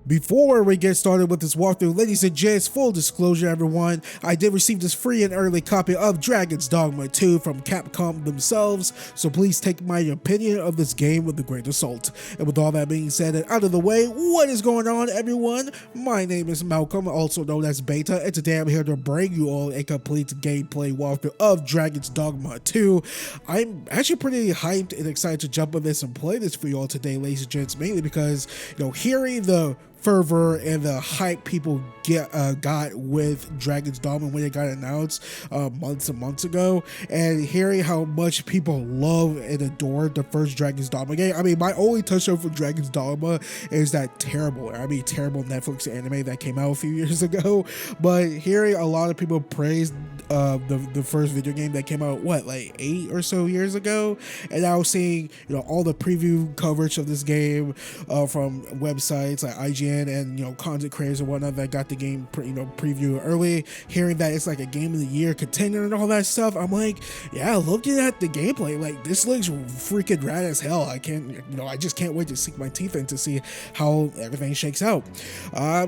Before we get started with this walkthrough, ladies and gents, full disclosure everyone, I did receive this free and early copy of Dragon's Dogma 2 from Capcom themselves, so please take my opinion of this game with a grain of salt. And with all that being said and out of the way, what is going on everyone? My name is Malcolm, also known as Baytuh, and today I'm here to bring you all a complete gameplay walkthrough of Dragon's Dogma 2. I'm actually pretty hyped and excited to jump on this and play this for you all today, ladies and gents, mainly because, hearing the fervor and the hype people got with Dragon's Dogma when it got announced months and months ago, and hearing how much people love and adore the first Dragon's Dogma game. I mean, my only touchdown for Dragon's Dogma is that terrible Netflix anime that came out a few years ago, but hearing a lot of people praise the first video game that came out, like 8 or so years ago, and now seeing all the preview coverage of this game from websites like IGN and content creators and whatnot that got the game preview early, hearing that it's like a game of the year contender and all that stuff, I'm like, yeah, looking at the gameplay, like this looks freaking rad as hell. I just can't wait to sink my teeth in to see how everything shakes out.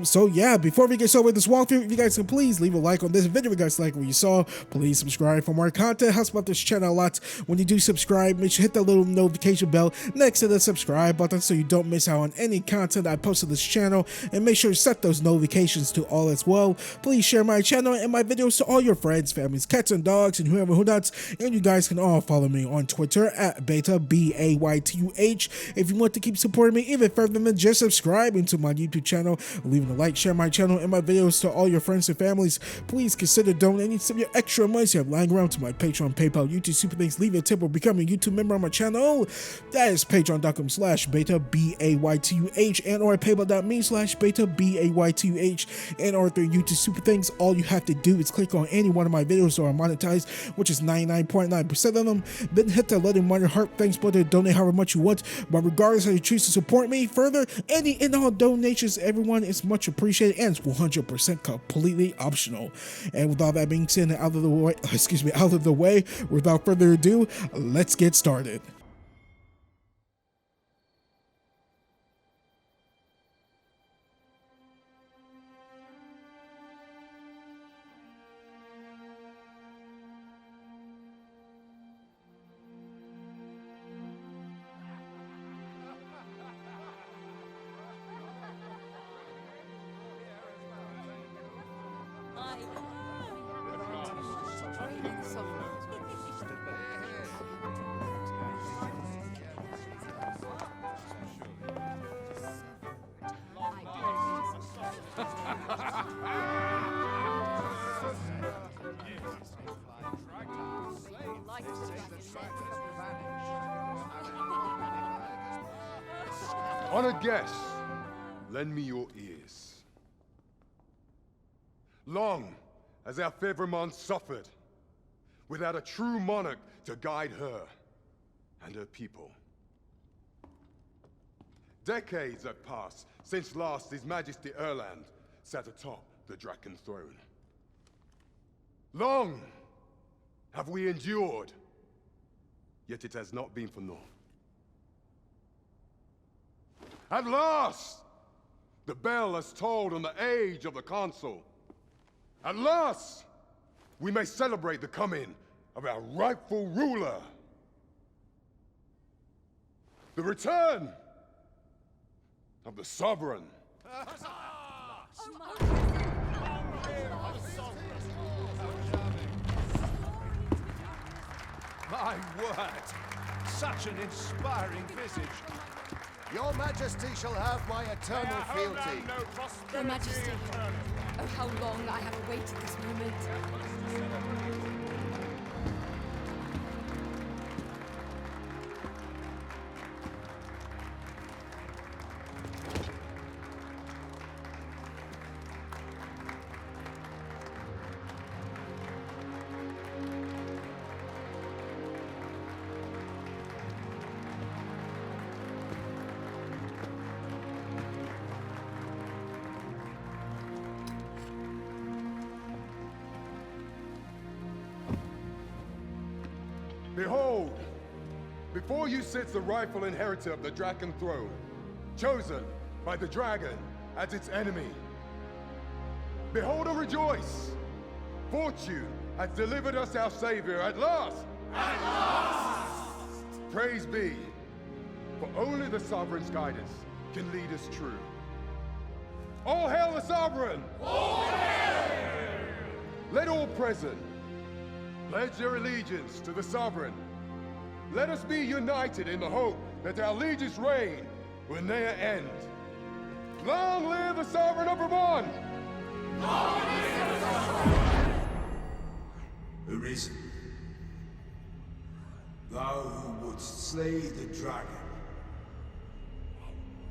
So yeah, before we get started with this walkthrough, if you guys can please leave a like on this video. If you guys like what you saw, please subscribe for more content. Helps out this channel a lot. When you do subscribe, make sure to hit that little notification bell next to the subscribe button so you don't miss out on any content I post to this channel, and make sure to set those notifications to all as well. Please share my channel and my videos to all your friends, families, cats and dogs, and whoever who nuts. And you guys can all follow me on Twitter at Baytuh, Baytuh. If you want to keep supporting me even further than just subscribing to my YouTube channel, leaving a like, share my channel and my videos to all your friends and families, please consider donating some of your extra money you have lying around to my Patreon, PayPal, YouTube Super Thanks. Leave a tip or become a YouTube member on my channel. That is patreon.com/Baytuh, Baytuh, and or paypal.me/Baytuh, Baytuh, and or through YouTube Super Thanks. All you have to do is click on any one of my videos so are monetized, which is 99.9% of them. Then hit that little money heart thanks button to donate however much you want. But regardless how you choose to support me further, any and all donations, everyone, is much appreciated and it's 100% completely optional. And with all that being said, out of the way, without further ado, let's get started. Honored guests, lend me your ears. Long has our Fevrimon suffered, without a true monarch to guide her and her people. Decades have passed since last His Majesty Erland sat atop the Draken throne. Long have we endured, yet it has not been for naught. At last, the bell has tolled on the age of the Council. At last, we may celebrate the coming of our rightful ruler. The return of the Sovereign. My word! Such an inspiring visage. Your Majesty shall have my eternal fealty. Your Majesty, oh how long I have awaited this moment. Behold, before you sits the rightful inheritor of the Draken throne, chosen by the dragon as its enemy. Behold and rejoice! Fortune has delivered us our Savior at last! At last! Praise be, for only the Sovereign's guidance can lead us true. All hail the Sovereign! All hail! Let all present pledge their allegiance to the Sovereign. Let us be united in the hope that our allegiance reign will ne'er end. Long live the Sovereign of Vermont! Long live the Sovereign! Arisen, thou who wouldst slay the dragon,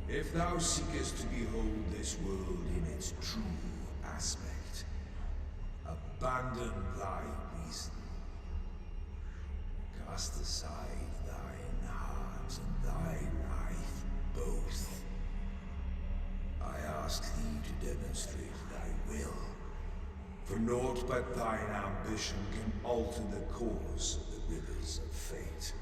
if thou seekest to behold this world in its true aspect, abandon thy reason. Cast aside thine heart and thy life both. I ask thee to demonstrate thy will, for naught but thine ambition can alter the course of the rivers of fate.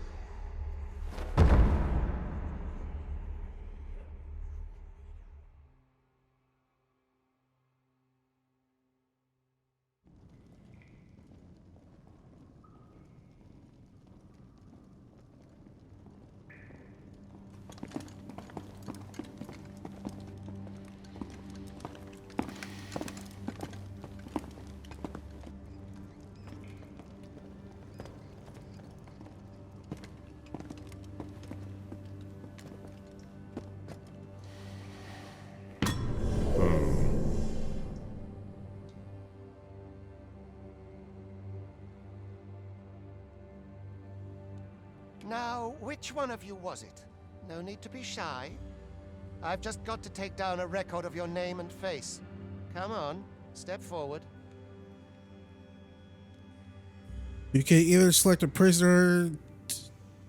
Now, which one of you was it? No need to be shy. I've just got to take down a record of your name and face. Come on, step forward. You can either select a prisoner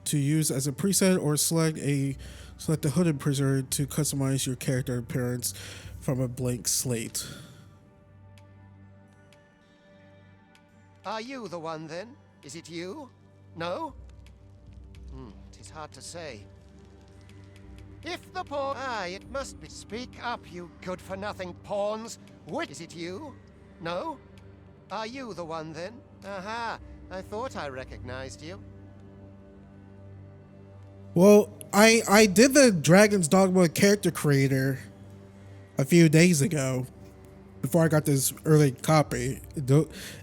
to use as a preset or select the hooded prisoner to customize your character appearance from a blank slate. Are you the one then? Is it you? No? It is hard to say. If the pawn... it must be. Speak up, you good-for-nothing pawns. Which... Is it you? No? Are you the one then? Aha, I thought I recognized you. Well, I did the Dragon's Dogma character creator a few days ago before I got this early copy.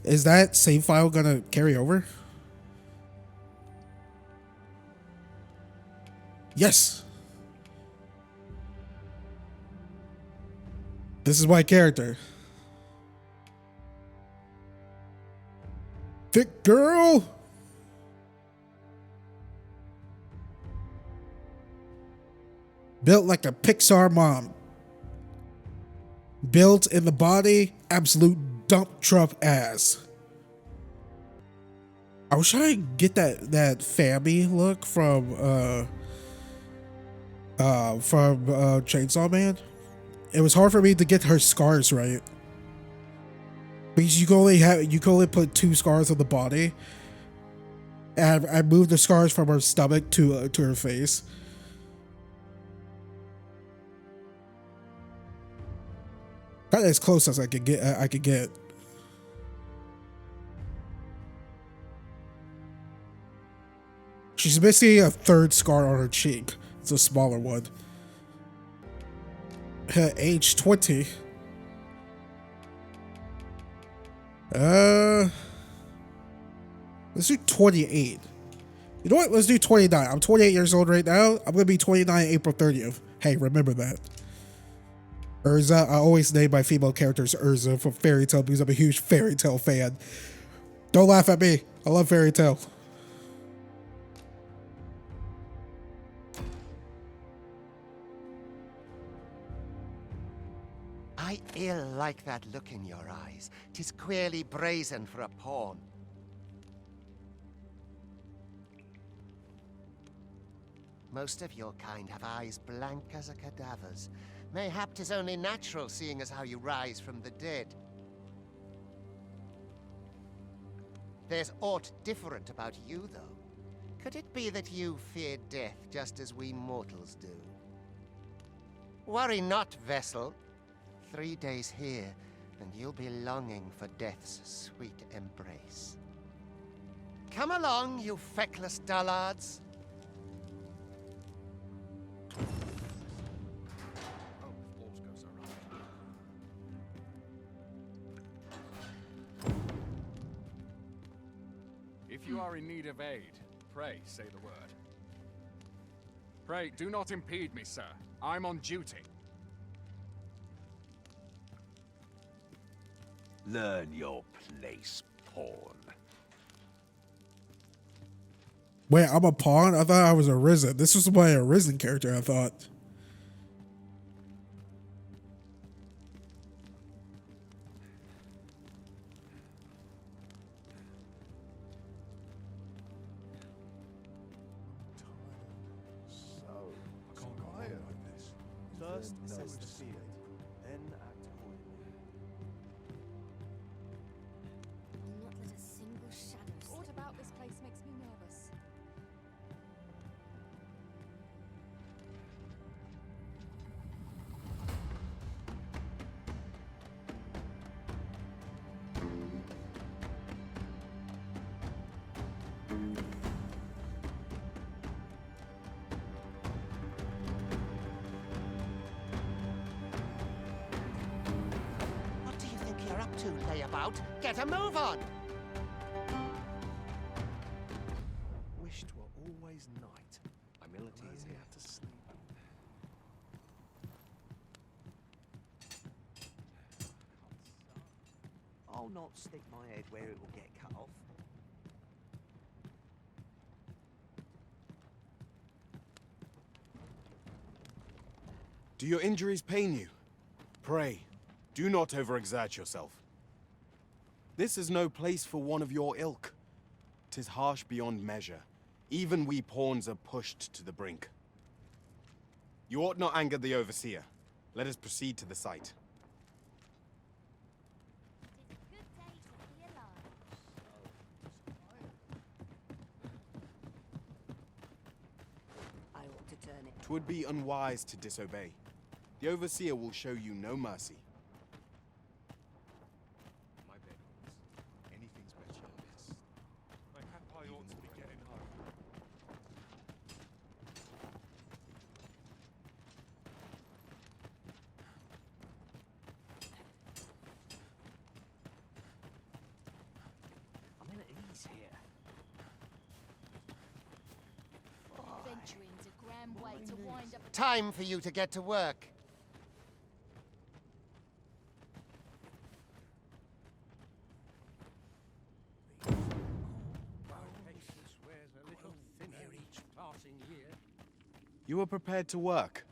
Is that save file gonna carry over? Yes. This is my character. Thick girl. Built like a Pixar mom. Built in the body, absolute dump truck ass. I was trying to get that Fammy look from Chainsaw Man. It was hard for me to get her scars right because you can only put 2 scars on the body, and I moved the scars from her stomach to her face. Got as close as I could get. She's missing a 3rd scar on her cheek. It's a smaller one. Age 20. Let's do 28. You know what? Let's do 29. I'm 28 years old right now. I'm gonna be 29 April 30th. Hey, remember that. Urza. I always name my female characters Urza from Fairy Tail because I'm a huge Fairy Tail fan. Don't laugh at me. I love Fairy Tail. I ill like that look in your eyes. 'Tis queerly brazen for a pawn. Most of your kind have eyes blank as a cadaver's. Mayhap 'tis only natural, seeing as how you rise from the dead. There's aught different about you, though. Could it be that you fear death just as we mortals do? Worry not, vessel. 3 days here, and you'll be longing for death's sweet embrace. Come along, you feckless dullards. If you are in need of aid, pray say the word. Pray, do not impede me, sir. I'm on duty. Learn your place, pawn. Wait, I'm a pawn? I thought I was Arisen. This was my Arisen character, I thought. First, assess the field, then act accordingly. Will not let a single shadow. What about this place makes me nervous? What do you think you're up to, layabout? Get a move on! Wish 'twere always night. Humility is here to sleep. I'll not stick my head where it will get cut off. Do your injuries pain you? Pray, do not overexert yourself. This is no place for one of your ilk. 'Tis harsh beyond measure. Even we pawns are pushed to the brink. You ought not anger the overseer. Let us proceed to the site. I ought to turn it. 'Twould be unwise to disobey. The overseer will show you no mercy. My bed anything's better than this. My Papai ought to be getting home. I'm in at ease here. Adventuring's a grand way to wind up a Time for you to get to work. You are prepared to work.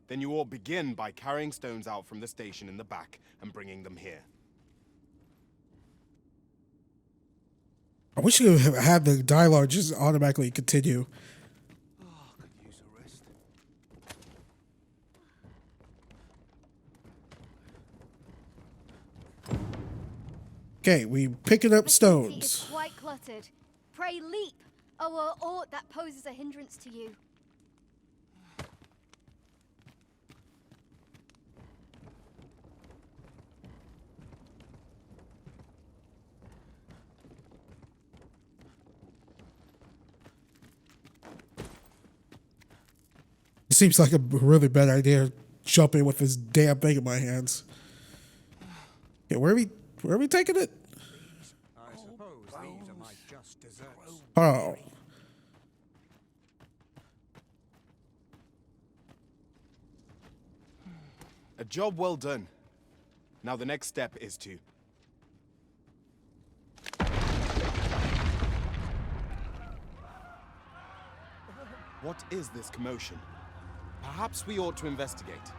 Then you ought begin by carrying stones out from the station in the back and bringing them here. I wish you could have the dialogue just automatically continue. Oh, could use a rest. Okay, we picking up The city is stones. quite cluttered. Pray leap, or aught that poses a hindrance to you. It seems like a really bad idea jumping with this damn thing in my hands. Okay, where are we taking it? I suppose these are my just desserts. Oh. A job well done. Now the next step is to... What is this commotion? Perhaps we ought to investigate.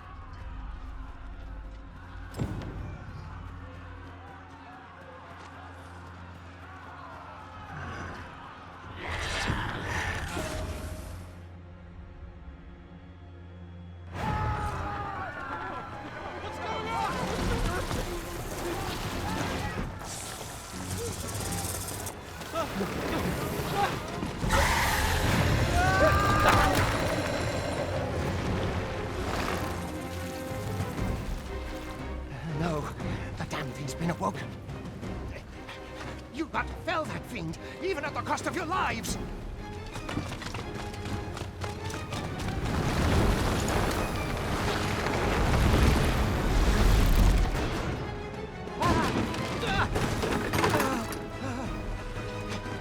the cost of your lives!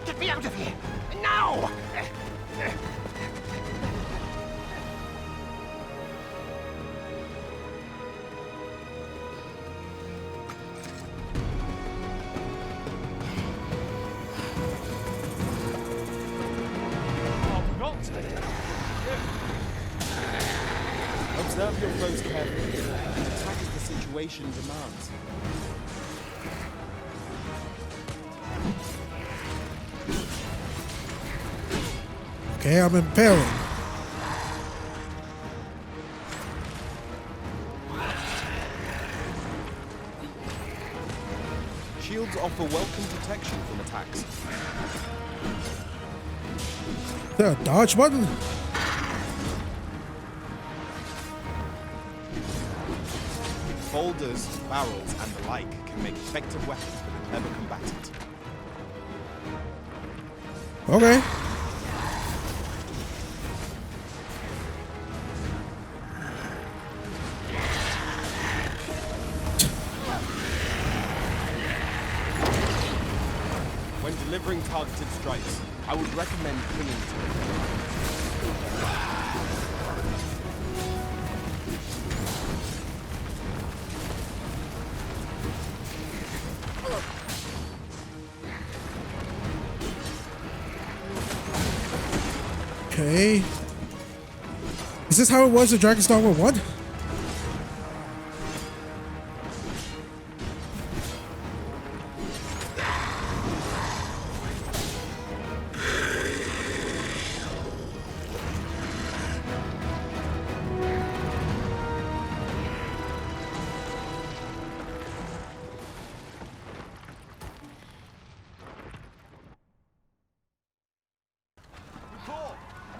Get me out of here! Now! Observe your foes carefully and attack as the situation demands. Okay, I'm impairing. Shields offer welcome protection from attacks. Is there a dodge button? Boulders, barrels, and the like can make effective weapons for the clever combatant. Okay. When delivering targeted strikes, I would recommend clinging to it. Okay. Is this how it was in Dragon's Dogma 1?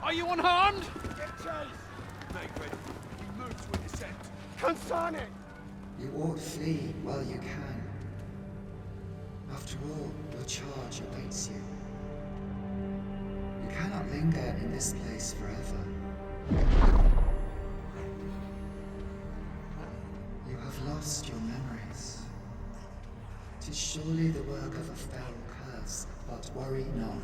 Are you unharmed? Get chase! Make ready. We move to a descent. Consane! You ought flee while you can. After all, your charge awaits you. You cannot linger in this place forever. You have lost your memories. 'Tis surely the work of a fell curse, but worry not.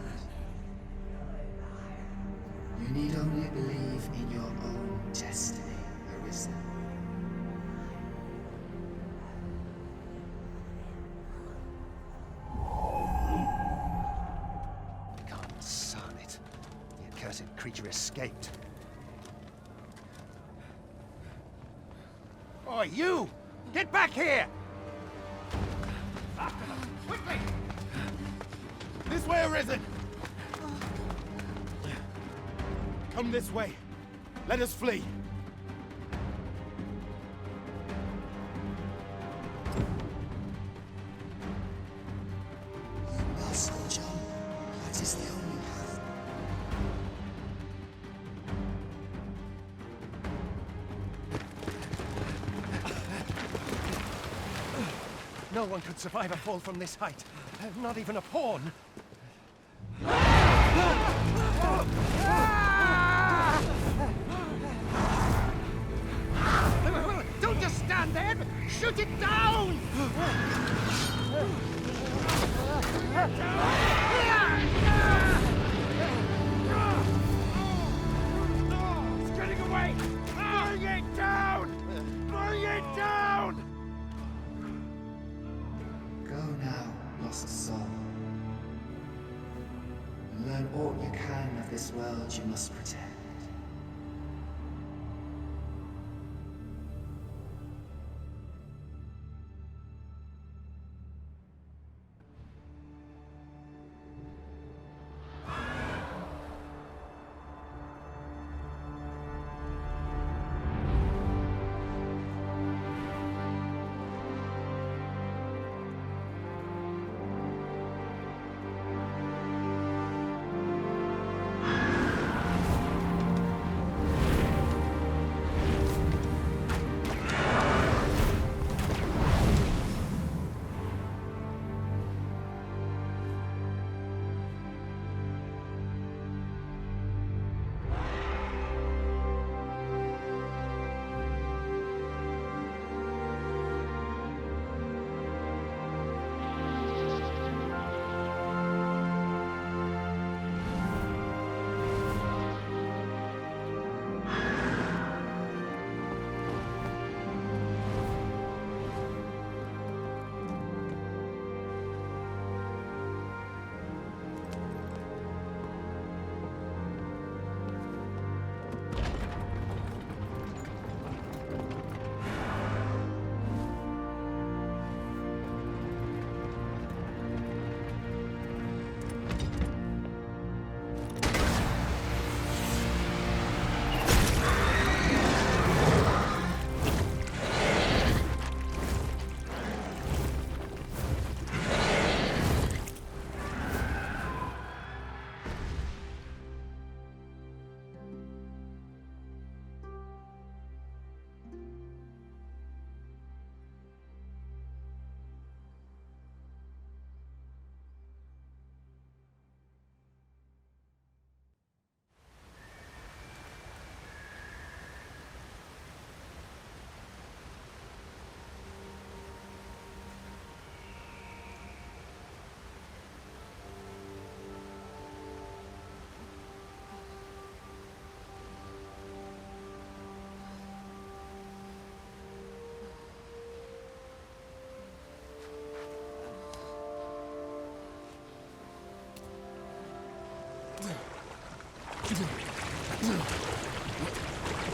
You need only believe in your own destiny, Arisen. Consane. The accursed creature escaped. Oi, you! Get back here! After them, quickly! This way, Arisen! Come this way. Let us flee. You must jump. That is the only path. No one could survive a fall from this height. Not even a pawn. Don't just stand there! Shoot it down! It's getting away! Bring it down! Bring it down! Go now, lost soul. And learn all you can of this world you must protect.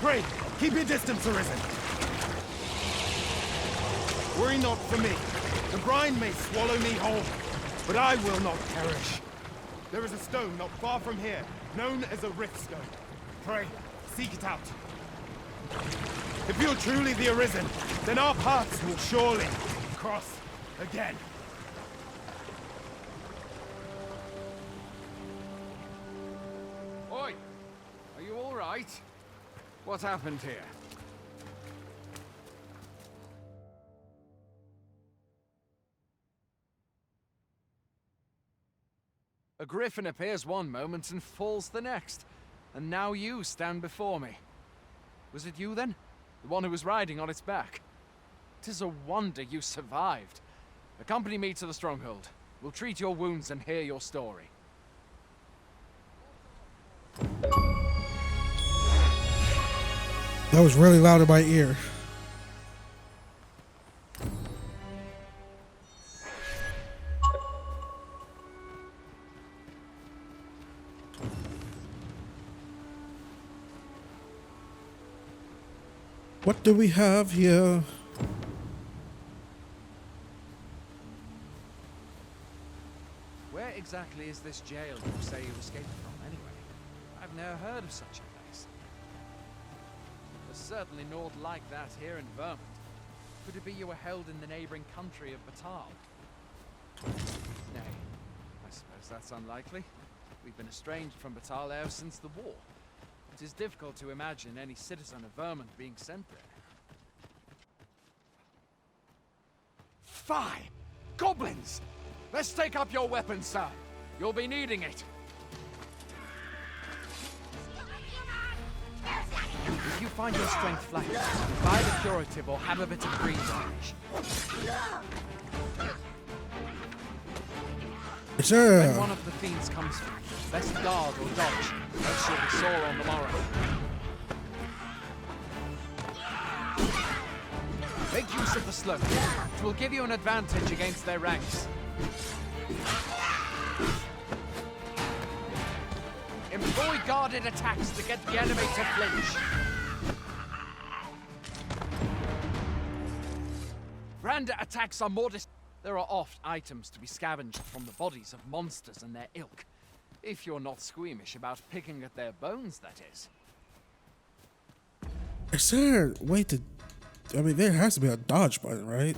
Pray, keep your distance, Arisen. Worry not for me. The brine may swallow me whole, but I will not perish. There is a stone not far from here, known as a riftstone. Pray, seek it out. If you're truly the Arisen, then our paths will surely cross again. Oi! Are you all right? What happened here? A griffin appears one moment and falls the next. And now you stand before me. Was it you then? The one who was riding on its back? 'Tis a wonder you survived. Accompany me to the stronghold. We'll treat your wounds and hear your story. That was really loud in my ear. What do we have here? Where exactly is this jail you say you escaped from, anyway? I've never heard of such a place. There's certainly naught like that here in Vermont. Could it be you were held in the neighboring country of Baytuh? Nay, I suppose that's unlikely. We've been estranged from Baytuh ever since the war. It is difficult to imagine any citizen of Vermont being sent there. Fie! Goblins! Let's take up your weapons, sir. You'll be needing it. If you find your strength flagging, buy the curative or have a bit of green damage. Sure. When one of the fiends comes for you, best guard or dodge, else you'll be sore on the morrow. Make use of the slope. It will give you an advantage against their ranks. Employ guarded attacks to get the enemy to flinch. Random attacks are more There are oft items to be scavenged from the bodies of monsters and their ilk. If you're not squeamish about picking at their bones, that is. Is there a way to... I mean, there has to be a dodge button, right?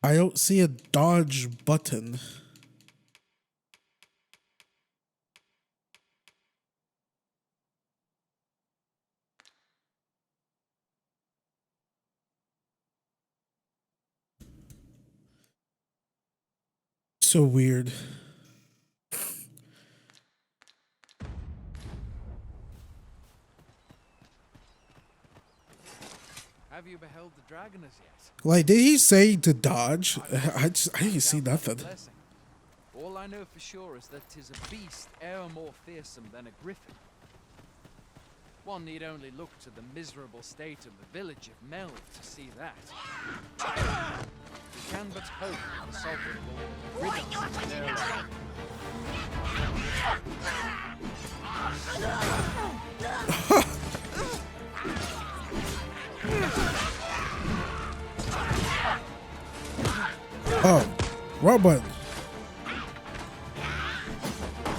I don't see a dodge button. So weird. Have you beheld the dragon as yet? Like, did he say to dodge? I didn't see nothing. All I know for sure is that 'tis a beast e'er more fearsome than a griffin. One need only look to the miserable state of the village of Melve to see that. We can but hope that the sovereign will rid us of their life. Oh, wrong button.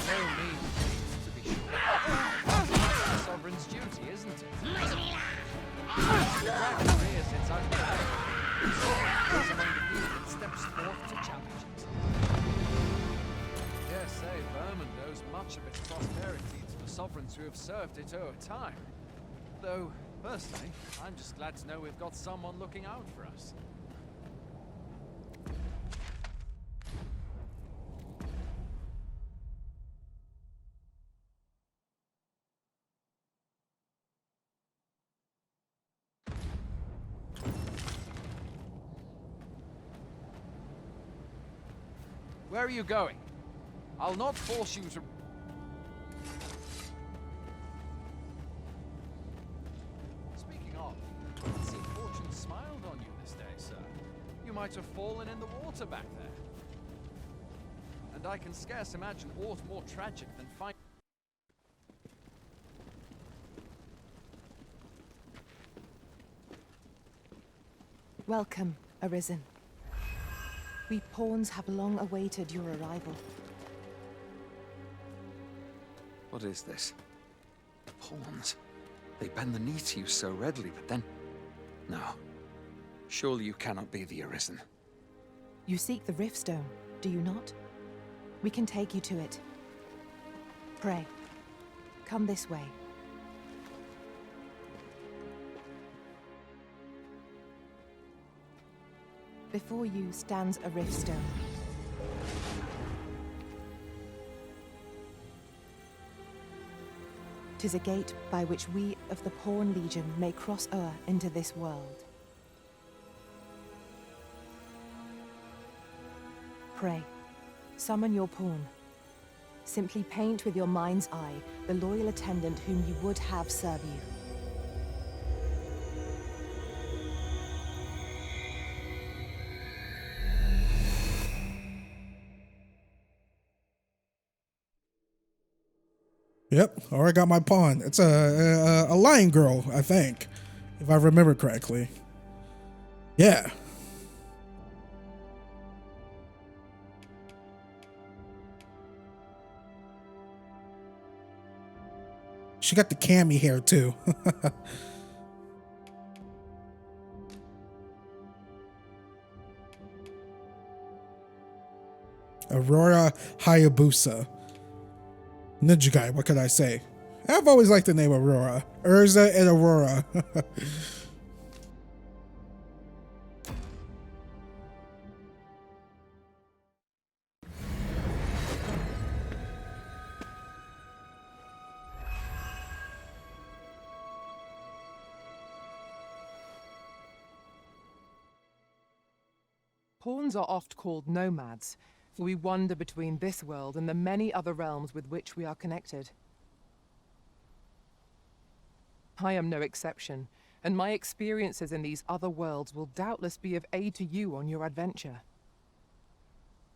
No mean feat, to be sure. That's the sovereign's duty, isn't it? The dragon rears its ugly head. The sovereign is among the people and steps forth to challenge it. Dare say Vermont owes much of its prosperity to the sovereigns who have served it over time. Though, personally, I'm just glad to know we've got someone looking out for us. Where are you going? I'll not force you to... Speaking of, it seems fortune smiled on you this day, sir. You might have fallen in the water back there. and I can scarce imagine aught more tragic than finding. Welcome, Arisen. We pawns have long awaited your arrival. What is this? Pawns? They bend the knee to you so readily, but then... No. Surely you cannot be the Arisen. You seek the riftstone, do you not? We can take you to it. Pray. Come this way. Before you stands a riftstone. Tis a gate by which we of the Pawn Legion may cross o'er into this world. Pray, summon your pawn. Simply paint with your mind's eye the loyal attendant whom you would have serve you. Yep, already got my pawn. It's a lion girl, I think, if I remember correctly. Yeah. She got the cami hair too. Aurora Hayabusa. Ninja guy, what could I say? I've always liked the name Aurora. Urza and Aurora. Pawns are oft called nomads, for we wander between this world and the many other realms with which we are connected. I am no exception, and my experiences in these other worlds will doubtless be of aid to you on your adventure.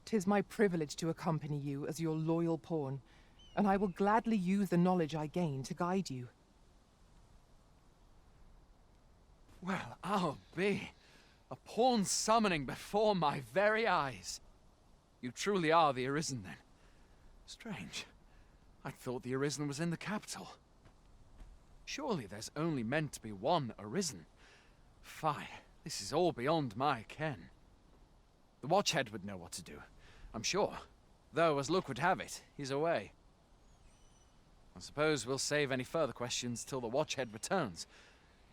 'Tis my privilege to accompany you as your loyal pawn, and I will gladly use the knowledge I gain to guide you. Well, I'll be. A pawn summoning before my very eyes. You truly are the Arisen, then. Strange. I thought the Arisen was in the capital. Surely there's only meant to be one Arisen. Fie, this is all beyond my ken. The Watchhead would know what to do, I'm sure. Though, as luck would have it, he's away. I suppose we'll save any further questions till the Watchhead returns.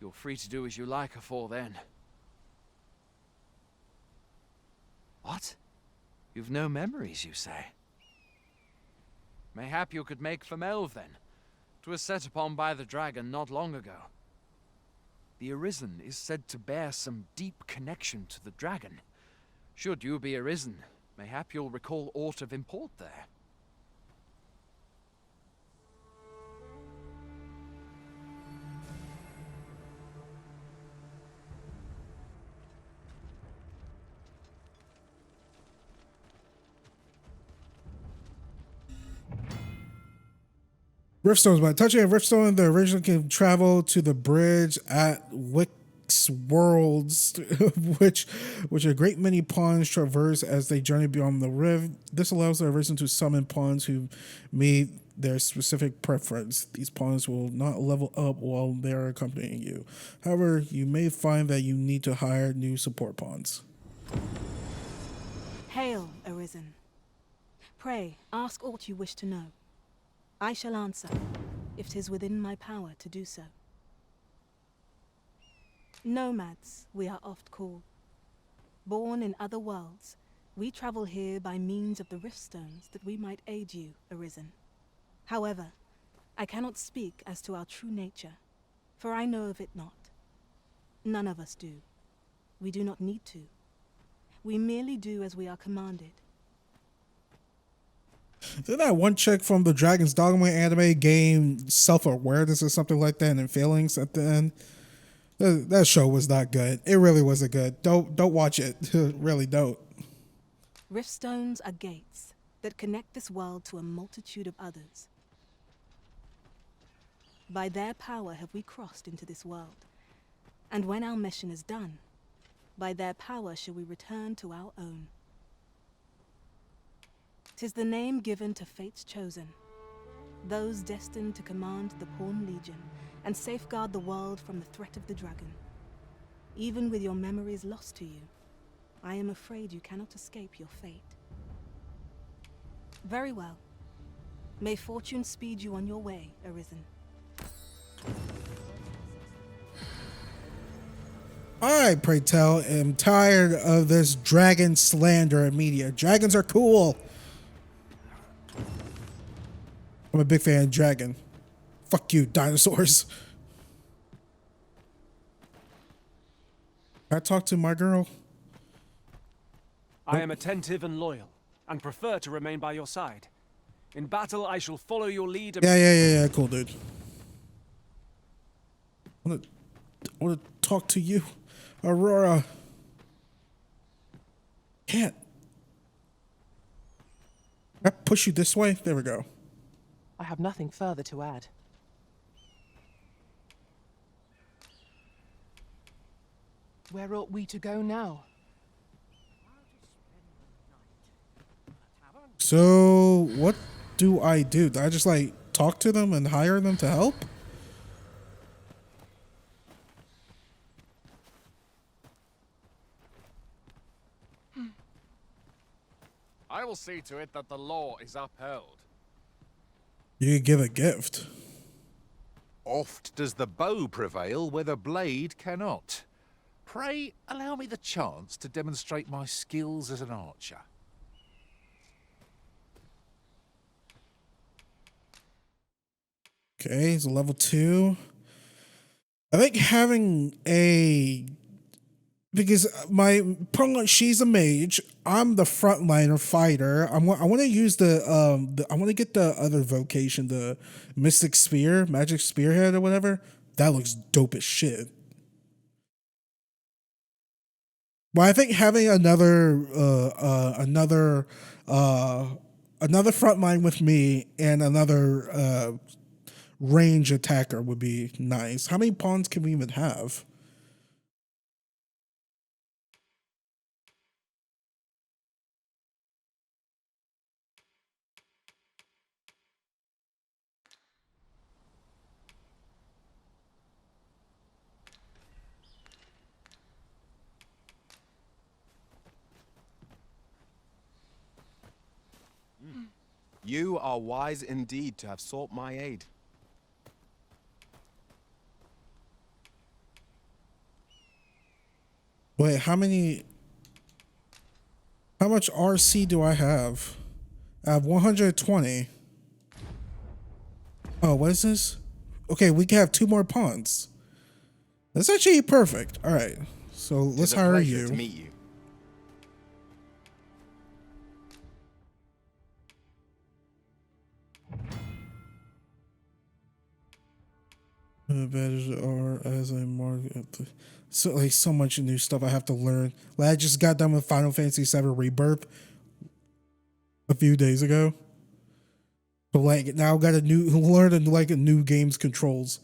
You're free to do as you like afore then. What? You've no memories, you say? Mayhap you could make for Melve, then. 'Twas set upon by the dragon not long ago. The Arisen is said to bear some deep connection to the dragon. Should you be Arisen, mayhap you'll recall aught of import there. Riftstones. By touching a riftstone, the original can travel to the bridge at Wix Worlds, which a great many pawns traverse as they journey beyond the rift. This allows the Arisen to summon pawns who meet their specific preference. These pawns will not level up while they are accompanying you. However, you may find that you need to hire new support pawns. Hail, Arisen. Pray, ask aught you wish to know. I shall answer, if 'tis within my power to do so. Nomads, we are oft called. Born in other worlds, we travel here by means of the riftstones that we might aid you, Arisen. However, I cannot speak as to our true nature, for I know of it not. None of us do. We do not need to. We merely do as we are commanded. Did that one chick from the Dragon's Dogma anime gain self-awareness or something like that and feelings at the end? That show was not good. It really wasn't good. Don't watch it. Really don't. Riftstones are gates, that connect this world to a multitude of others. By their power have we crossed into this world, and when our mission is done, by their power shall we return to our own. 'Tis the name given to fate's chosen, those destined to command the Pawn Legion and safeguard the world from the threat of the dragon. Even with your memories lost to you, I am afraid you cannot escape your fate. Very well. May fortune speed you on your way, Arisen. I, pray tell, am tired of this dragon slander in media. Dragons are cool. I'm a big fan of dragon. Fuck you, dinosaurs. Can I talk to my girl? I am attentive and loyal, and prefer to remain by your side. In battle, I shall follow your lead. Yeah, cool, dude. I want to talk to you, Aurora. Can't. Can I push you this way? There we go. I have nothing further to add. Where ought we to go now? So, what do I do? Do I just, like, talk to them and hire them to help? I will see to it that the law is upheld. You could give a gift. Oft does the bow prevail where the blade cannot. Pray, allow me the chance to demonstrate my skills as an archer. Okay, he's a level 2. I think having a... Because my prologue, she's a mage. I'm the frontliner fighter. I want to use the I want to get the other vocation, the mystic spear, magic spearhead or whatever. That looks dope as shit. Well, I think having another frontline with me and another range attacker would be nice. How many pawns can we even have? You are wise indeed to have sought my aid. Wait, how much RC do I have? I have 120. Oh, what is this? Okay, we can have 2 more pawns. That's actually perfect. All right, so let's hire you. To meet you. Advantages are as I mark so like so much new stuff I have to learn. Like I just got done with Final Fantasy VII Rebirth a few days ago. But like now I got a new game's controls.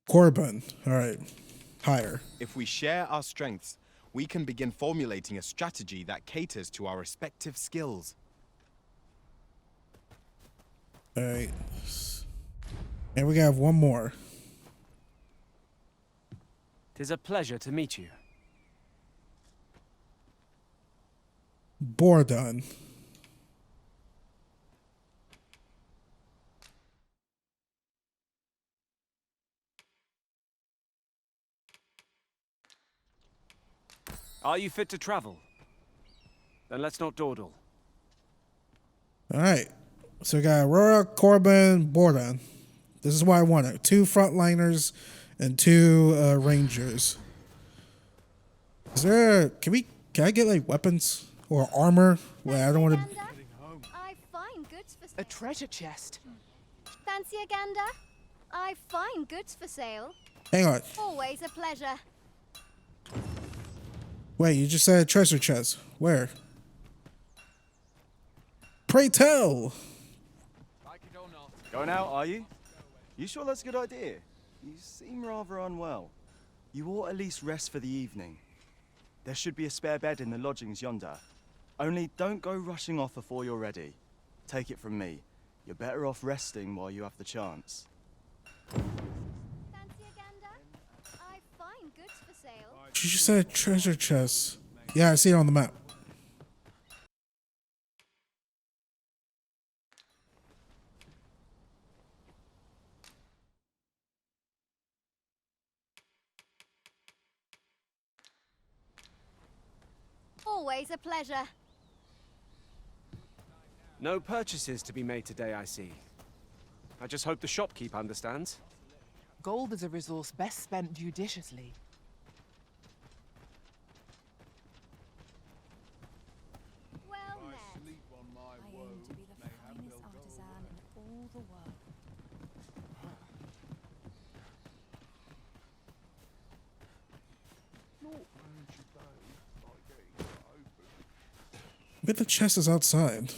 Corbin, all right, hire. If we share our strengths, we can begin formulating a strategy that caters to our respective skills. All right, and we got one more. 'Tis a pleasure to meet you. Bordon. Are you fit to travel? Then let's not dawdle. All right, so we got Aurora, Corbin, Bordon. This is what I wanted: 2 frontliners and 2 rangers. Is there? Can I get like weapons or armor? Well, I don't want to. I find goods for a treasure chest. Fancy a gander? I find goods for sale. Hang on. Always a pleasure. Wait, you just said treasure chest. Where? Pray tell. Going out, are you? You sure that's a good idea? You seem rather unwell. You ought at least rest for the evening. There should be a spare bed in the lodgings yonder. Only don't go rushing off before you're ready. Take it from me. You're better off resting while you have the chance. Fancy a gander? I find goods for sale. She just said treasure chest. Yeah, I see it on the map. Always a pleasure. No purchases to be made today, I see. I just hope the shopkeep understands. Gold is a resource best spent judiciously. Well met. I aim to be the finest artisan in all the world. But the chest is outside.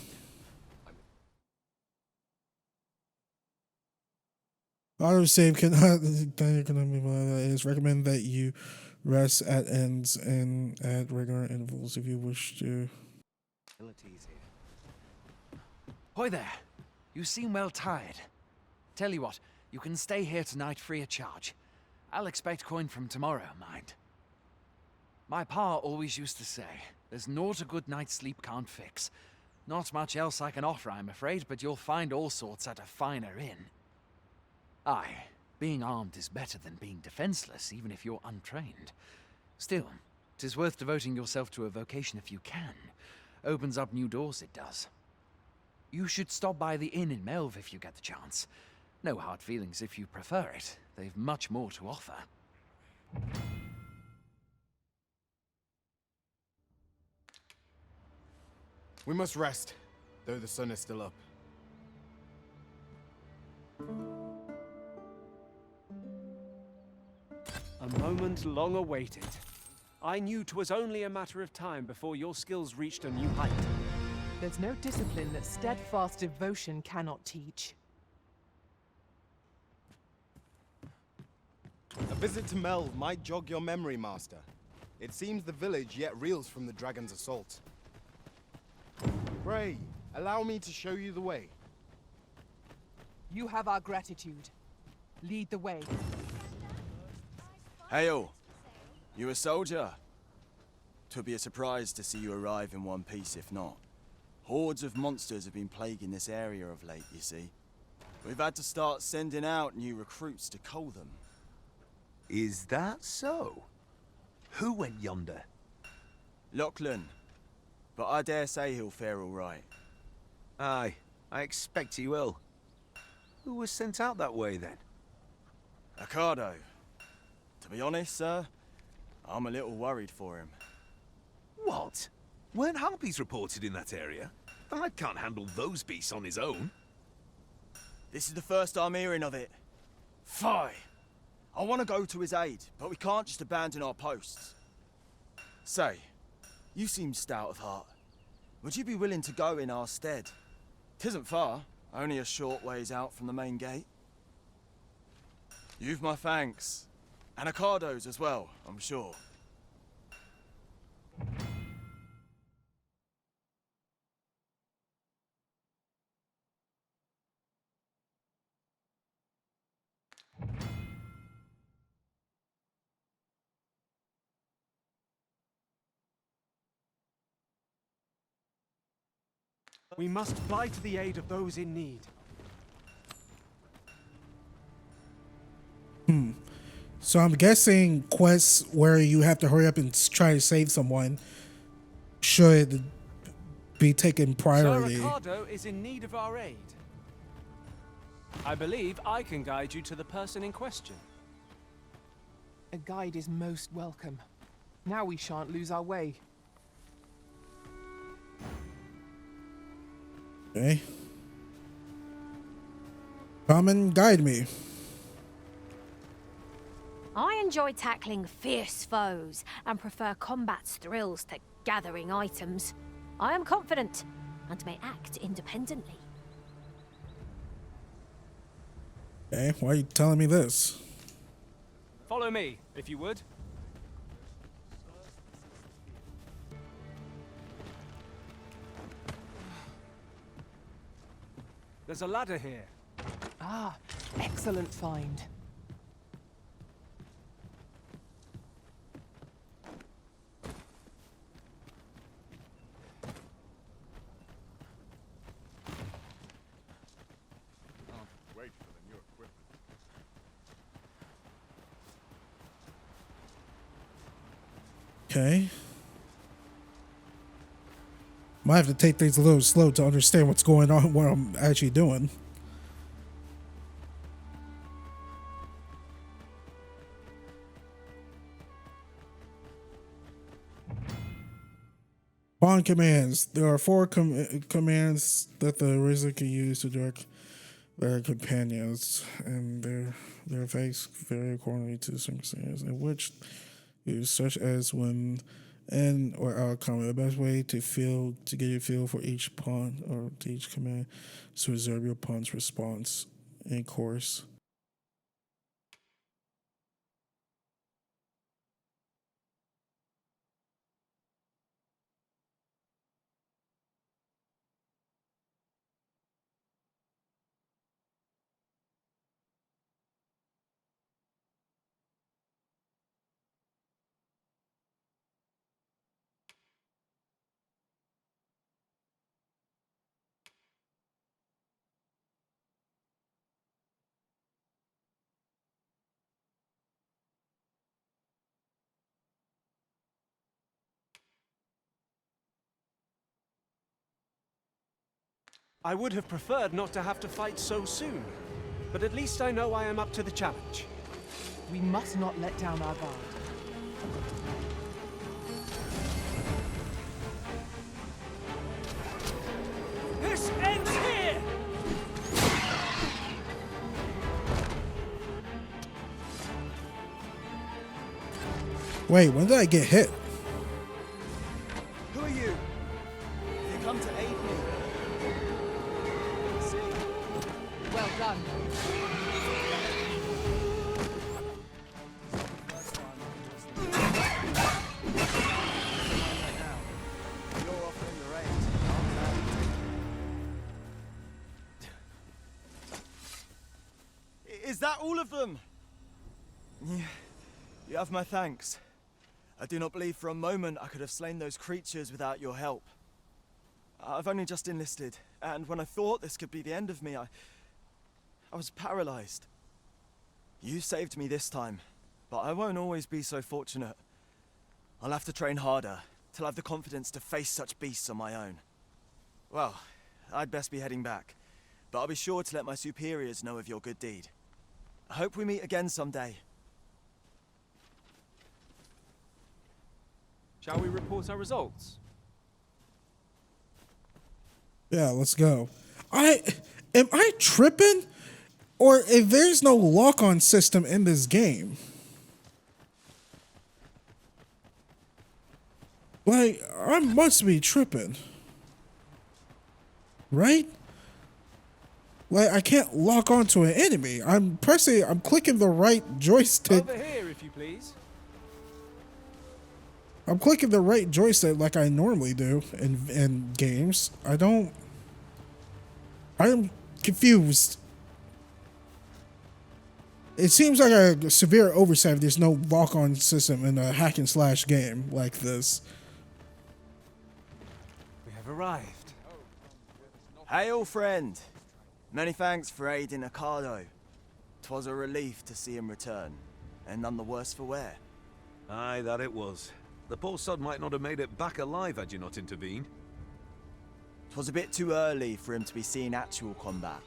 Autosave cannot. It is recommended that you rest at ends and at regular intervals if you wish to. Hoy there. You seem well tired. Tell you what, you can stay here tonight free of charge. I'll expect coin from tomorrow, mind. My pa always used to say, there's naught a good night's sleep can't fix. Not much else I can offer, I'm afraid, but you'll find all sorts at a finer inn. Aye, being armed is better than being defenseless, even if you're untrained. Still, 'tis worth devoting yourself to a vocation if you can. Opens up new doors, it does. You should stop by the inn in Melve if you get the chance. No hard feelings if you prefer it. They've much more to offer. We must rest, though the sun is still up. A moment long awaited. I knew 'twas only a matter of time before your skills reached a new height. There's no discipline that steadfast devotion cannot teach. A visit to Melve might jog your memory, Master. It seems the village yet reels from the dragon's assault. Pray, allow me to show you the way. You have our gratitude. Lead the way. Hail! You a soldier? 'Twould be a surprise to see you arrive in one piece if not. Hordes of monsters have been plaguing this area of late, you see. We've had to start sending out new recruits to cull them. Is that so? Who went yonder? Lachlan. But I dare say he'll fare all right. Aye, I expect he will. Who was sent out that way, then? Ricardo. To be honest, sir, I'm a little worried for him. What? Weren't harpies reported in that area? The lad can't handle those beasts on his own. This is the first I'm hearing of it. Fie! I want to go to his aid, but we can't just abandon our posts. Say, you seem stout of heart. Would you be willing to go in our stead? 'Tisn't far, only a short ways out from the main gate. You've my thanks. And Ricardo's as well, I'm sure. We must fly to the aid of those in need. So I'm guessing quests where you have to hurry up and try to save someone should be taken priority. Sir Ricardo is in need of our aid. I believe I can guide you to the person in question. A guide is most welcome. Now we shan't lose our way. Okay. Come and guide me. I enjoy tackling fierce foes and prefer combat's thrills to gathering items. I am confident and may act independently. Okay, why are you telling me this? Follow me, if you would. There's a ladder here. Ah, excellent find. Wait for the new equipment. Okay. Might have to take things a little slow to understand what's going on, what I'm actually doing. Pawn commands. There are 4 commands that the Arisen can use to direct their companions, and their effects vary accordingly to circumstances in which use, such as when in or out of combat. The best way to get a feel for each pawn or to each command is to observe your pawn's response in course. I would have preferred not to have to fight so soon, but at least I know I am up to the challenge. We must not let down our guard. This ends here! Wait, when did I get hit? Who are you? You come to aid me. See? Well done. You're offering your aid. Is that all of them? Yeah, you have my thanks. I do not believe for a moment I could have slain those creatures without your help. I've only just enlisted, and when I thought this could be the end of me, I was paralyzed. You saved me this time, but I won't always be so fortunate. I'll have to train harder, till I have the confidence to face such beasts on my own. Well, I'd best be heading back, but I'll be sure to let my superiors know of your good deed. I hope we meet again someday. Shall we report our results? Yeah, let's go. Am I tripping? Or if there's no lock-on system in this game? Like, I must be tripping. Right? Like, I can't lock onto an enemy. I'm clicking the right joystick. Over here, if you please. I'm clicking the right joystick like I normally do in games. I'm confused. It seems like a severe oversight if there's no lock-on system in a hack and slash game like this. We have arrived. Hail, friend. Many thanks for aiding Ocado. 'Twas a relief to see him return, and none the worse for wear. Aye, that it was. The poor sod might not have made it back alive had you not intervened. 'Twas a bit too early for him to be seeing actual combat.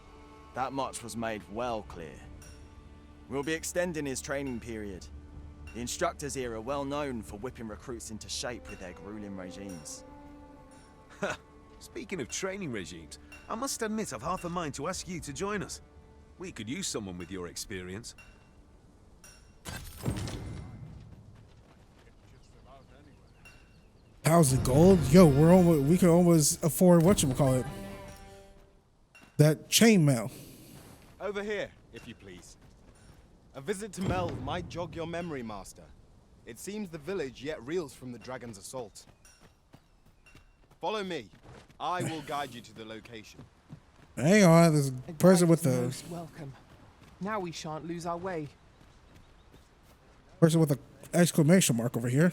That much was made well clear. We'll be extending his training period. The instructors here are well known for whipping recruits into shape with their grueling regimes. Speaking of training regimes, I must admit I've half a mind to ask you to join us. We could use someone with your experience. 1,000 gold? Yo, we can almost afford whatchamacallit. That chainmail. Over here, if you please. A visit to Melve might jog your memory, Master. It seems the village yet reels from the dragon's assault. Follow me. I will guide you to the location. Hang on, there's a person with the welcome. Now we shan't lose our way. person with an exclamation mark over here.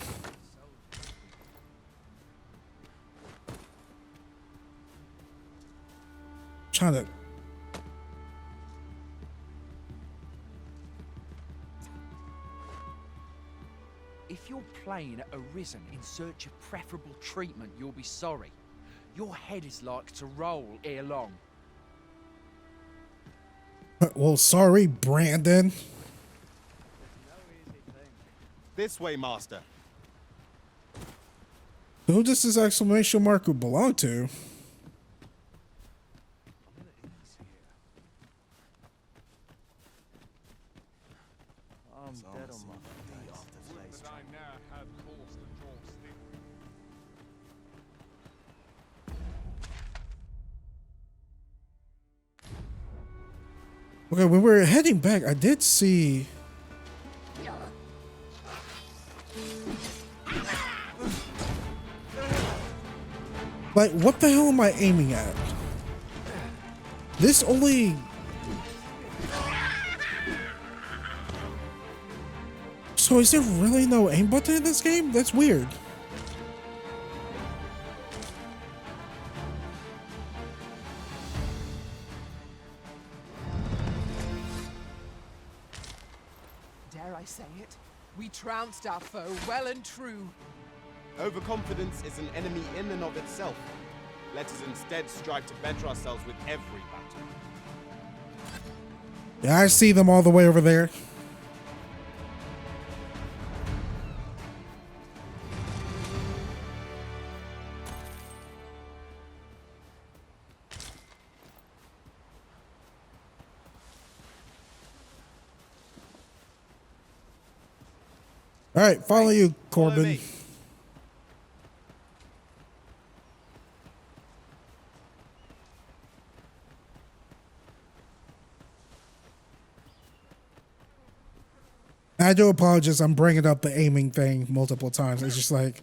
Trying to. If you're playing at Arisen in search of preferable treatment, you'll be sorry. Your head is like to roll ere long. Well, sorry, Brandon. This way, Master. Who does this exclamation mark belong to? I'm dead on my feet after today's But I now have cause to draw still. Okay, when we were heading back, I did see. Like, what the hell am I aiming at? This only. So is there really no aim button in this game? That's weird. Dare I say it? We trounced our foe well and true. Overconfidence is an enemy in and of itself. Let us instead strive to better ourselves with every battle. Yeah, I see them all the way over there. All right, follow you, Corbin. I do apologize. I'm bringing up the aiming thing multiple times. It's just like,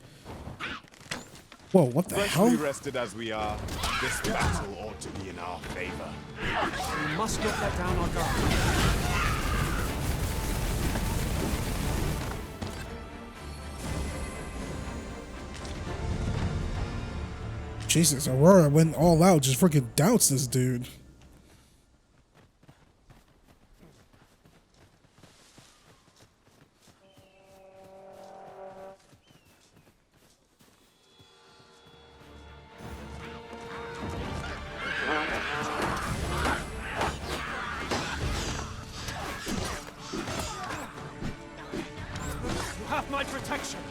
whoa, what the hell? Freshly rested as we are, this battle ought to be in our favor. We must not let down our guard. Jesus, Aurora went all out, just freaking doused this dude. You have my protection.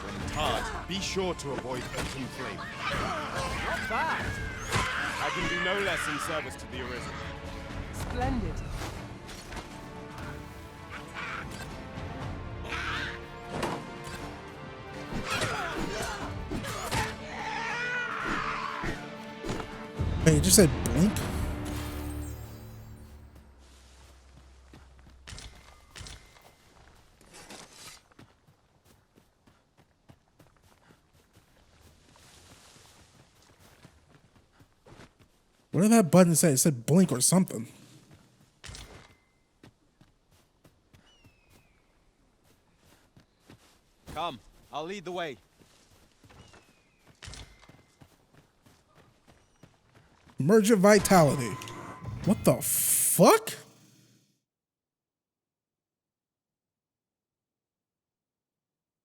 When tarred, be sure to avoid open flame. Not bad. I can do no less in service to the Arisen. Splendid. Hey, you just said blink? What did that button say? It said blink or something. Come, I'll lead the way. Emergent vitality. What the fuck?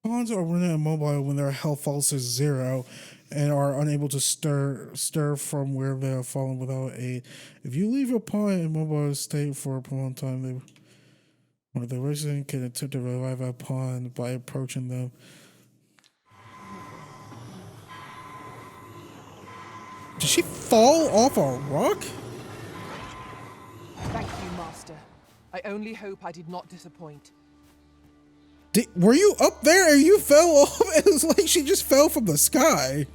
Pawns are rendered immobile when their health falls to 0 and are unable to stir from where they have fallen without aid. If you leave your pawn in immobile state for a prolonged time, the resident can attempt to revive a pawn by approaching them. Did she fall off a rock? Thank you, Master. I only hope I did not disappoint. Were you up there and you fell off? It was like she just fell from the sky.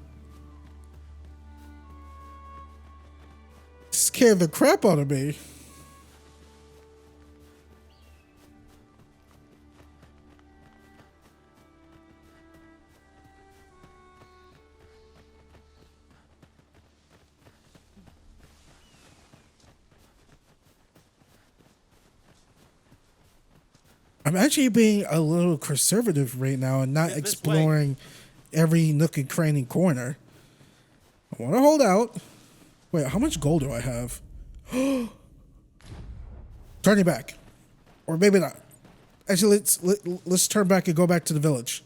Scared the crap out of me. I'm actually being a little conservative right now and not exploring every nook and cranny corner. I want to hold out. Wait, how much gold do I have? Turning back. Or maybe not. Actually, let's turn back and go back to the village.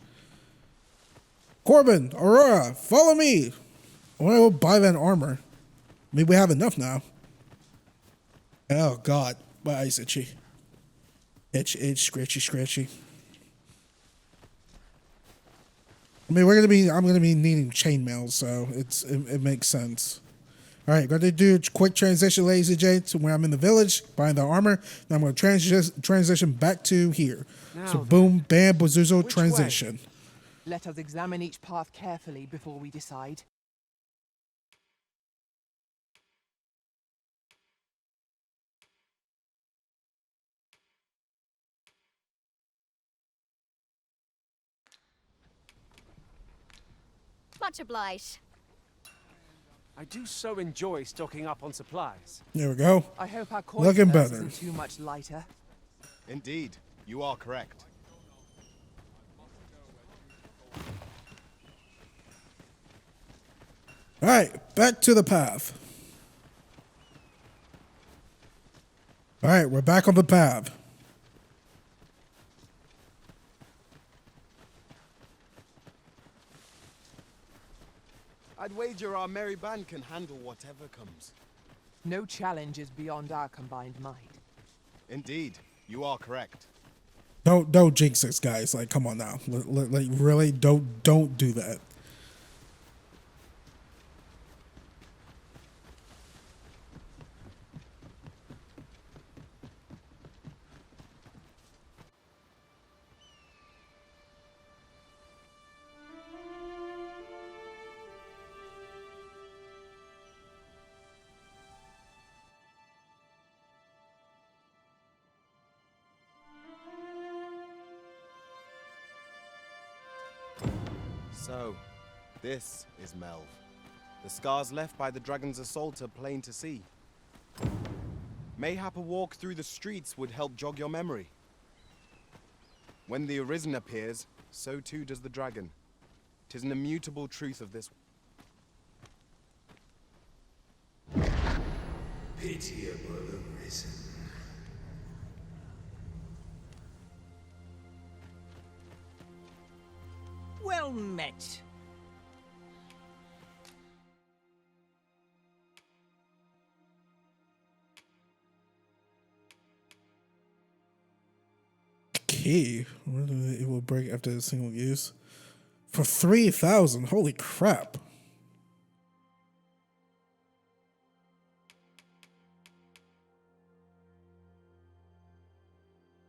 Corbin, Aurora, follow me. I want to go buy that armor. Maybe we have enough now. Oh, God. My eyes itchy. Itch, scratchy, scratchy. I mean, I'm gonna be needing chainmail, so it makes sense. All right, gonna do a quick transition, ladies and gents, to where I'm in the village, buying the armor. Then I'm gonna transition back to here. Now So then, boom, bam, bazuzo, which transition. way? Let us examine each path carefully before we decide. Much obliged. I do so enjoy stocking up on supplies. There we go. I hope our coin Looking purse better. isn't too much lighter. Indeed, you are correct. All right, back to the path. All right, we're back on the path. I'd wager our merry band can handle whatever comes. No challenge is beyond our combined might. Indeed, you are correct. Don't jinx this, guys. Like, come on now. Like, really, don't do that. So, this is Melve. The scars left by the dragon's assault are plain to see. Mayhap a walk through the streets would help jog your memory. When the Arisen appears, so too does the dragon. 'Tis an immutable truth of this. Pitiable Arisen. Well met. Key. It will break after a single use. For 3,000. Holy crap.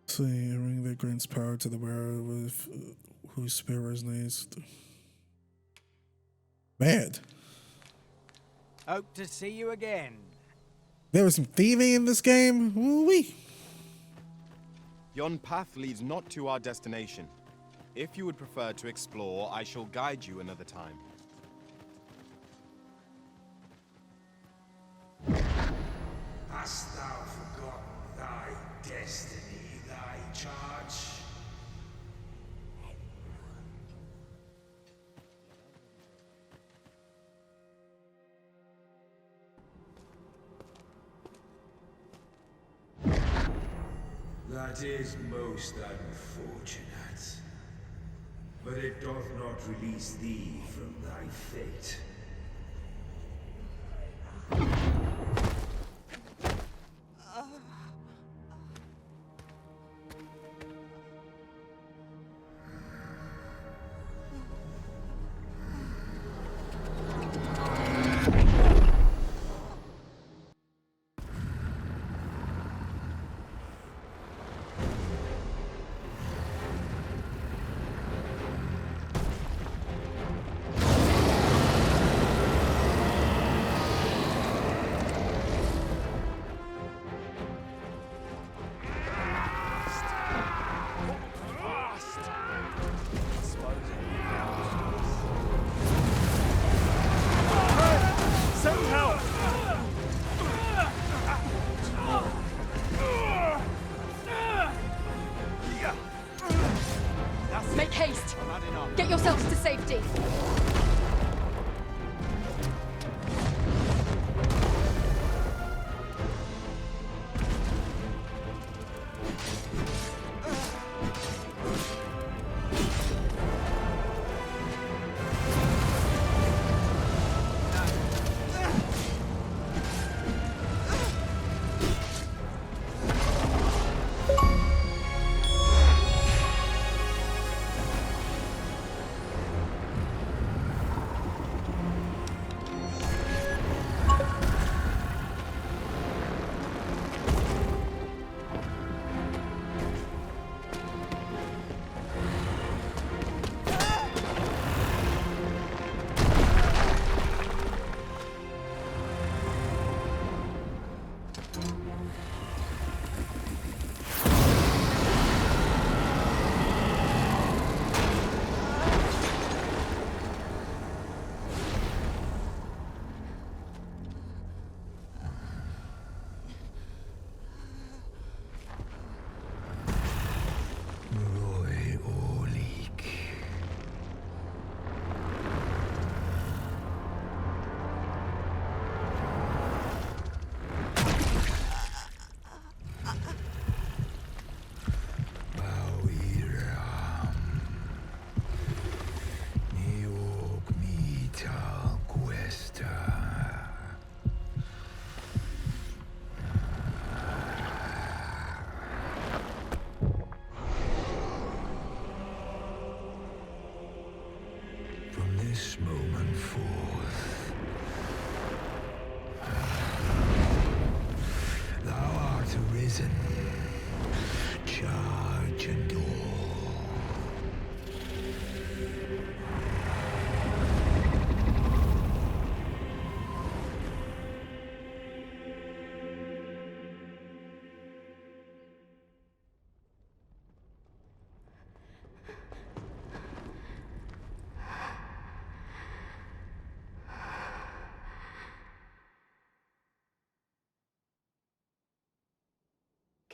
See, a ring that grants power to the wearer with whose spirit resonates. Man. Hope to see you again. There was some thieving in this game. Woo-wee. Yon path leads not to our destination. If you would prefer to explore, I shall guide you another time. Hast thou forgotten thy destiny, thy charge? That is most unfortunate. But it doth not release thee from thy fate.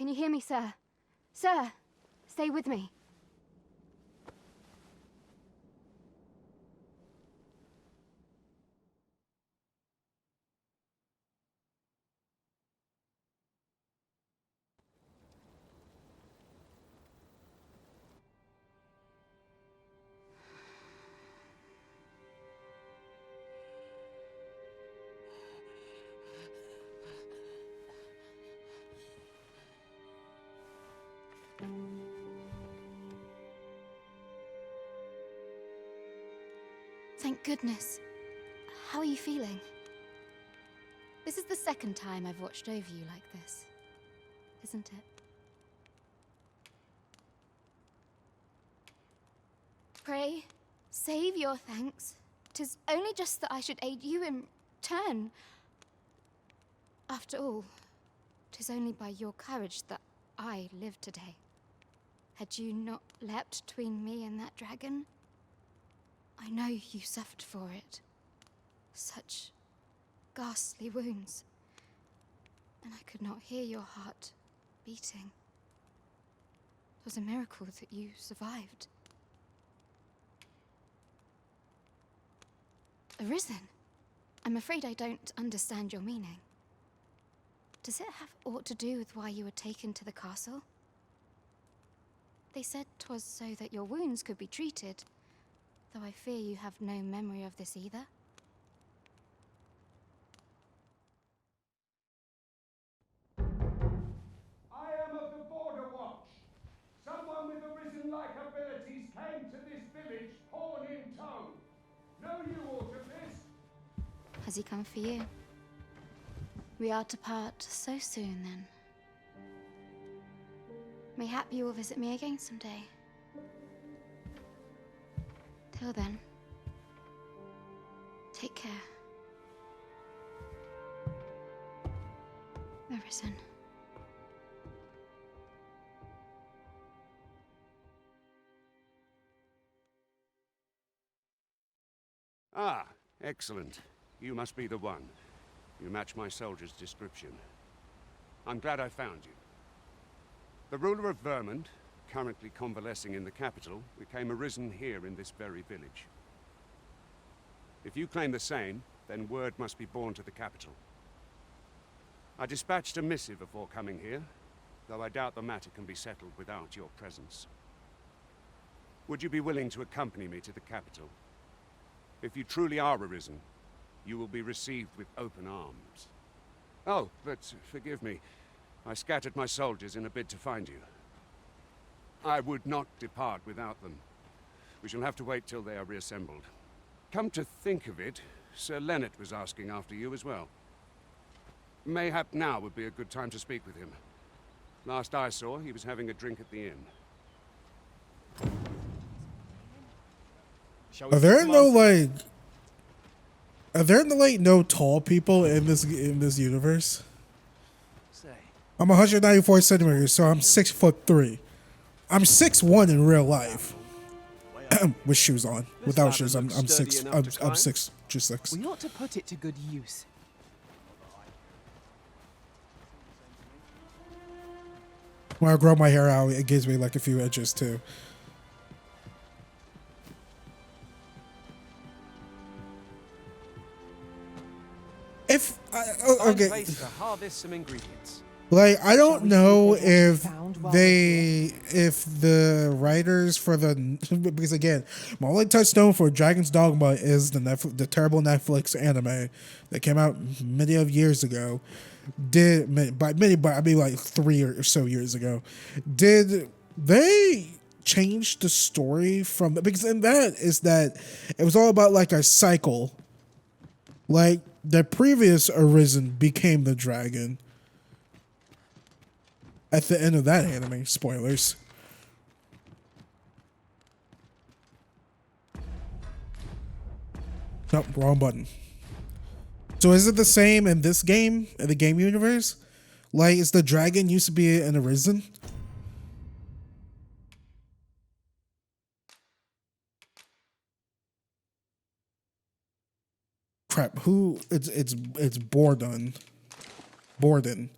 Can you hear me, sir? Sir, stay with me. Thank goodness. How are you feeling? This is the second time I've watched over you like this, isn't it? Pray, save your thanks. 'Tis only just that I should aid you in turn. After all, 'tis only by your courage that I live today. Had you not leapt between me and that dragon, I know you suffered for it. Such ghastly wounds. And I could not hear your heart beating. It was a miracle that you survived. Arisen? I'm afraid I don't understand your meaning. Does it have aught to do with why you were taken to the castle? They said 'twas so that your wounds could be treated, though I fear you have no memory of this either. I am of the Border Watch. Someone with Arisen-like abilities came to this village, horn in tow. Know you aught of this? Has he come for you? We are to part so soon, then. Mayhap you will visit me again someday. Till then, take care. Arisen. Ah, excellent. You must be the one. You match my soldier's description. I'm glad I found you. The ruler of Vermont, currently convalescing in the capital, became Arisen here in this very village. If you claim the same, then word must be borne to the capital. I dispatched a missive before coming here, though I doubt the matter can be settled without your presence. Would you be willing to accompany me to the capital? If you truly are Arisen, you will be received with open arms. Oh, but forgive me. I scattered my soldiers in a bid to find you. I would not depart without them. We shall have to wait till they are reassembled. Come to think of it, Sir Leonard was asking after you as well. Mayhap now would be a good time to speak with him. Last I saw, he was having a drink at the inn. Are there no tall people in this universe? I'm 194 centimeters, so I'm 6'3". I'm 6'1" in real life. With shoes on. Without shoes, I'm 6'6". We ought to put it to good use. When I grow my hair out, it gives me like a few inches too. If okay, Place to harvest some ingredients. like I don't know if the writers for the because again, my only touchstone for Dragon's Dogma is the terrible Netflix anime that came out many of years ago. By I mean like 3 or so years ago. Did they change the story from because in that is that it was all about like a cycle, like the previous Arisen became the dragon at the end of that anime. Spoilers. Nope, wrong button. So is it the same in this game, in the game universe? Like, is the dragon used to be an Arisen? Crap, who? It's Borden. Borden.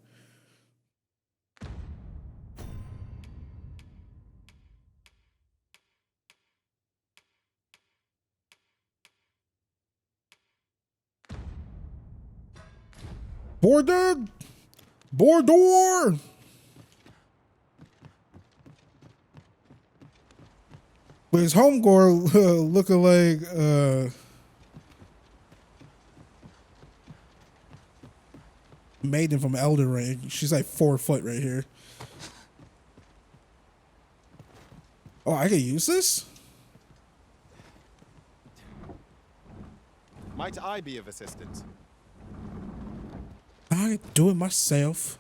Boarded! Board door! But his homegirl looking like Maiden from Elden Ring. She's like 4 foot right here. Oh, I can use this? Might I be of assistance? I can do it myself.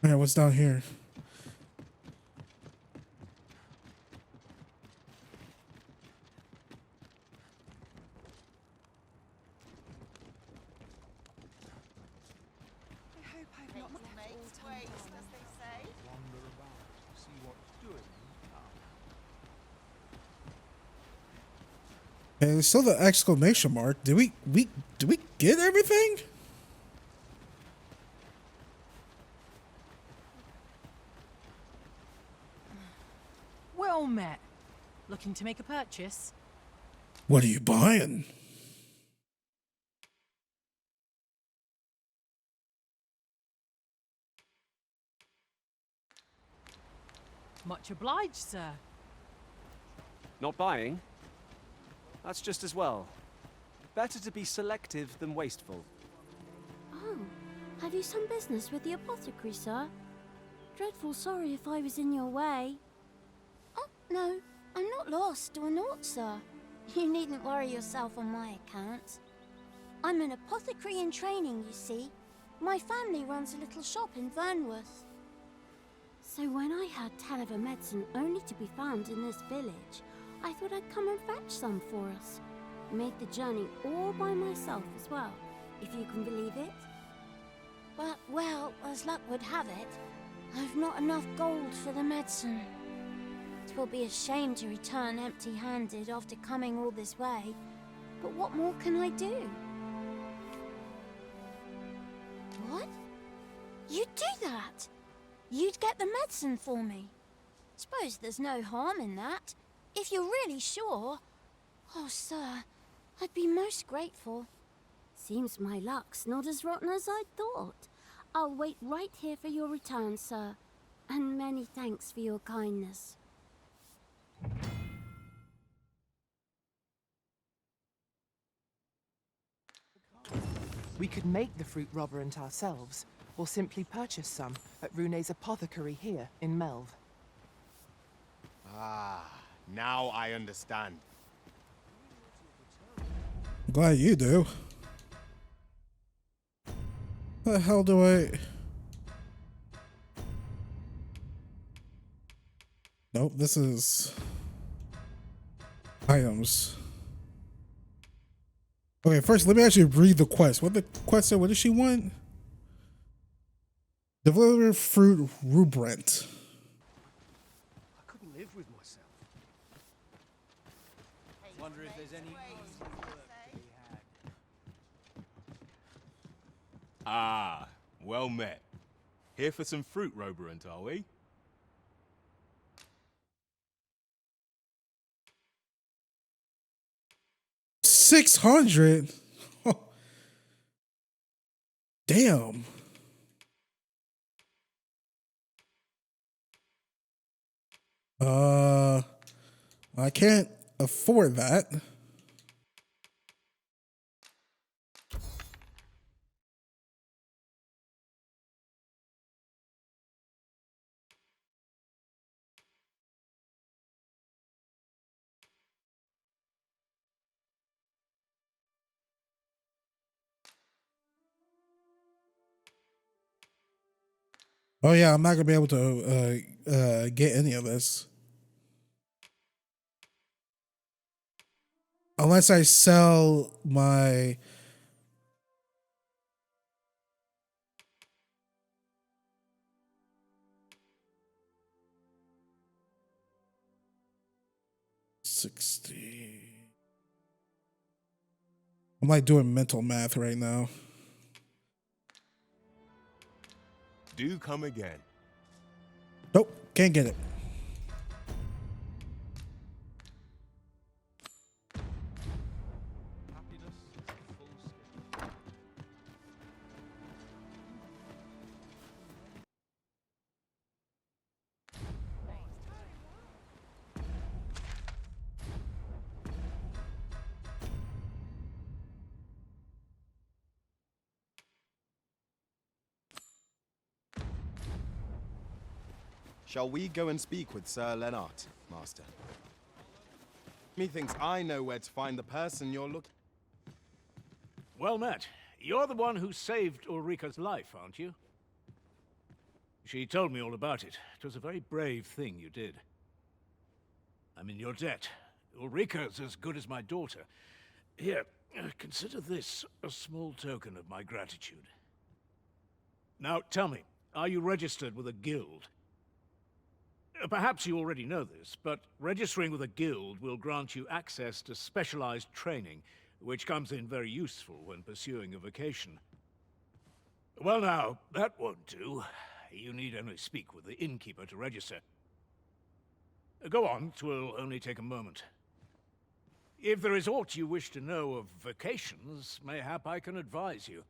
Alright, what's down here? And it's still the exclamation mark. Did we get everything? Well met. Looking to make a purchase? What are you buying? Much obliged, sir. Not buying? That's just as well. Better to be selective than wasteful. Oh, have you some business with the apothecary, sir? Dreadful sorry if I was in your way. Oh, no, I'm not lost or naught, sir. You needn't worry yourself on my account. I'm an apothecary in training, you see. My family runs a little shop in Vernworth. So when I heard tell of a medicine only to be found in this village, I thought I'd come and fetch some for us. Made the journey all by myself as well, if you can believe it. But, well, as luck would have it, I've not enough gold for the medicine. 'Twill be a shame to return empty-handed after coming all this way, but what more can I do? What? You'd do that? You'd get the medicine for me? Suppose there's no harm in that. If you're really sure. Oh, sir, I'd be most grateful. Seems my luck's not as rotten as I thought. I'll wait right here for your return, sir. And many thanks for your kindness. We could make the fruit robberant ourselves, or simply purchase some at Rune's apothecary here in Melve. Ah, now I understand. Glad you do. How the hell do I... Nope, this is... items. Okay, first let me actually read the quest. What the quest said, what does she want? Deliver fruit rubrent. I couldn't live with myself. Wonder if there's any easy work to be had. Ah, well met. Here for some fruit roberant, are we? $600? Oh. Damn. I can't afford that. Oh yeah, I'm not gonna be able to get any of this unless I sell my. $60. I'm like doing mental math right now. Do come again. Nope, can't get it. Shall we go and speak with Sir Lennart, Master? Methinks I know where to find the person you're looking... Well met. You're the one who saved Ulrika's life, aren't you? She told me all about it. It was a very brave thing you did. I'm in your debt. Ulrika's as good as my daughter. Here, consider this a small token of my gratitude. Now, tell me, are you registered with a guild? Perhaps you already know this, but registering with a guild will grant you access to specialized training, which comes in very useful when pursuing a vocation. Well now, that won't do. You need only speak with the innkeeper to register. Go on, 'twill only take a moment. If there is aught you wish to know of vocations, mayhap I can advise you.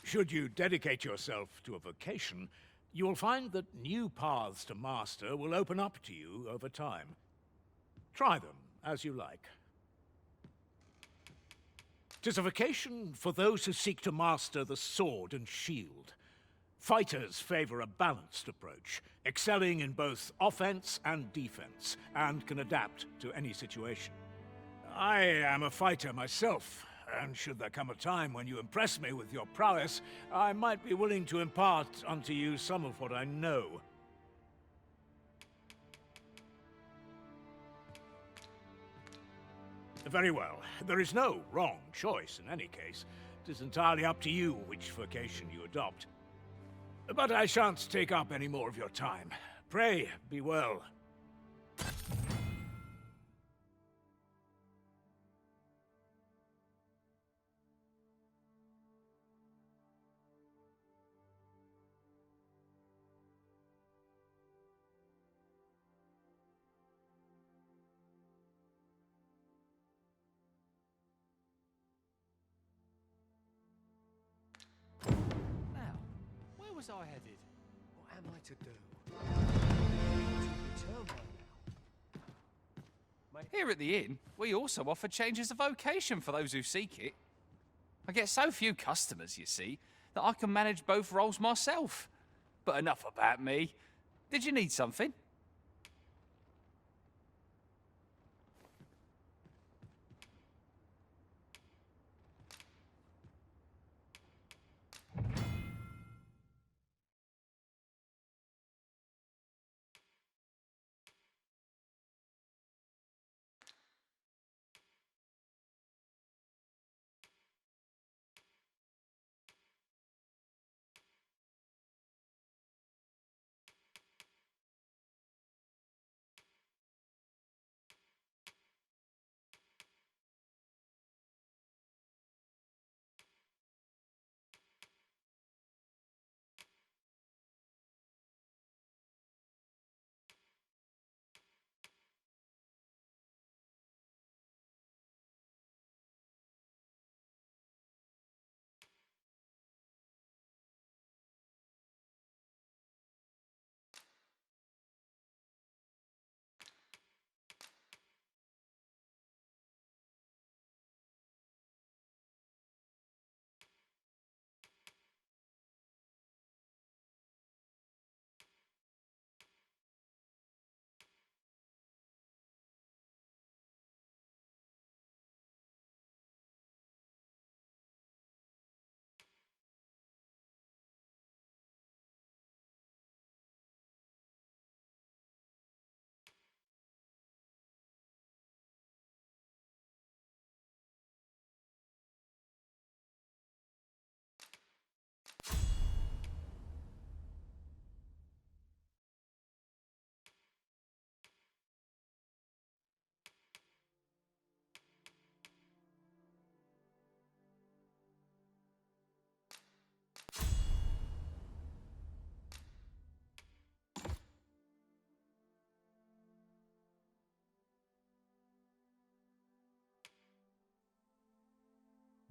Should you dedicate yourself to a vocation, you will find that new paths to master will open up to you over time. Try them as you like. 'Tis a vocation for those who seek to master the sword and shield. Fighters favor a balanced approach, excelling in both offense and defense, and can adapt to any situation. I am a fighter myself, and should there come a time when you impress me with your prowess, I might be willing to impart unto you some of what I know. Very well. There is no wrong choice in any case. It is entirely up to you which vocation you adopt. But I shan't take up any more of your time. Pray, be well. Now, where was I headed? What am I to do? Here at the inn, we also offer changes of vocation for those who seek it. I get so few customers, you see, that I can manage both roles myself. But enough about me. Did you need something?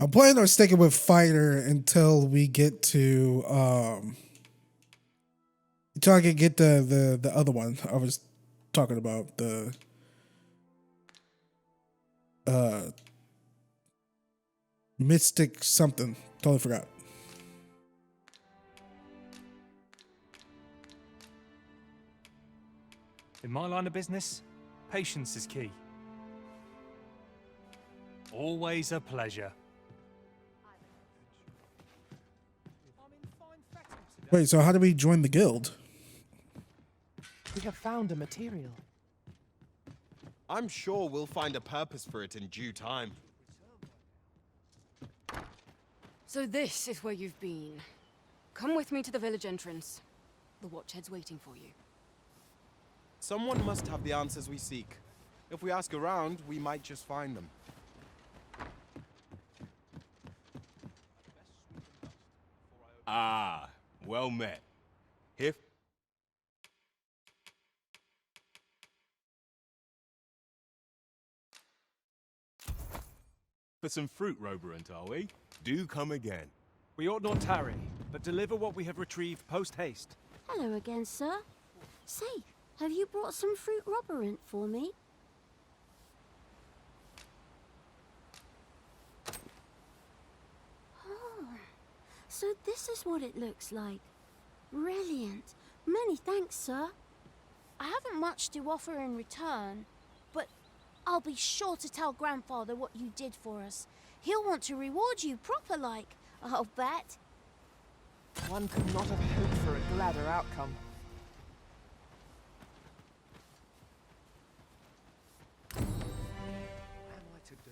I'm planning on sticking with fighter until we get to until I can get the other one I was talking about, the mystic something. Totally forgot. In my line of business, patience is key. Always a pleasure. Wait, so how do we join the guild? We have found a material. I'm sure we'll find a purpose for it in due time. So this is where you've been. Come with me to the village entrance. The Watchhead's waiting for you. Someone must have the answers we seek. If we ask around, we might just find them. Ah, well met. Here for some fruit, Roberant, are we? Do come again. We ought not tarry, but deliver what we have retrieved post-haste. Hello again, sir. Say, have you brought some fruit roberant for me? Oh, so this is what it looks like. Brilliant. Many thanks, sir. I haven't much to offer in return, but I'll be sure to tell Grandfather what you did for us. He'll want to reward you proper-like, I'll bet. One could not have hoped for a gladder outcome. What am I to do?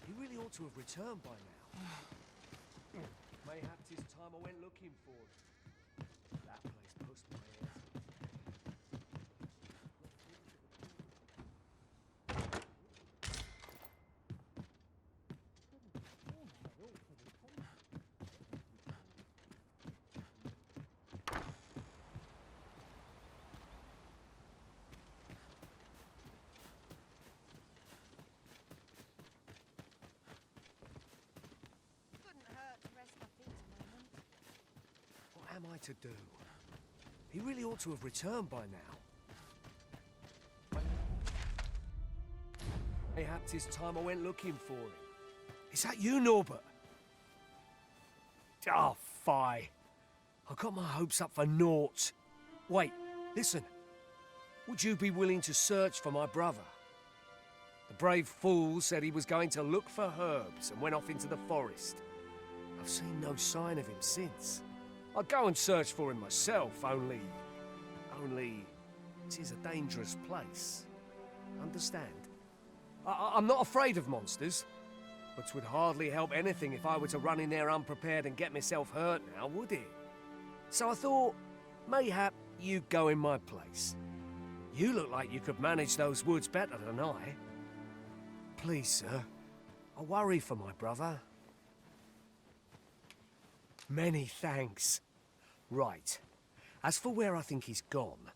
He really ought to have returned by now. Mayhap 'tis time I went looking for him. That place post my ears. What am I to do? He really ought to have returned by now. Mayhap 'tis time I went looking for him. Is that you, Norbert? Ah, fie. I got my hopes up for naught. Wait, listen. Would you be willing to search for my brother? The brave fool said he was going to look for herbs and went off into the forest. I've seen no sign of him since. I'd go and search for him myself, only it is a dangerous place. Understand? I'm not afraid of monsters, but 'twould hardly help anything if I were to run in there unprepared and get myself hurt now, would it? So I thought, mayhap you'd go in my place. You look like you could manage those woods better than I. Please, sir, I worry for my brother. Many thanks. Right. As for where I think he's gone,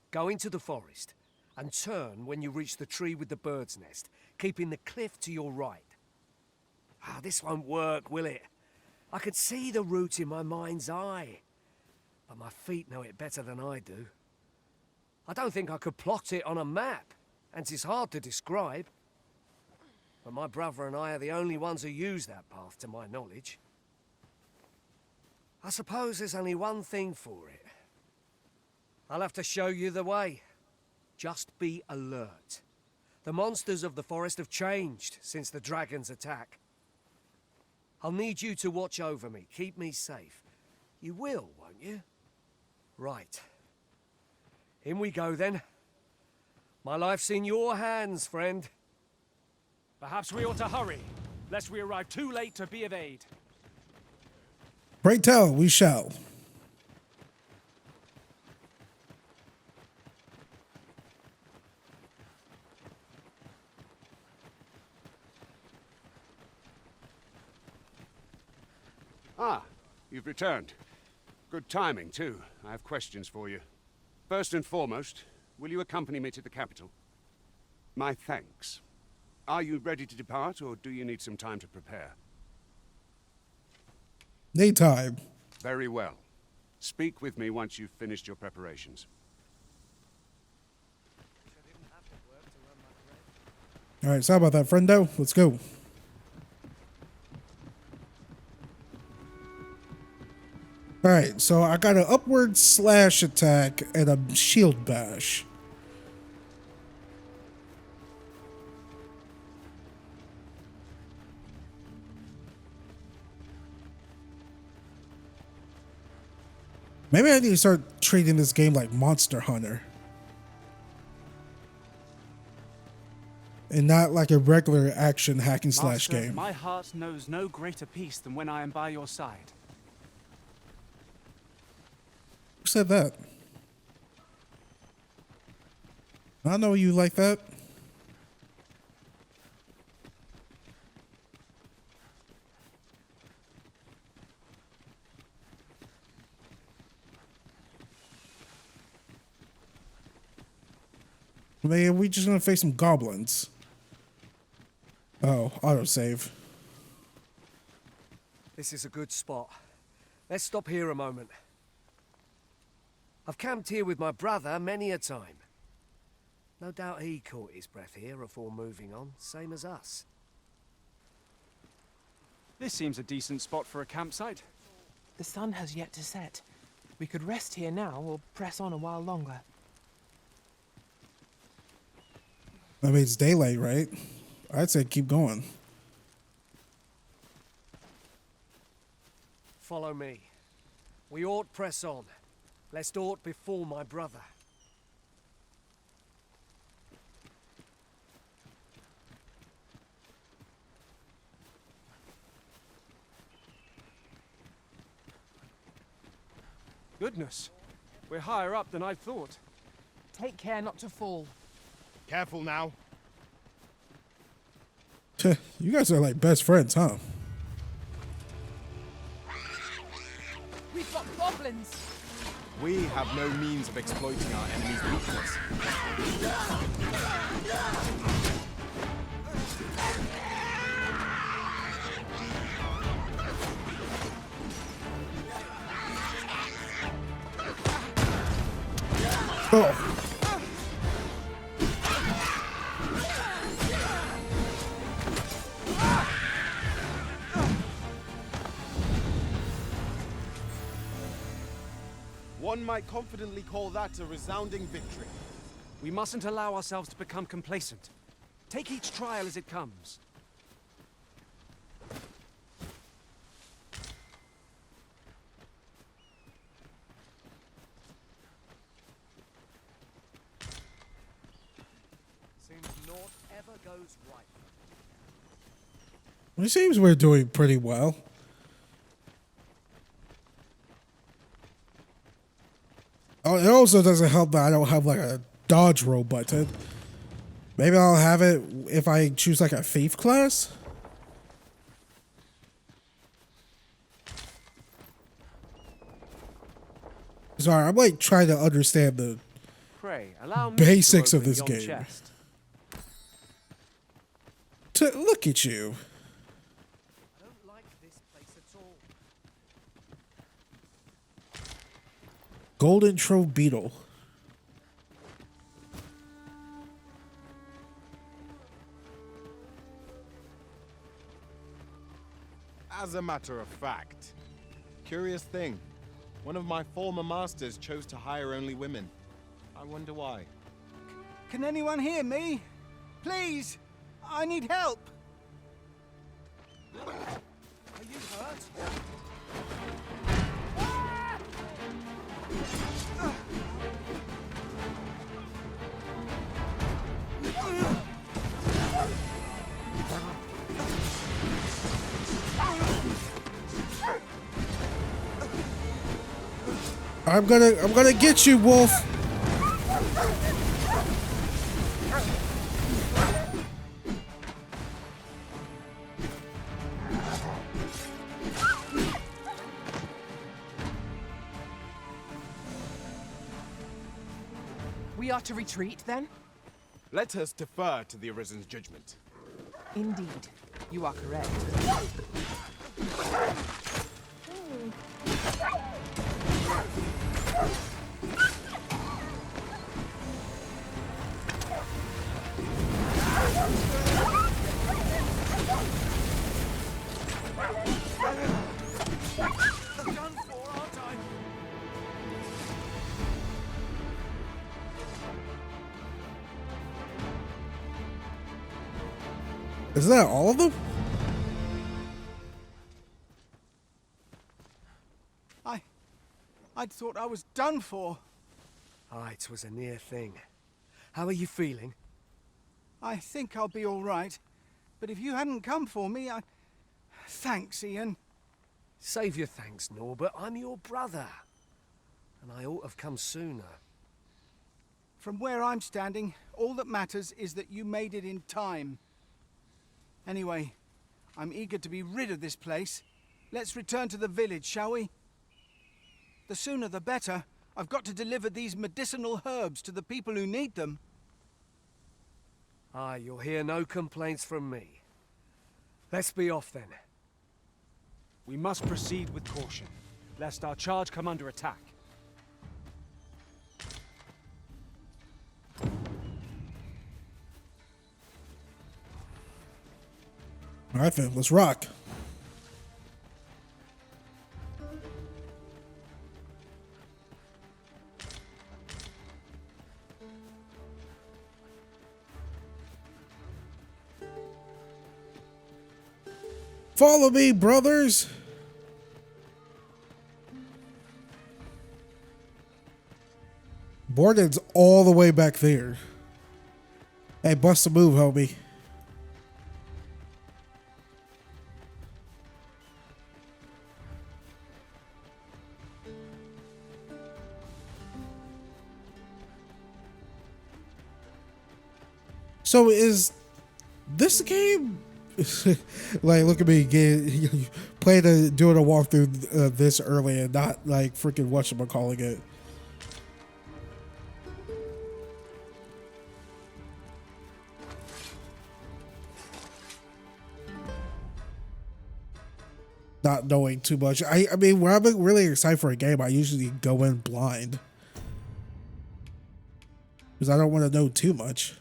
go into the forest and turn when you reach the tree with the bird's nest, keeping the cliff to your right. Ah, this won't work, will it? I can see the route in my mind's eye, but my feet know it better than I do. I don't think I could plot it on a map, and 'tis hard to describe. But my brother and I are the only ones who use that path, to my knowledge. I suppose there's only one thing for it. I'll have to show you the way. Just be alert. The monsters of the forest have changed since the dragon's attack. I'll need you to watch over me, keep me safe. You will, won't you? Right. In we go, then. My life's in your hands, friend. Perhaps we ought to hurry, lest we arrive too late to be of aid. Pray tell, we shall. Ah, you've returned. Good timing, too. I have questions for you. First and foremost, will you accompany me to the capital? My thanks. Are you ready to depart, or do you need some time to prepare? Daytime. Very well. Speak with me once you've finished your preparations. All right, sorry about that, friendo. Let's go. Alright, so I got an upward slash attack and a shield bash. Maybe I need to start treating this game like Monster Hunter. And not like a regular action hacking slash Master, game. my heart knows no greater peace than when I am by your side. Who said that? I know you like that. Man, we just gonna face some goblins. Oh, autosave. This is a good spot. Let's stop here a moment. I've camped here with my brother many a time. No doubt he caught his breath here afore moving on, same as us. This seems a decent spot for a campsite. The sun has yet to set. We could rest here now or press on a while longer. I mean, it's daylight, right? I'd say keep going. Follow me. We ought press on, lest aught befall my brother. Goodness, we're higher up than I thought. Take care not to fall. Careful now. You guys are like best friends, huh? We've got goblins. We have no means of exploiting our enemy's weakness. Oh. One might confidently call that a resounding victory. We mustn't allow ourselves to become complacent. Take each trial as it comes. Seems naught ever goes right. It seems we're doing pretty well. Oh, it also doesn't help that I don't have like a dodge roll button. Maybe I'll have it if I choose like a thief class. Sorry, I'm like trying to understand the Pray, allow me basics to of open this yon game. chest. Look at you. I don't like this place at all. Golden Trove Beetle. As a matter of fact, curious thing, one of my former masters chose to hire only women. I wonder why. Can anyone hear me? Please! I need help! Are you hurt? I'm gonna get you, Wolf. We are to retreat then? Let us defer to the Arisen's judgment. Indeed, you are correct. Done for, aren't I? Is that all of them? I'd thought I was done for. Aye, it was a near thing. How are you feeling? I think I'll be all right. But if you hadn't come for me, Thanks, Ian. Save your thanks, Norbert. I'm your brother. And I ought to have come sooner. From where I'm standing, all that matters is that you made it in time. Anyway, I'm eager to be rid of this place. Let's return to the village, shall we? The sooner the better. I've got to deliver these medicinal herbs to the people who need them. Aye, you'll hear no complaints from me. Let's be off then. We must proceed with caution, lest our charge come under attack. Alright then, let's rock. Follow me, brothers. Borden's all the way back there. Hey, bust a move, homie. So is this game like, look at me again, doing a walkthrough this early and not like freaking whatchamacallit it. Not knowing too much. I mean, when I'm really excited for a game, I usually go in blind because I don't want to know too much.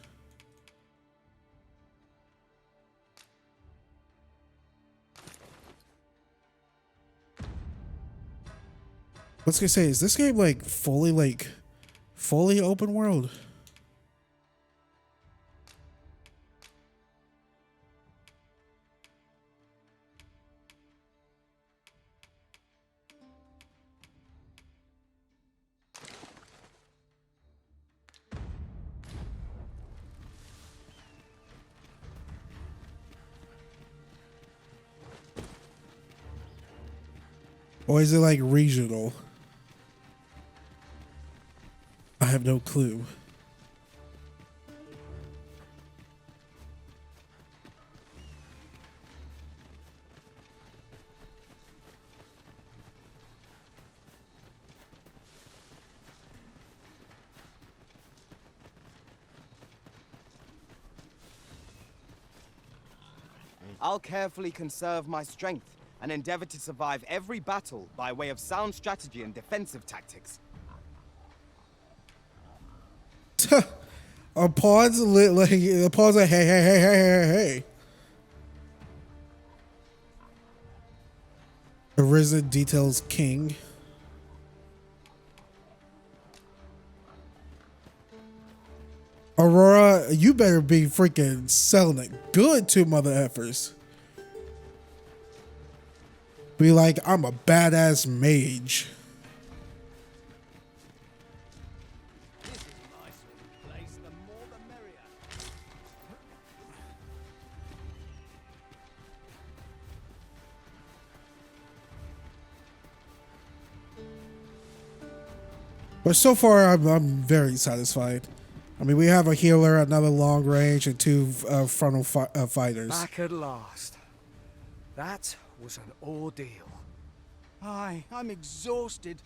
I was gonna say, is this game like fully open world? Or is it like regional? I have no clue. I'll carefully conserve my strength and endeavor to survive every battle by way of sound strategy and defensive tactics. A pause, like a pause, like hey. Arisen details king. Aurora, you better be freaking selling it good to mother effers. Be like, I'm a badass mage. But so far, I'm very satisfied. I mean, we have a healer, another long range, and two frontal fighters. Back at last. That was an ordeal. Aye, I'm exhausted,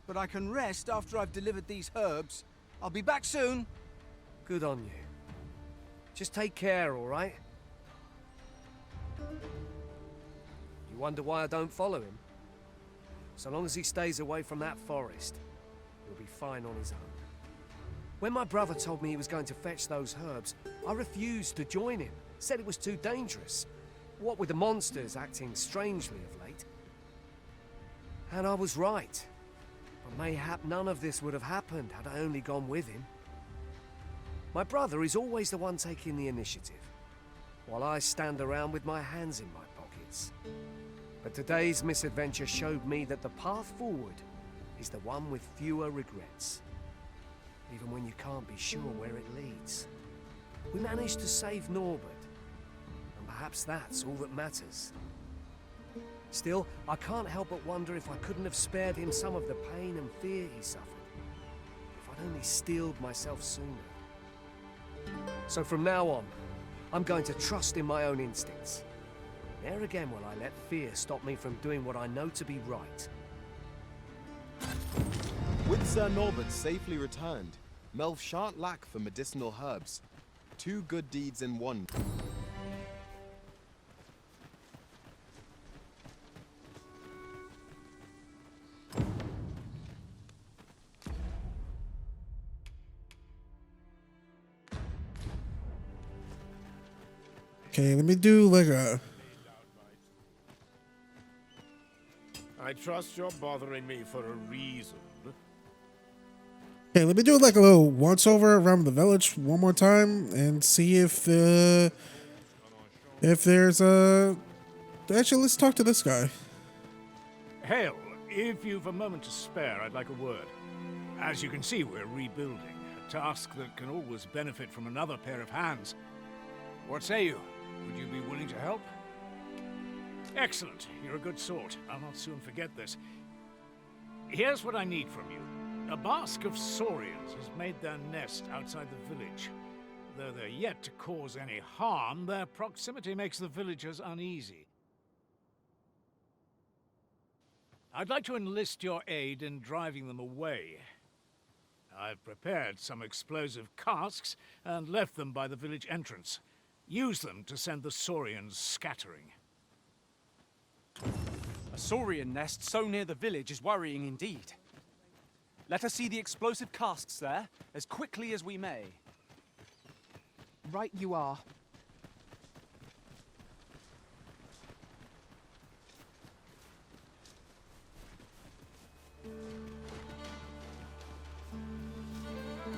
but I can rest after I've delivered these herbs. I'll be back soon. Good on you. Just take care, all right? You wonder why I don't follow him? So long as he stays away from that forest, he'll be fine on his own. When my brother told me he was going to fetch those herbs, I refused to join him. Said it was too dangerous. What with the monsters acting strangely of late. And I was right. But mayhap none of this would have happened had I only gone with him. My brother is always the one taking the initiative. while I stand around with my hands in my pockets. But today's misadventure showed me that the path forward is the one with fewer regrets, even when you can't be sure where it leads. We managed to save Norbert, and perhaps that's all that matters. Still, I can't help but wonder if I couldn't have spared him some of the pain and fear he suffered, if I'd only steeled myself sooner. So from now on, I'm going to trust in my own instincts. Ne'er again will I let fear stop me from doing what I know to be right. With Sir Norbert safely returned, Melve shan't lack for medicinal herbs. 2 good deeds in one. Okay, let me do like a... I trust you're bothering me for a reason. Okay, let me do like a little once over around the village one more time and see if there's a... Actually, let's talk to this guy. Hail, if you've a moment to spare, I'd like a word. As you can see, we're rebuilding, a task that can always benefit from another pair of hands. What say you? Would you be willing to help? Excellent. You're a good sort. I'll not soon forget this. Here's what I need from you. A basque of saurians has made their nest outside the village. Though they're yet to cause any harm, their proximity makes the villagers uneasy. I'd like to enlist your aid in driving them away. I've prepared some explosive casks and left them by the village entrance. Use them to send the saurians scattering. A saurian nest so near the village is worrying indeed. Let us see the explosive casks there, as quickly as we may. Right you are.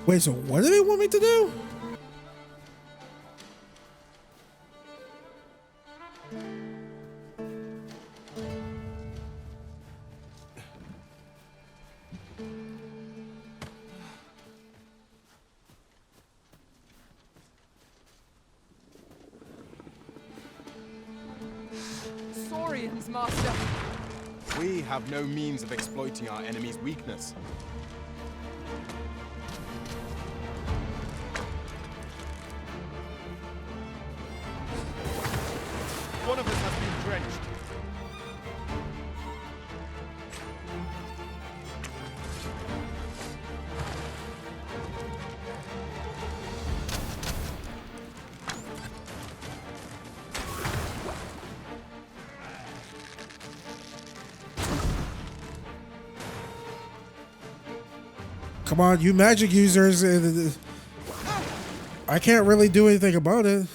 Wait, so what do they want me to do? Saurians, Master. We have no means of exploiting our enemy's weakness. One of us has been drenched. Come on, you magic users. I can't really do anything about it.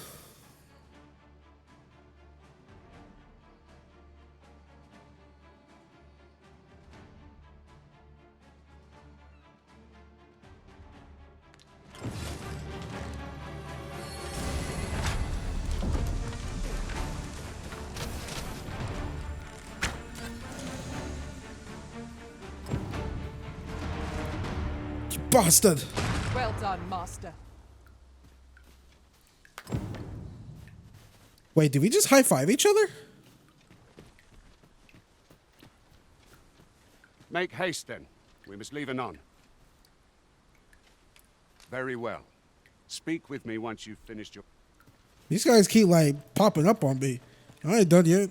Bastard! Well done, Master. Wait, did we just high-five each other? Make haste, then. We must leave anon. Very well. Speak with me once you've finished your... These guys keep, like, popping up on me. I ain't done yet.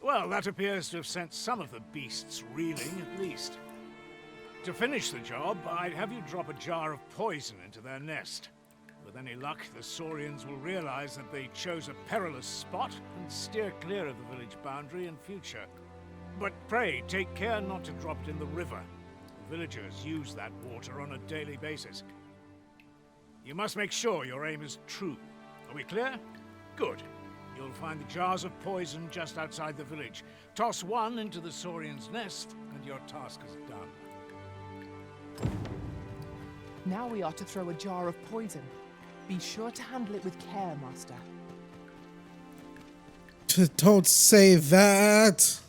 Well, that appears to have sent some of the beasts reeling, at least. To finish the job, I'd have you drop a jar of poison into their nest. With any luck, the saurians will realize that they chose a perilous spot and steer clear of the village boundary in future. But pray, take care not to drop it in the river. The villagers use that water on a daily basis. You must make sure your aim is true. Are we clear? Good. You'll find the jars of poison just outside the village. Toss one into the saurian's nest, and your task is done. Now we are to throw a jar of poison. Be sure to handle it with care, Master. Don't say that.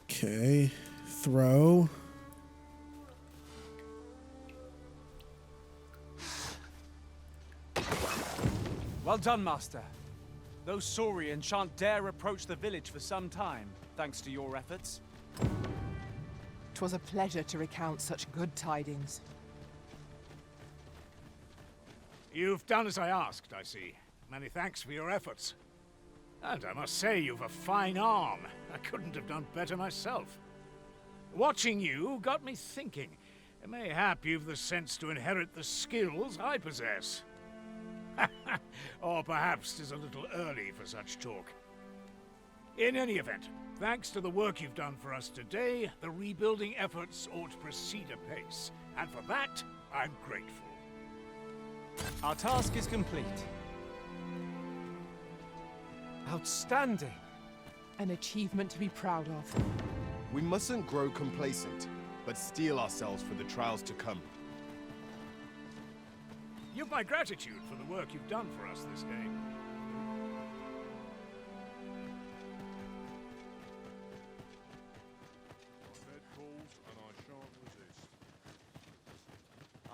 Okay, throw. Well done, Master. Those Saurians shan't dare approach the village for some time, thanks to your efforts. 'Twas a pleasure to recount such good tidings. You've done as I asked, I see. Many thanks for your efforts. And I must say, you've a fine arm. I couldn't have done better myself. Watching you got me thinking. Mayhap you've the sense to inherit the skills I possess. Or perhaps 'tis a little early for such talk. In any event, thanks to the work you've done for us today, the rebuilding efforts ought to proceed apace. And for that, I'm grateful. Our task is complete. Outstanding. An achievement to be proud of. We mustn't grow complacent, but steel ourselves for the trials to come. You've my gratitude for the work you've done for us this day.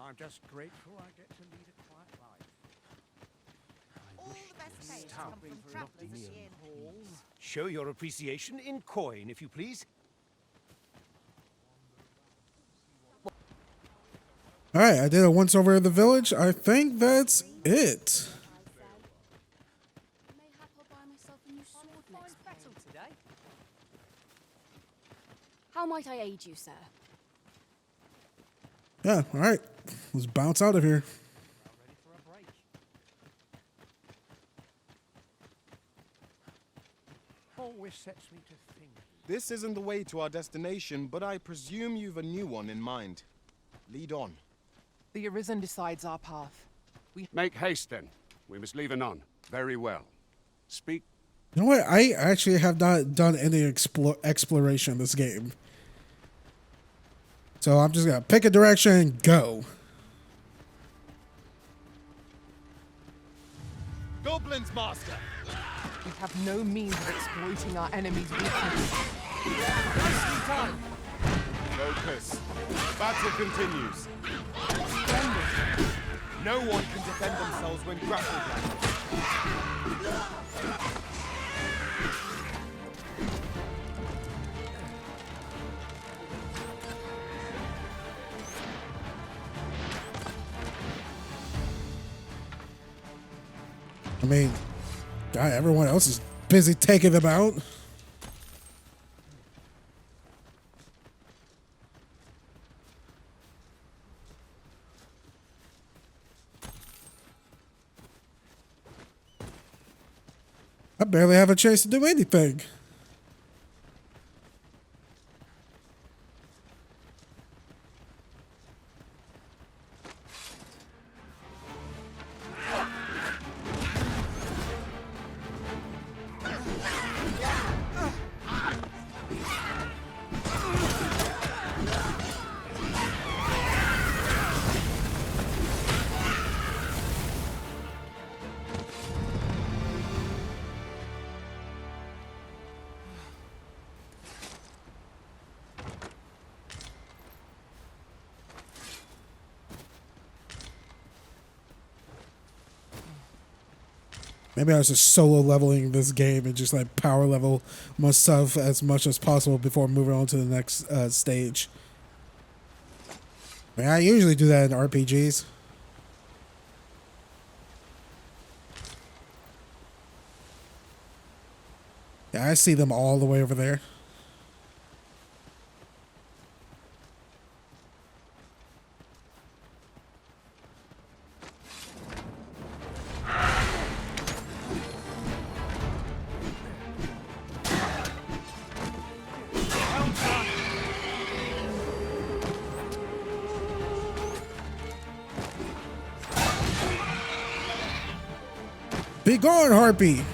I'm just grateful I get to lead a quiet life. All the best tales come from travelers at the inn. Show your appreciation in coin, if you please. Alright, I did a once over in the village. I think that's it. How might I aid you, sir? Yeah, alright. Let's bounce out of here. Always sets me to think. This isn't the way to our destination, but I presume you've a new one in mind. Lead on. The Arisen decides our path. Make haste, then. We must leave anon. Very well. Speak. You know what? I actually have not done any exploration in this game. So I'm just going to pick a direction and go. Goblins, Master! We have no means of exploiting our enemy's weakness. Nicely done! Focus. Battle continues. No one can defend themselves when grappled. I mean, God, everyone else is busy taking them out. I barely have a chance to do anything. Maybe I was just solo leveling this game and just like power level myself as much as possible before moving on to the next stage. I mean, I usually do that in RPGs. Yeah, I see them all the way over there. Be gone, Harpy!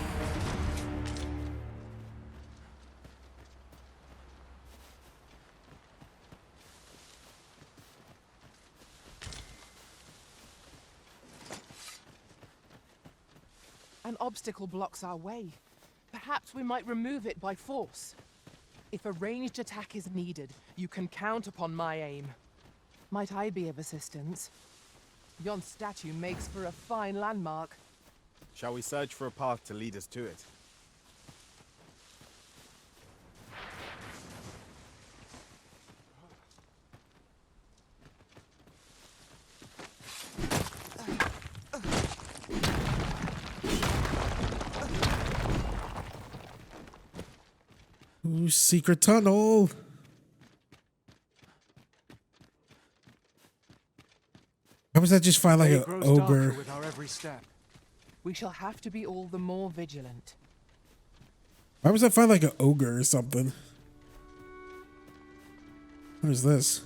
An obstacle blocks our way. Perhaps we might remove it by force. If a ranged attack is needed, you can count upon my aim. Might I be of assistance? Yon statue makes for a fine landmark. Shall we search for a path to lead us to it? Ooh, secret tunnel. How was that just find like an ogre? With our every step. We shall have to be all the more vigilant. Why was that find like an ogre or something? What is this?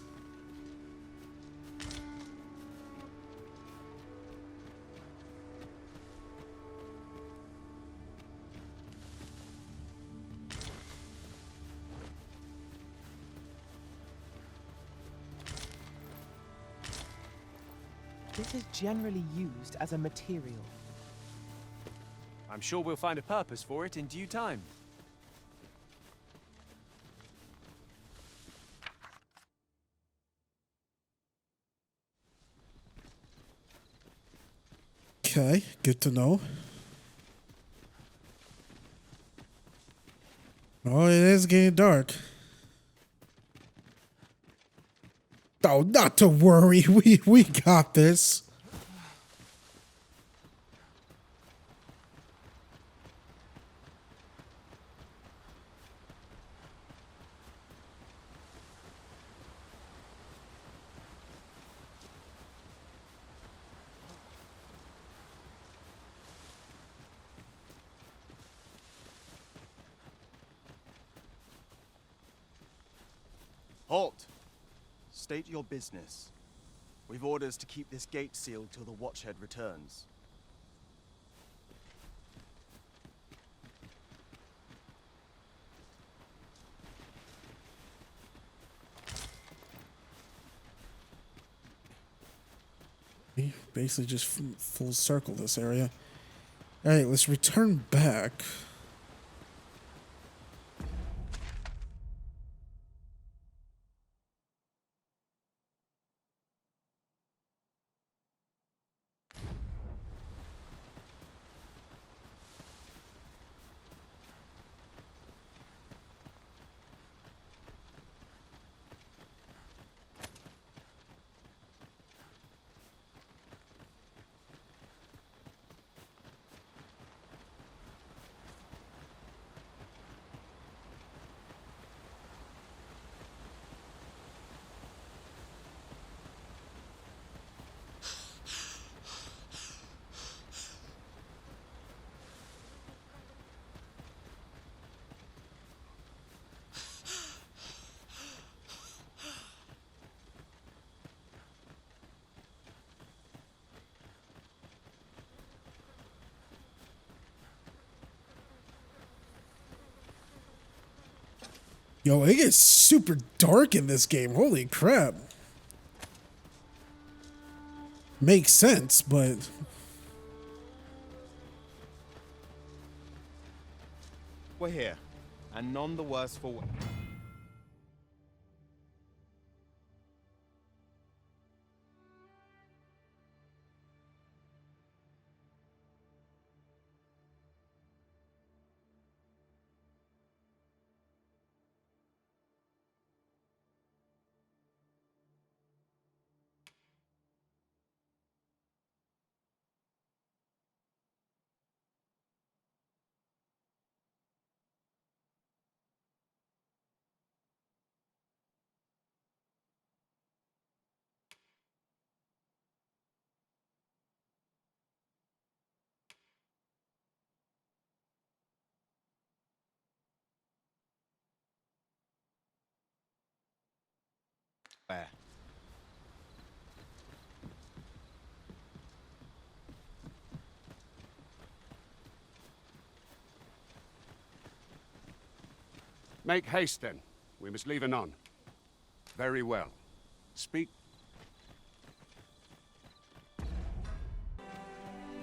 This is generally used as a material. I'm sure we'll find a purpose for it in due time. Okay, good to know. Oh, it is getting dark. Oh, not to worry. We got this. Halt! State your business. We've orders to keep this gate sealed till the Watchhead returns. We basically just full circle this area. All right, let's return back. Yo, it gets super dark in this game. Holy crap. Makes sense, but... We're here, and none the worse for wear. Make haste, then. We must leave anon. Very well. Speak.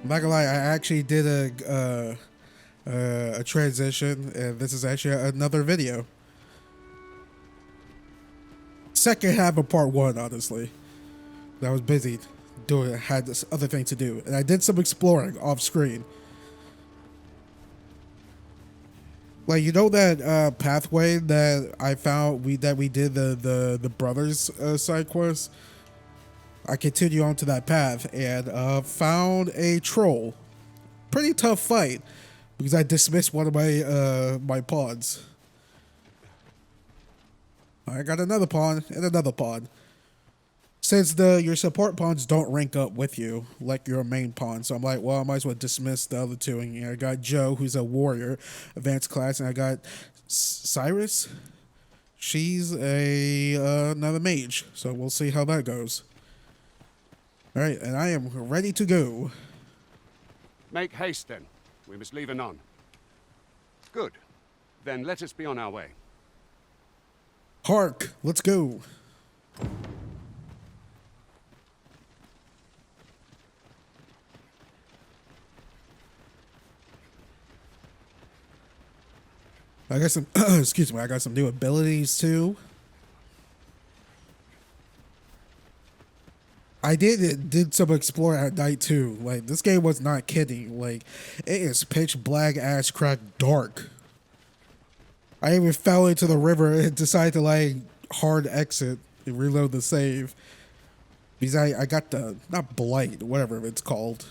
I'm not gonna lie, I actually did a transition, and this is actually another video. Second half of part 1, honestly. I was busy had this other thing to do, and I did some exploring off screen. Like, you know that pathway that I found we did the brothers side quest? I continued on to that path and found a troll. Pretty tough fight because I dismissed one of my my pawns. I got another pawn and another pawn. Since your support pawns don't rank up with you like your main pawn, so I'm like, well, I might as well dismiss the other two. And I got Joe, who's a warrior, advanced class, and I got Cyrus. She's another mage, so we'll see how that goes. All right, and I am ready to go. Make haste, then. We must leave anon. Good. Then let us be on our way. Hark, let's go. I got some, excuse me, I got some new abilities too. I did some exploring at night too. Like, this game was not kidding. Like, it is pitch black, ass crack dark. I even fell into the river and decided to like hard exit and reload the save. Because I got the, not blight, whatever it's called.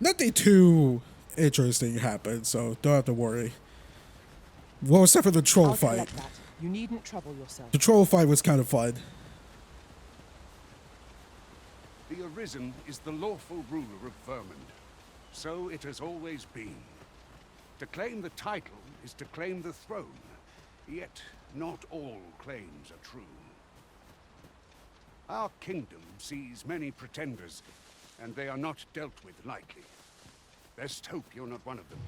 Nothing too interesting happened, so don't have to worry. Well, except for the troll fight. You needn't trouble yourself. The troll fight was kind of fun. The Arisen is the lawful ruler of Vermund. So it has always been. To claim the title is to claim the throne. Yet, not all claims are true. Our kingdom sees many pretenders, and they are not dealt with lightly. Best hope you're not one of them.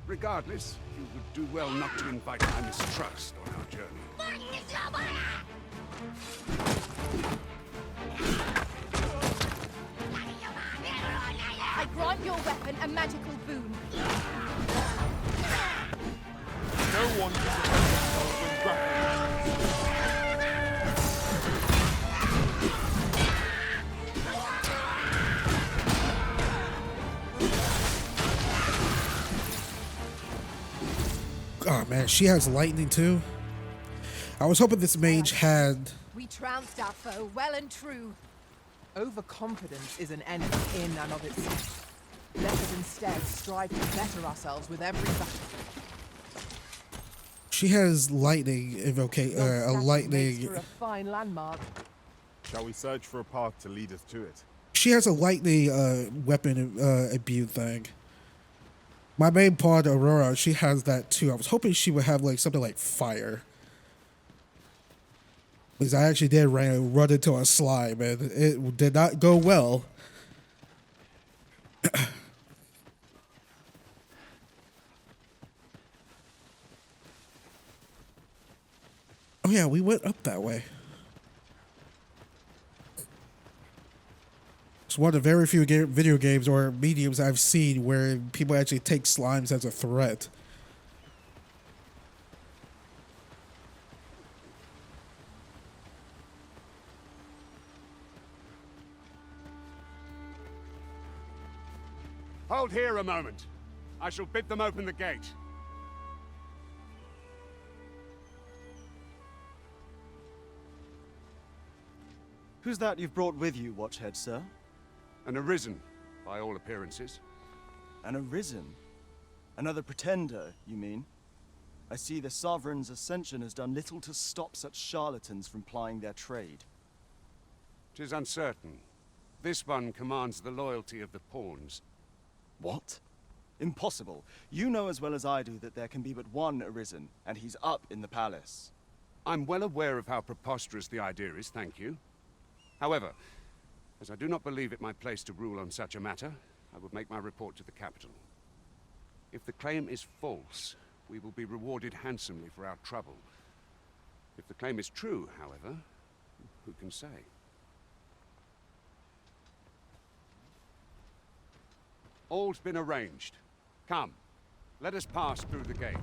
Regardless, you would do well not to invite my mistrust on our journey. I grant your weapon a magical boon. No one can defend themselves when grappling. Oh man, she has lightning too. I was hoping this mage had. We trounced our foe well and true. Overconfidence is an enemy in and of itself. Let us instead strive to better ourselves with every battle. She has lightning a lightning. For a fine landmark. Shall we search for a path to lead us to it? She has a lightning weapon imbue thing. My main pawn, Aurora, she has that too. I was hoping she would have like something like fire. Because I actually did run into a slime and it did not go well. Oh yeah, we went up that way. It's one of the very few video games or mediums I've seen where people actually take slimes as a threat. Hold here a moment. I shall bid them open the gate. Who's that you've brought with you, Watchhead, sir? An Arisen, by all appearances. An Arisen? Another pretender, you mean? I see the Sovereign's ascension has done little to stop such charlatans from plying their trade. 'Tis uncertain. This one commands the loyalty of the pawns. What? Impossible. You know as well as I do that there can be but one Arisen, and he's up in the palace. I'm well aware of how preposterous the idea is, thank you. However, as I do not believe it my place to rule on such a matter, I would make my report to the capital. If the claim is false, we will be rewarded handsomely for our trouble. If the claim is true, however, who can say? All's been arranged. Come, let us pass through the gate.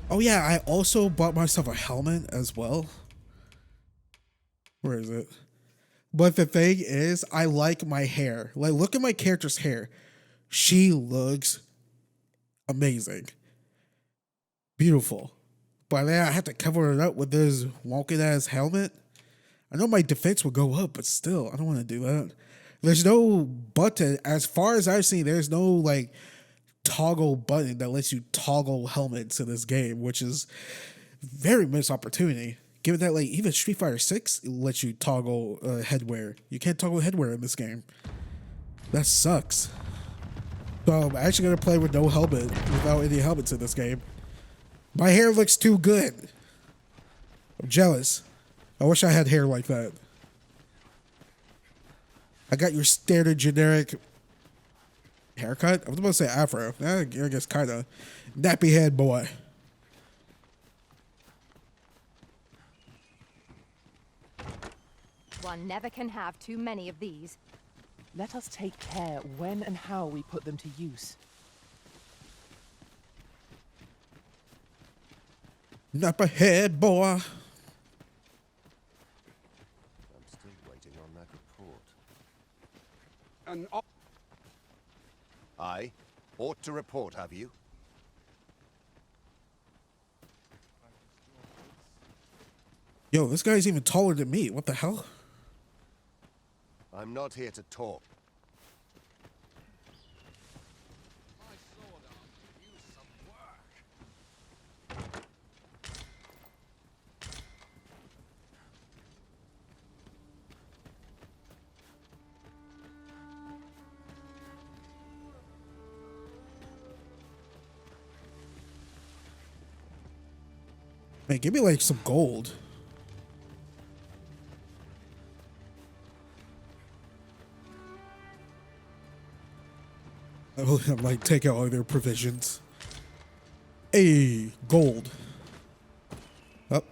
Oh yeah, I also bought myself a helmet as well. Where is it? But the thing is, I like my hair. Like, look at my character's hair. She looks amazing. Beautiful. But then I have to cover it up with this wonky ass helmet. I know my defense will go up, but still, I don't want to do that. There's no button, as far as I've seen, there's no like toggle button that lets you toggle helmets in this game, which is very missed opportunity. Given that like even Street Fighter 6 lets you toggle headwear. You can't toggle headwear in this game. That sucks. So I'm actually gonna play with no helmet, without any helmets in this game. My hair looks too good. I'm jealous. I wish I had hair like that. I got your standard generic haircut. I was about to say afro. I guess kind of. Nappy head boy. One never can have too many of these. Let us take care when and how we put them to use. Nappy head boy. I'm still waiting on that report. Aye. Ought to report, have you? Yo, this guy's even taller than me. What the hell? I'm not here to talk. Man, give me like some gold. I'm like, take out all their provisions. Hey, gold. Up.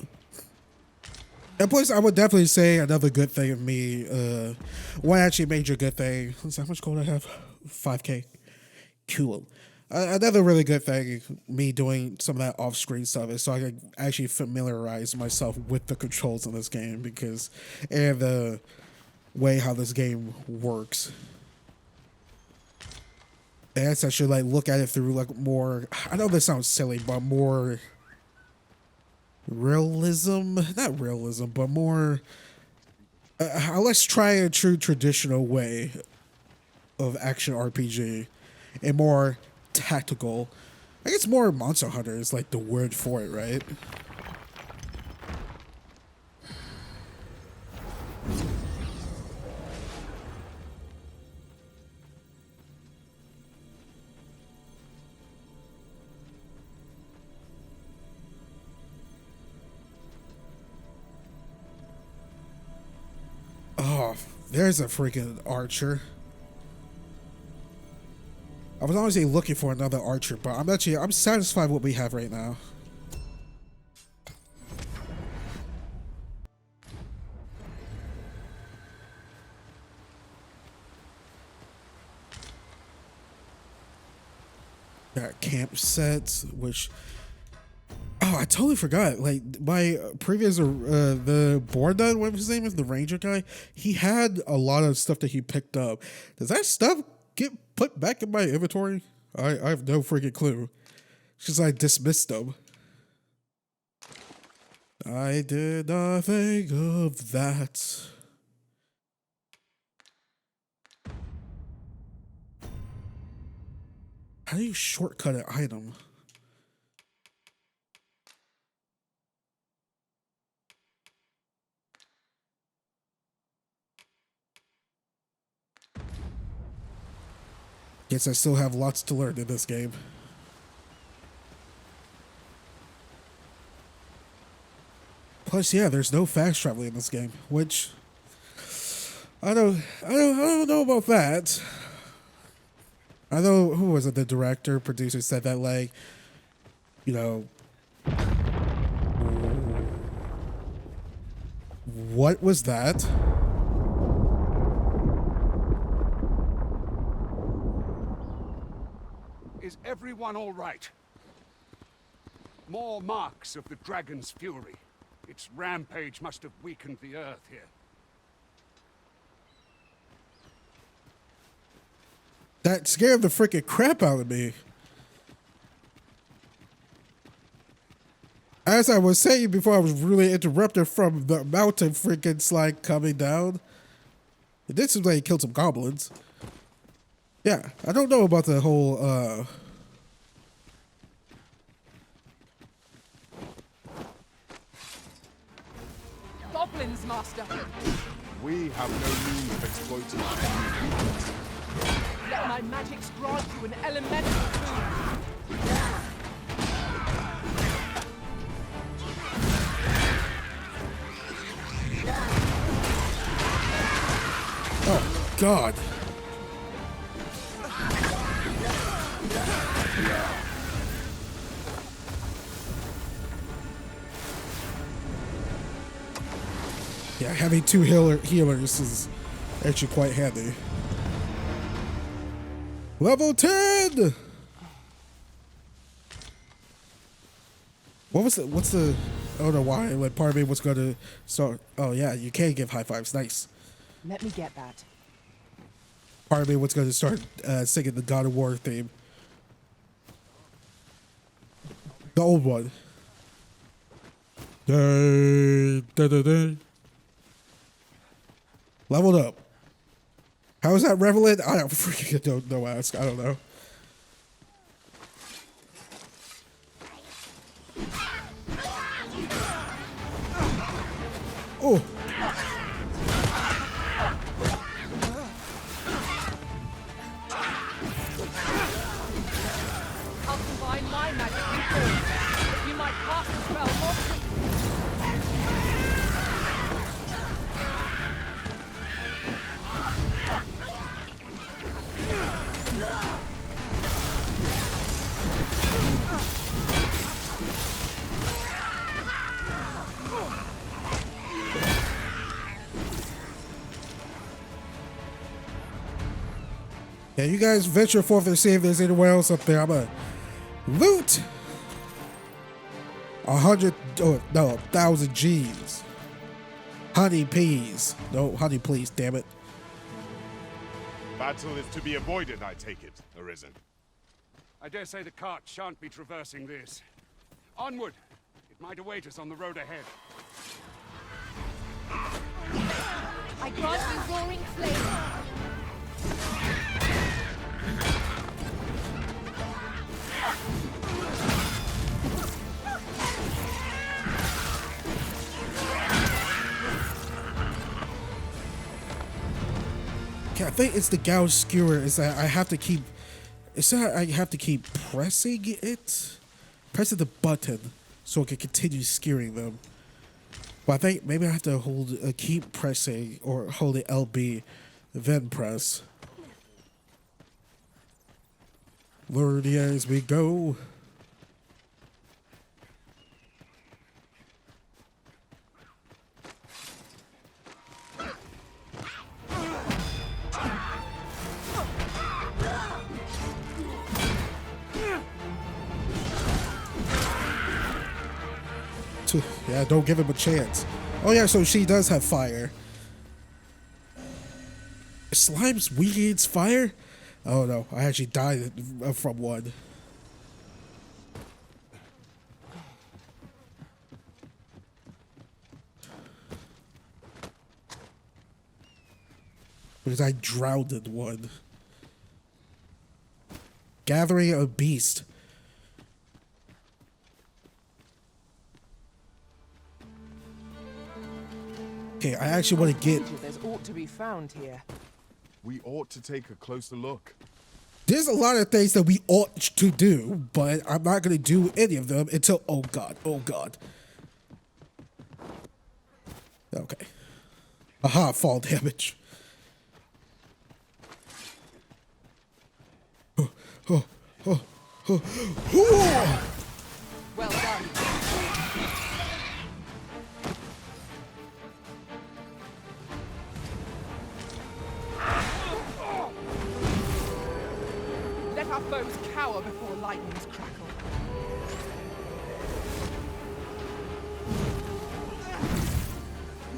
And plus, I would definitely say another good thing of me, one actually major good thing. Let's see how much gold I have. 5K. Cool. Another really good thing, me doing some of that off-screen stuff, is so I can actually familiarize myself with the controls in this game, because and the way how this game works. And I should like look at it through like more. I know this sounds silly, but more realism. Not realism, but more. Let's try a true traditional way of action RPG, and more tactical. I guess more Monster Hunter is like the word for it, right? Oh, there's a freaking archer. I was honestly looking for another archer, but I'm satisfied with what we have right now. Got camp sets, which oh, I totally forgot. Like my previous the Bordun, what his name is, the ranger guy, he had a lot of stuff that he picked up. Does that stuff get put back in my inventory? I have no freaking clue. It's just I dismissed them. I did not think of that. How do you shortcut an item? Guess I still have lots to learn in this game. Plus, yeah, there's no fast traveling in this game, which I don't know about that. I know, who was it? The director, producer said that, like, you know, what was that? Is everyone all right? More marks of the dragon's fury. Its rampage must have weakened the earth here. That scared the freaking crap out of me. As I was saying before, I was really interrupted from the mountain freaking slide coming down. This is where he killed some goblins. Yeah, I don't know about the whole, Goblins, Master. We have no means of exploiting our enemy's weakness. Let my magics grant you an elemental boon. oh God. Yeah, having two healers is actually quite handy. Level 10! What's the, I don't know why, like part of me was gonna start, oh yeah, you can give high fives, nice. Let me get that. Part of me was gonna start singing the God of War theme. The old one. Leveled up. How is that relevant? I don't know. I don't know. Oh. I'll combine my magic with yours, but you might cast the spell more quickly. Yeah, you guys venture forth and see if there's anywhere else up there. I'm gonna loot 1,000 G's. Honey peas. No, honey please, damn it. Battle is to be avoided, I take it, Arisen. I dare say the cart shan't be traversing this. Onward! It might await us on the road ahead. I grant you roaring flame. Okay, I think it's the gouge skewer. Is that I have to keep? Is that I have to keep pressing it, pressing the button so it can continue skewering them. But I think maybe I have to hold, keep pressing or hold it LB, then press. Learning as we go. Yeah, don't give him a chance. Oh yeah, so she does have fire. Slime's weeds fire? Oh no, I actually died from one. Because I drowned in one. Gathering a beast. Okay, I actually want to get... There's ought to be found here. We ought to take a closer look. There's a lot of things that we ought to do, but I'm not going to do any of them until... Oh god, oh god. Okay. Aha, fall damage. Well done. our foes cower before lightning's crackle.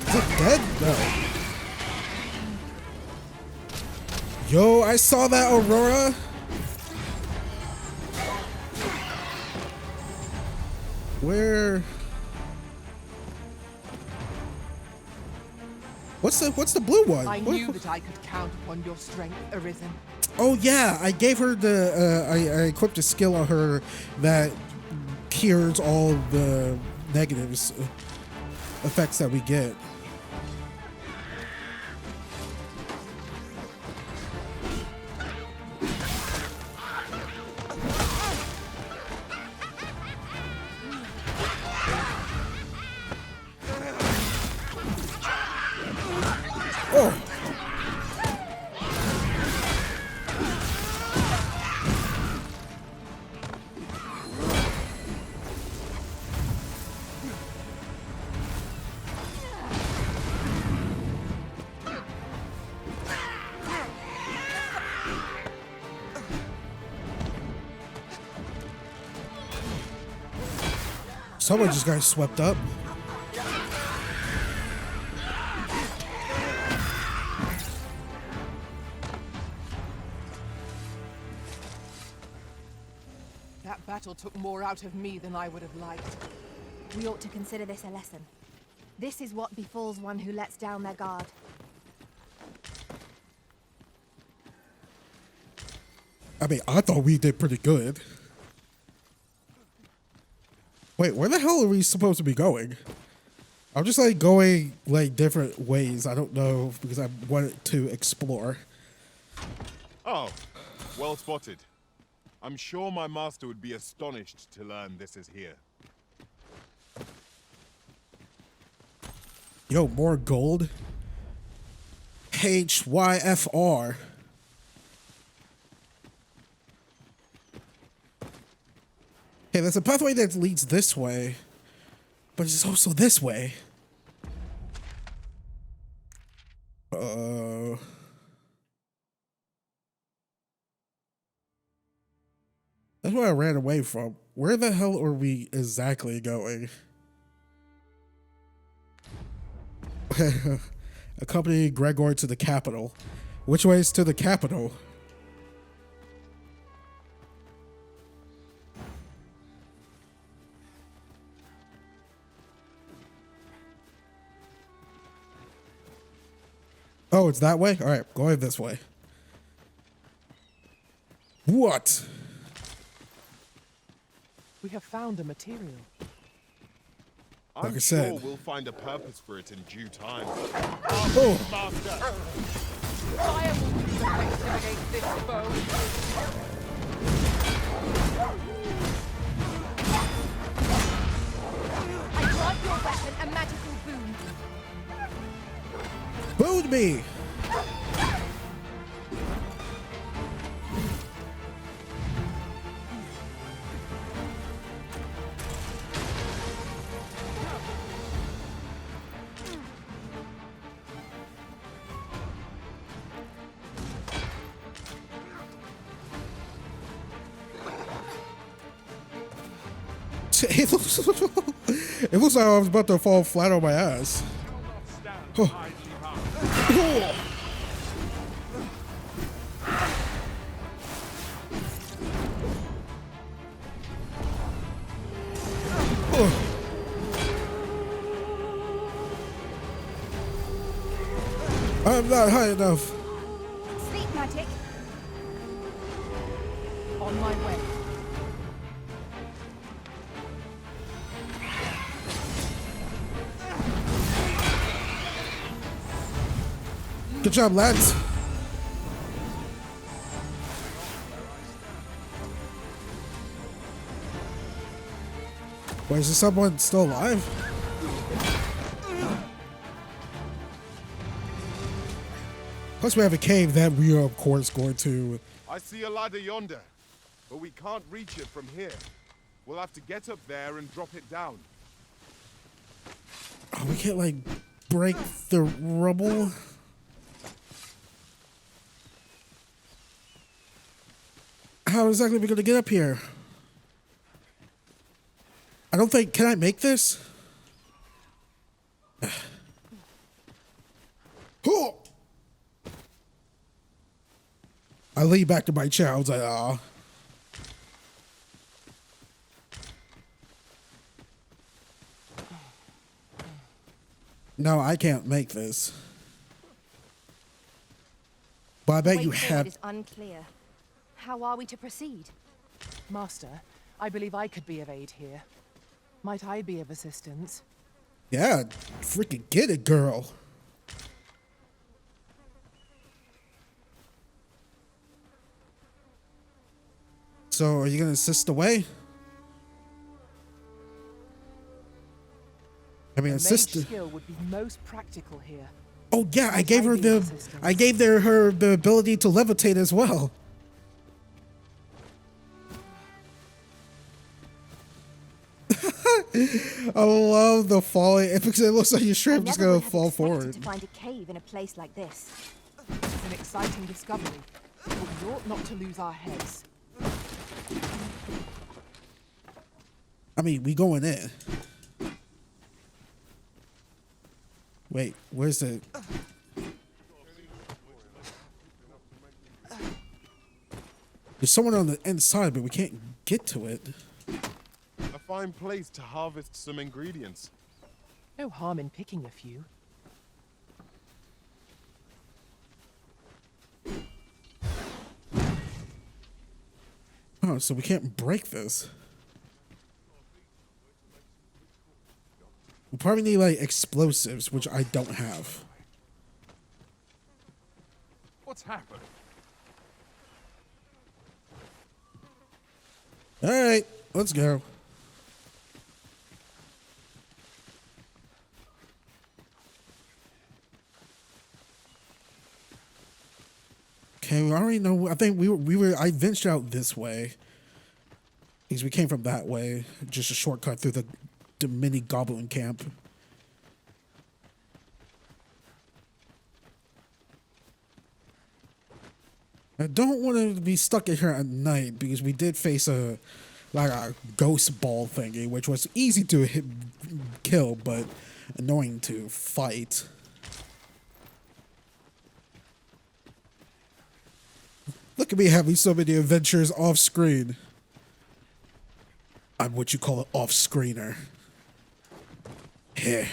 Is it dead? No. Yo, I saw that Aurora. Where? What's the blue one? I knew that I could count upon your strength, Arisen. Oh yeah, I gave her the I equipped a skill on her that cures all the negatives effects that we get. Oh. Someone just got swept up. That battle took more out of me than I would have liked. We ought to consider this a lesson. This is what befalls one who lets down their guard. I mean, I thought we did pretty good. Wait, where the hell are we supposed to be going? I'm just like going like different ways. I don't know because I wanted to explore. Oh, well spotted. I'm sure my master would be astonished to learn this is here. Yo, more gold. HYFR. Okay, there's a pathway that leads this way, but it's also this way. That's where I ran away from. Where the hell are we exactly going? Accompany Gregor to the capital. Which way is to the capital? Oh, it's that way? All right, going this way. What? We have found a material. I'm Like I sure said. we'll find a purpose for it in due time. Oh. Master! Fire will be effective against this foe. I grant your weapon a magical boon. Boon me! It looks like I was about to fall flat on my ass. Oh. I'm not high enough. Sleep magic. On my way. Good job, lads. Wait, is there someone still alive? Plus we have a cave that we are of course going to... I see a ladder yonder, but we can't reach it from here. We'll have to get up there and drop it down. Oh, we can't like break the rubble. how exactly are we gonna get up here? I don't think. Can I make this? I lean back to my chair. I was like, ah. No, I can't make this. But I bet you have. Is unclear. How are we to proceed? Master, I believe I could be of aid here. Might I be of assistance? Yeah, freaking get it, girl. So, are you gonna assist the way? I mean, assist. Mage skill would be most practical here. Oh yeah, I gave her the ability to levitate as well. I love the falling because it looks like your shrimp is gonna fall forward. To find a cave in a place like this. It's an exciting discovery, but we ought not to lose our heads. I mean, we going in. Wait, where's the... There's someone on the inside, but we can't get to it. A fine place to harvest some ingredients. No harm in picking a few. Oh, so we can't break this. We probably need like explosives, which I don't have. What's happened? All right, let's go. Okay, we already know. I think I ventured out this way because we came from that way. Just a shortcut through the mini goblin camp. I don't want to be stuck in here at night because we did face a ghost ball thingy, which was easy to kill but annoying to fight. Look at me having so many adventures off screen. I'm what you call an off screener. Heh.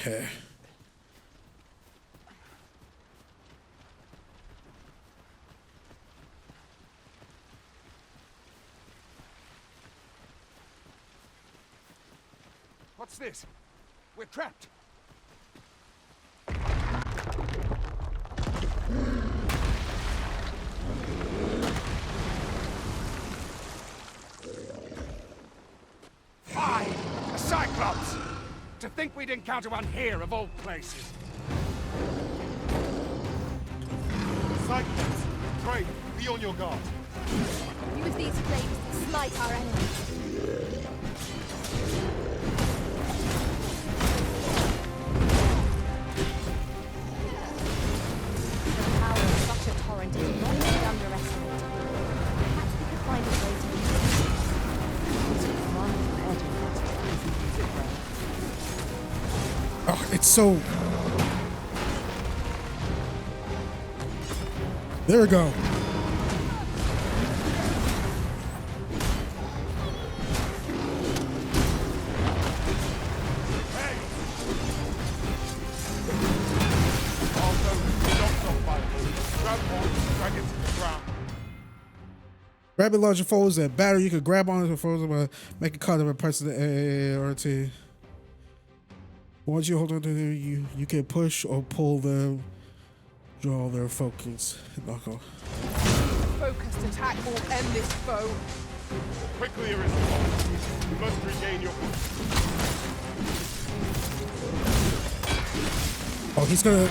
What's this? We're trapped. Fine! A Cyclops! To think we'd encounter one here of all places. Cyclops! Pray, be on your guard. Use these flames to smite our enemies. The power of such a torrent is not to be underestimated. Perhaps we could find a way to use it. Oh, it's so... There we go. Grabbing larger foes that batter, you could grab onto the foes and make a cut of a person A or T. Once you hold on to them, you can push or pull them, draw their focus. Knock off. Focused attack will end this foe. Quickly, Arisen. You must regain your Oh, he's gonna...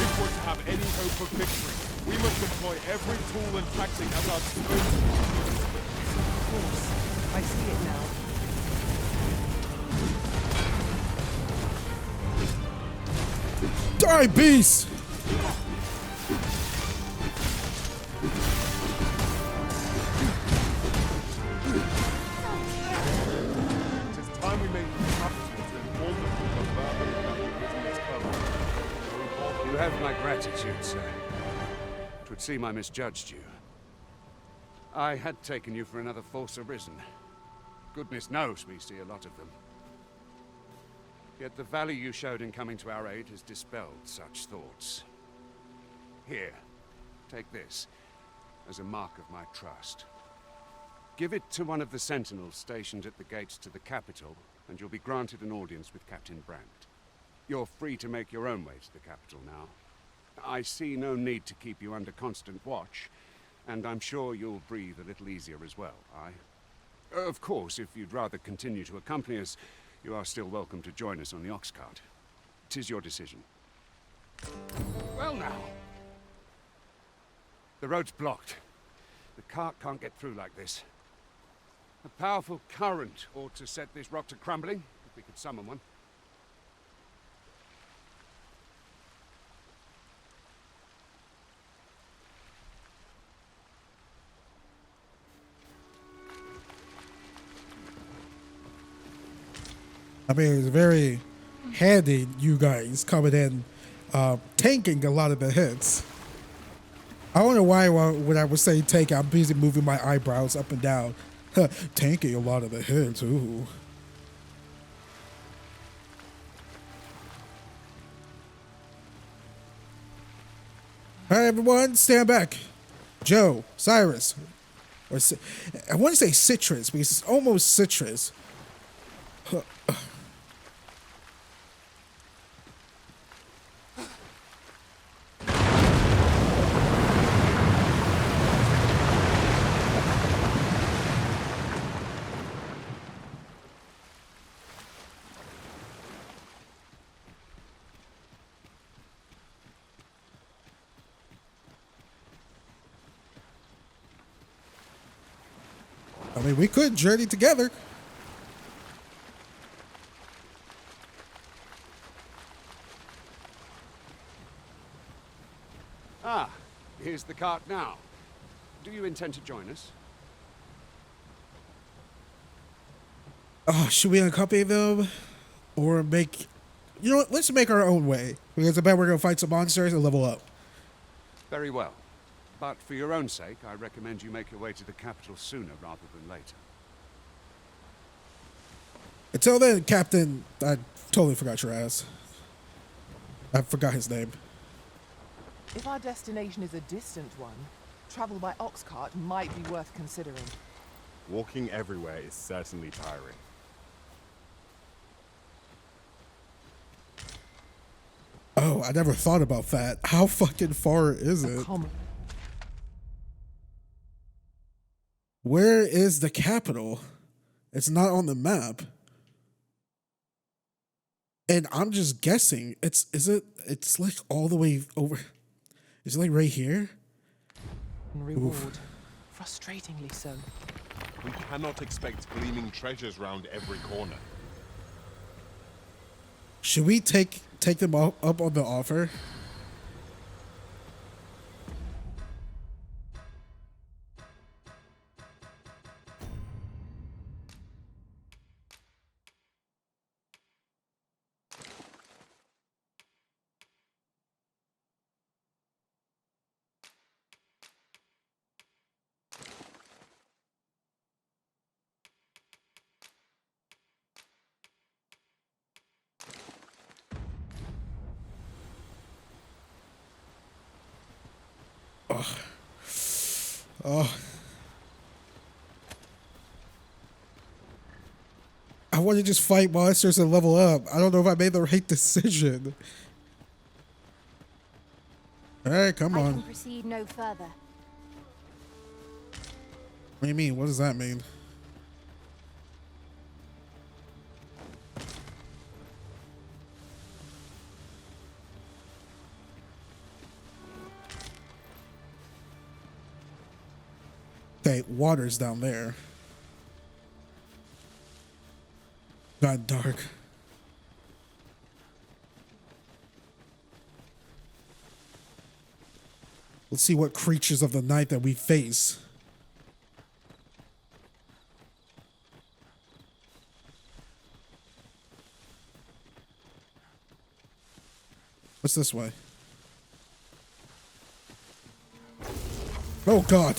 If we're to have any hope of victory, we must employ every tool and tactic at our disposal. Of course. I see it now. Die, beast! You have my gratitude, sir. It would seem I misjudged you. I had taken you for another false Arisen. Goodness knows we see a lot of them. Yet the value you showed in coming to our aid has dispelled such thoughts. Here, take this, as a mark of my trust. Give it to one of the sentinels stationed at the gates to the capital, and you'll be granted an audience with Captain Brandt. You're free to make your own way to the capital now. I see no need to keep you under constant watch, and I'm sure you'll breathe a little easier as well, aye? Of course, if you'd rather continue to accompany us, you are still welcome to join us on the Oxcart. 'Tis your decision. Well now. The road's blocked. The cart can't get through like this. A powerful current ought to set this rock to crumbling, if we could summon one. I mean, it's very handy, you guys coming in, tanking a lot of the hits. I don't know why when I was saying tank, I'm busy moving my eyebrows up and down. Tanking a lot of the hits, ooh. All right, everyone, stand back. Joe, Cyrus, or I want to say citrus because it's almost citrus. I mean, we could journey together. Ah, here's the cart now. Do you intend to join us? Oh, should we accompany them? Or make... You know what? Let's make our own way. Because I bet we're going to fight some monsters and level up. Very well. But for your own sake, I recommend you make your way to the capital sooner rather than later. Until then, Captain... I totally forgot your ass. I forgot his name. If our destination is a distant one, travel by Oxcart might be worth considering. Walking everywhere is certainly tiring. Oh, I never thought about that. How fucking far is it? Where is the capital? It's not on the map. And I'm just guessing. It's like all the way over. Is it like right here? Reward. Oof. Frustratingly so. We cannot expect gleaming treasures round every corner. Should we take them up on the offer? Oh. I want to just fight monsters and level up. I don't know if I made the right decision. All right, come on. I can proceed no further. What do you mean? What does that mean? Okay, water's down there. Got dark. Let's see what creatures of the night that we face. What's this way? Oh God.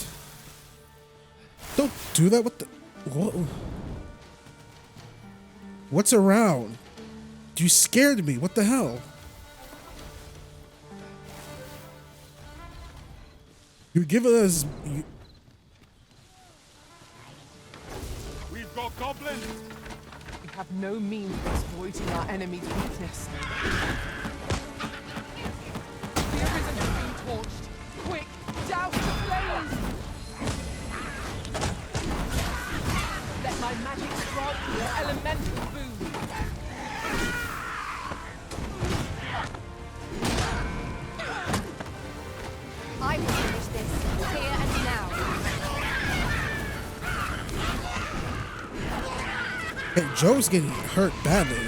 Don't do that. What the? Whoa. What's around? You scared me. What the hell? You're giving us... We've got goblins! We have no means of exploiting our enemy's weakness. The Arisen has been torched. Quick, douse the flames! Let my magic strike your elemental boon. I will finish this, here and now. Hey, Joe's getting hurt badly.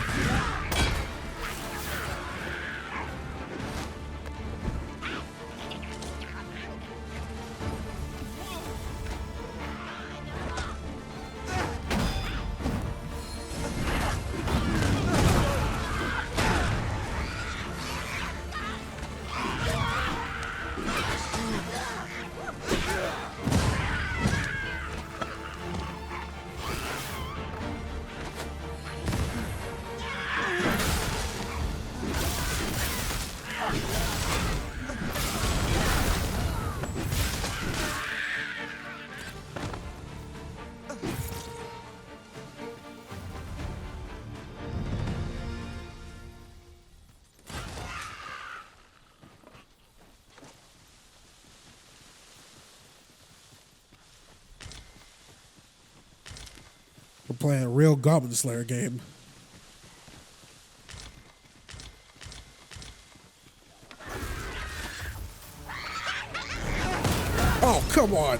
We're playing a real Goblin Slayer game. Oh, come on.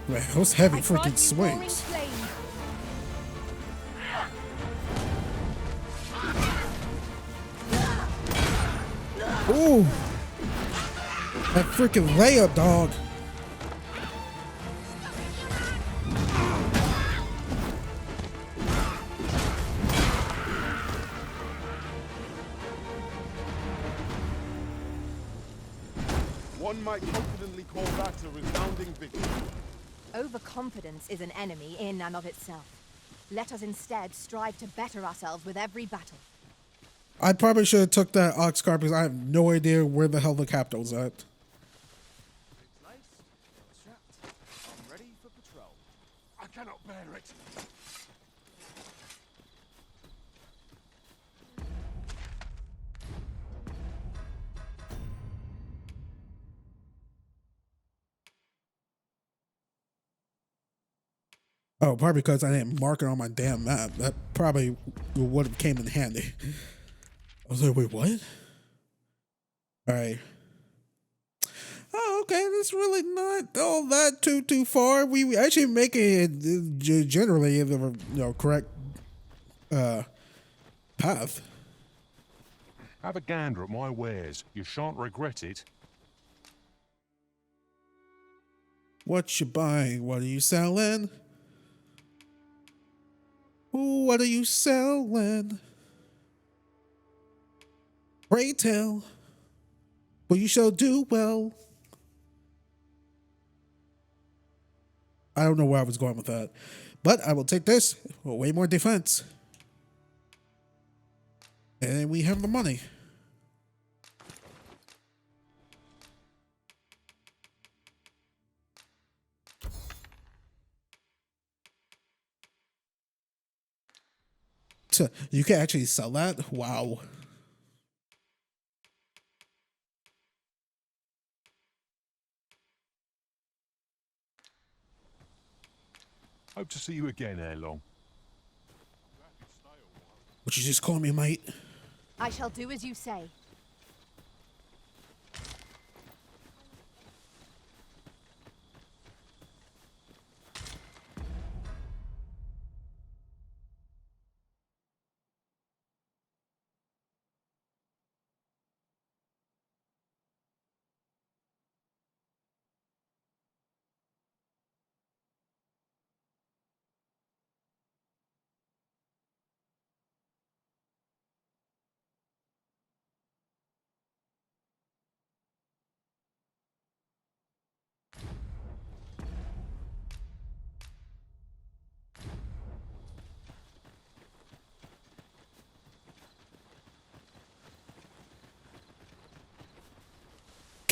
Man, those heavy freaking swings. Ooh. That freaking layup, dog. One might confidently call that a resounding victory. Overconfidence is an enemy in and of itself. Let us instead strive to better ourselves with every battle. I probably should have took that Oxcart because I have no idea where the hell the capital's at. I'm ready for patrol. I cannot bear it. Oh, probably because I didn't mark it on my damn map. That probably would have came in handy. I was like, wait, what? All right. Oh, okay. That's really not all that too far. We actually make it generally in the correct path. Have a gander at my wares. You shan't regret it. What you buying? What are you selling? Ooh, what are you selling? Pray tell, but you shall do well. I don't know where I was going with that, but I will take this. Way more defense. And we have the money. So you can actually sell that? Wow. Hope to see you again ere long. Would you just call me mate? I shall do as you say.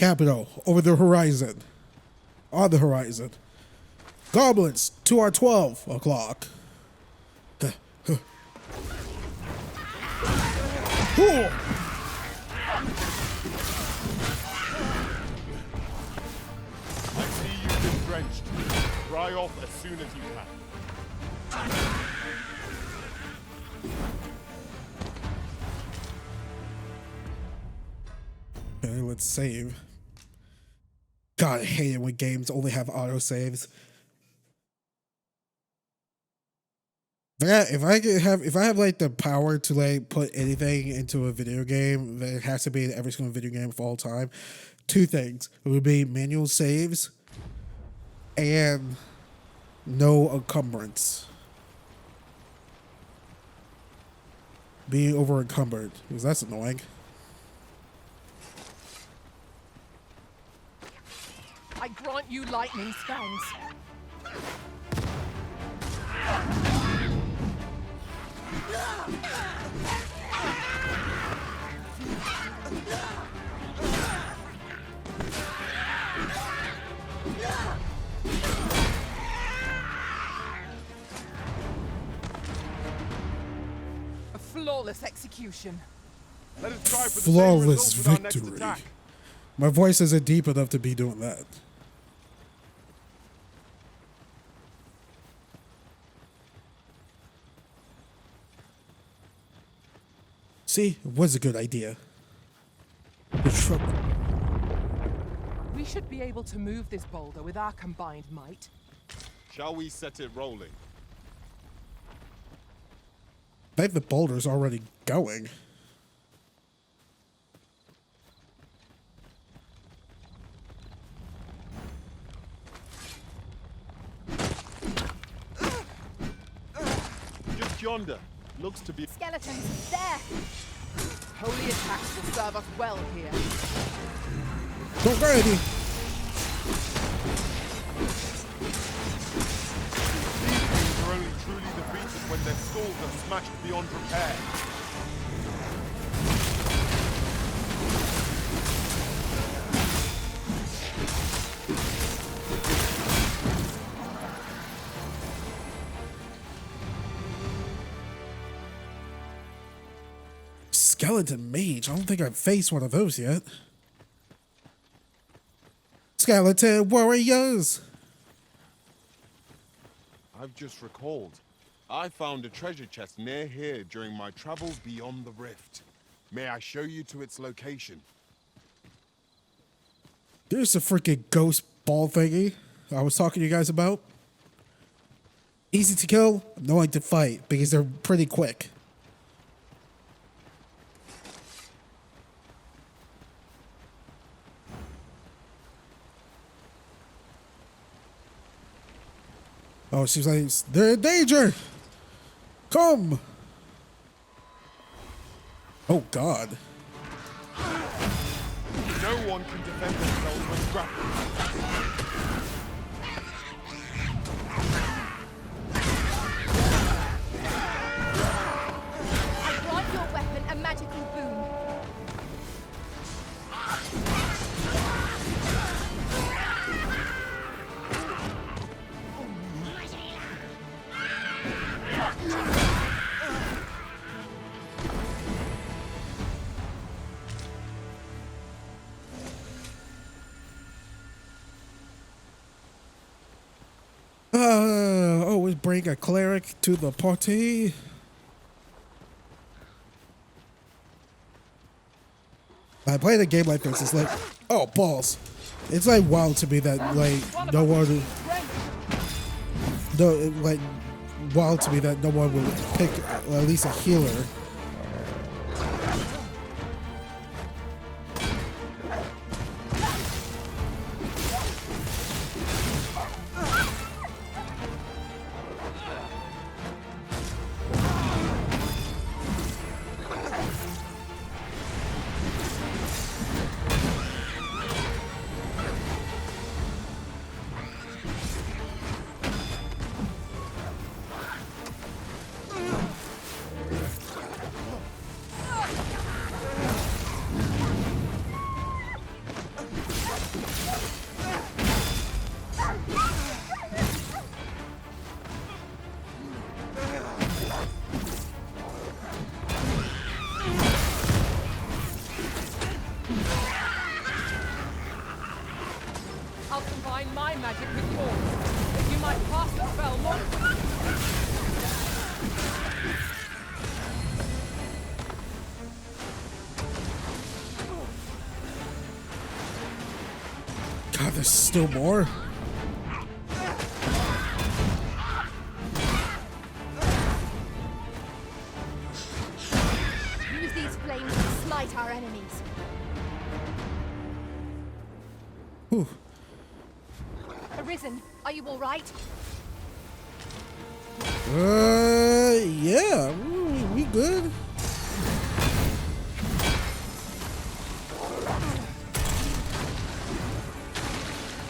capital, over the horizon. On the horizon. Goblins, to our 12 o'clock. I see you've been drenched. Dry off as soon as you can. Okay, let's save. God, I hate it when games only have autosaves. If I have like the power to like put anything into a video game, then it has to be in every single video game for all time. Two things. It would be manual saves and no encumbrance. Being over encumbered, because that's annoying. I grant you lightning spells. A flawless execution. Let us try for the Flawless same result with our next victory. attack. My voice isn't deep enough to be doing that. See, it was a good idea. The trouble. We should be able to move this boulder with our combined might. Shall we set it rolling? I think the boulder's already going. Just yonder. Looks to be... Skeletons, there! Holy attacks will serve us well here. Don't go, Eddie. These things are only truly defeated when their skulls are smashed beyond repair. Skeleton mage. I don't think I've faced one of those yet. Skeleton warriors. I've just recalled. I found a treasure chest near here during my travels beyond the rift. May I show you to its location? There's the freaking ghost ball thingy I was talking to you guys about. Easy to kill, annoying to fight because they're pretty quick. Oh, she's like, they're in danger! Come! Oh, God. No one can defend themselves when grappled. I grant your weapon a magical boon. Always bring a cleric to the party. I played a game like this. It's like, oh, balls. It's like wild to me that like no one, wild to me that no one would pick at least a healer. there's still more. Use these flames to smite our enemies. Whew. Arisen, are you all right? Yeah, we good.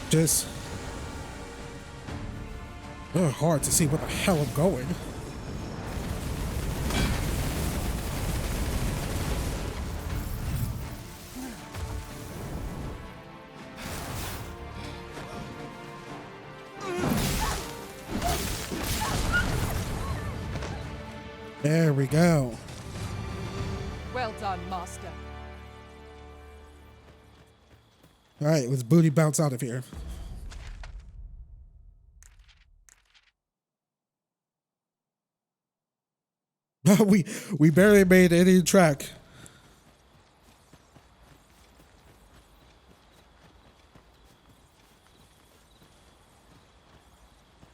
Just hard to see where the hell I'm going. There we go. Well done, Master. All right, let's booty bounce out of here. we barely made any track.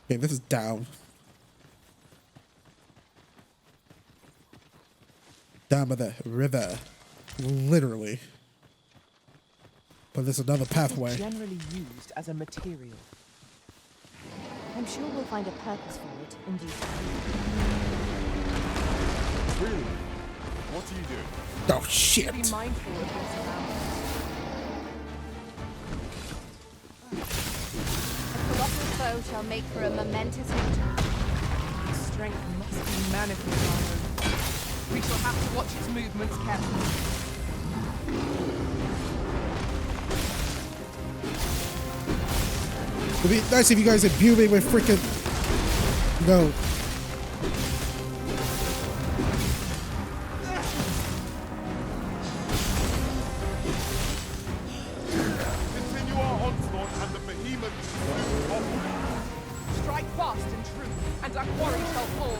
Okay, this is down. Down by the river, literally. But there's another pathway. It's generally used as a material. I'm sure we'll find a purpose for it in due time. Really? What are you doing? Oh shit! Be mindful of what's around. A colossal foe shall make for a momentous victory. Strength must be manifold, Arthur. We shall have to watch its movements carefully. It'd be nice if you guys imbue me with freaking, no. Continue our onslaught and the behemoth will topple. Strike fast and true, and our quarry shall fall.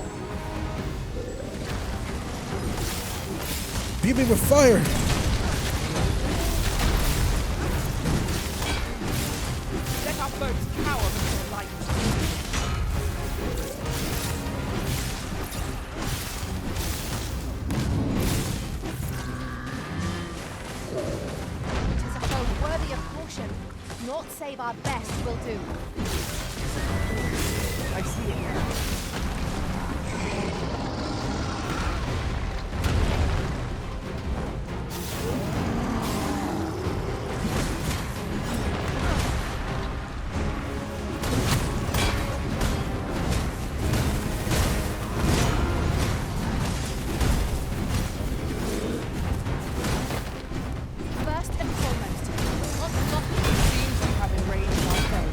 Imbue me with fire. Let our foes cower before light. Tis a foe worthy of caution. Naught save our best will do. I see it now. First and foremost, not Seems you have enraged our foe.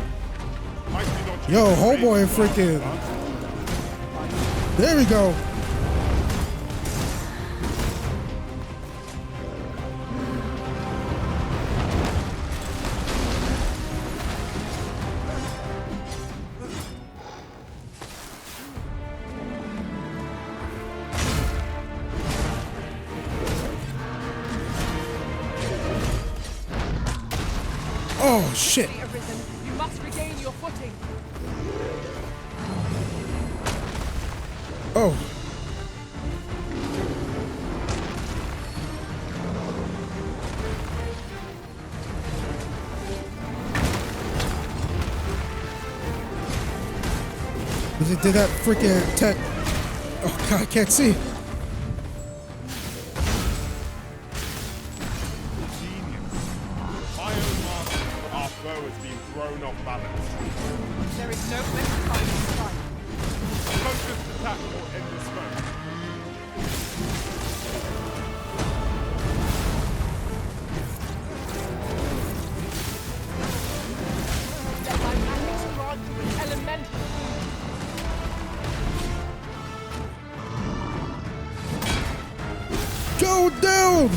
Yo, homeboy, freaking. There we go. Oh shit. Arisen, you must regain your footing. Oh. Did that freaking attack? Oh god, I can't see. Our foe has been thrown off balance. There is no better time to strike. Focused attack will end this foe. Let my magic grant you an elemental. Go down!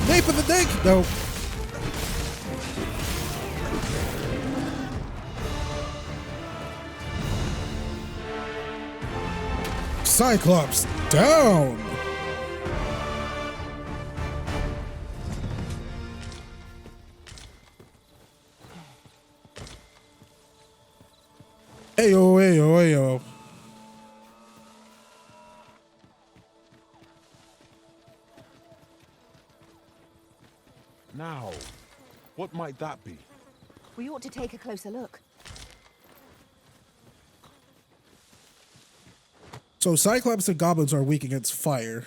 Nape of the dick! No. Cyclops down! Now, what might that be? We ought to take a closer look. So Cyclops and goblins are weak against fire.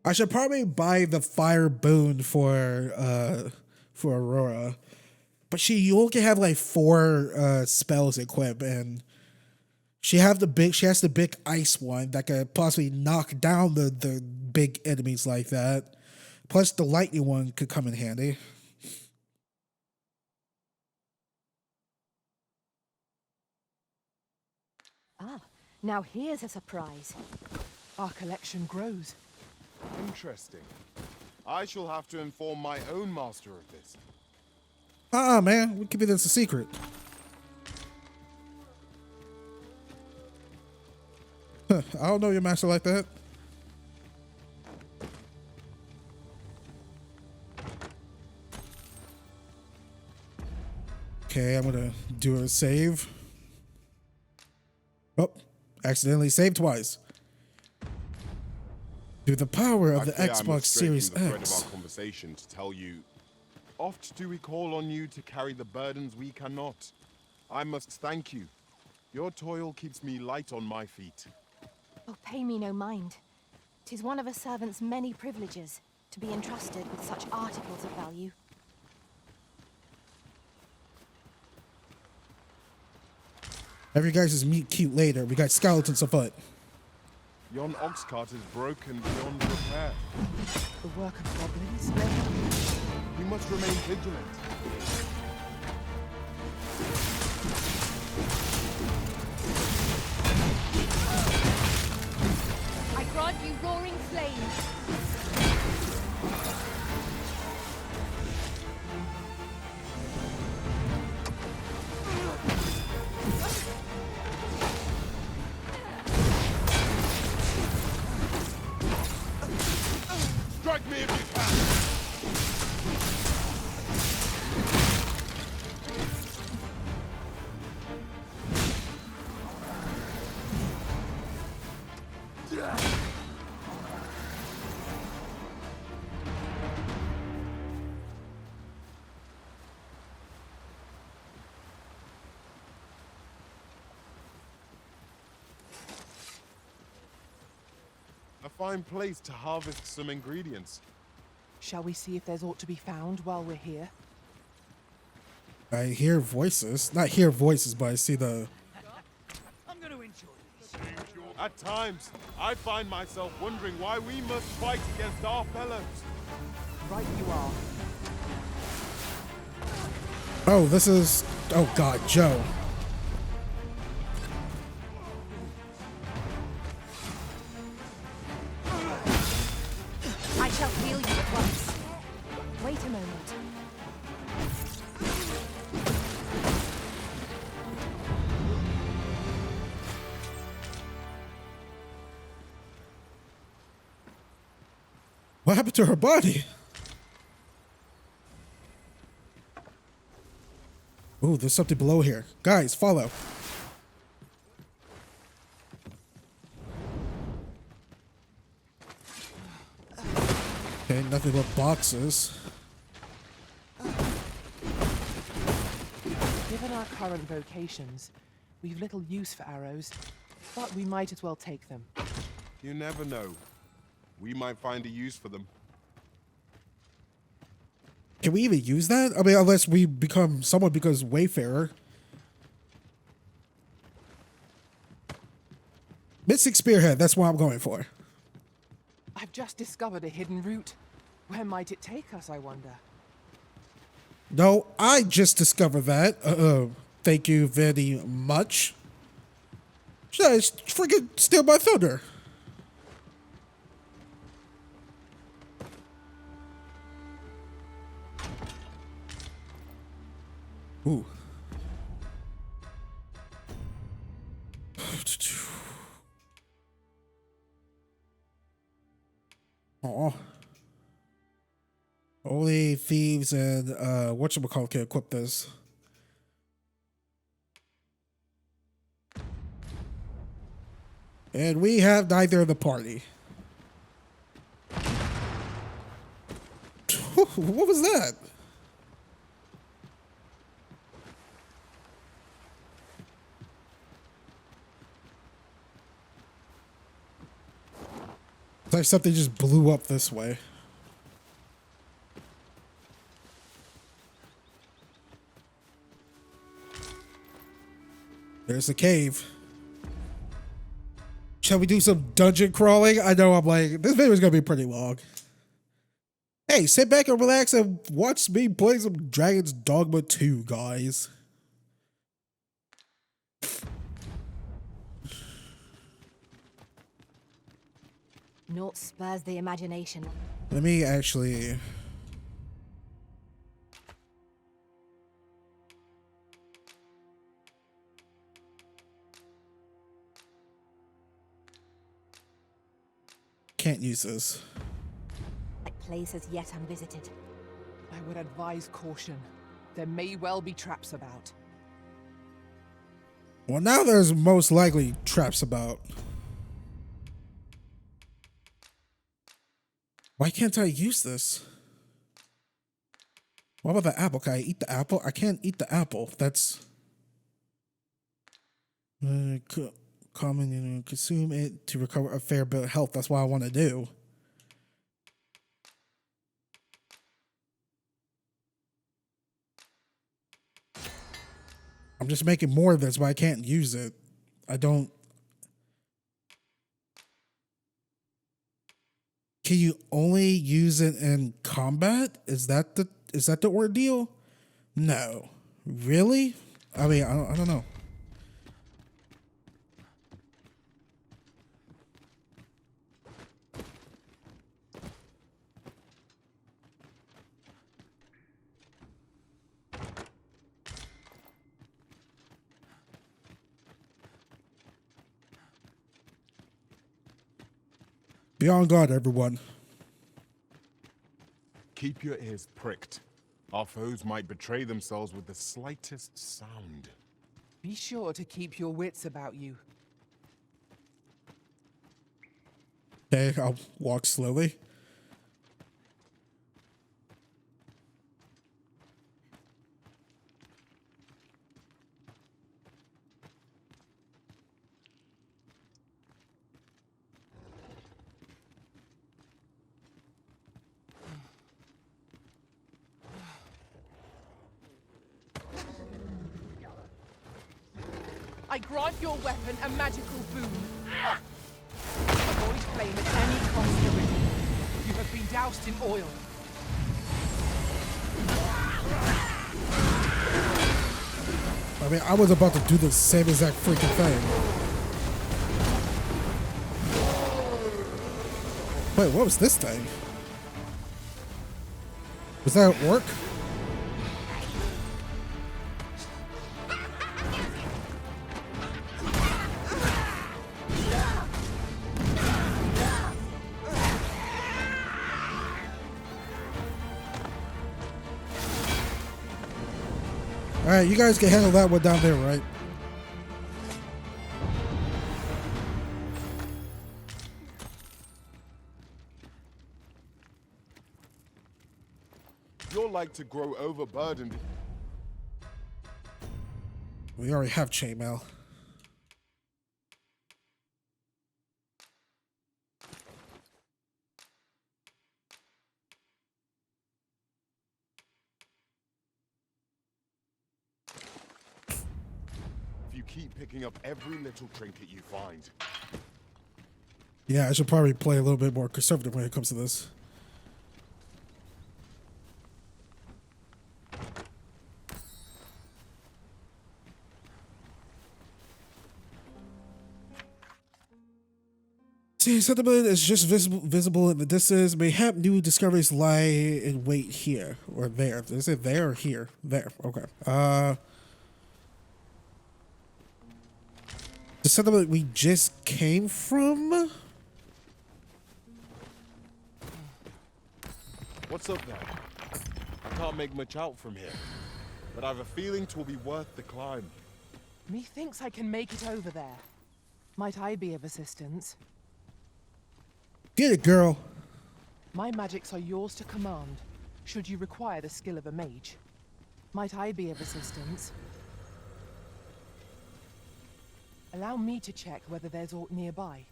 I should probably buy the fire boon for Aurora. But you only have like 4 spells equipped, and she has the big ice one that could possibly knock down the big enemies like that. Plus the lightning one could come in handy. Ah, now here's a surprise. Our collection grows. Interesting. I shall have to inform my own master of this. Man, we keep it as a secret. I don't know your master like that. Okay, I'm gonna do a save. Oh, accidentally saved twice. Through the power of the Xbox Series X. I must stray from the thread of X. our conversation to tell you, oft do we call on you to carry the burdens we cannot. I must thank you. Your toil keeps me light on my feet. Oh, pay me no mind. 'Tis one of a servant's many privileges to be entrusted with such articles of value. Have you guys meet cute later. We got skeletons afoot. Yon Oxcart is broken beyond repair. The work of goblins, then? We must remain vigilant. I grant you roaring flames. Strike me if you can! A fine place to harvest some ingredients. Shall we see if there's aught to be found while we're here? I hear voices. Not hear voices, but I see the... I'm going to enjoy this. At times, I find myself wondering why we must fight against our fellows. Right you are. Oh, this is... Oh God, Joe. I shall heal you at once. Wait a moment. What happened to her body? Ooh, there's something below here. Guys, follow. Okay, nothing but boxes. Given our current vocations, we've little use for arrows, but we might as well take them. You never know. We might find a use for them. Can we even use that? I mean, unless we become someone becomes Wayfarer. Mystic Spearhead, that's what I'm going for. I've just discovered a hidden route. Where might it take us, I wonder? No, I just discovered that. Thank you very much. Should I freaking steal my thunder? Ooh. Aw. Only thieves and whatchamacallit can equip this. And we have neither of the party. What was that? It's like something just blew up this way. There's the cave. Shall we do some dungeon crawling? I know I'm like, this video is going to be pretty long. Hey, sit back and relax and watch me play some Dragon's Dogma 2, guys. Naught spurs the imagination. Let me actually... Can't use this. Places yet unvisited. I would advise caution. There may well be traps about. Well, now there's most likely traps about. Why can't I use this? What about the apple? Can I eat the apple? I can't eat the apple. That's... common, consume it to recover a fair bit of health. That's what I want to do. I'm just making more of this, but I can't use it. I don't... Can you only use it in combat? Is that the ordeal? No. Really? I mean, I don't know. Be on guard, everyone. Keep your ears pricked. Our foes might betray themselves with the slightest sound. Be sure to keep your wits about you. Okay, I'll walk slowly. I grant your weapon a magical boon. Avoid flame at any cost, Arisen. You have been doused in oil. I mean, I was about to do the same exact freaking thing. Wait, what was this thing? Was that at work? Alright, you guys can handle that one down there, right? You're like to grow overburdened. We already have chainmail. Keep picking up every little trinket you find. Yeah, I should probably play a little bit more conservative when it comes to this. See, settlement is just visible in the distance. Mayhap new discoveries lie in wait here or there. Is it there or here? There. Okay. The settlement we just came from? What's up there? I can't make much out from here, but I have a feeling 'twill be worth the climb. Methinks I can make it over there. Might I be of assistance? Get it, girl. My magics are yours to command. should you require the skill of a mage. Might I be of assistance? Allow me to check whether there's aught nearby.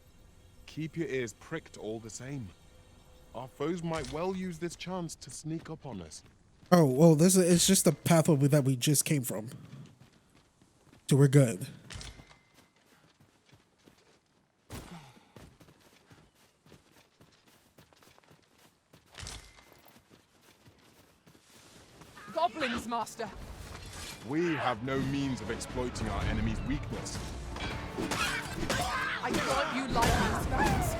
Keep your ears pricked all the same. Our foes might well use this chance to sneak up on us. Oh, well, it's just the pathway that we just came from. So we're good. Goblins, Master! We have no means of exploiting our enemy's weakness. I grant you lightning spells.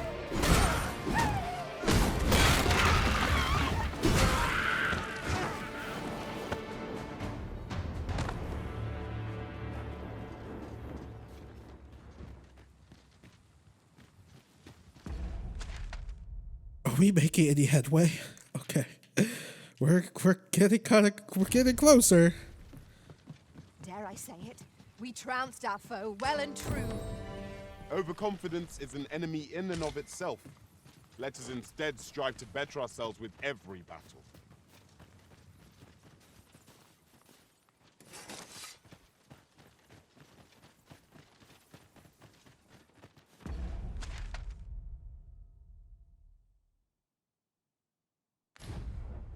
Are we making any headway? Okay. We're getting closer. Dare I say it? We trounced our foe well and true. Overconfidence is an enemy in and of itself. Let us instead strive to better ourselves with every battle.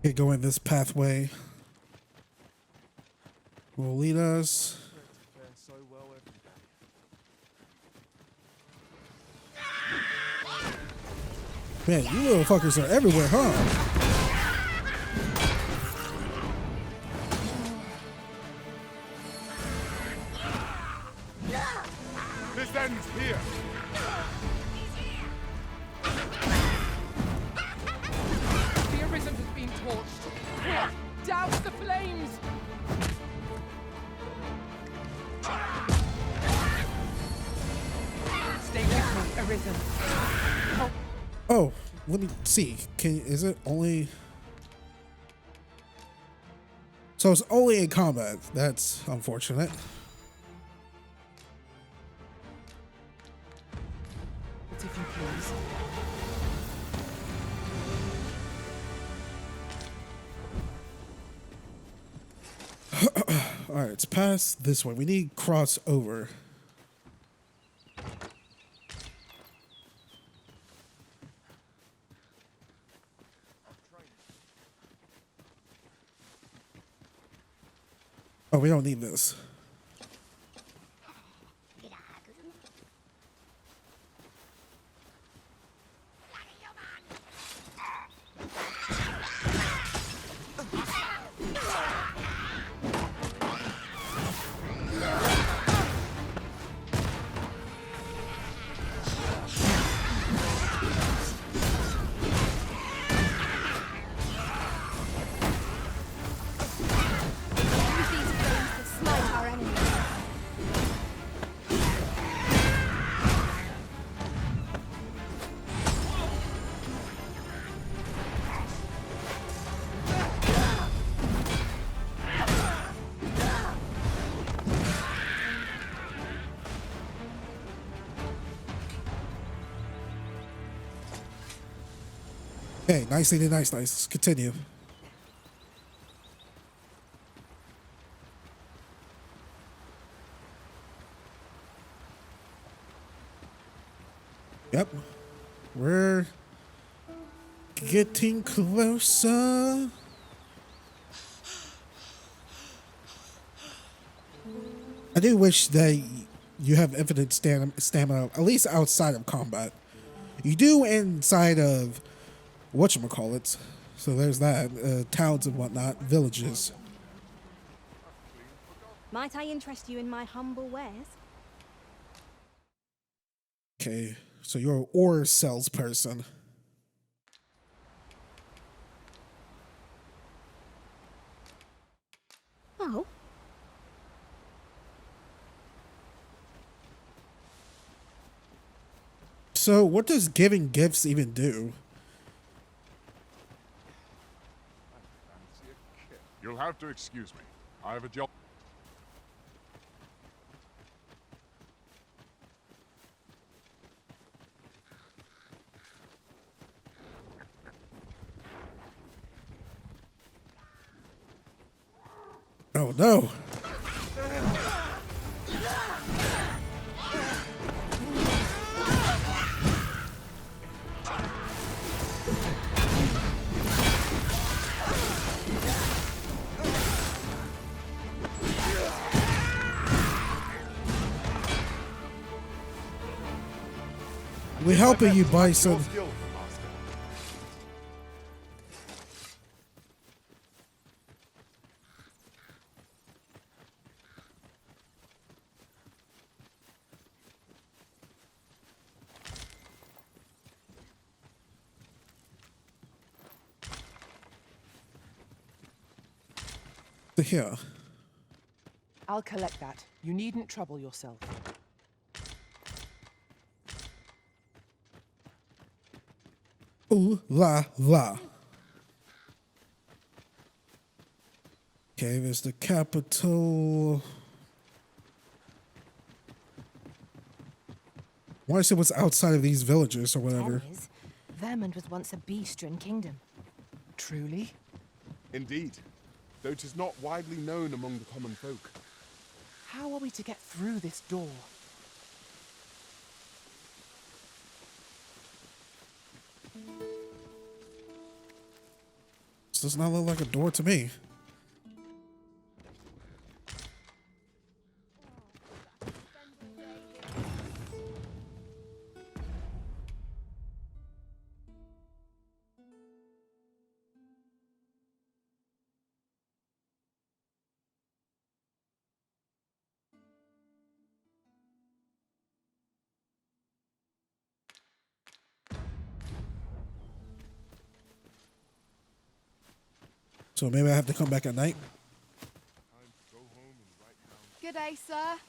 Okay, going this pathway will lead us. Man, you little fuckers are everywhere, huh? This ends here. The Arisen has been torched. Quick, douse the flames! Stay with me, Arisen. Oh, let me see. Is it only? So it's only in combat. That's unfortunate. But if you please. All right, it's past this way. We need crossover. Oh, we don't need this. Okay, nicely, nice. Let's continue. Yep, we're getting closer. I do wish that you have infinite stamina, at least outside of combat. You do inside of whatchamacallits. So there's that. Towns and whatnot, villages. Might I interest you in my humble wares? Okay, so you're an ore salesperson. Oh. So what does giving gifts even do? You'll have to excuse me. I have a job. Oh no. We're helping you, Bison. Here. I'll collect that. You needn't trouble yourself. Ooh la la. Okay, there's the capital. I want to see what's outside of these villages or whatever. Vermund was once a beast-ridden kingdom. Truly? Indeed, though 'tis not widely known among the common folk. How are we to get through this door? This does not look like a door to me. So maybe I have to come back at night? Good day, sir.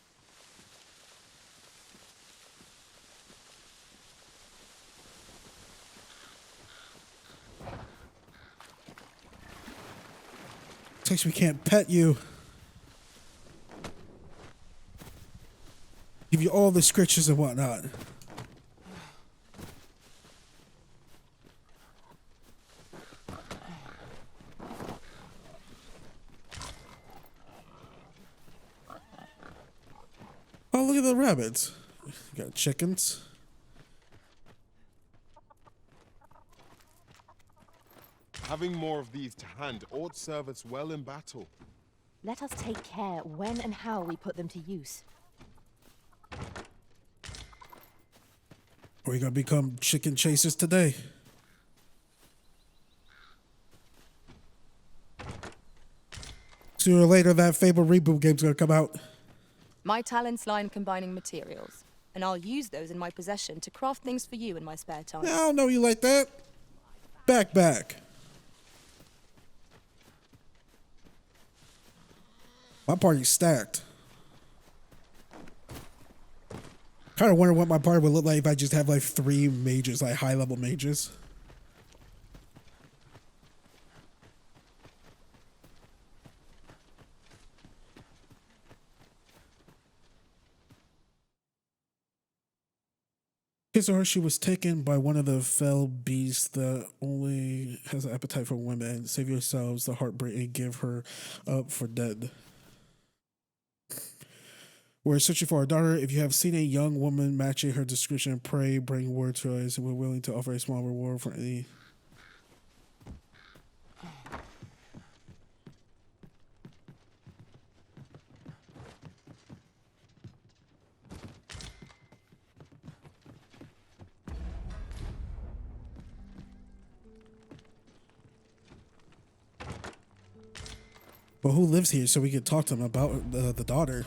Text we can't pet you. Give you all the scritches and whatnot. Oh, look at the rabbits. You got chickens. Having more of these to hand ought serve us well in battle. Let us take care when and how we put them to use. We're gonna become chicken chasers today. Sooner or later, that Fable reboot game's gonna come out. My talents lie in combining materials, and I'll use those in my possession to craft things for you in my spare time. I don't know you like that. Back. My party's stacked. Kind of wonder what my party would look like if I just have like 3 mages, like high-level mages. His or her, she was taken by one of the fell beasts that only has an appetite for women. Save yourselves the heartbreak and give her up for dead. We're searching for our daughter. If you have seen a young woman matching her description, pray, bring word to us. We're willing to offer a small reward for any. But who lives here so we can talk to them about the daughter?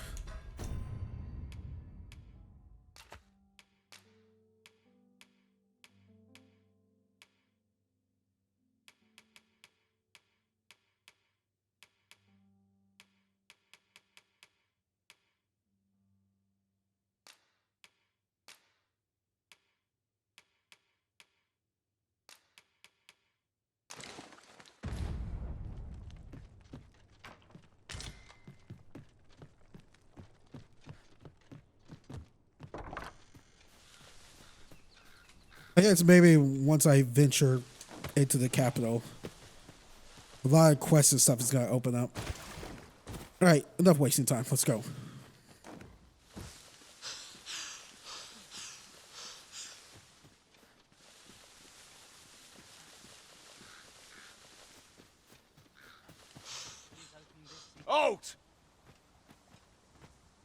I guess maybe once I venture into the capital, a lot of quests and stuff is gonna open up. All right, enough wasting time. Let's go. Halt!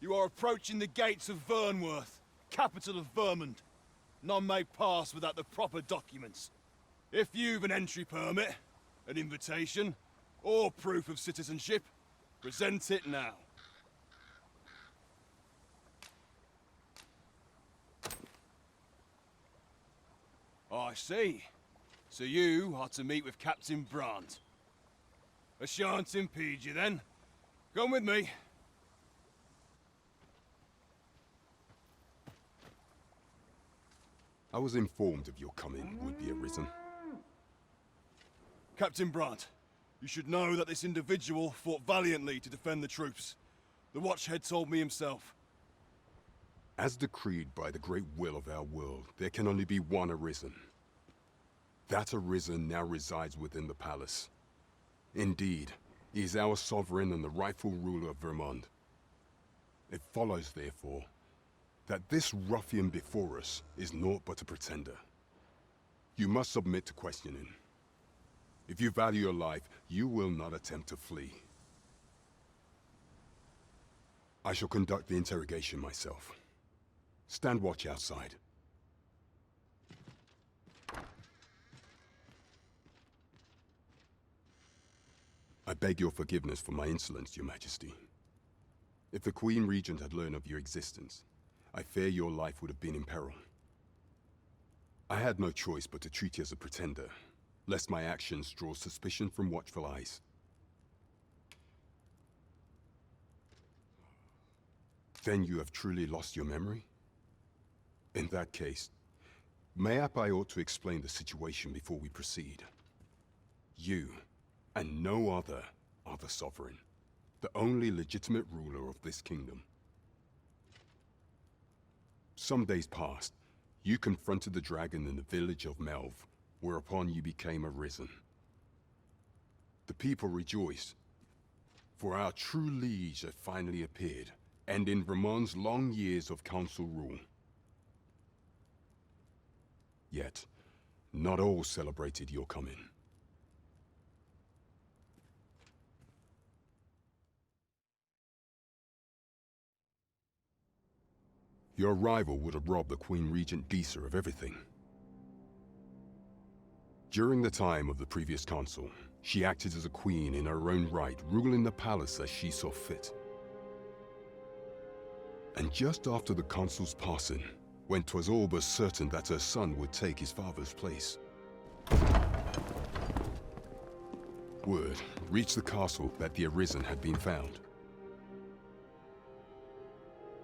You are approaching the gates of Vernworth, capital of Vermund. None may pass without the proper documents. If you've an entry permit, an invitation, or proof of citizenship, present it now. I see. So you are to meet with Captain Brandt. I shan't impede you then. Come with me. I was informed of your coming, would-be Arisen. Captain Brandt, you should know that this individual fought valiantly to defend the troops. The Watchhead told me himself. As decreed by the great will of our world, there can only be one Arisen. That Arisen now resides within the palace. Indeed, he is our sovereign and the rightful ruler of Vermund. It follows, therefore, that this ruffian before us is naught but a pretender. You must submit to questioning. If you value your life, you will not attempt to flee. I shall conduct the interrogation myself. Stand watch outside. I beg your forgiveness for my insolence, Your Majesty. If the Queen Regent had learned of your existence, I fear your life would have been in peril. I had no choice but to treat you as a pretender, lest my actions draw suspicion from watchful eyes. Then you have truly lost your memory? In that case, mayhap I ought to explain the situation before we proceed. You, and no other, are the sovereign, the only legitimate ruler of this kingdom. Some days past, you confronted the dragon in the village of Melve, whereupon you became Arisen. The people rejoiced, for our true liege had finally appeared, ending Vermund's long years of council rule. Yet, not all celebrated your coming. Your arrival would have robbed the Queen Regent Disa of everything. During the time of the previous council, she acted as a queen in her own right, ruling the palace as she saw fit. And just after the council's passing, when 'twas all but certain that her son would take his father's place, word reached the castle that the Arisen had been found.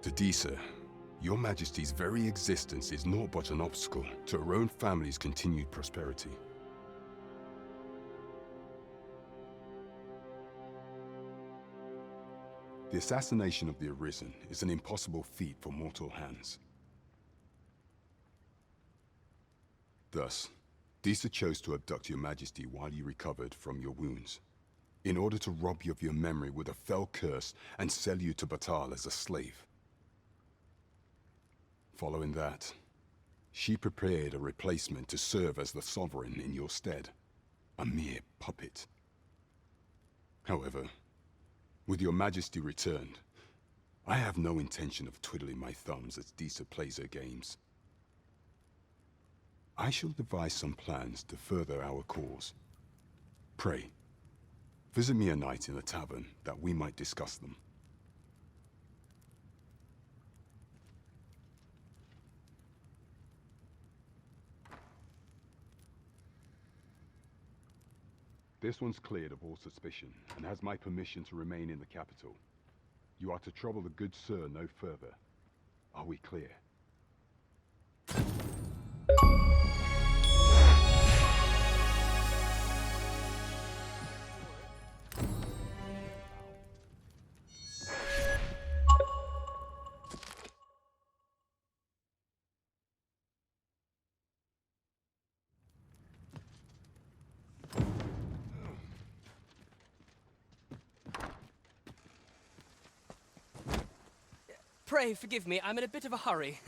To Disa, Your Majesty's very existence is naught but an obstacle to her own family's continued prosperity. The assassination of the Arisen is an impossible feat for mortal hands. Thus, Disa chose to abduct Your Majesty while you recovered from your wounds, in order to rob you of your memory with a fell curse and sell you to Batal as a slave. Following that, she prepared a replacement to serve as the sovereign in your stead, a mere puppet. However, with Your Majesty returned, I have no intention of twiddling my thumbs as Disa plays her games. I shall devise some plans to further our cause. Pray, visit me a night in the tavern that we might discuss them. This one's cleared of all suspicion, and has my permission to remain in the capital. You are to trouble the good sir no further. Are we clear? Pray forgive me, I'm in a bit of a hurry.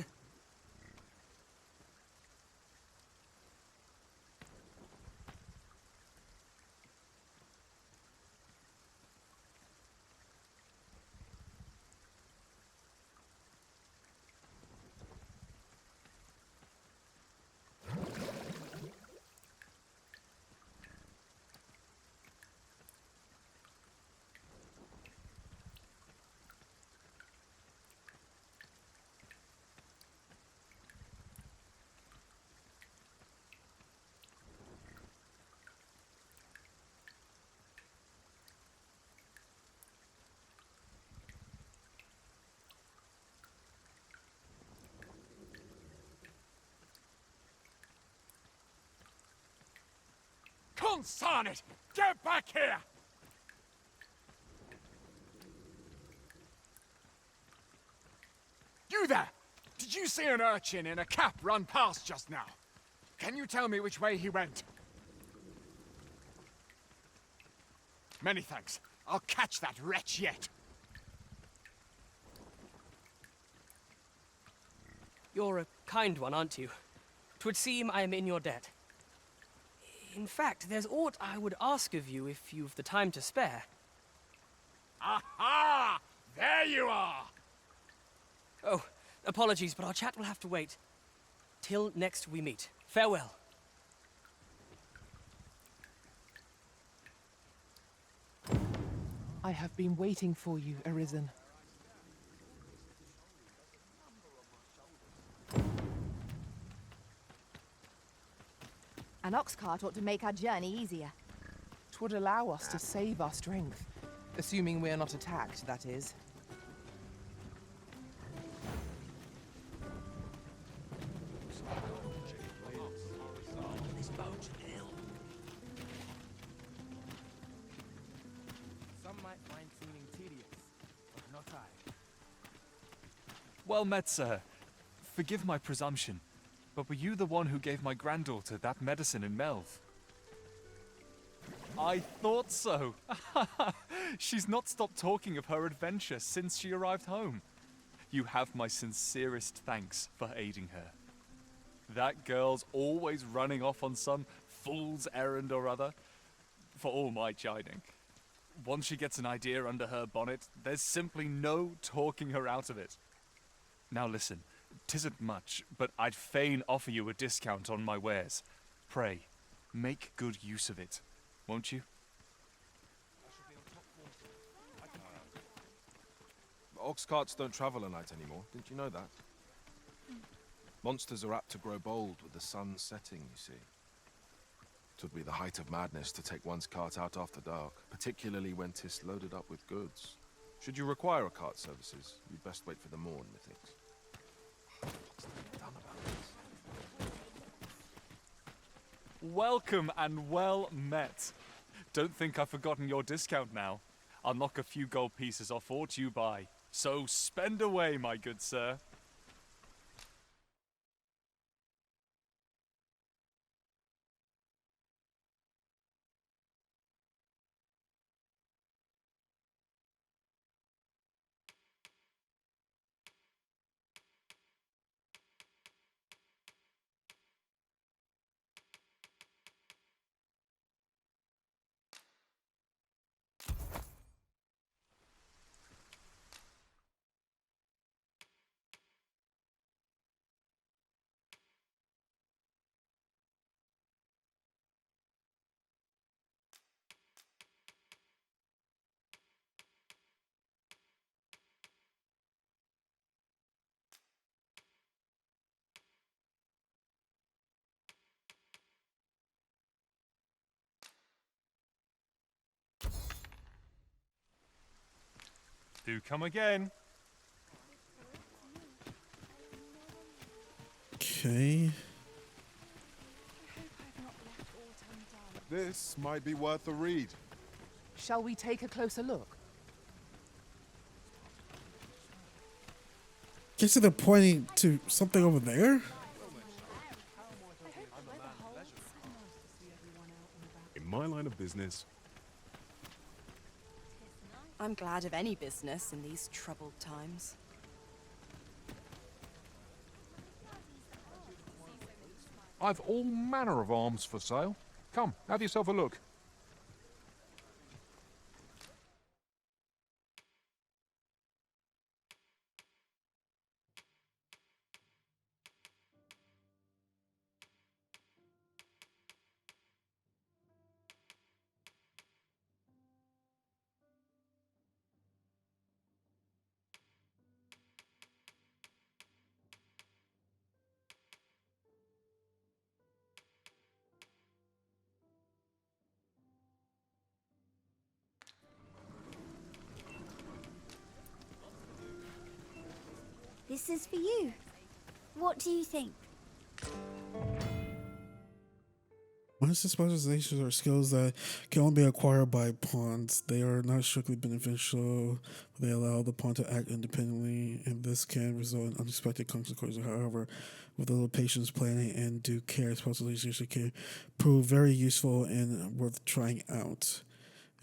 Consign it! Get back here! You there! Did you see an urchin in a cap run past just now? Can you tell me which way he went? Many thanks. I'll catch that wretch yet. You're a kind one, aren't you? 'Twould seem I am in your debt. In fact, there's aught I would ask of you if you've the time to spare. Aha! There you are! Oh, apologies, but our chat will have to wait. Till next we meet. Farewell. I have been waiting for you, Arisen. An Oxcart ought to make our journey easier. 'Twould allow us to save our strength. Assuming we're not attacked, that is. Some might find seeming tedious, but not I. Well met, sir. Forgive my presumption, but were you the one who gave my granddaughter that medicine in Melve? I thought so. She's not stopped talking of her adventure since she arrived home. You have my sincerest thanks for aiding her. That girl's always running off on some fool's errand or other, for all my chiding. Once she gets an idea under her bonnet, there's simply no talking her out of it. Now listen, 'tisn't much, but I'd fain offer you a discount on my wares. Pray, make good use of it, won't you? Oxcarts don't travel at night anymore. Didn't you know that? Monsters are apt to grow bold with the sun setting, you see. It would be the height of madness to take one's cart out after dark, particularly when 'tis loaded up with goods. Should you require a cart services, you'd best wait for the morn, methinks. Welcome and well met. Don't think I've forgotten your discount now. I'll knock a few gold pieces off aught you buy. So spend away, my good sir. Do come again. Okay. This might be worth a read. Shall we take a closer look? Guess they're pointing to something over there? In my line of business, I'm glad of any business in these troubled times. I've all manner of arms for sale. Come, have yourself a look. This is for you. What do you think? Monster specializations are skills that can only be acquired by pawns. They are not strictly beneficial. They allow the pawn to act independently, and this can result in unexpected consequences. However, with a little patience, planning, and due care, specialization can prove very useful and worth trying out.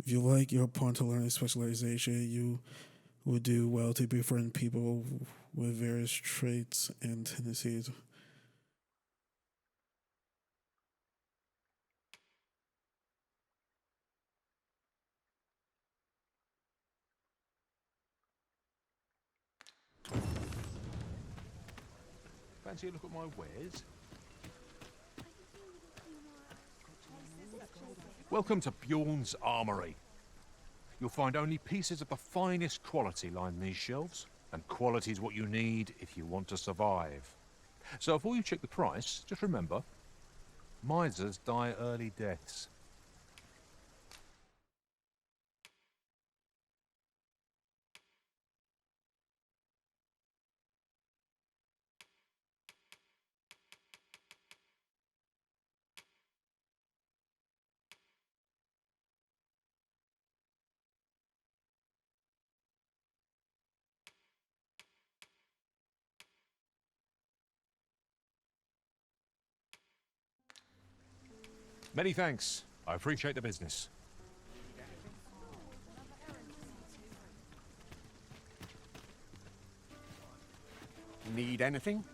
If you like your pawn to learn a specialization, you would do well to befriend people with various traits and tendencies. Fancy a look at my wares? Welcome to Bjorn's Armory. You'll find only pieces of the finest quality line these shelves, and quality is what you need if you want to survive. So before you check the price, just remember, misers die early deaths. Many thanks. I appreciate the business. Need anything?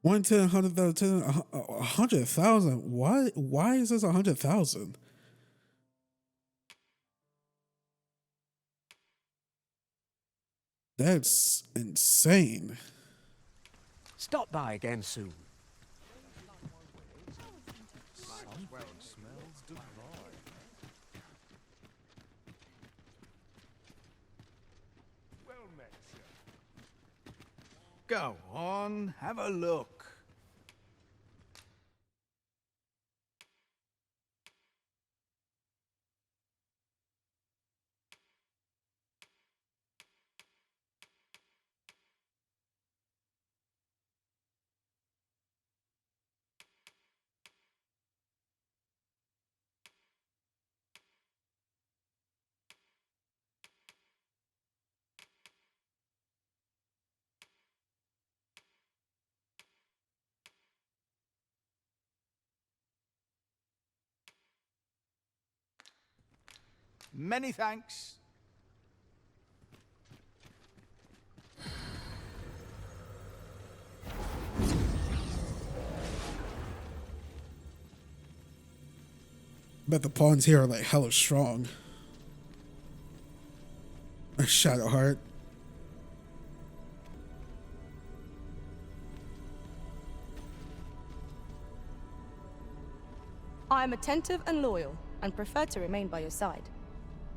One 10, 100,000, 100,000. Why is this 100,000? That's insane. Stop by again soon. Go on, have a look. Many thanks. Bet the pawns here are like hella strong. A Shadowheart. I am attentive and loyal, and prefer to remain by your side.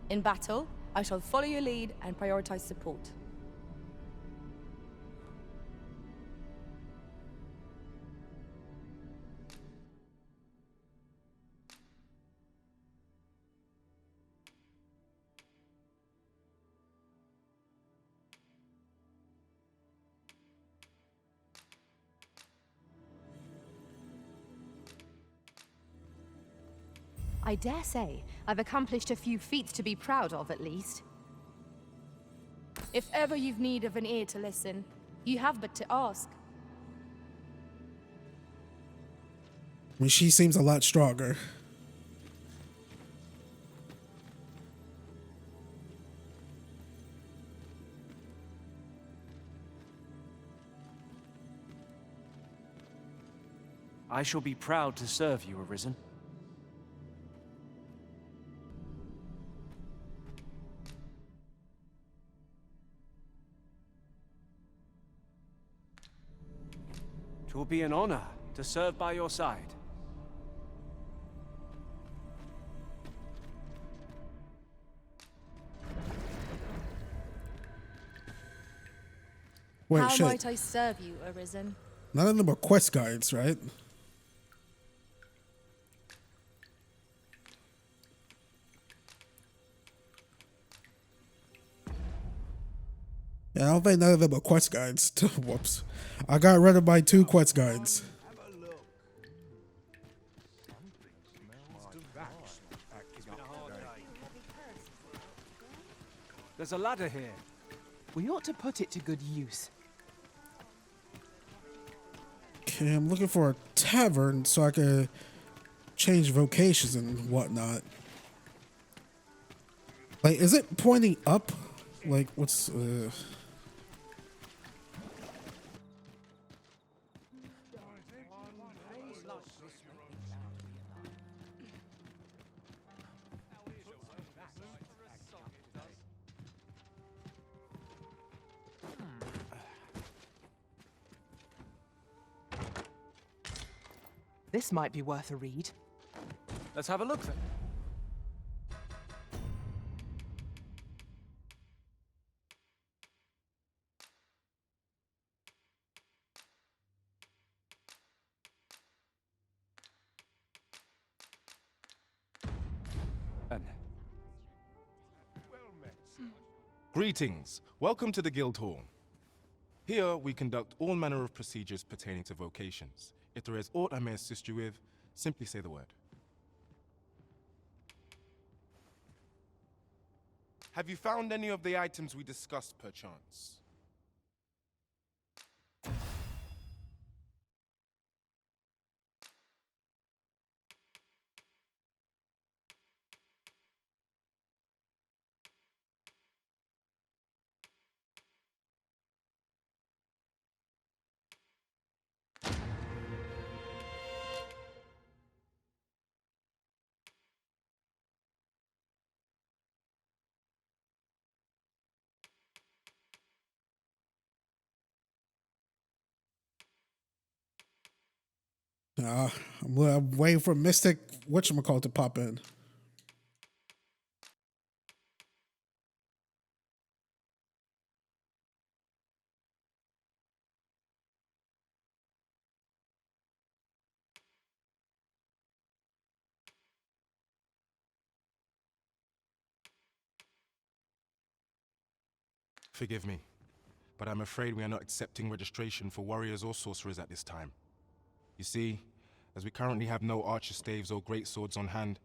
In battle, I shall follow your lead and prioritize support. I dare say I've accomplished a few feats to be proud of, at least. If ever you've need of an ear to listen, you have but to ask. I mean, she seems a lot stronger. I shall be proud to serve you, Arisen. It will be an honor to serve by your side. Wait, How shit. might I serve you, Arisen? None of them are quest guides, right? Yeah, I don't think none of them are quest guides. Whoops. I got rid of my 2 quest guides. There's a ladder here. We ought to put it to good use. Okay, I'm looking for a tavern so I can change vocations and whatnot. Like, is it pointing up? Like, what's... This might be worth a read. Let's have a look then. Greetings. Welcome to the Guild Hall. Here we conduct all manner of procedures pertaining to vocations. If there is aught I may assist you with, simply say the word. Have you found any of the items we discussed, perchance? I'm waiting for Mystic whatchamacallit to pop in. Forgive me, but I'm afraid we are not accepting registration for warriors or sorcerers at this time. You see, as we currently have no archer staves or greatswords on hand,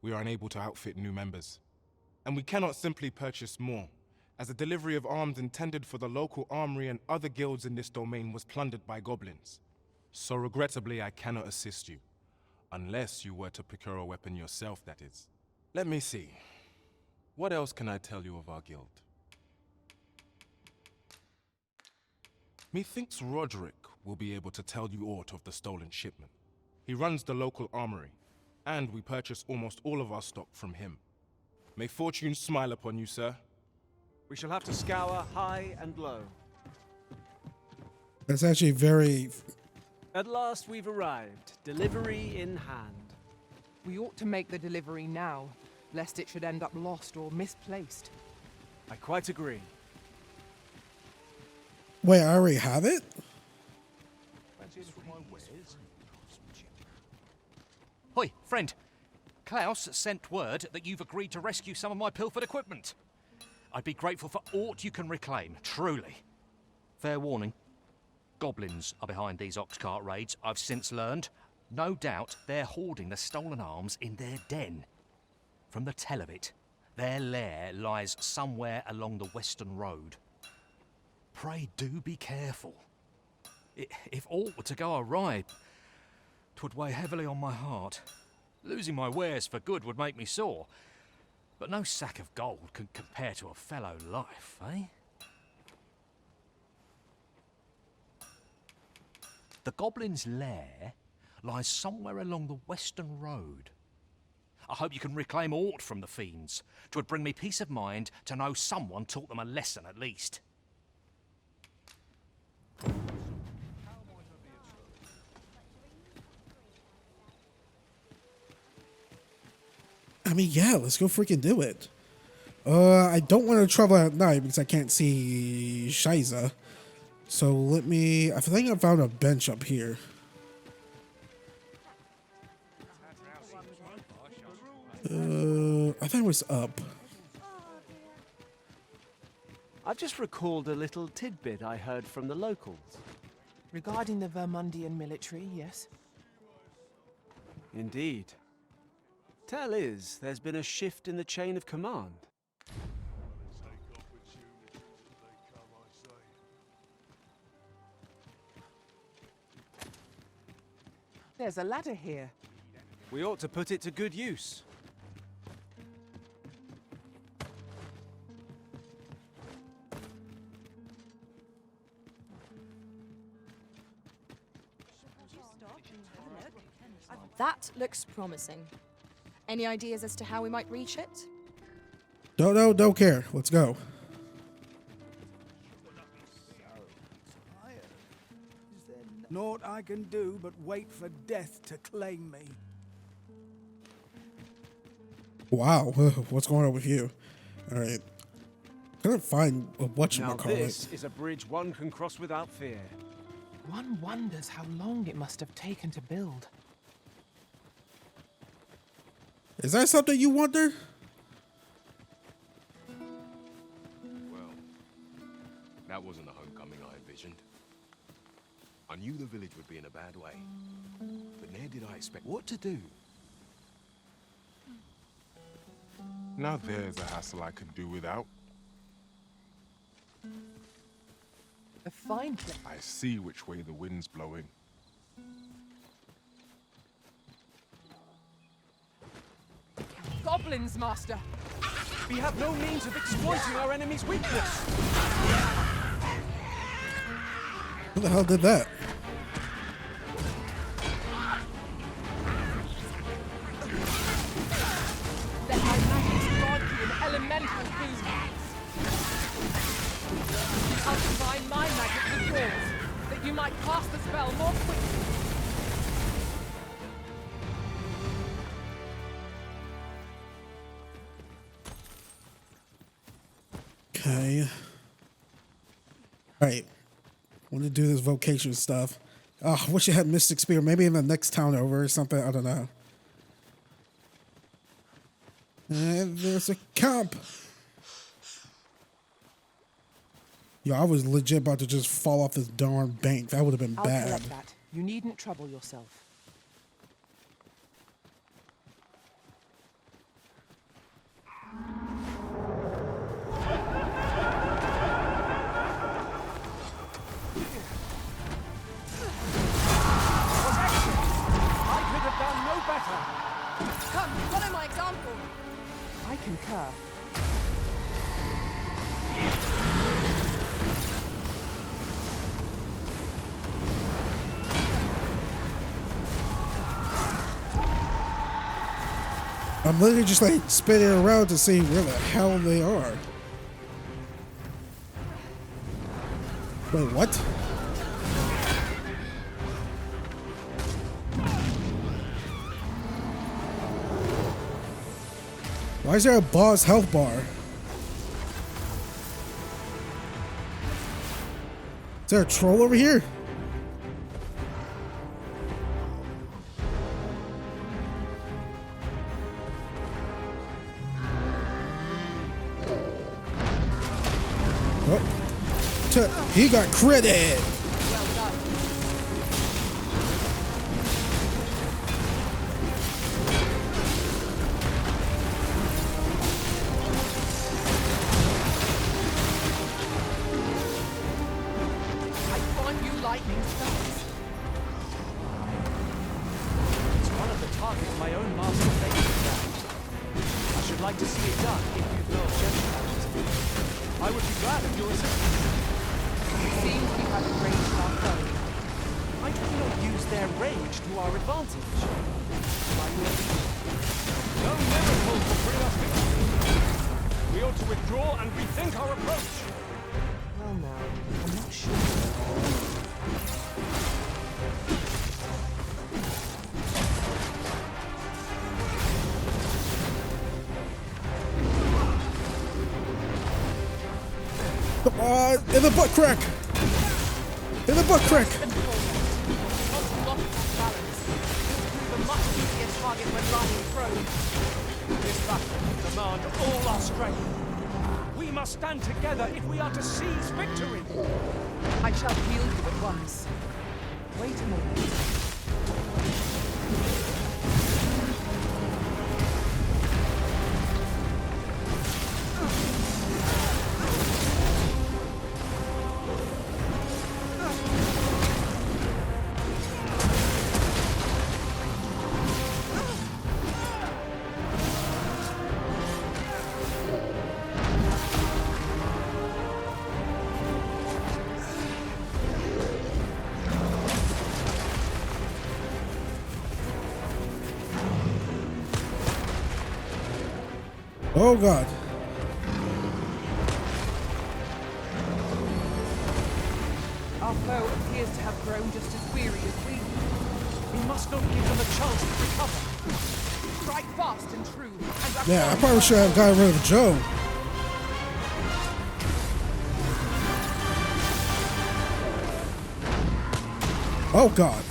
we are unable to outfit new members. And we cannot simply purchase more, as the delivery of arms intended for the local armory and other guilds in this domain was plundered by goblins. So regrettably, I cannot assist you. Unless you were to procure a weapon yourself, that is. Let me see. What else can I tell you of our guild? Methinks Roderick will be able to tell you aught of the stolen shipment. He runs the local armory, and we purchase almost all of our stock from him. May fortune smile upon you, sir. We shall have to scour high and low. That's actually very... At last we've arrived, delivery in hand. We ought to make the delivery now, lest it should end up lost or misplaced. I quite agree. Wait, I already have it? Hoi, friend. Klaus sent word that you've agreed to rescue some of my pilfered equipment. I'd be grateful for aught you can reclaim, truly. Fair warning. Goblins are behind these Oxcart raids, I've since learned. No doubt they're hoarding the stolen arms in their den. From the tell of it, their lair lies somewhere along the Western Road. Pray do be careful. If aught were to go awry, 'Twould weigh heavily on my heart. Losing my wares for good would make me sore. But no sack of gold can compare to a fellow life, eh? The Goblin's lair lies somewhere along the western road. I hope you can reclaim aught from the fiends. 'Twould bring me peace of mind to know someone taught them a lesson at least. I mean, yeah, let's go freaking do it. I don't want to travel at night because I can't see Shiza. So let me... I think I found a bench up here. I think it was up. I've just recalled a little tidbit I heard from the locals. Regarding the Vermundian military, yes? Indeed. Tell is, there's been a shift in the chain of command. There's a ladder here. We ought to put it to good use. That looks promising. Any ideas as to how we might reach it? Don't care. Let's go. Naught I can do but wait for death to claim me. Wow, what's going on with you? All right. Couldn't find a Now whatchamacallit. this is a bridge one can cross without fear. One wonders how long it must have taken to build. Is that something you wonder? Well, that wasn't the homecoming I envisioned. I knew the village would be in a bad way, but ne'er did I expect what to do. Now there's a hassle I could do without. A fine place. I see which way the wind's blowing. Goblins, Master! We have no means of exploiting our enemy's weakness. Who the hell did that? Let my magic grant you an elemental boon. I'll combine my magic with yours, that you might cast the spell more quickly. Okay. Alright. Want to do this vocation stuff. Oh, I wish I had Mystic Spear. Maybe in the next town over or something. I don't know. And there's a camp. Yo, I was legit about to just fall off this darn bank. That would have been I'll bad. collect that. You needn't trouble yourself. Come, follow my example. I concur. I'm literally just like spinning around to see where the hell they are. Wait, what? Why is there a boss health bar? Is there a troll over here? Oh. He got critted. to make it down. I should like to see it done if you've no objection to it. I would be glad of your assistance. It seems we have enraged our foe. Why do we not use their rage to our advantage? By your leave. No miracle will bring us victory. We ought to withdraw and rethink our approach. Well, now, I'm not sure. Come on, in the butt crack! In the butt crack! Not lost its balance. Prove a much easier target when lying prone. This battle will demand all our strength. We must stand together if we are to seize victory. I shall heal you at once. Wait a moment. Oh God. Our foe appears to have grown just as weary as we. We must not give them a chance to recover. Strike fast and true. And Yeah, I probably should have gotten rid of Joe. Oh God.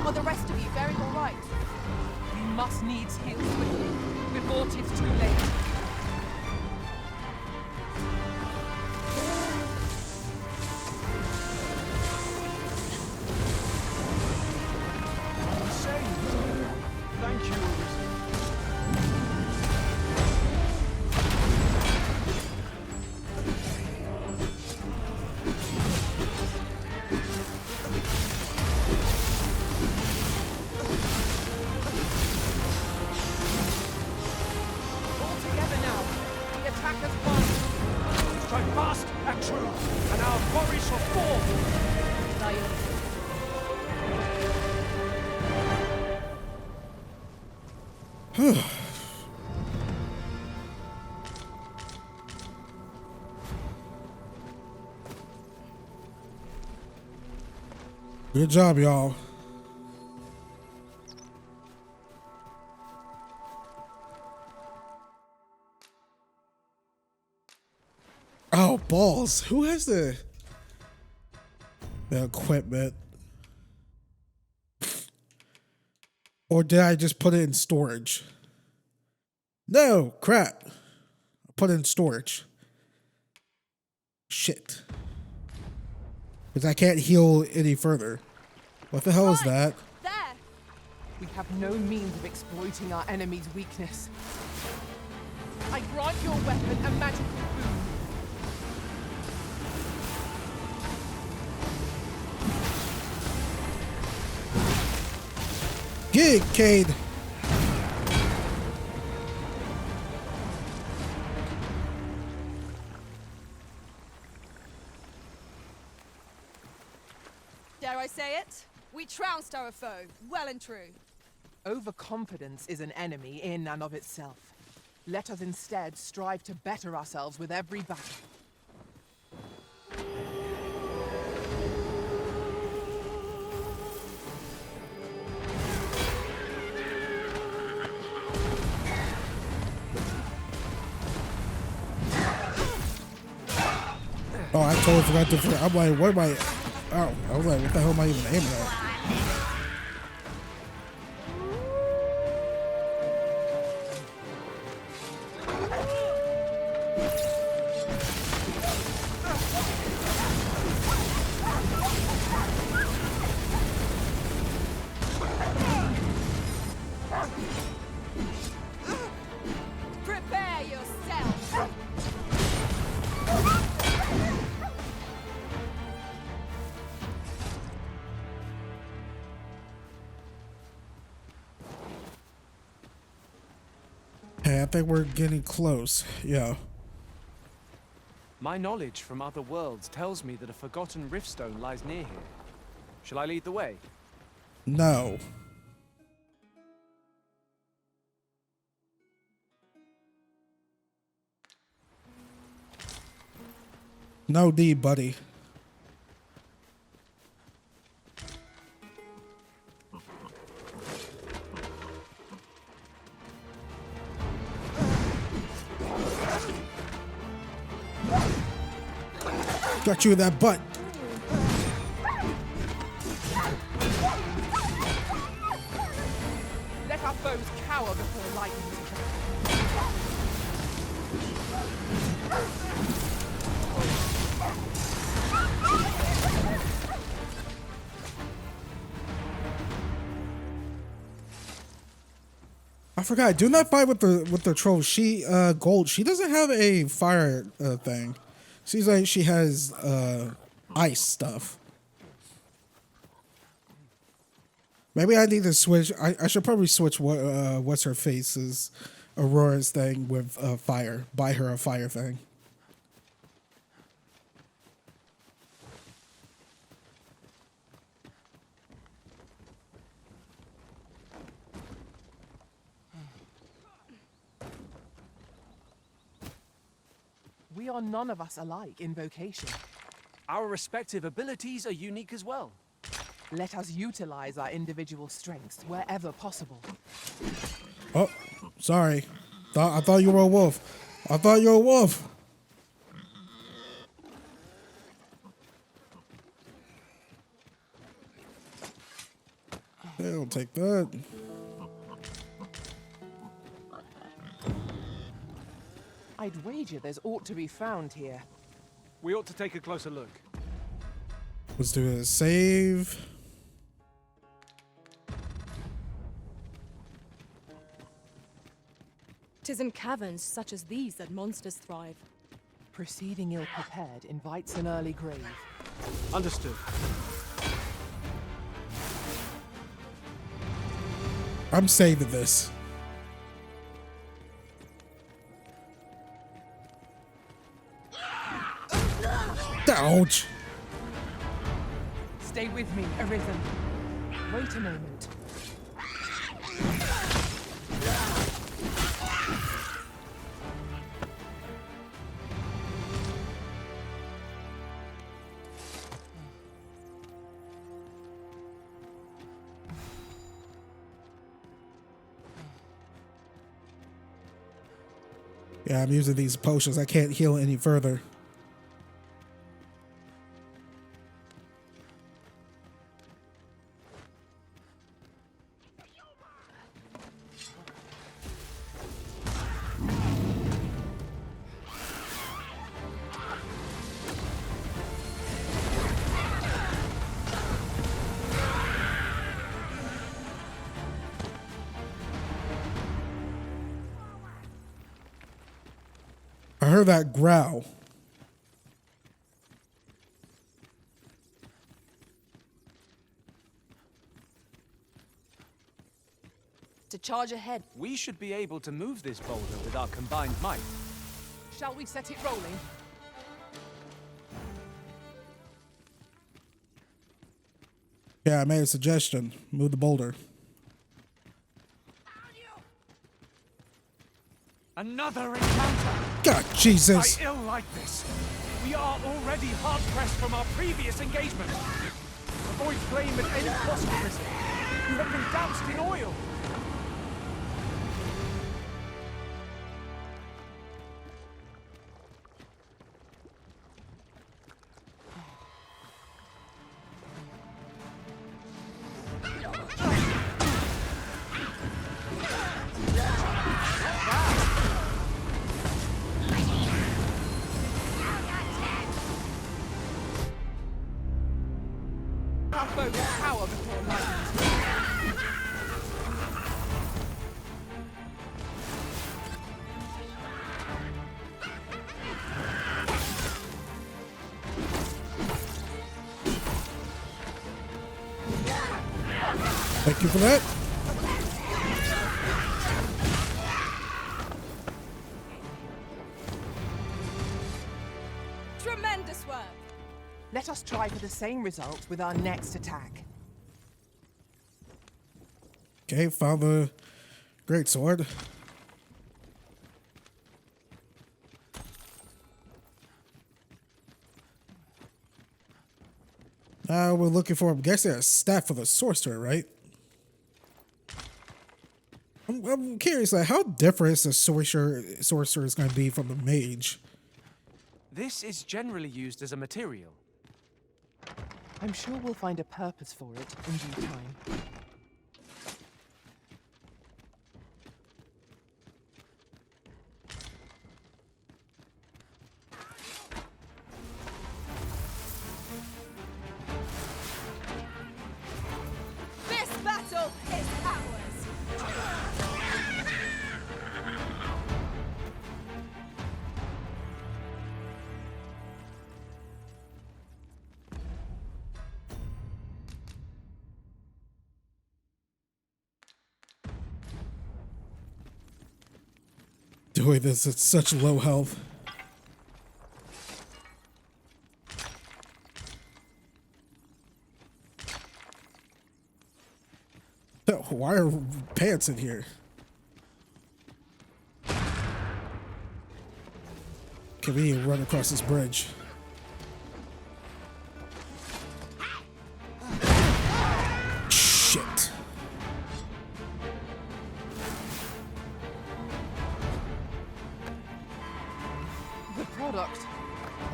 Are the rest of you faring all right? We must needs heal swiftly, before 'tis too late. Thank you, Arisen. All together now. The attackers bind. Strike fast and true, and our quarry shall fall. Good job, y'all. Oh, balls. Who has the equipment? Or did I just put it in storage? No, crap. I put it in storage. Shit. Because I can't heal any further. What the hell is that? There! We have no means of exploiting our enemy's weakness. I grant your weapon a magical boon. Get it, Cade. Dare I say it? We trounced our foe, well and true. Overconfidence is an enemy in and of itself. Let us instead strive to better ourselves with every battle. Oh, I totally forgot to. I'm like, what am I? Oh, I was like, what the hell am I even aiming at? Prepare yourself. I think we're getting close. Yeah. My knowledge from other worlds tells me that a forgotten riftstone lies near here. Shall I lead the way? No. No need, buddy. Got you in that butt. Let our foes cower before lightning. I forgot. Doing that fight with the troll, she Gold. She doesn't have a fire thing. Seems like she has ice stuff. Maybe I need to switch. I should probably switch what's her face's Aurora's thing with fire. Buy her a fire thing. We are none of us alike in vocation. Our respective abilities are unique as well. Let us utilize our individual strengths wherever possible. Oh, sorry. I thought you were a wolf. I thought you were a wolf. I'll take that. I'd wager there's aught to be found here. We ought to take a closer look. Let's do a save. Tis in caverns such as these that monsters thrive. Proceeding ill-prepared invites an early grave. Understood. I'm saving this. Ouch. Stay with me, Arisen. Wait a moment. Yeah, I'm using these potions. I can't heal any further. I heard that growl. To charge ahead. We should be able to move this boulder with our combined might. Shall we set it rolling? Yeah, I made a suggestion. Move the boulder. Another encounter! God, Jesus! I ill like this. We are already hard-pressed from our previous engagement. Avoid flame at any cost, Arisen. You have been doused in oil. Our foes cower before lightning. Thank you for that. Tremendous work! Let us try for the same result with our next attack. Okay, found the great sword. Now we're looking for, I'm guessing, a staff for the sorcerer, right? I'm curious, like, how different is the sorcerer is going to be from the mage? This is generally used as a material. I'm sure we'll find a purpose for it in due time. This battle is ours! Doing this at such low health. Why are pants in here? Can we run across this bridge? Shit. The product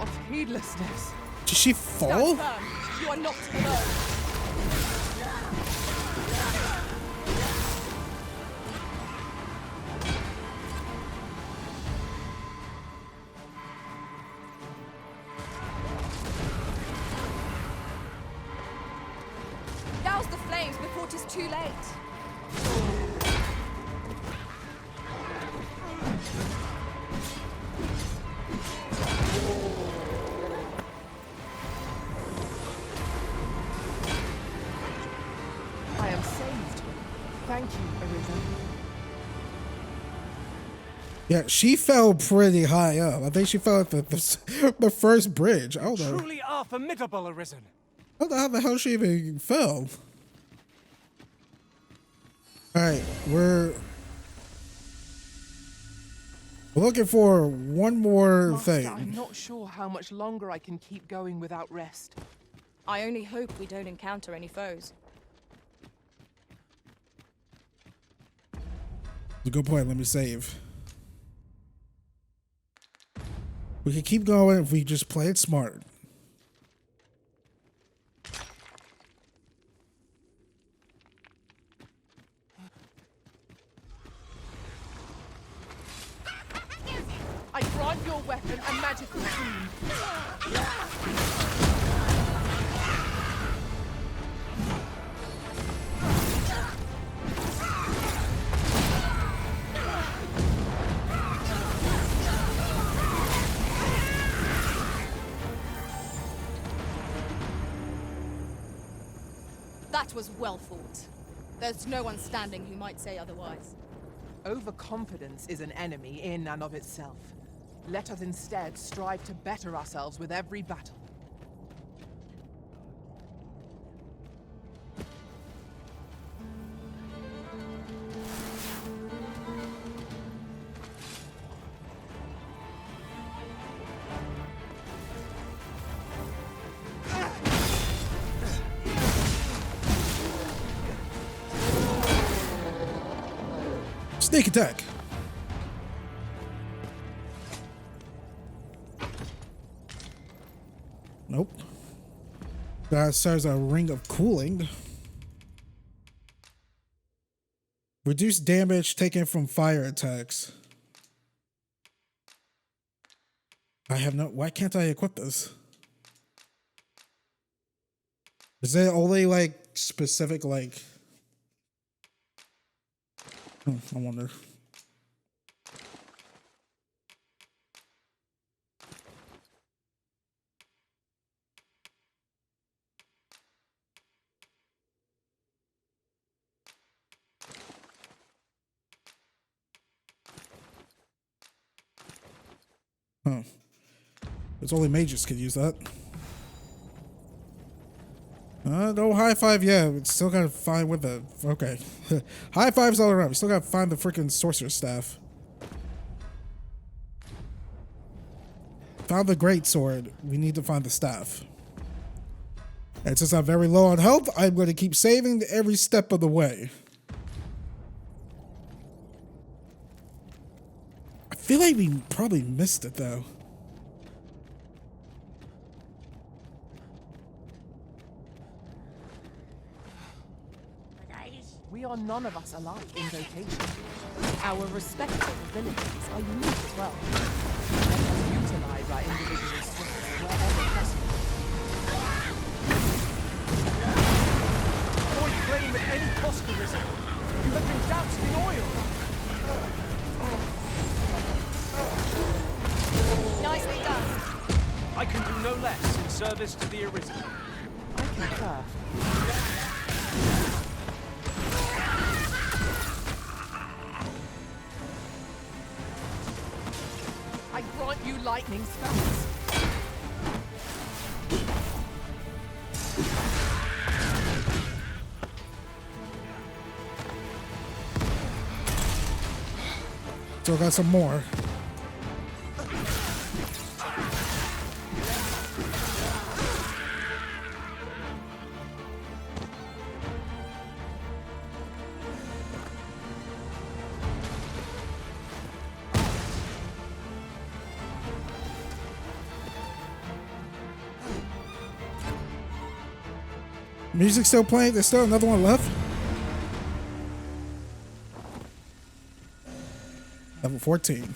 of heedlessness. Did she fall? Stand firm. You are not alone. Douse the flames before it is too late. I am saved. Thank you, Arisen. Yeah, she fell pretty high up. I think she fell at the first bridge. I don't know. Truly are formidable, Arisen. I don't know how the hell she even fell. Alright, we're looking for one more Master, thing. I'm not sure how much longer I can keep going without rest. I only hope we don't encounter any foes. It's a good point. Let me save. We can keep going if we just play it smart. I grant your weapon a magical boon. That was well fought. There's no one standing who might say otherwise. Overconfidence is an enemy in and of itself. Let us instead strive to better ourselves with every battle. Sneak attack. Nope. That serves a ring of cooling. Reduce damage taken from fire attacks. I have no. Why can't I equip this? Is it only like specific like? I wonder. Huh. It's only mages can use that. No high five. Yeah, we still gotta find with the. Okay, high fives all around. We still gotta find the freaking sorcerer's staff. Found the great sword. We need to find the staff. And since I'm very low on health, I'm going to keep saving every step of the way. I feel like we probably missed it though. We are none of us alike in vocation. Our respective abilities are unique as well. Let us utilize our individual strengths wherever possible. Avoid flame at any cost, Arisen. You have been doused in oil. Nicely done. I can do no less in service to the Arisen. I concur. I grant you lightning spells. Still got some more. Music still playing? There's still another one left? Level 14.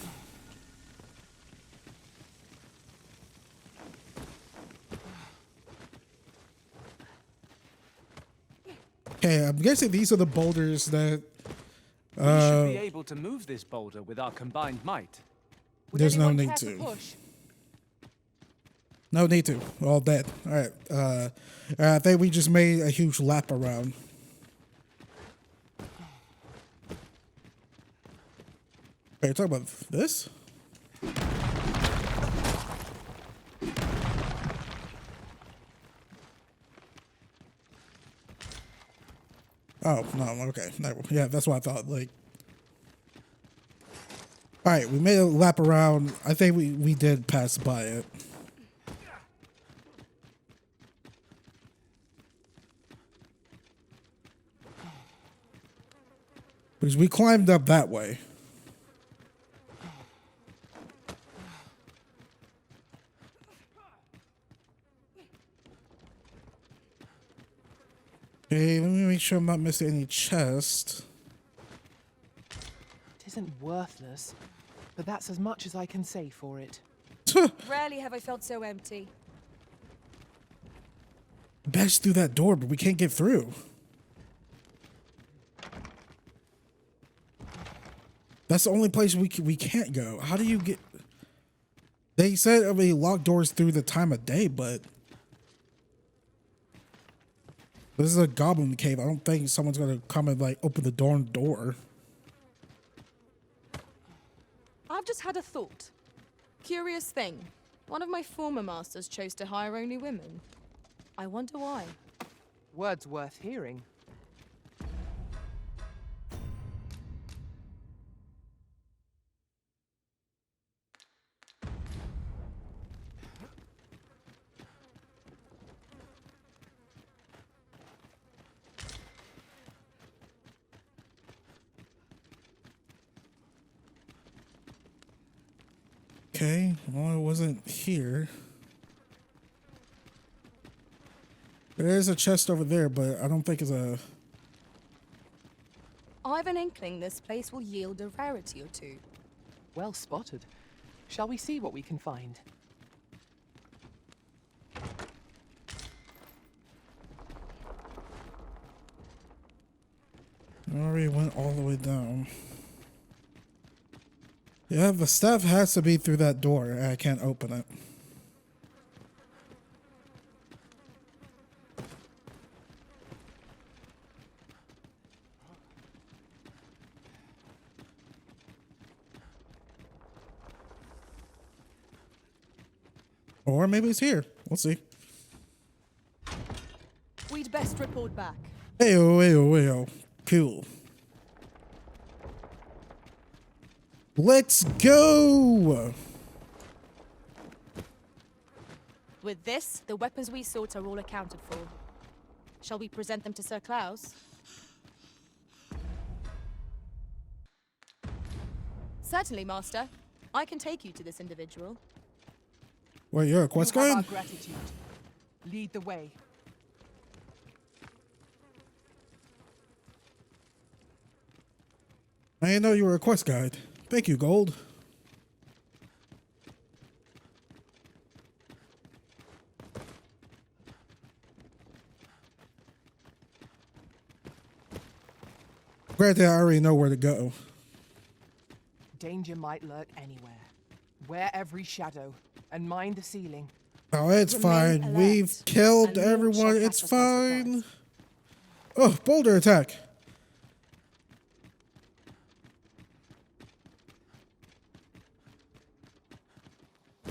Okay, I'm guessing these are the boulders that... we should be able to move this boulder with our combined might. Would there's no anyone need care to. Push? No need to. We're all dead. Alright. I think we just made a huge lap around. Are you talking about this? Oh, no, okay. No, yeah, that's what I thought. Like, alright, we made a lap around. I think we did pass by it. Because we climbed up that way. Okay, let me make sure I'm not missing any chest. It isn't worthless, but that's as much as I can say for it. Rarely have I felt so empty. Bash through that door, but we can't get through. That's the only place we can't go. How do you get... They said lock doors through the time of day, but... This is a goblin cave. I don't think someone's gonna come and like open the door. I've just had a thought. Curious thing. One of my former masters chose to hire only women. I wonder why. Words worth hearing. Okay, well, it wasn't here. There's a chest over there, but I don't think it's a... I've an inkling this place will yield a rarity or two. Well spotted. Shall we see what we can find? I already went all the way down. Yeah, the staff has to be through that door. I can't open it. Or maybe it's here. We'll see. We'd best report back. Ayo, ayo, ayo. Cool. Let's go! With this, the weapons we sought are all accounted for. Shall we present them to Sir Klaus? Certainly, Master. I can take you to this individual. Wait, you're a quest You have guide? our gratitude. Lead the way. I didn't know you were a quest guide. Thank you, Gold. Granted, I already know where to go. Danger might lurk anywhere. Wear every shadow and mind the ceiling. Oh, it's Remain fine. alert, We've killed and naught everyone. shall It's catch us by fine. Oh, boulder attack.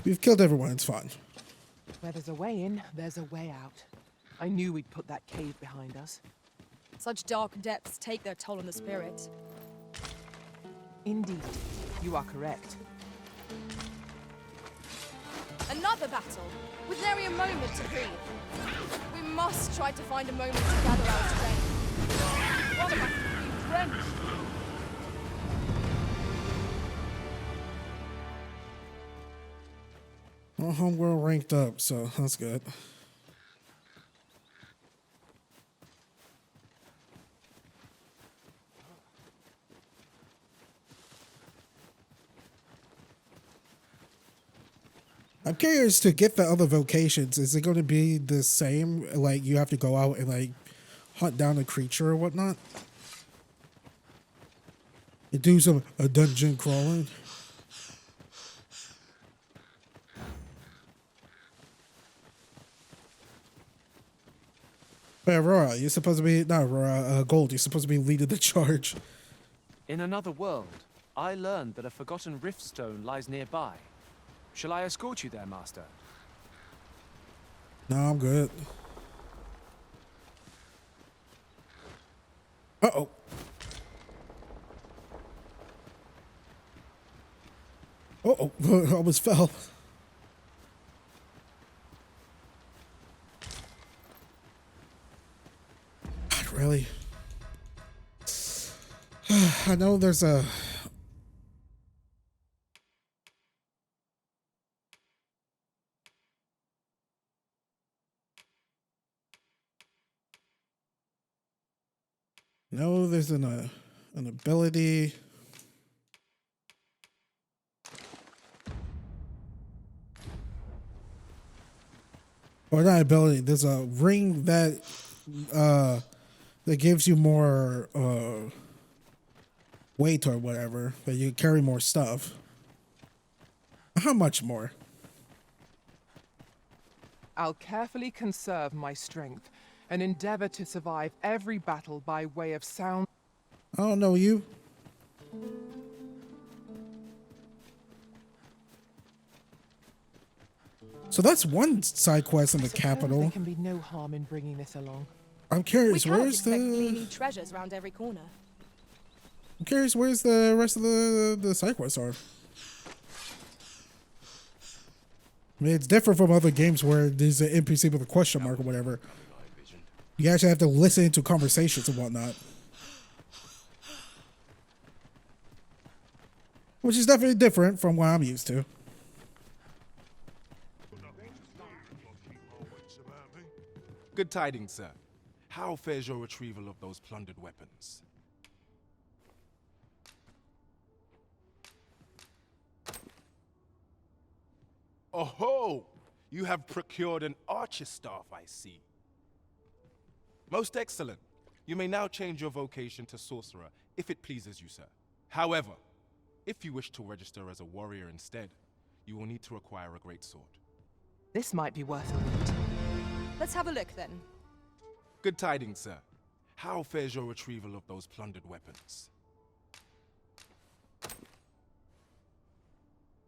We've killed everyone. It's fine. Where there's a way in, there's a way out. I knew we'd put that cave behind us. Such dark depths take their toll on the spirit. Indeed, you are correct. Another battle, with nary a moment to breathe. We must try to find a moment to gather our strength. What about you, drenched? Our homeworld ranked up, so that's good. I'm curious to get the other vocations. Is it going to be the same? Like you have to go out and like hunt down a creature or whatnot? You do some a dungeon crawling. But Aurora, you're supposed to be not Aurora, Gold. You're supposed to be leading the charge. In another world, I learned that a forgotten riftstone lies nearby. Shall I escort you there, Master? No, I'm good. Uh-oh. Uh-oh. I almost fell. God, really? I know there's a... No, there's an ability. Or not ability. There's a ring that that gives you more weight or whatever. That you carry more stuff. How much more? I'll carefully conserve my strength and endeavor to survive every battle by way of sound. I don't know you. So that's one side quest in the capital. There can be no harm in bringing this along. I'm curious, We can't where's expect the... gleaning treasures round every corner. I'm curious, where's the rest of the side quests are? I mean, it's different from other games where there's an NPC with a question mark or whatever. You actually have to listen to conversations and whatnot. Which is definitely different from what I'm used to. Good tidings, sir. How fares your retrieval of those plundered weapons? Oh-ho! You have procured an archer staff, I see. Most excellent. You may now change your vocation to sorcerer, if it pleases you, sir. However, if you wish to register as a warrior instead, you will need to acquire a greatsword. This might be worth a read. Let's have a look then. Good tidings, sir. How fares your retrieval of those plundered weapons?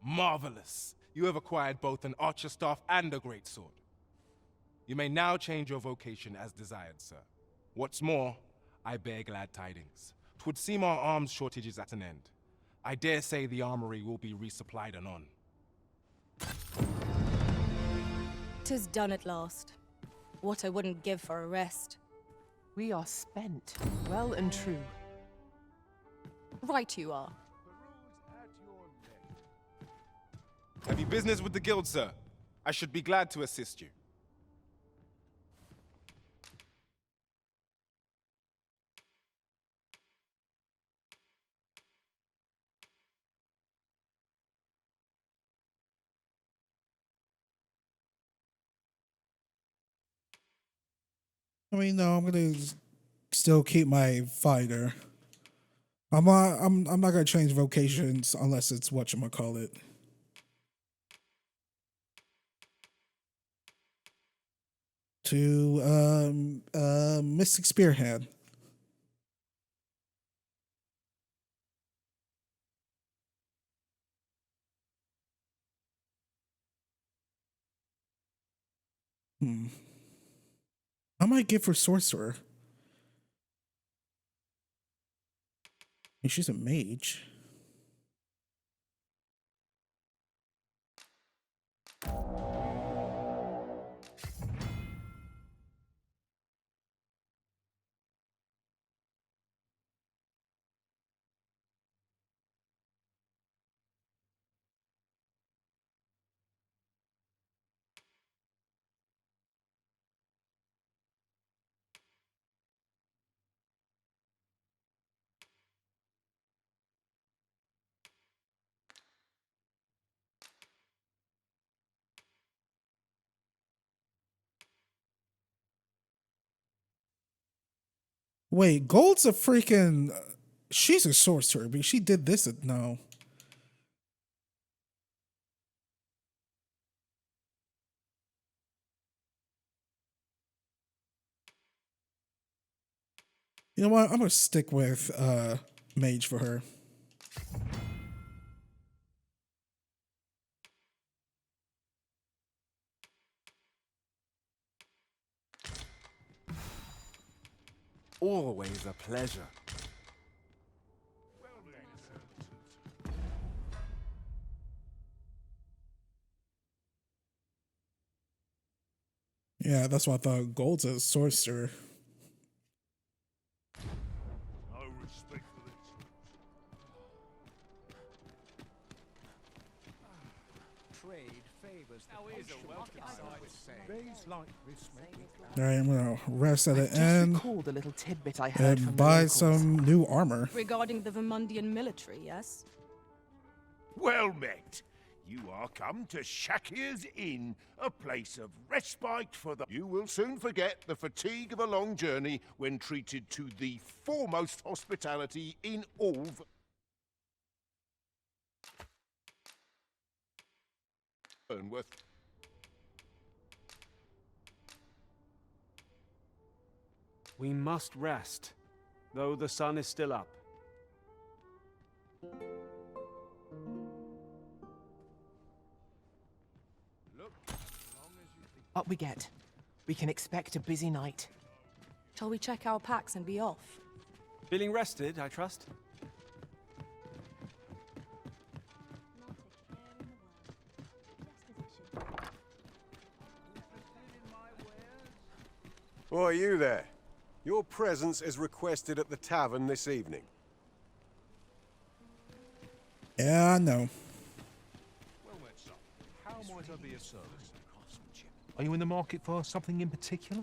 Marvelous! You have acquired both an archer staff and a greatsword. You may now change your vocation as desired, sir. What's more, I bear glad tidings. 'Twould seem our arms shortage is at an end. I dare say the armory will be resupplied anon. 'Tis done at last. What I wouldn't give for a rest. We are spent, well and true. Right you are. Have you business with the guild, sir? I should be glad to assist you. I mean, no, I'm gonna still keep my fighter. I'm not gonna change vocations unless it's whatchamacallit. To Mystic Spearhead. I might give her Sorcerer. I mean, she's a mage. Wait, Gold's a freaking. She's a sorcerer, but she did this. No. You know what? I'm gonna stick with mage for her. Always a pleasure. Yeah, that's what I thought. Gold's a sorcerer. No respect for this. Trade favors the Days like this make me All right, I'm gonna rest at the Just end recalled a little tidbit I heard from and the buy locals. some new armor. Regarding the Vermundian military, yes? Well met. You are come to Shakir's Inn, a place of respite for the... You will soon forget the fatigue of a long journey when treated to the foremost hospitality in all... Burnworth. We must rest, though the sun is still up. What we get. We can expect a busy night. Shall we check our packs and be off? Feeling rested, I trust? Oh, are you there? Your presence is requested at the tavern this evening. Yeah, I know. Well met, son. How might I be of service? Are you in the market for something in particular?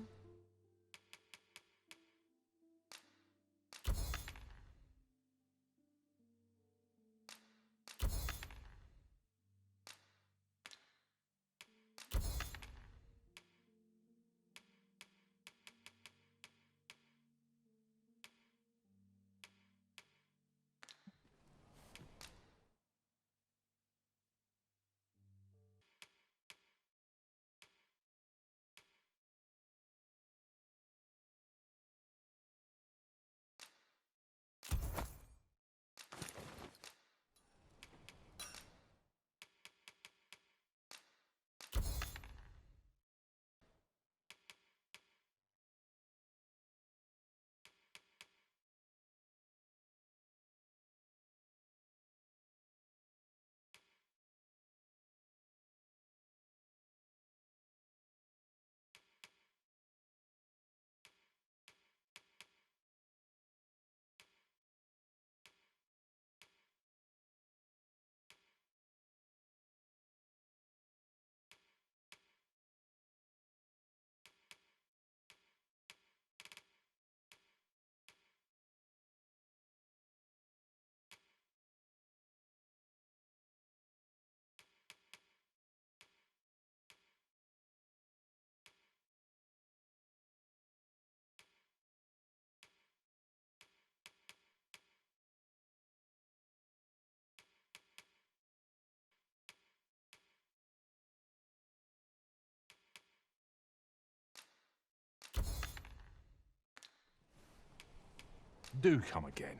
do come again.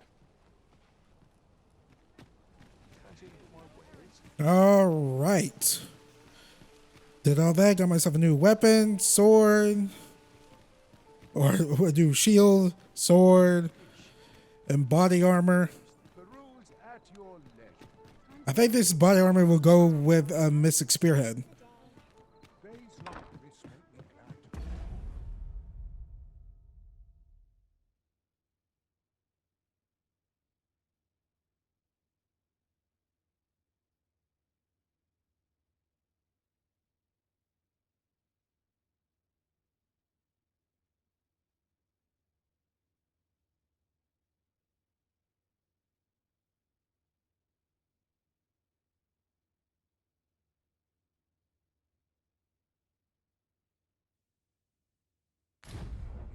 All right. Did all that. Got myself a new weapon, sword, or a new shield, sword, and body armor. I think this body armor will go with a Mystic Spearhead.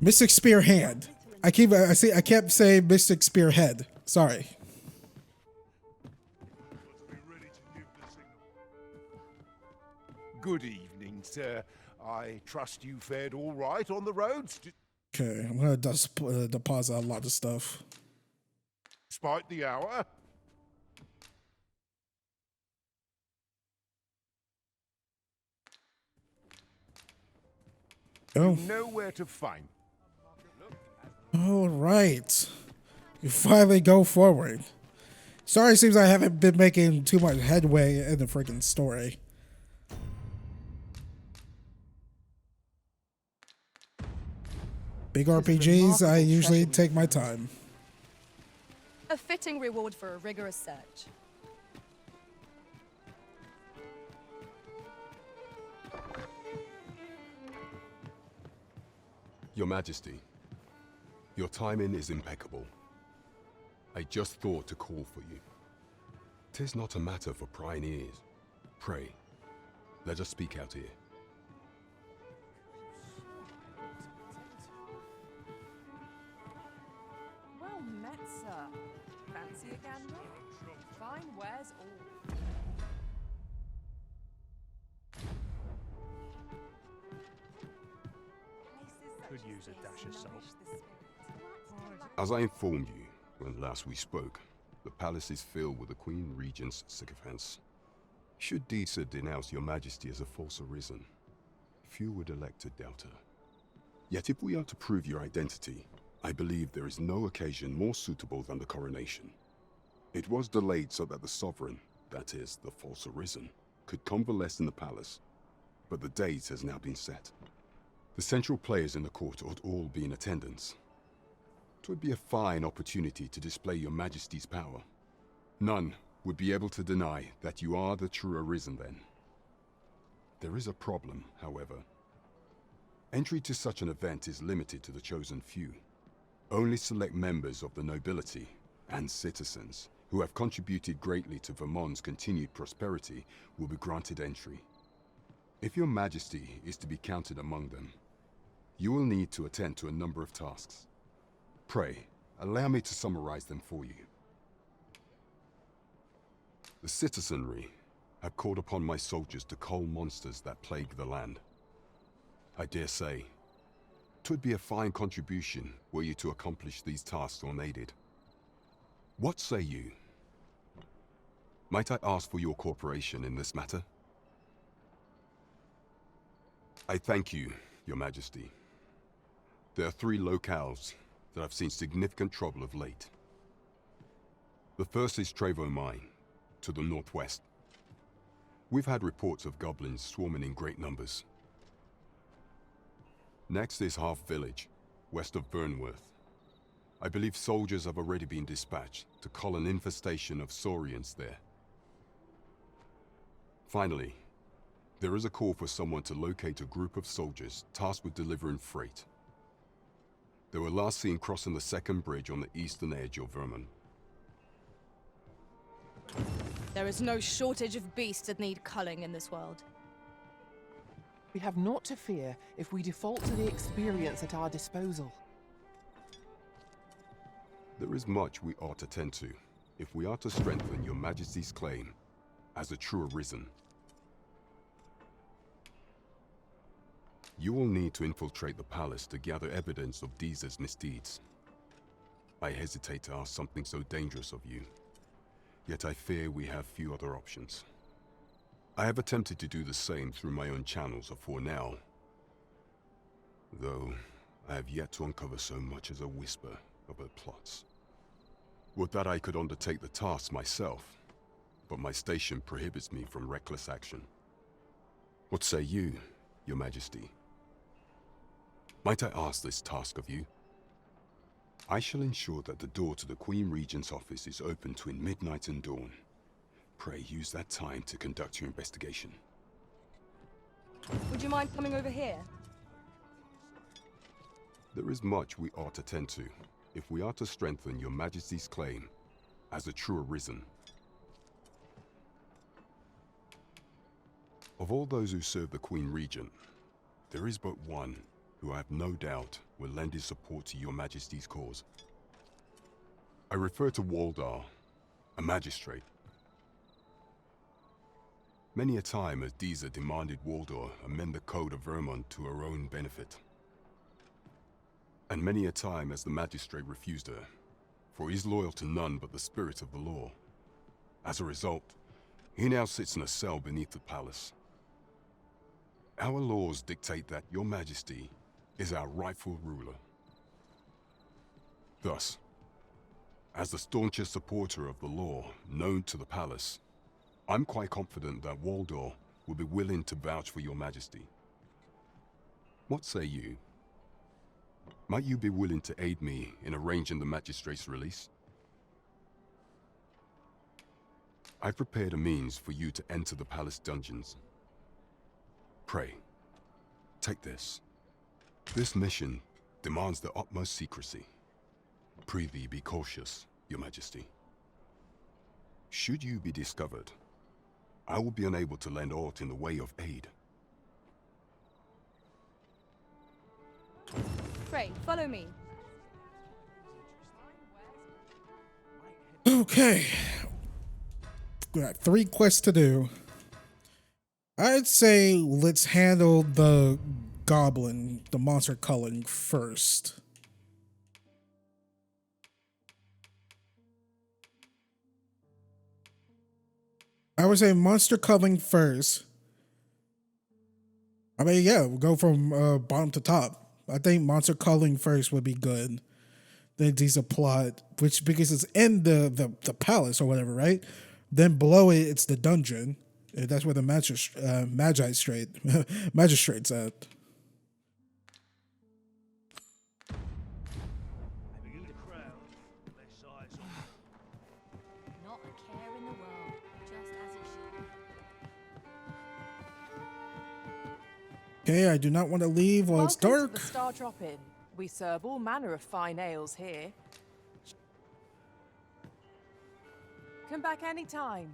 Mystic Spearhead. I kept saying Mystic Spearhead. Sorry. Good evening, sir. I trust you fared all right on the roads. Okay, I'm gonna deposit a lot of stuff. Despite the hour. Oh. You know where to find. All right. You finally go forward. Sorry, it seems I haven't been making too much headway in the freaking story. Big RPGs, I usually take my time. A fitting reward for a rigorous search. Your Majesty, your timing is impeccable. I just thought to call for you. 'Tis not a matter for prying ears. Pray, let us speak out here. Well met, sir. Fancy a gander? Fine wares all. Could use a dash of salt. As I informed you when last we spoke, the palace is filled with the Queen Regent's sycophants. Should Disa denounce your Majesty as a false Arisen, few would elect to doubt her. Yet if we are to prove your identity, I believe there is no occasion more suitable than the coronation. It was delayed so that the sovereign, that is, the false Arisen, could convalesce in the palace, but the date has now been set. The central players in the court ought all be in attendance. 'Twould be a fine opportunity to display your Majesty's power. None would be able to deny that you are the true Arisen then. There is a problem, however. Entry to such an event is limited to the chosen few. Only select members of the nobility and citizens who have contributed greatly to Vermont's continued prosperity will be granted entry. If your Majesty is to be counted among them, you will need to attend to a number of tasks. Pray, allow me to summarize them for you. The citizenry have called upon my soldiers to cull monsters that plague the land. I dare say, 'twould be a fine contribution were you to accomplish these tasks unaided. What say you? Might I ask for your cooperation in this matter? I thank you, Your Majesty. There are 3 locales that have seen significant trouble of late. The first is Trevo Mine, to the northwest. We've had reports of goblins swarming in great numbers. Next is Half Village, west of Burnworth. I believe soldiers have already been dispatched to cull an infestation of Saurians there. Finally, there is a call for someone to locate a group of soldiers tasked with delivering freight. They were last seen crossing the second bridge on the eastern edge of Vermont. There is no shortage of beasts that need culling in this world. We have naught to fear if we default to the experience at our disposal. There is much we ought to tend to if we are to strengthen your Majesty's claim as a true Arisen. You will need to infiltrate the palace to gather evidence of Disa's misdeeds. I hesitate to ask something so dangerous of you. Yet I fear we have few other options. I have attempted to do the same through my own channels afore now, though I have yet to uncover so much as a whisper of her plots. Would that I could undertake the task myself, but my station prohibits me from reckless action. What say you, Your Majesty? Might I ask this task of you? I shall ensure that the door to the Queen Regent's office is open between midnight and dawn. Pray use that time to conduct your investigation. Would you mind coming over here? There is much we ought to tend to, if we are to strengthen Your Majesty's claim as a true Arisen. Of all those who serve the Queen Regent, there is but one who I have no doubt will lend his support to Your Majesty's cause. I refer to Waldar, a magistrate. Many a time has Disa demanded Waldar amend the Code of Vermont to her own benefit. And many a time has the magistrate refused her, for he is loyal to none but the spirit of the law. As a result, he now sits in a cell beneath the palace. Our laws dictate that Your Majesty is our rightful ruler. Thus, as the staunchest supporter of the law known to the palace, I'm quite confident that Waldor will be willing to vouch for Your Majesty. What say you? Might you be willing to aid me in arranging the magistrate's release? I've prepared a means for you to enter the palace dungeons. Pray, take this. This mission demands the utmost secrecy. Prithee be cautious, Your Majesty. Should you be discovered, I will be unable to lend aught in the way of aid. Frey, follow me. Okay. Got 3 quests to do. I'd say let's handle the goblin, the monster culling first. I would say monster culling first. I mean, yeah, we'll go from bottom to top. I think monster culling first would be good. Then decent plot, which because it's in the palace or whatever, right? Then below it, it's the dungeon. That's where the magistrate's at. Not a care in the world, just as it should. Okay, I do not want to leave while it's Welcome dark. to the Star Drop Inn. We serve all manner of fine ales here. Come back anytime.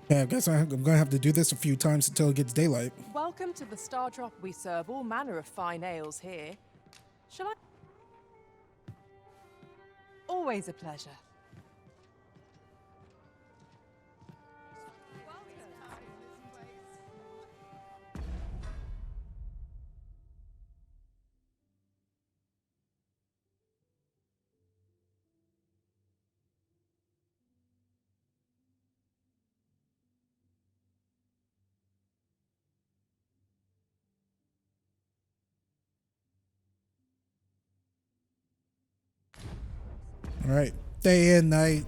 Yeah, I guess I'm gonna have to do this a few times until it gets daylight. Welcome to the Star Drop. We serve all manner of fine ales here. Shall I? Always a pleasure. All right, day and night.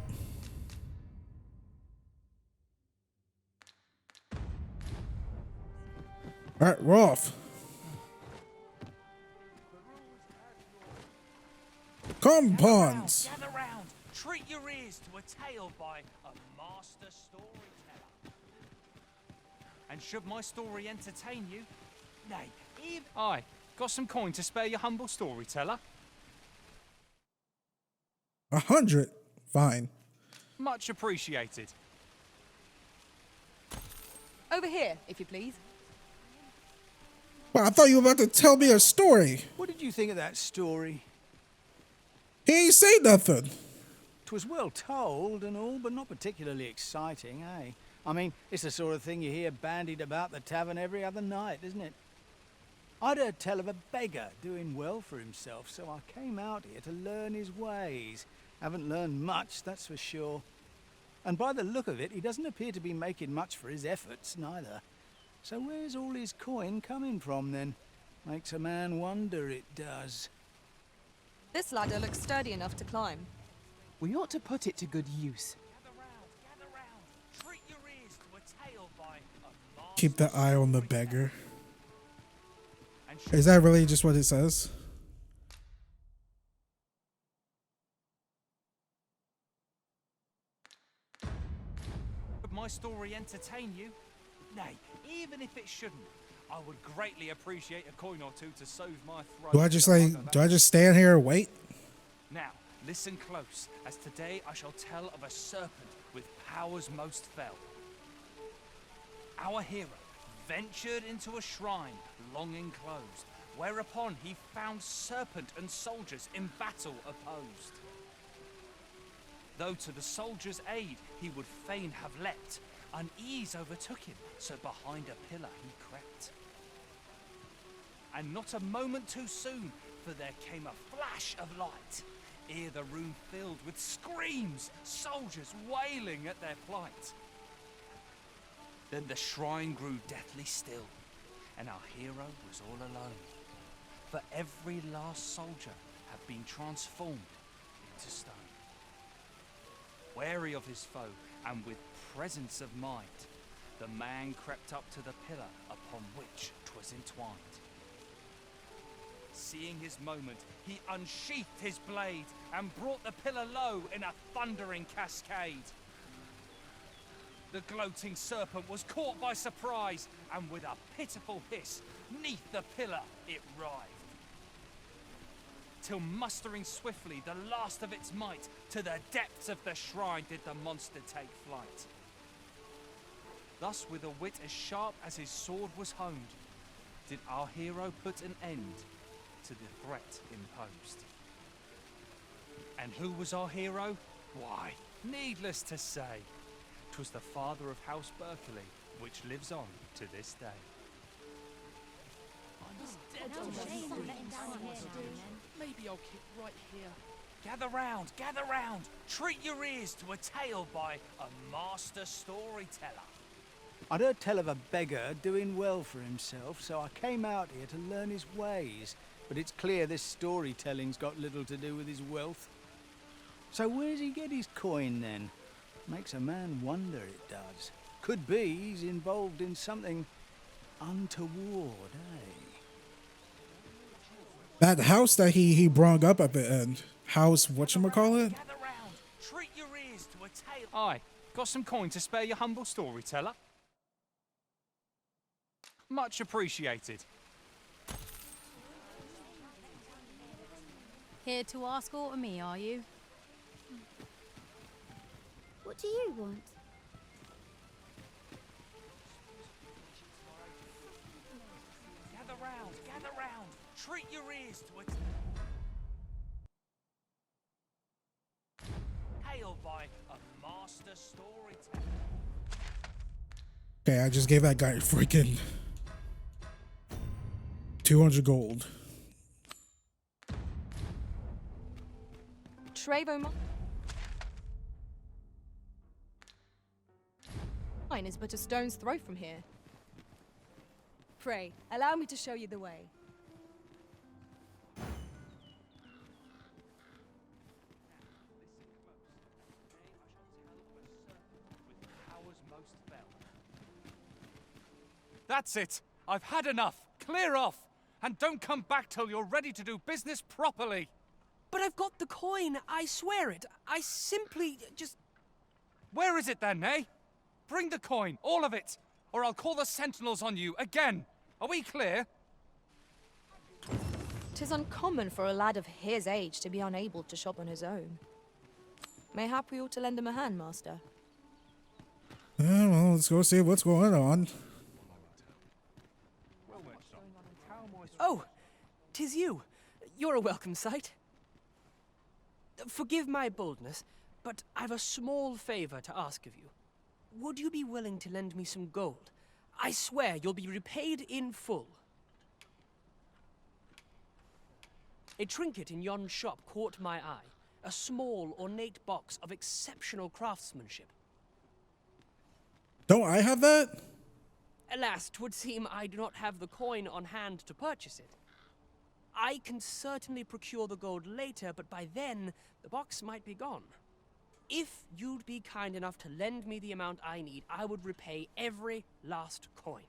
All right, we're off. Come, pawns. Gather round. Treat your ears to a tale by a master storyteller. And should my story entertain you, nay, even I got some coin to spare your humble storyteller. 100. Fine. Much appreciated. Over here, if you please. Well, I thought you were about to tell me a story. What did you think of that story? He ain't say nothing. 'Twas well told and all, but not particularly exciting, eh? I mean, it's the sort of thing you hear bandied about the tavern every other night, isn't it? I'd heard tell of a beggar doing well for himself, so I came out here to learn his ways. Haven't learned much, that's for sure. And by the look of it, he doesn't appear to be making much for his efforts, neither. So where's all his coin coming from, then? Makes a man wonder, it does. This ladder looks sturdy enough to climb. We ought to put it to good use. Treat your ears to a tale by a Keep the eye on the beggar. Is that really just what it says? Would my story entertain you? Nay, even if it shouldn't, I would greatly appreciate a coin or two to soothe my throat. Do I just stand here and wait? Now, listen close, as today I shall tell of a serpent with powers most fell. Our hero ventured into a shrine long enclosed, whereupon he found serpent and soldiers in battle opposed. Though to the soldiers' aid he would fain have leapt, unease overtook him, so behind a pillar he crept. And not a moment too soon, for there came a flash of light, ere the room filled with screams, soldiers wailing at their plight. Then the shrine grew deathly still, and our hero was all alone, for every last soldier had been transformed into stone. Wary of his foe, and with presence of mind, the man crept up to the pillar upon which 'twas entwined. Seeing his moment, he unsheathed his blade, and brought the pillar low in a thundering cascade. The gloating serpent was caught by surprise, and with a pitiful hiss, 'neath the pillar it writhed. Till mustering swiftly the last of its might, to the depths of the shrine did the monster take flight. Thus, with a wit as sharp as his sword was honed, did our hero put an end to the threat imposed. And who was our hero? Why, needless to say, 'twas the father of House Berkeley, which lives on to this day. Maybe I'll keep right here. Gather round, gather round. Treat your ears to a tale by a master storyteller. I'd heard tell of a beggar doing well for himself, so I came out here to learn his ways. But it's clear this storytelling's got little to do with his wealth. So where's he get his coin, then? Makes a man wonder, it does. Could be he's involved in something untoward, eh? That house that he brung up at the end. House whatchamacallit? Treat your ears to a tale. Aye, got some coin to spare your humble storyteller? Much appreciated. Here to ask aught of me, are you? What do you want? Gather round, treat your ears to a tale by a master storyteller. Okay, I just gave that guy freaking 200 gold. Trevo Mine is but a stone's throw from here. Pray, allow me to show you the way. That's it. I've had enough. Clear off. And don't come back till you're ready to do business properly. But I've got the coin. I swear it. I simply just... Where is it then, eh? Bring the coin, all of it, or I'll call the sentinels on you again. Are we clear? 'Tis uncommon for a lad of his age to be unable to shop on his own. Mayhap we ought to lend him a hand, master. Well, let's go see what's going on. Oh, 'tis you. You're a welcome sight. Forgive my boldness, but I've a small favor to ask of you. would you be willing to lend me some gold? I swear you'll be repaid in full. A trinket in yon shop caught my eye. A small, ornate box of exceptional craftsmanship. Don't I have that? Alas, 'twould seem I do not have the coin on hand to purchase it. I can certainly procure the gold later, but by then, the box might be gone. If you'd be kind enough to lend me the amount I need, I would repay every last coin.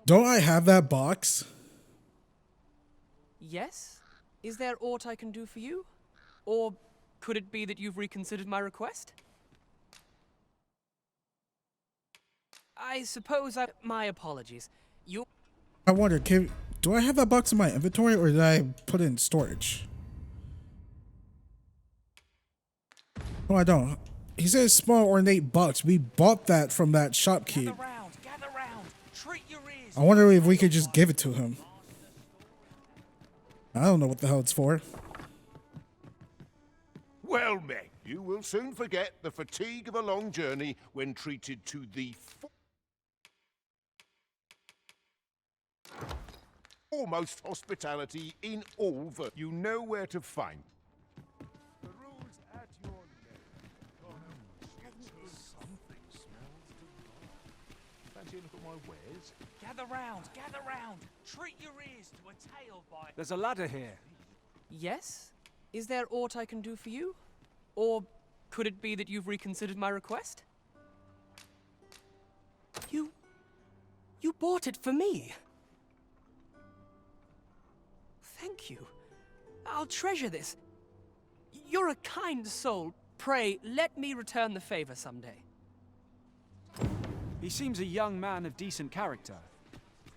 Don't I have that box? Yes? Is there aught I can do for you? Or could it be that you've reconsidered my request? I suppose my apologies. I wonder, do I have that box in my inventory or did I put it in storage? No, I don't. He says small ornate box. We bought that from that shopkeep. Gather round. Treat your ears. I wonder if we could just give it to him. I don't know what the hell it's for. Well met. You will soon forget the fatigue of a long journey when treated to the foremost hospitality in all the... You know where to find. The rules at your Something smells divine. Fancy a look at my wares? Gather round. Treat your ears to a tale by... There's a ladder here. Yes? Is there aught I can do for you? Or could it be that you've reconsidered my request? You bought it for me. Thank you. I'll treasure this. You're a kind soul. Pray, let me return the favor someday. He seems a young man of decent character.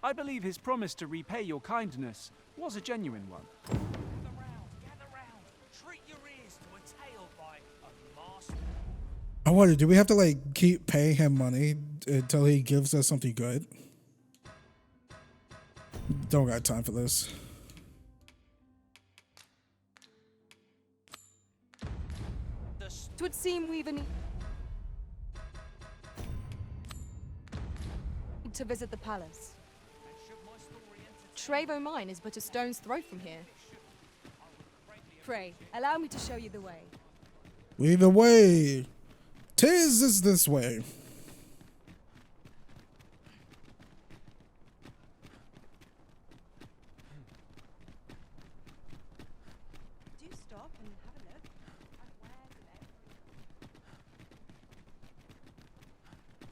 I believe his promise to repay your kindness was a genuine one. Gather round. Treat your ears to a tale by a master. I wonder, do we have to like keep paying him money until he gives us something good? Don't got time for this. Twould seem we've a need to visit the palace. Trevo Mine is but a stone's throw from here. Pray, allow me to show you the way. Lead the way. 'Tis is this way. Do stop and have a look.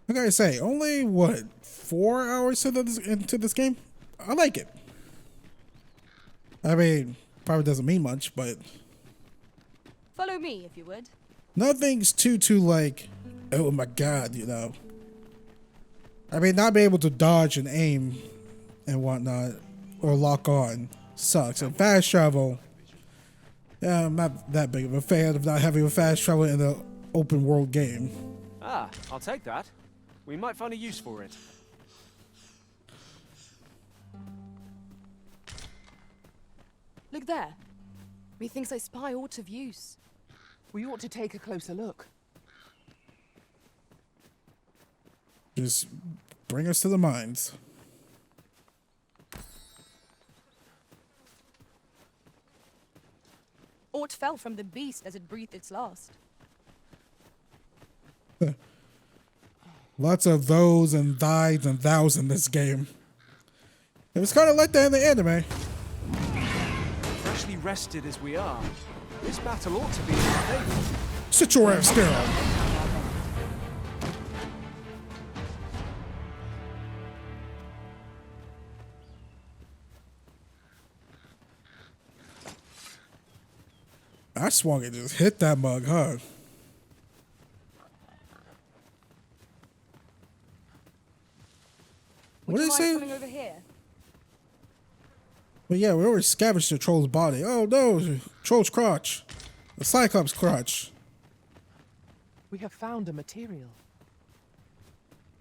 I gotta say, only what, 4 hours into this game? I like it. I mean, probably doesn't mean much, but Follow me, if you would. nothing's too like, oh my god, you know. I mean, not being able to dodge and aim and whatnot, or lock on, sucks. And fast travel, yeah, I'm not that big of a fan of not having a fast travel in an open world game. Ah, I'll take that. We might find a use for it. Look there. Methinks I spy aught of use. We ought to take a closer look. Just bring us to the mines. Aught fell from the beast as it breathed its last. Lots of those and thys and thous in this game. It was kind of like that in the anime. Freshly rested as we are, this battle ought to be in our favor. Sit your ass down. I swung and just hit that mug, huh? What did it say? Coming over here? Well, yeah, we already scavenged the troll's body. Oh no, troll's crotch. The Cyclops crotch. We have found a material.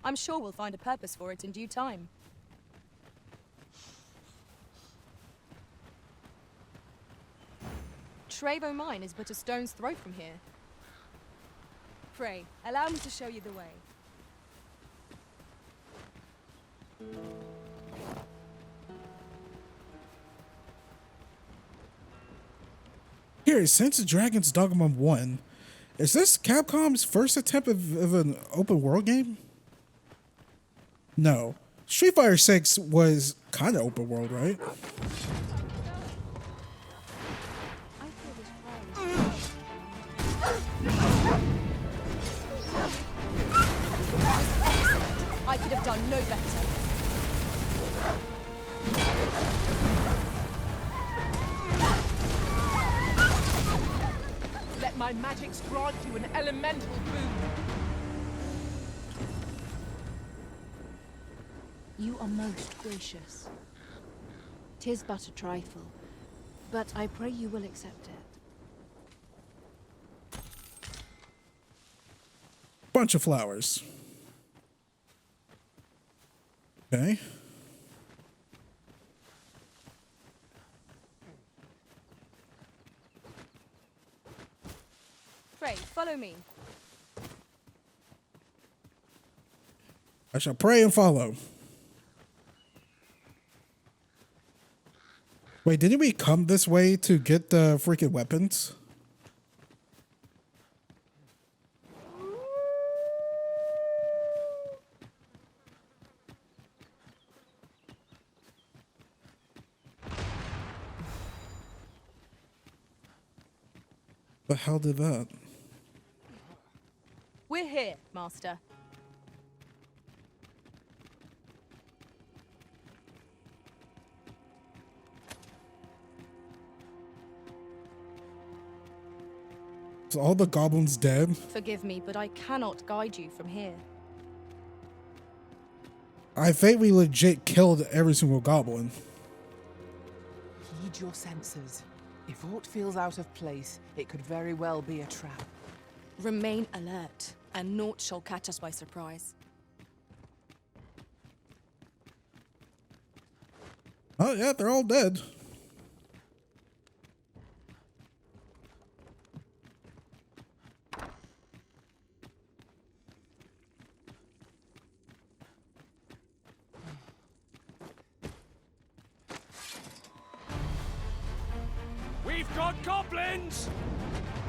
I'm sure we'll find a purpose for it in due time. Trevo Mine is but a stone's throw from here. Pray, allow me to show you the way. Here, since Dragon's Dogma 1, is this Capcom's first attempt of an open world game? No. Street Fighter 6 was kind of open world, right? I could have done no better. Let my magics grant you an elemental boon. You are most gracious. 'Tis but a trifle, but I pray you will accept it. Bunch of flowers. Okay. Pray, follow me. I shall pray and follow. Wait, didn't we come this way to get the freaking weapons? The hell did that? We're here, Master. Is all the goblins dead? Forgive me, but I cannot guide you from here. I think we legit killed every single goblin. Heed your senses. If aught feels out of place, it could very well be a trap. Remain alert, and naught shall catch us by surprise. Oh yeah, they're all dead. We've got goblins!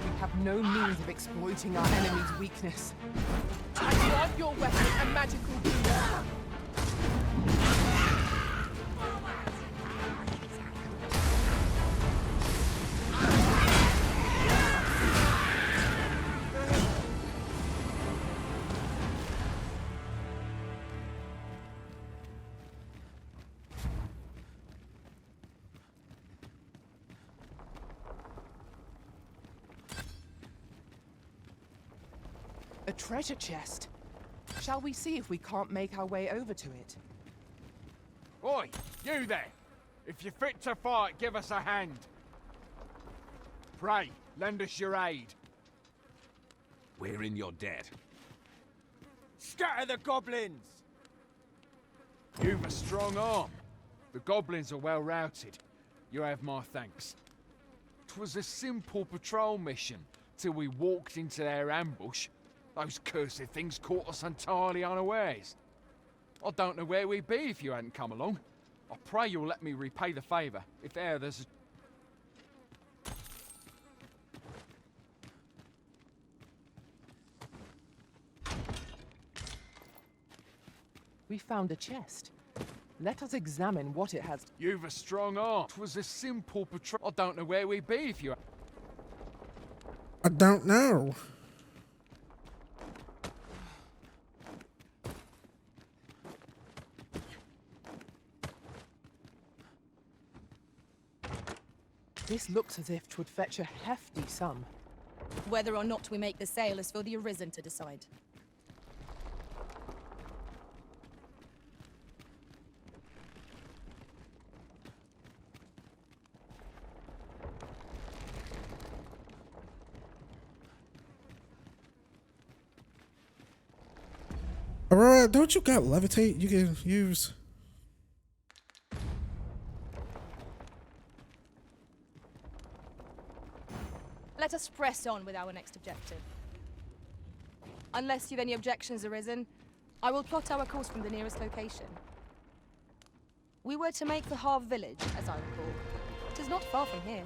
We have no means of exploiting our enemy's weakness. I grant your weapon a magical boon. A treasure chest. Shall we see if we can't make our way over to it? Oi, you there! If you're fit to fight, give us a hand. Pray, lend us your aid. We're in your debt. Scatter the goblins! You've a strong arm. The goblins are well routed. You have my thanks. 'Twas a simple patrol mission, till we walked into their ambush. Those cursed things caught us entirely unawares. I don't know where we'd be if you hadn't come along. I pray you'll let me repay the favour, if e'er there's a... We found a chest. Let us examine what it has. You've a strong arm. 'Twas a simple patrol. I don't know where we'd be if you... I don't know. This looks as if 'twould fetch a hefty sum. Whether or not we make the sale is for the Arisen to decide. Aurora, don't you got levitate you can use? Let us press on with our next objective. Unless you've any objections, Arisen, I will plot our course from the nearest location. We were to make for Harve Village, as I recall. It is not far from here.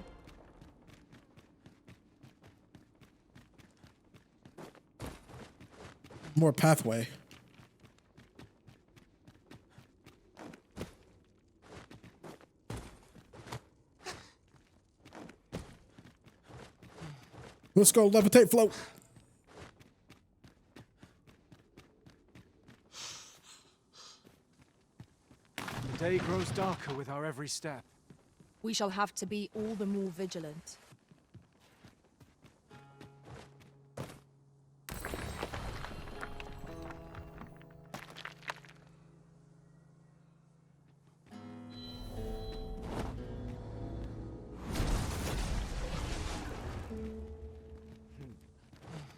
More pathway. Let's go, levitate, float. The day grows darker with our every step. We shall have to be all the more vigilant.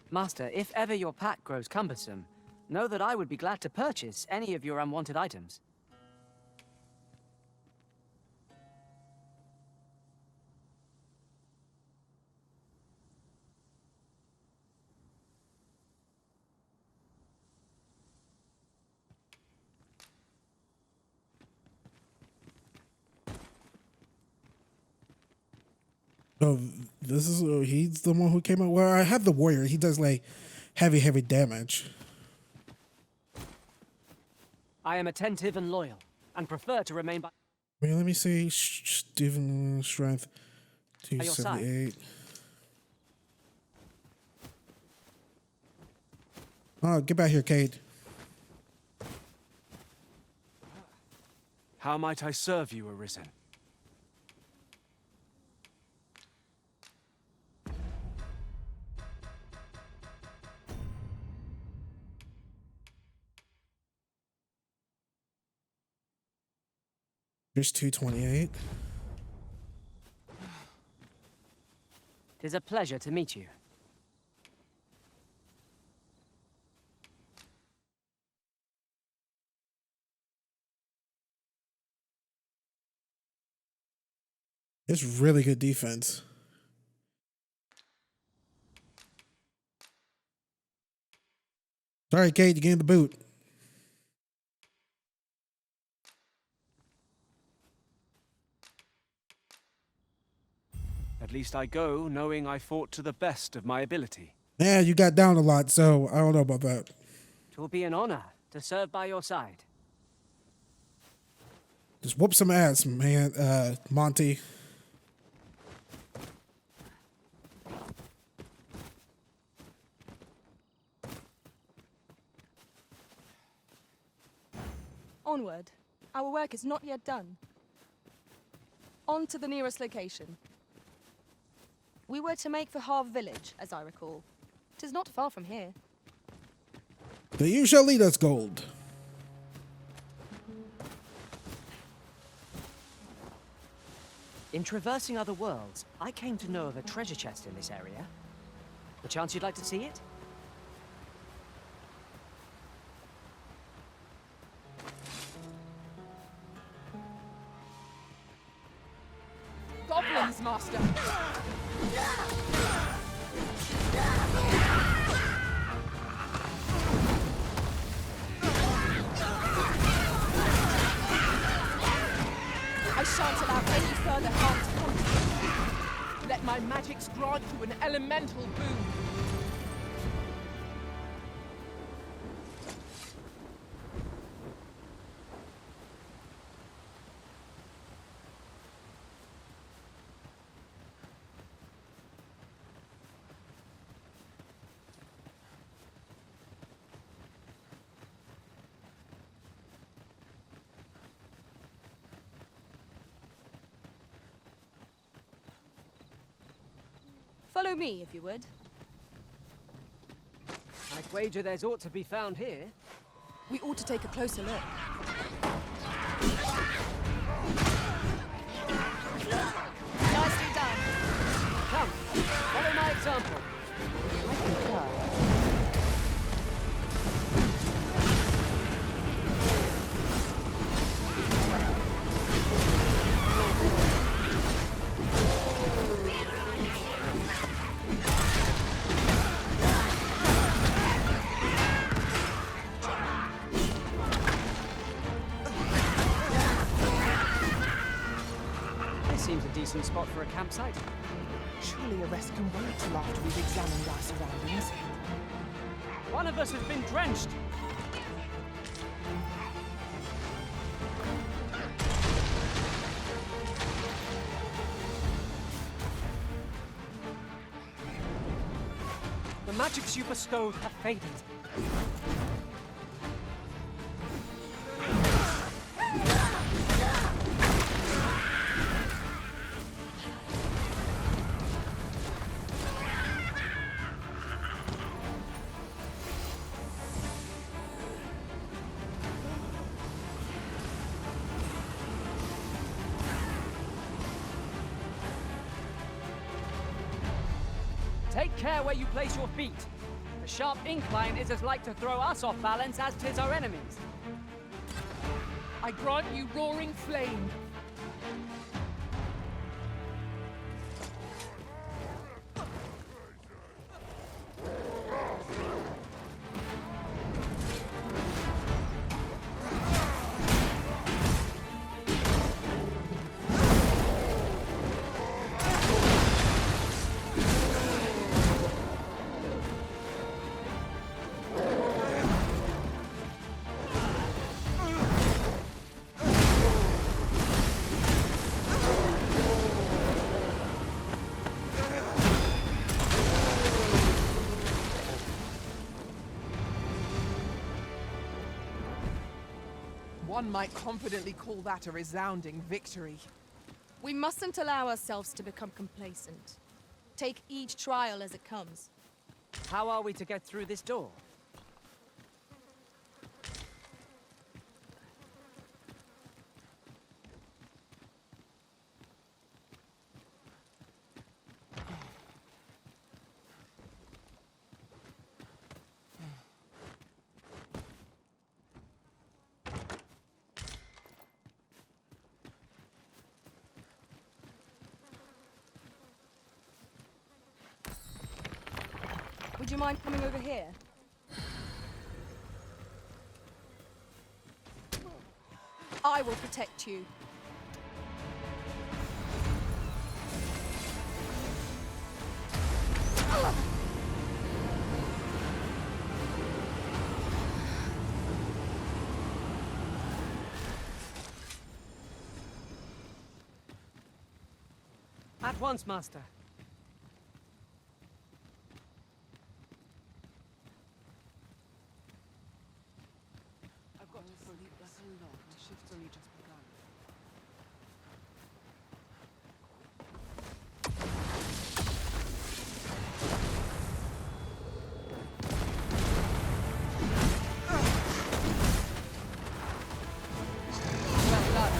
Master, if ever your pack grows cumbersome, know that I would be glad to purchase any of your unwanted items. Oh, this is he's the one who came out. Well, I have the warrior. He does like heavy damage. I am attentive and loyal, and prefer to remain by. Wait, let me see. Steven strength 278. Oh, get back here, Cade. How might I serve you, Arisen? Here's 228. 'Tis a pleasure to meet you. It's really good defense. Sorry, Cade, you gained the boot. At least I go knowing I fought to the best of my ability. Yeah, you got down a lot, so I don't know about that. It will be an honor to serve by your side. Just whoop some ass, man, Monty. Onward. Our work is not yet done. On to the nearest location. We were to make for Harve Village, as I recall. It is not far from here. Then you shall lead us, Gold. In traversing other worlds, I came to know of a treasure chest in this area. Perchance you'd like to see it? Goblins, Master! I shan't allow any further harm to come to you. Let my magics grant you an elemental boon. Follow me, if you would. I'd wager there's aught to be found here. We ought to take a closer look. Nicely done. Come, follow my example. I concur. decent spot for a campsite. Surely a rest can wait till after we've examined our surroundings. One of us has been drenched. The magics you bestowed have faded. Take care where you place your feet. The sharp incline is as like to throw us off balance as 'tis our enemies. I grant you roaring flame. One might confidently call that a resounding victory. We mustn't allow ourselves to become complacent. Take each trial as it comes. How are we to get through this door? Would you mind coming over here? I will protect you. At once, Master. I've got to sleep like a log. My shift's only just begun. Well done.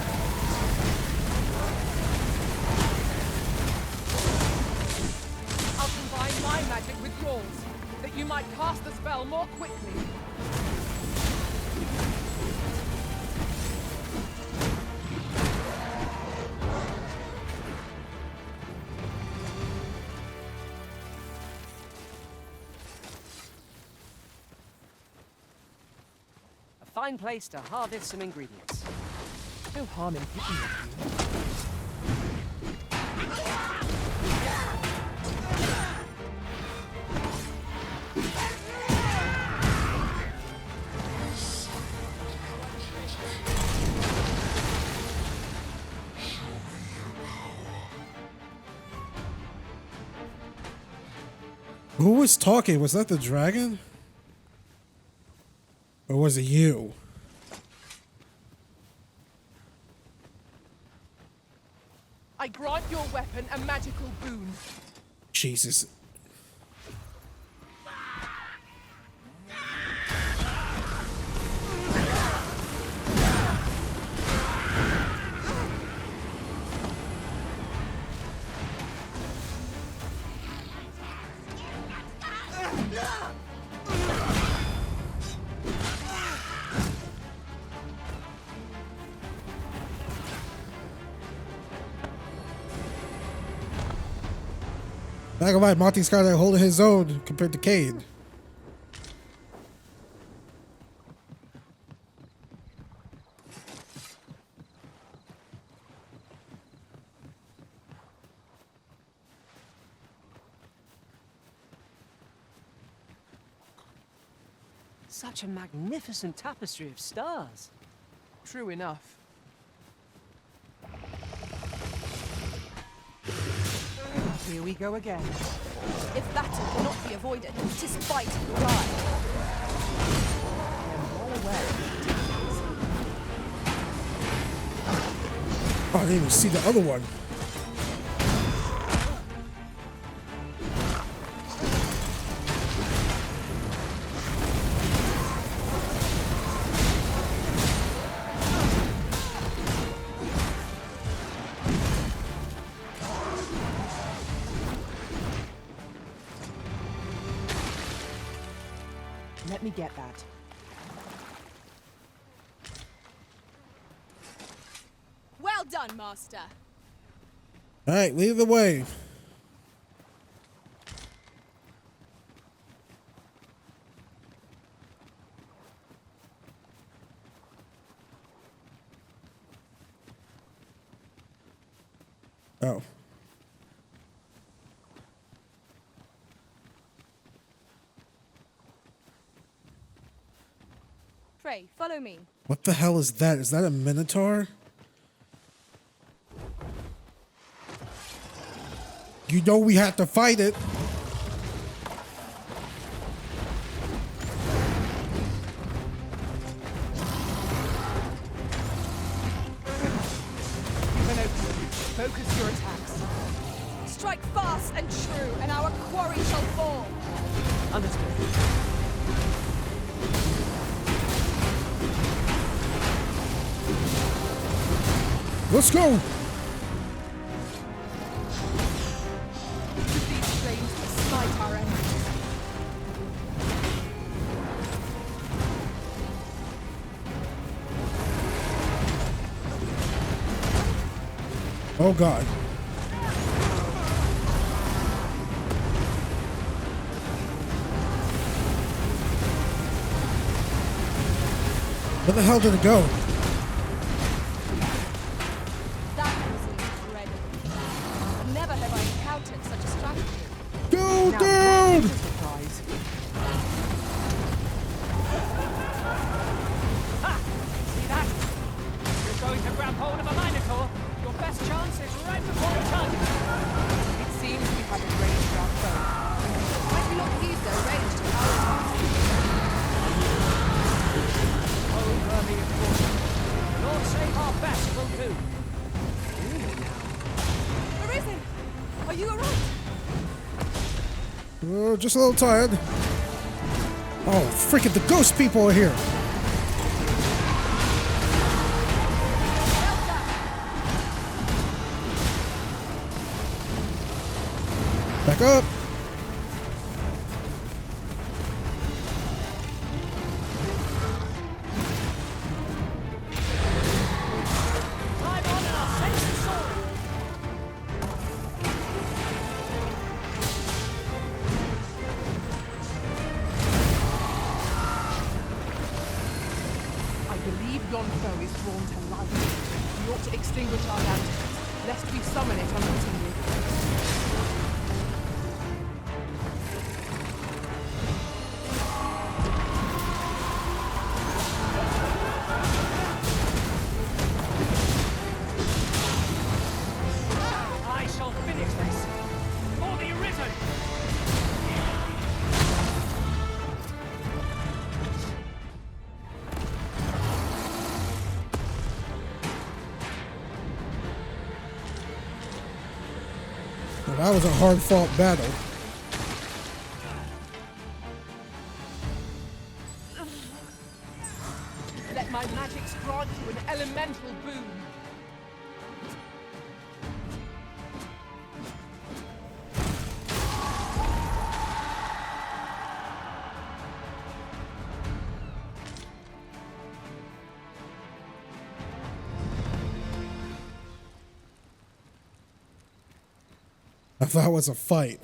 I'll combine my magic with yours, that you might cast the spell more quickly. A fine place to harvest some ingredients. No harm in picking a few. Who was talking? Was that the dragon? Or was it you? I grant your weapon a magical boon. Jesus. Not gonna lie, Monty's kind of holding his own compared to Cade. Such a magnificent tapestry of stars. True enough. Here we go again. If battle cannot be avoided, 'tis fight or die. I am well aware of Oh, I didn't even see the other one. Let me get that. Well done, Master. All right, lead the way. Oh. Pray, follow me. What the hell is that? Is that a minotaur? You know we have to fight it. Focus your attacks. Strike fast and true, and our quarry shall fall. Understood. Let's go. With these flames to smite our enemies. Oh God. Where the hell did it go? That seems dreaded. Never have I encountered such a strategy. Go, Now, dude! surprise. Ha! See that? You're going to grab hold of a minotaur. Your best chance is right before the target. It seems we have arranged our foe. Might we not use their range to our advantage? Oh, worthy of fortune. Lord save our best will do. Arisen! Are you alright? Oh, just a little tired. Oh, freaking the ghost people are here. Back up. I'm on our sense of sword. I believe yon foe is drawn to light. We ought to extinguish our lanterns, lest we summon it unwittingly. I shall finish this. For the Arisen. Well, that was a hard-fought battle. Let my magics grant you an elemental boon. I thought it was a fight.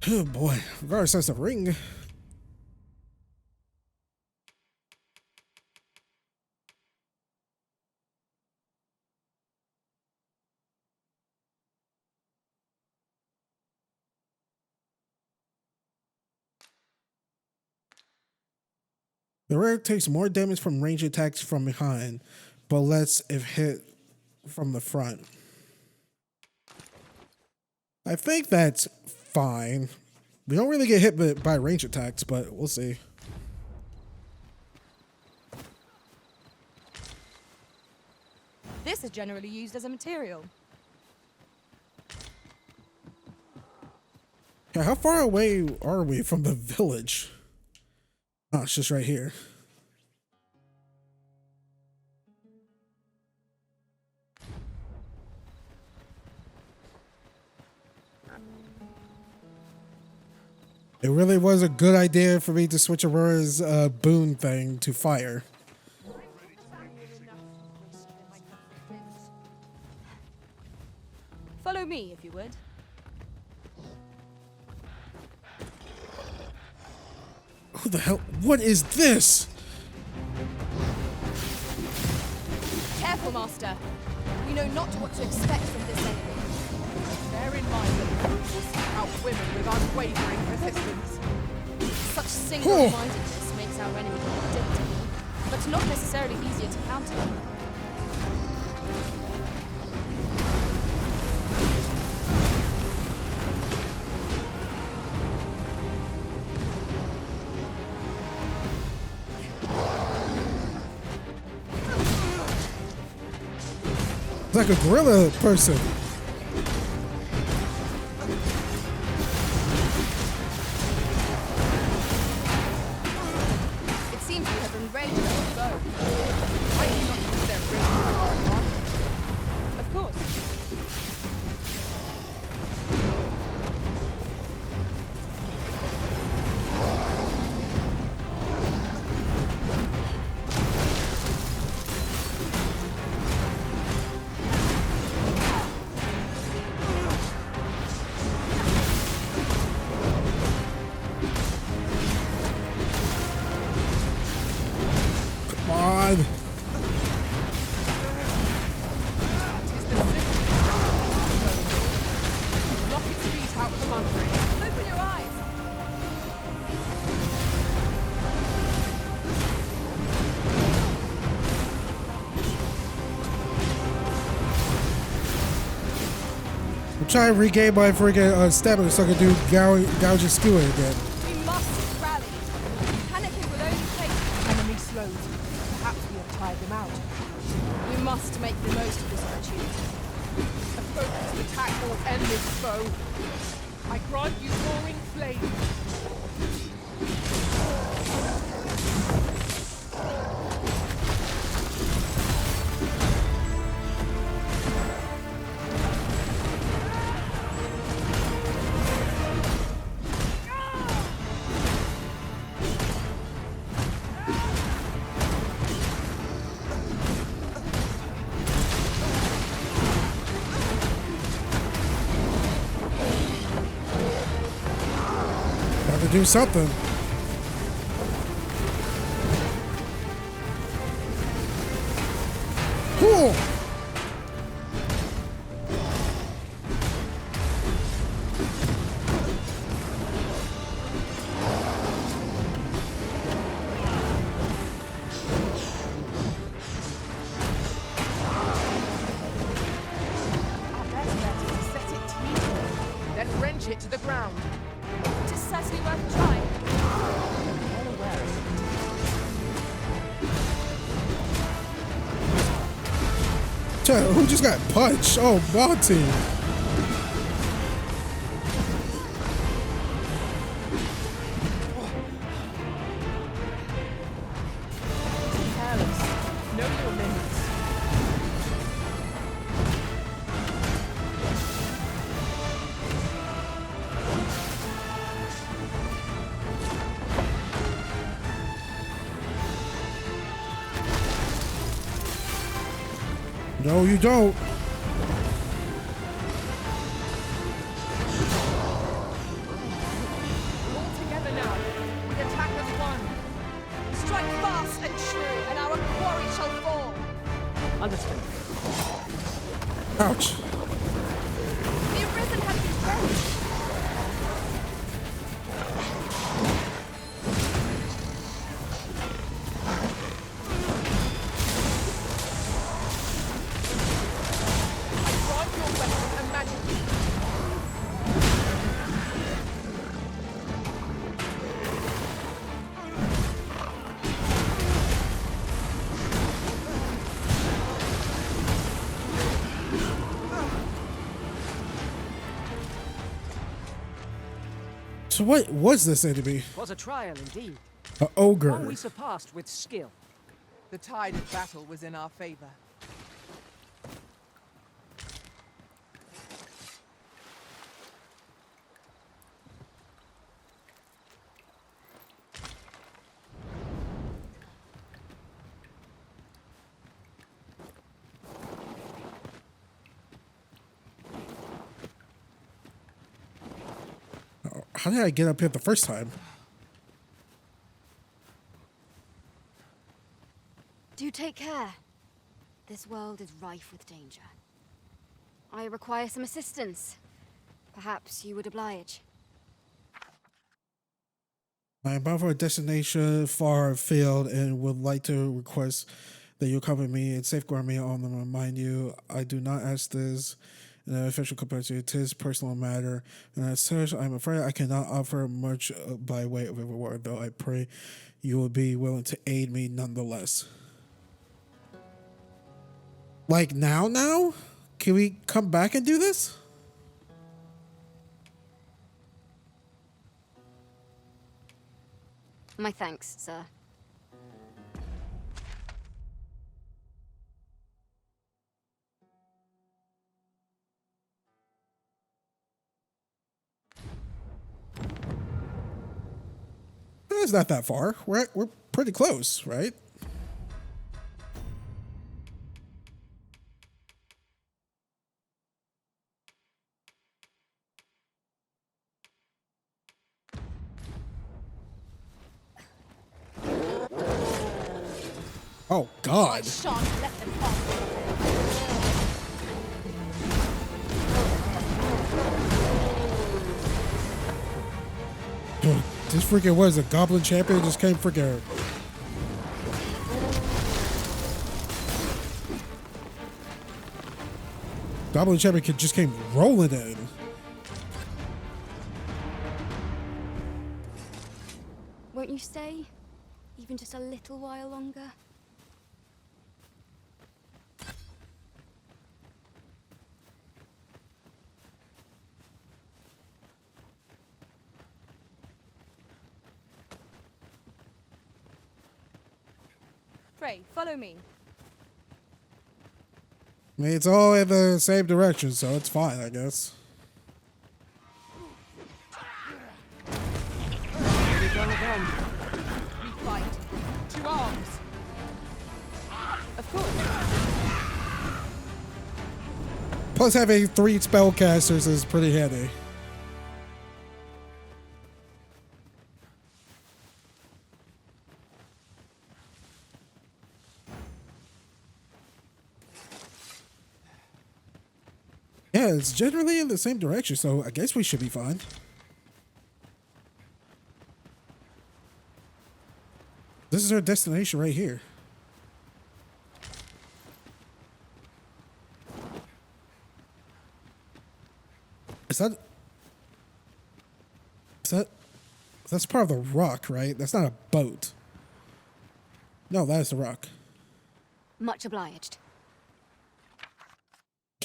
Oh boy, regardless of the ring. The rare takes more damage from range attacks from behind, but less if hit from the front. I think that's fine. We don't really get hit by range attacks, but we'll see. This is generally used as a material. Yeah, how far away are we from the village? Oh, it's just right here. It really was a good idea for me to switch Aurora's boon thing to fire. Follow me, if you would. Who the hell? What is this? Careful, Master. We know not what to expect from this enemy. Bear in mind that the brutes will seek out women with unwavering persistence. Such single-mindedness makes our enemy more predictable, but not necessarily easier to counter. It's like a gorilla person. It seems we have enraged our foe. Why do you not use their rage to our advantage? Of course. Try and regain my freaking stamina so I can do gouge and skewer again. We must rally. Panicking will only take enemy slowed. Perhaps we have tired them out. We must make the most of this opportunity. A focused attack will end this foe. I grant you roaring flame. Do something. Cool. Our best bet is to set it to you, then wrench it to the ground. It is certainly worth a try. Well aware of it. Who just got punched? Oh, Monty. Careless. Know your limits. No, you don't. All together now. We attack as one. Strike fast and true, and our quarry shall fall. Understood. Ouch. The Arisen has been buried. So what was this enemy? Was a trial indeed. An ogre. One we surpassed with skill. The tide of battle was in our favor. How did I get up here the first time? Do take care. This world is rife with danger. I require some assistance. Perhaps you would oblige. I am bound for a destination far afield and would like to request that you accompany me and safeguard me on them. Remind you, I do not ask this in an official capacity. It is personal matter, and as such, I'm afraid I cannot offer much by way of a reward, though I pray you will be willing to aid me nonetheless. Like now? Can we come back and do this? My thanks, sir. It's not that far. We're pretty close, right? Oh God. This freaking was a goblin champion just came freaking. Goblin champion just came rolling in. Won't you stay? Even just a little while longer? Pray, follow me. I mean, it's all in the same direction, so it's fine, I guess. Here we go again. We fight. To arms. Of course. Plus, having 3 spellcasters is pretty handy. Yeah, it's generally in the same direction, so I guess we should be fine. This is our destination right here. That's part of the rock, right? That's not a boat. No, that is the rock. Much obliged.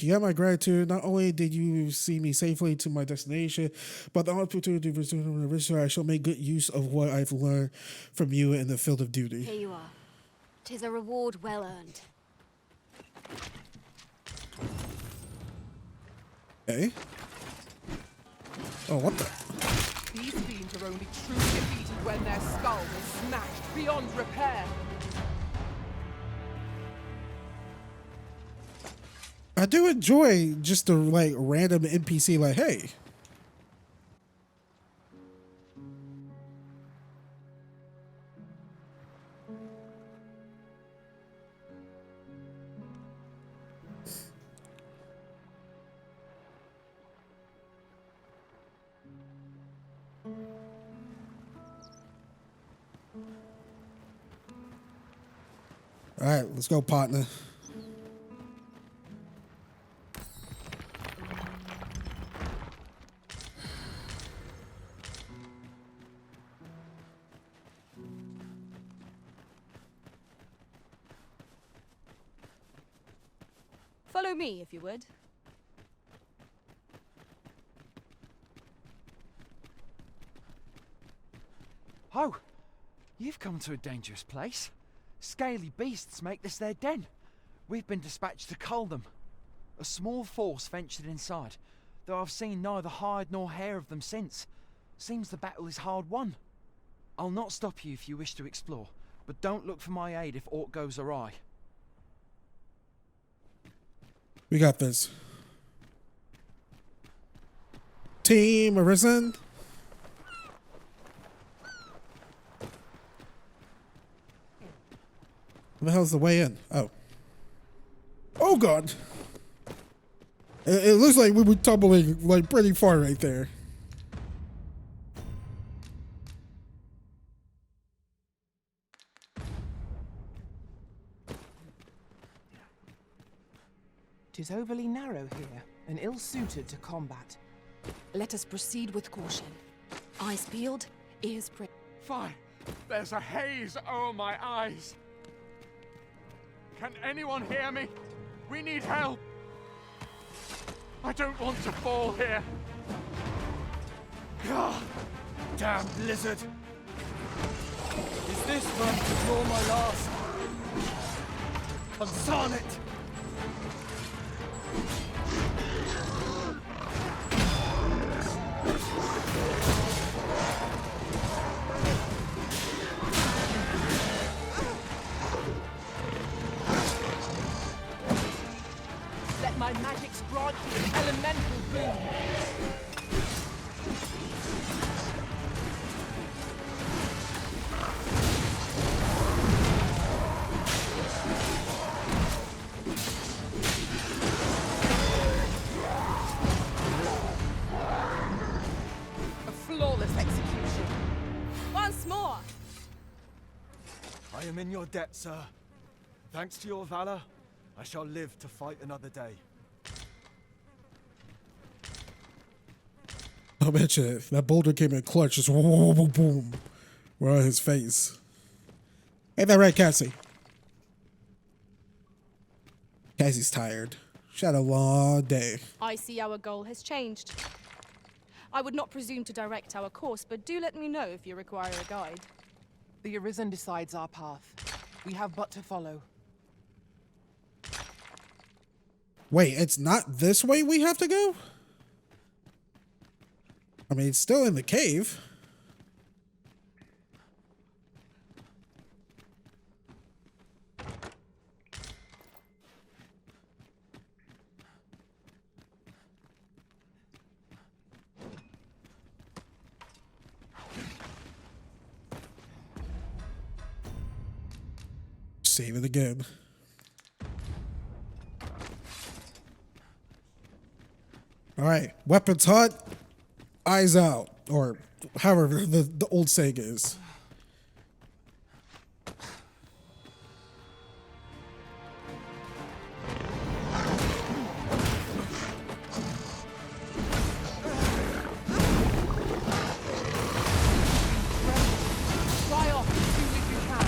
You got my gratitude. Not only did you see me safely to my destination, but the opportunity to return to the river, I shall make good use of what I've learned from you in the field of duty. Here you are. 'Tis a reward well earned. Okay. Oh, what the? These fiends are only truly defeated when their skull is smashed beyond repair. I do enjoy just the like random NPC like, hey. All right, let's go, partner. Follow me, if you would. Oh, you've come to a dangerous place. Scaly beasts make this their den. We've been dispatched to cull them. A small force ventured inside, though I've seen neither hide nor hair of them since. Seems the battle is hard won. I'll not stop you if you wish to explore, but don't look for my aid if aught goes awry. We got this. Team Arisen. Where the hell's the way in? Oh. Oh god. It looks like we were tumbling like pretty far right there. Tis overly narrow here, and ill-suited to combat. Let us proceed with caution. Eyes peeled, ears pricked. Fine. There's a haze over my eyes. Can anyone hear me? We need help. I don't want to fall here. God, damn blizzard. Is this going to draw my last? Consarn it! Let my magics grant you an elemental boon. A flawless execution. Once more! I am in your debt, sir. Thanks to your valor, I shall live to fight another day. I'll mention it. That boulder came in clutch, just boom, boom, boom, right on his face. Ain't that right, Cassie? Cassie's tired. She had a long day. I see our goal has changed. I would not presume to direct our course, but do let me know if you require a guide. The Arisen decides our path. We have but to follow. Wait, it's not this way we have to go? I mean, it's still in the cave. Save it again. All right, weapons hot, eyes out, or however the old saying is. Fly off as soon as you can.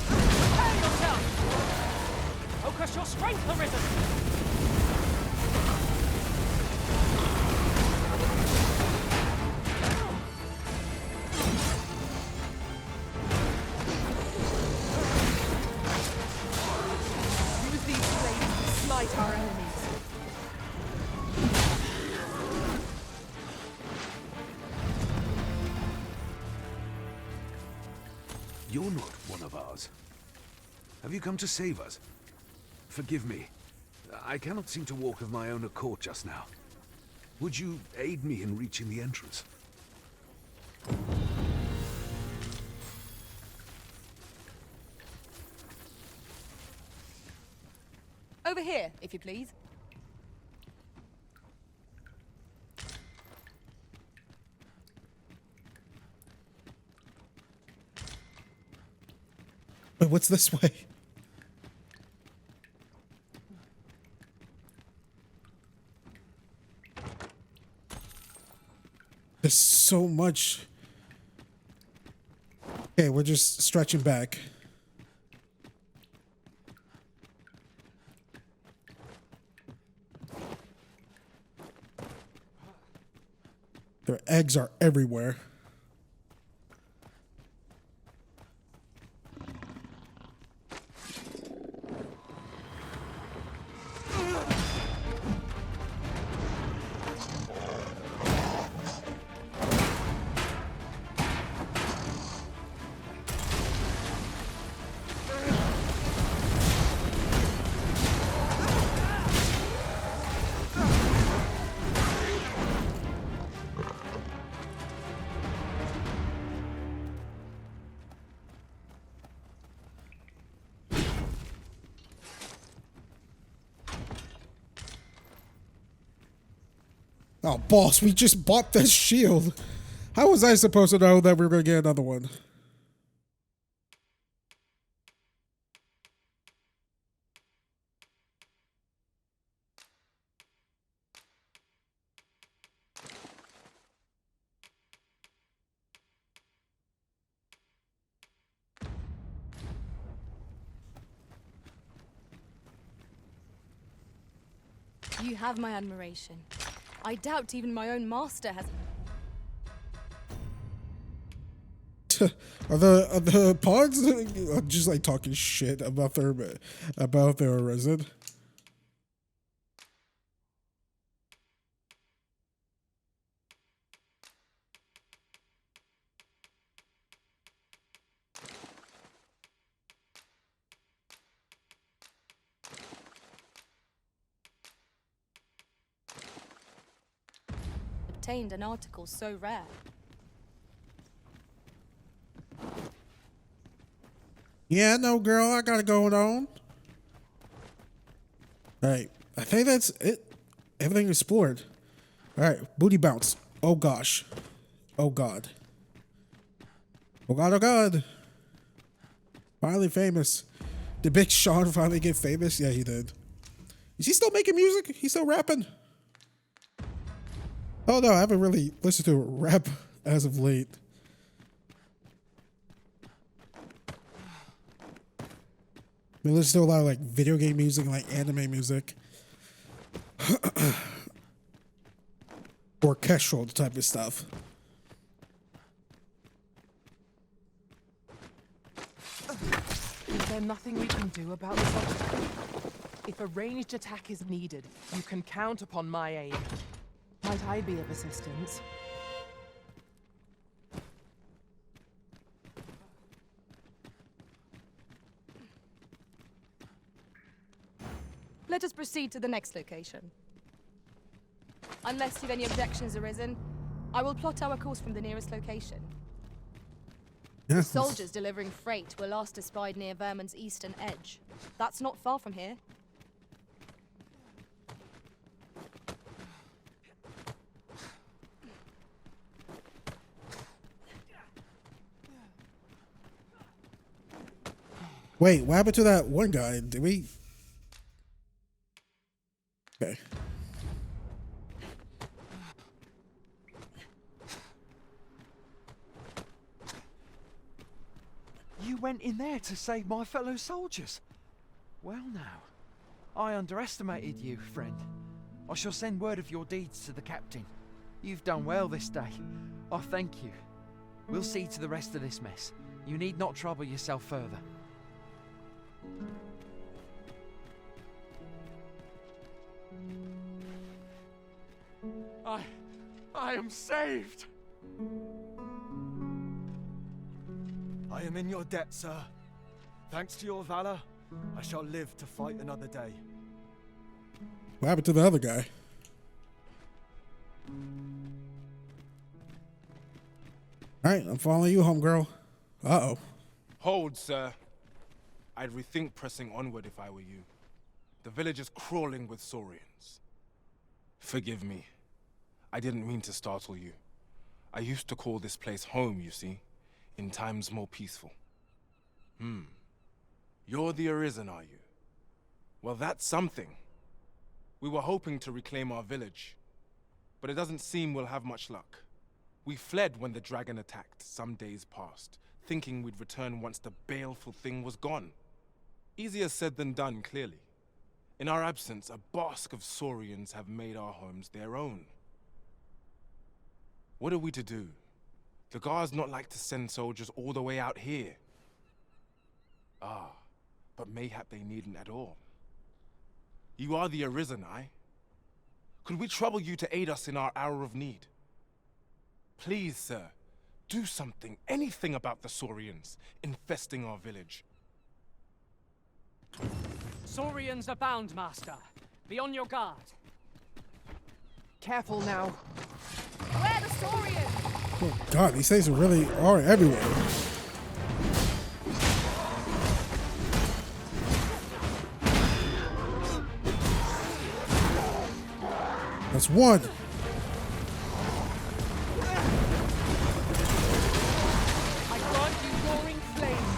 Prepare yourself! Focus your strength, Arisen! Use these blades to smite our enemies. You're not one of ours. Have you come to save us? Forgive me. I cannot seem to walk of my own accord just now. Would you aid me in reaching the entrance? Over here, if you please. But what's this way? There's so much. Okay, we're just stretching back. Their eggs are everywhere. Oh, boss, we just bought this shield. How was I supposed to know that we were going to get another one? You have my admiration. I doubt even my own master has. Are the pawns just like talking shit about their Arisen? Obtained an article so rare. Yeah, no, girl, I got it going on. All right, I think that's it. Everything explored. All right, booty bounce. Oh gosh. Oh god. Oh god, oh god. Finally famous. Did Big Sean finally get famous? Yeah, he did. Is he still making music? He's still rapping? Oh no, I haven't really listened to rap as of late. I listen to a lot of like video game music and like anime music. Orchestral type of stuff. Is there nothing we can do about this obstacle? If a ranged attack is needed, you can count upon my aid. Might I be of assistance? Let us proceed to the next location. Unless you've any objections arisen, I will plot our course from the nearest location. The soldiers delivering freight were last espied near Vermin's eastern edge. That's not far from here. Wait, what happened to that one guy? Did we? Okay. You went in there to save my fellow soldiers. Well now, I underestimated you, friend. I shall send word of your deeds to the captain. You've done well this day. I thank you. We'll see to the rest of this mess. You need not trouble yourself further. I am saved! I am in your debt, sir. Thanks to your valor, I shall live to fight another day. What happened to the other guy? Alright, I'm following you, homegirl. Uh-oh. Hold, sir. I'd rethink pressing onward if I were you. The village is crawling with saurians. Forgive me. I didn't mean to startle you. I used to call this place home, you see, in times more peaceful. You're the Arisen, are you? Well, that's something. We were hoping to reclaim our village, but it doesn't seem we'll have much luck. We fled when the dragon attacked some days past, thinking we'd return once the baleful thing was gone. Easier said than done, clearly. In our absence, a basque of saurians have made our homes their own. What are we to do? The guards not like to send soldiers all the way out here. Ah, but mayhap they needn't at all. You are the Arisen, aye? Could we trouble you to aid us in our hour of need? Please, sir, do something, anything about the Saurians infesting our village. Saurians abound, Master. Be on your guard. Careful now. Where the Saurians? Oh god, these things really are everywhere. That's one. I grant you roaring flame.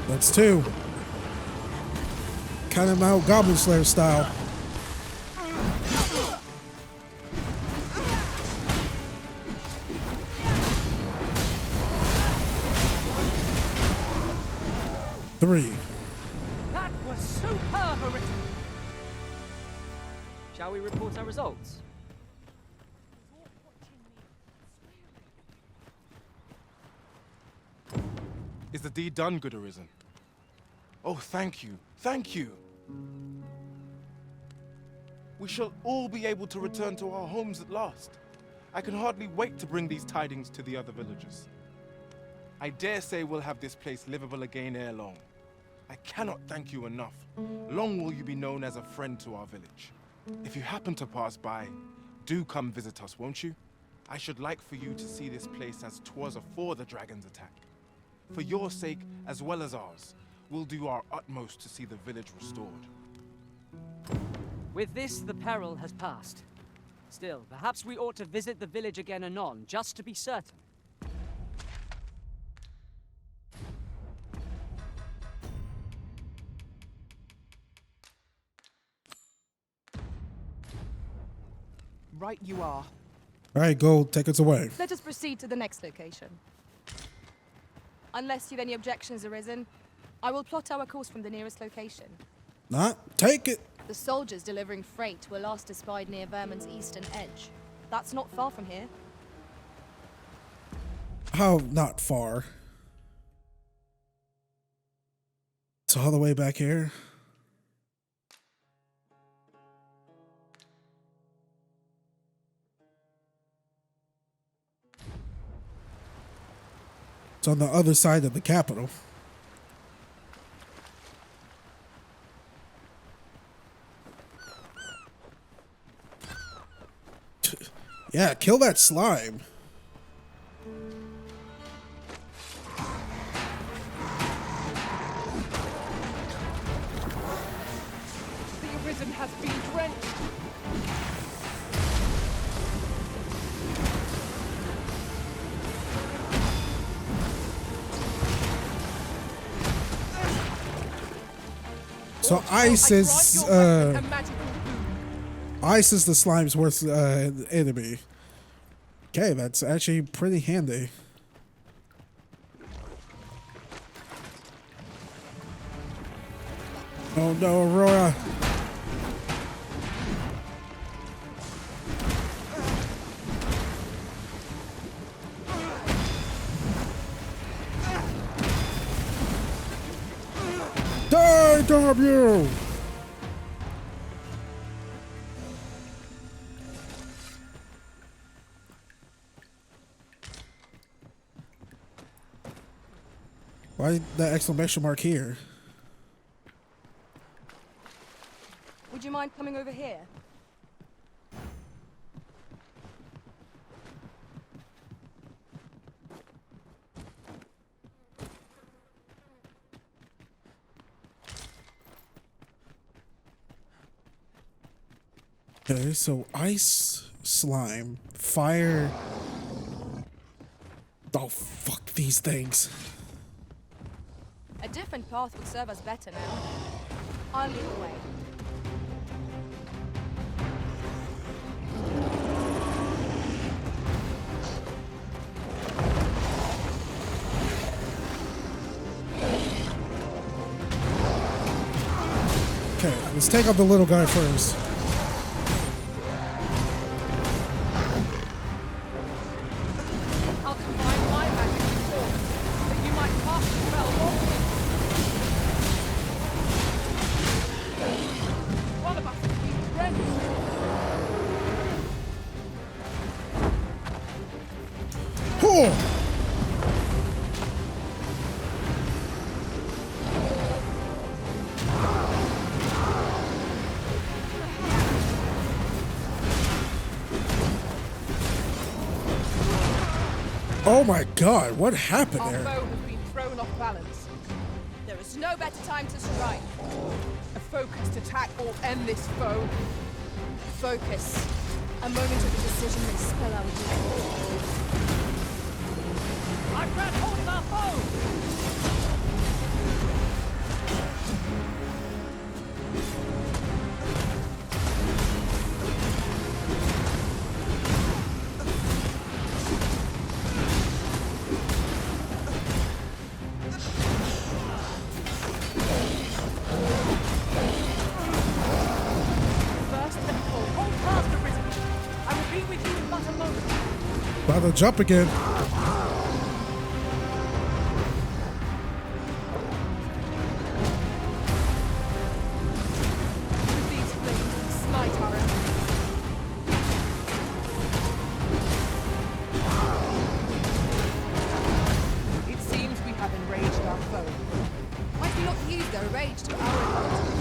That's two. Kind of out Goblin Slayer style. Three. That was superb, Arisen. Shall we report our results? Is the deed done, good Arisen? Oh, thank you, thank you. We shall all be able to return to our homes at last. I can hardly wait to bring these tidings to the other villagers. I dare say we'll have this place livable again ere long. I cannot thank you enough. Long will you be known as a friend to our village. If you happen to pass by, do come visit us, won't you? I should like for you to see this place as 'twas afore the dragon's attack. For your sake, as well as ours, we'll do our utmost to see the village restored. With this, the peril has passed. Still, perhaps we ought to visit the village again anon, just to be certain. Right you are. All right, Gold, take us away. Let us proceed to the next location. Unless you've any objections, Arisen, I will plot our course from the nearest location. Not take it. The soldiers delivering freight were last espied near Vermin's eastern edge. That's not far from here. How not far? It's all the way back here. It's on the other side of the capital. Yeah, kill that slime. The Arisen has been drenched. So ice is ice is the slime's worst enemy. Okay, that's actually pretty handy. Oh no, Aurora. Die, W! Why the exclamation mark here? Would you mind coming over here? Okay, so ice, slime, fire. Oh, fuck these things. A different path would serve us better now. I'll lead the way. Okay, let's take out the little guy first. I'll combine my magic with yours, that you might pass the spell on me. One of us is being drenched. Oh! Oh my god, what happened Our there? foe has been thrown off balance. There is no better time to strike. A focused attack will end this foe. Focus. A moment of indecision may spell our doom. I've grabbed hold of our foe! First and full, hold fast, Arisen. I will be with you in but a moment. About to jump again. With these flames, we smite our enemies. It seems we have enraged our foe. Might we not use their rage to our advantage?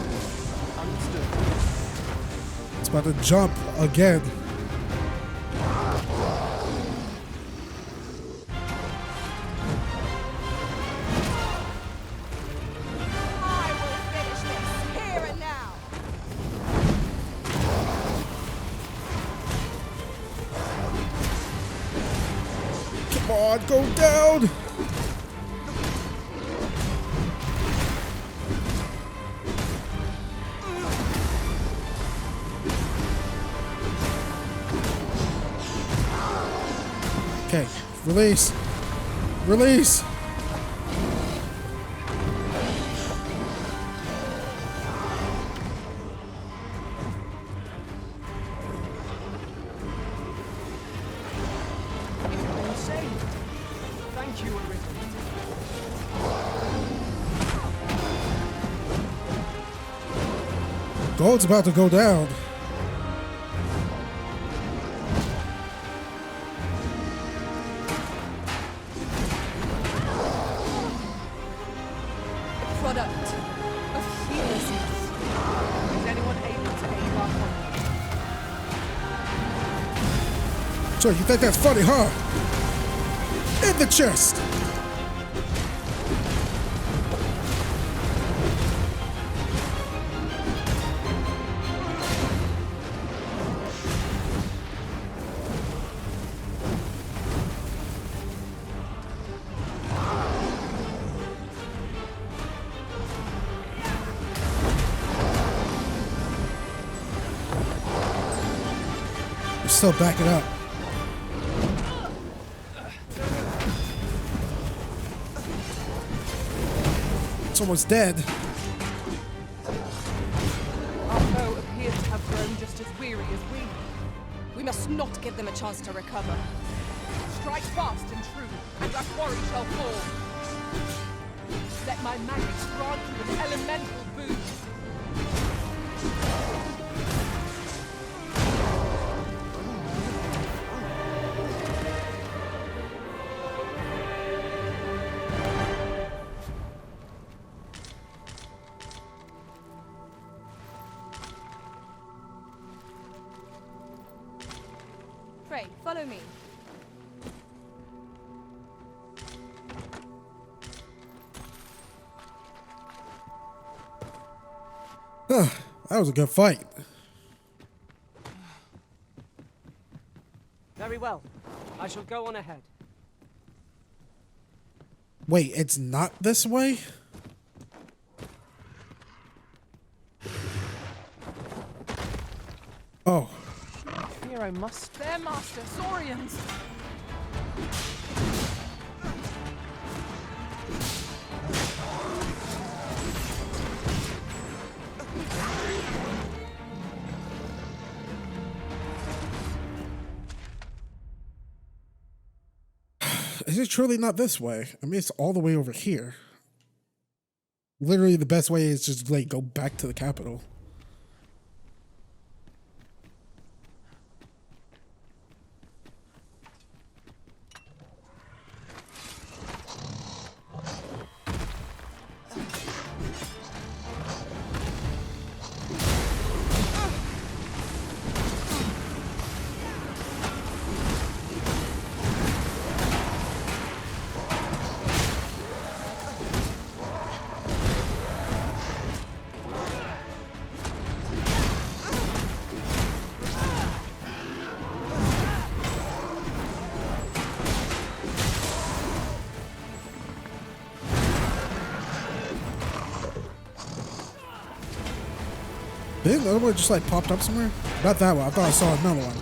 Understood. It's about to jump again. I will finish this here and now. Come on, go down! Okay, release. Release! Insane. Thank you, Arisen. Gold's about to go down. Product of heedlessness. Is anyone able to aid our comrade? So you think that's funny, huh? In the chest! We're still backing up. It's almost dead. Our foe appears to have grown just as weary as we. We must not give them a chance to recover. Strike fast and true, and our quarry shall fall. Let my magics grant you an elemental boost. Pray, follow me. That was a good fight. Very well. I shall go on ahead. Wait, it's not this way? Oh. Here I must. There, Master. Saurians. Is it truly not this way? I mean, it's all the way over here. Literally, the best way is just like go back to the capital. Did another one just like popped up somewhere? Not that one. I thought I saw another one.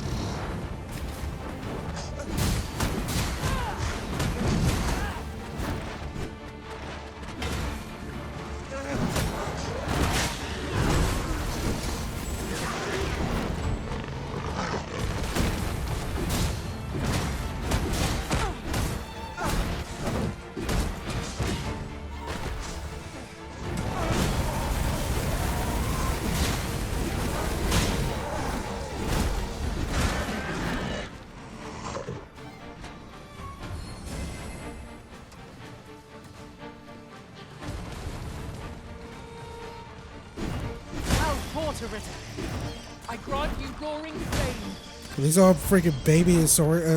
I grant you roaring fame. Are these all freaking baby saurians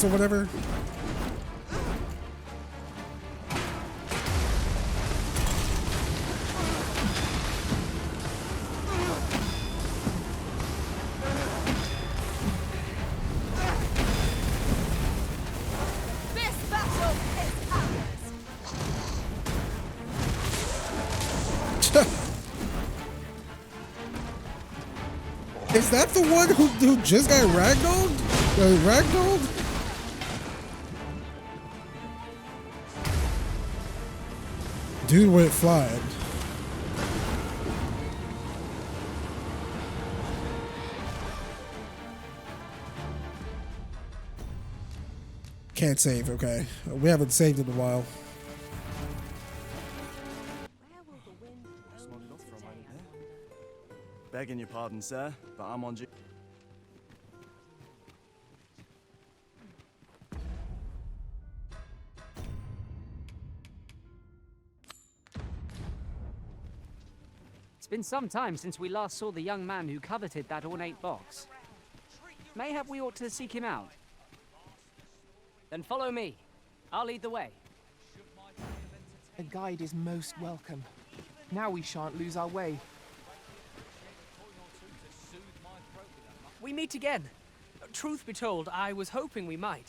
or whatever? This battle is Is that the one who just got ragdolled? Ragdolled? Dude went flying. Can't save, okay. We haven't saved in a while. Begging your pardon, sir, but I'm on duty. It's been some time since we last saw the young man who coveted that ornate box. Mayhap we ought to seek him out. Then follow me. I'll lead the way. A guide is most welcome. Now we shan't lose our way. We meet again. Truth be told, I was hoping we might.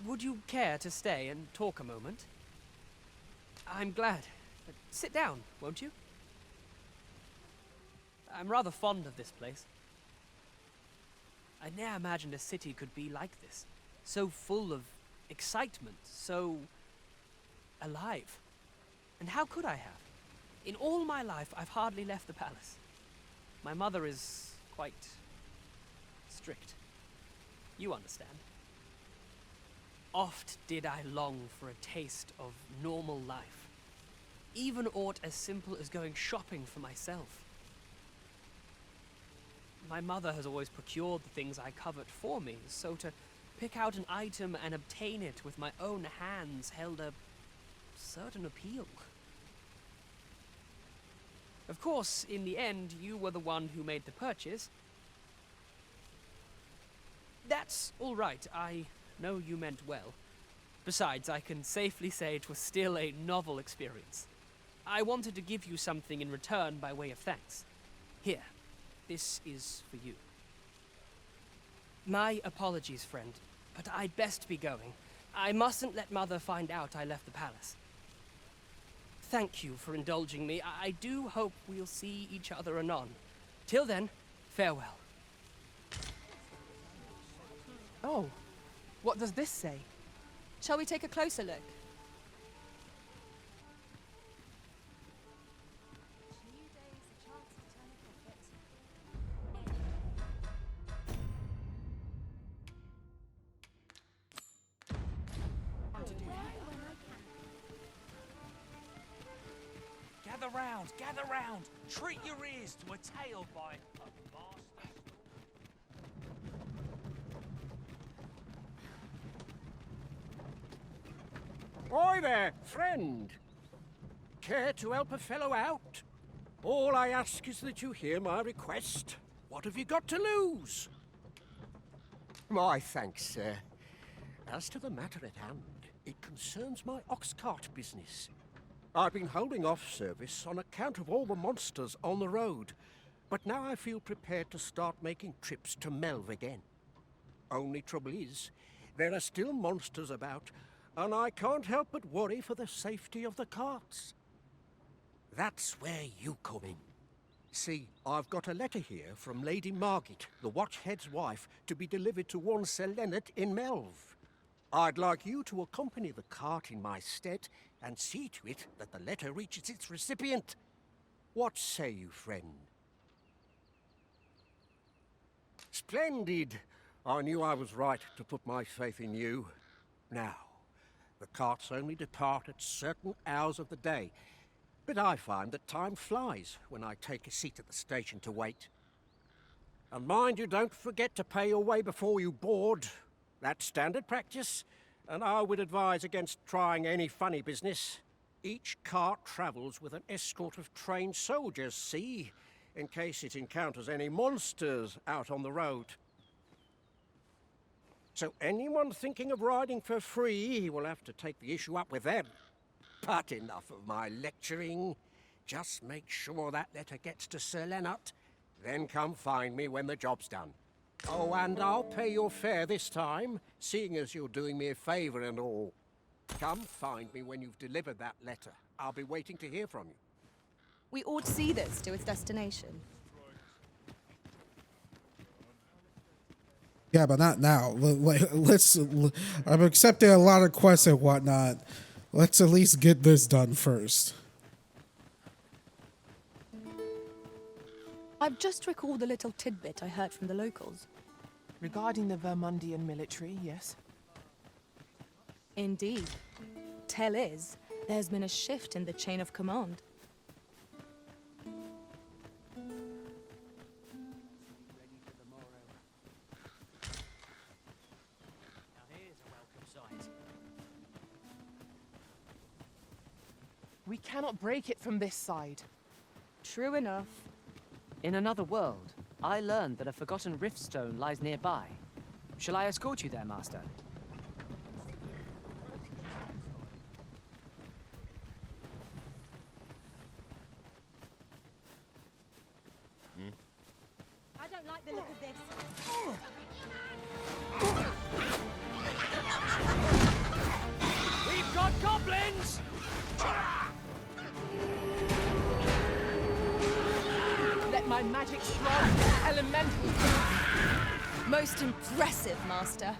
Would you care to stay and talk a moment? I'm glad. Sit down, won't you? I'm rather fond of this place. I ne'er imagined a city could be like this. So full of excitement, so alive. And how could I have? In all my life, I've hardly left the palace. My mother is quite strict. You understand. Oft did I long for a taste of normal life. Even aught as simple as going shopping for myself. My mother has always procured the things I covet for me, so to pick out an item and obtain it with my own hands held a certain appeal. Of course, in the end, you were the one who made the purchase. That's all right. I know you meant well. Besides, I can safely say it was still a novel experience. I wanted to give you something in return by way of thanks. Here, this is for you. My apologies, friend, but I'd best be going. I mustn't let Mother find out I left the palace. Thank you for indulging me. I do hope we'll see each other anon. Till then, farewell. Oh, what does this say? Shall we take a closer look? gather round. Treat your ears to a tale by a master. Oi there, friend. Care to help a fellow out? All I ask is that you hear my request. What have you got to lose? My thanks, sir. As to the matter at hand, it concerns my Oxcart business. I've been holding off service on account of all the monsters on the road, but now I feel prepared to start making trips to Melve again. Only trouble is, there are still monsters about, and I can't help but worry for the safety of the carts. That's where you come in. See, I've got a letter here from Lady Margit, the Watchhead's wife, to be delivered to one Sir Leonard in Melve. I'd like you to accompany the cart in my stead and see to it that the letter reaches its recipient. What say you, friend? Splendid! I knew I was right to put my faith in you. Now, the carts only depart at certain hours of the day, but I find that time flies when I take a seat at the station to wait. And mind you, don't forget to pay your way before you board. That's standard practice, and I would advise against trying any funny business. Each cart travels with an escort of trained soldiers, see, in case it encounters any monsters out on the road. So anyone thinking of riding for free will have to take the issue up with them. But enough of my lecturing. Just make sure that letter gets to Sir Leonard, then come find me when the job's done. Oh, and I'll pay your fare this time, seeing as you're doing me a favour and all. Come find me when you've delivered that letter. I'll be waiting to hear from you. We ought to see this to its destination. Yeah, but not now. I'm accepting a lot of quests and whatnot. Let's at least get this done first. I've just recalled a little tidbit I heard from the locals. Regarding the Vermundian military, yes? Indeed. Tell is, there's been a shift in the chain of command. We cannot break it from this side. True enough. In another world, I learned that a forgotten riftstone lies nearby. Shall I escort you there, Master? I don't like the look of this. We've got goblins! Let my magic strike elemental. Most impressive, Master.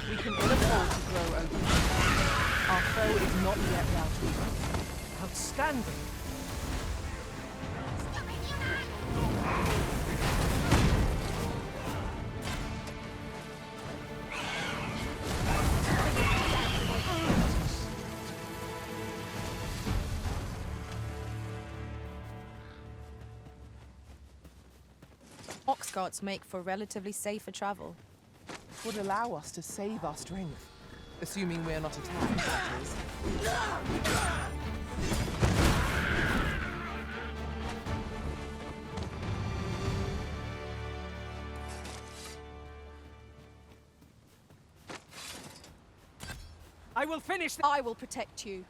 We can ill afford to grow open. Our foe is not yet routed. Outstanding. Oxcarts make for relatively safer travel. Would allow us to save our strength, assuming we're not attacked, that is. I will finish. I will protect you.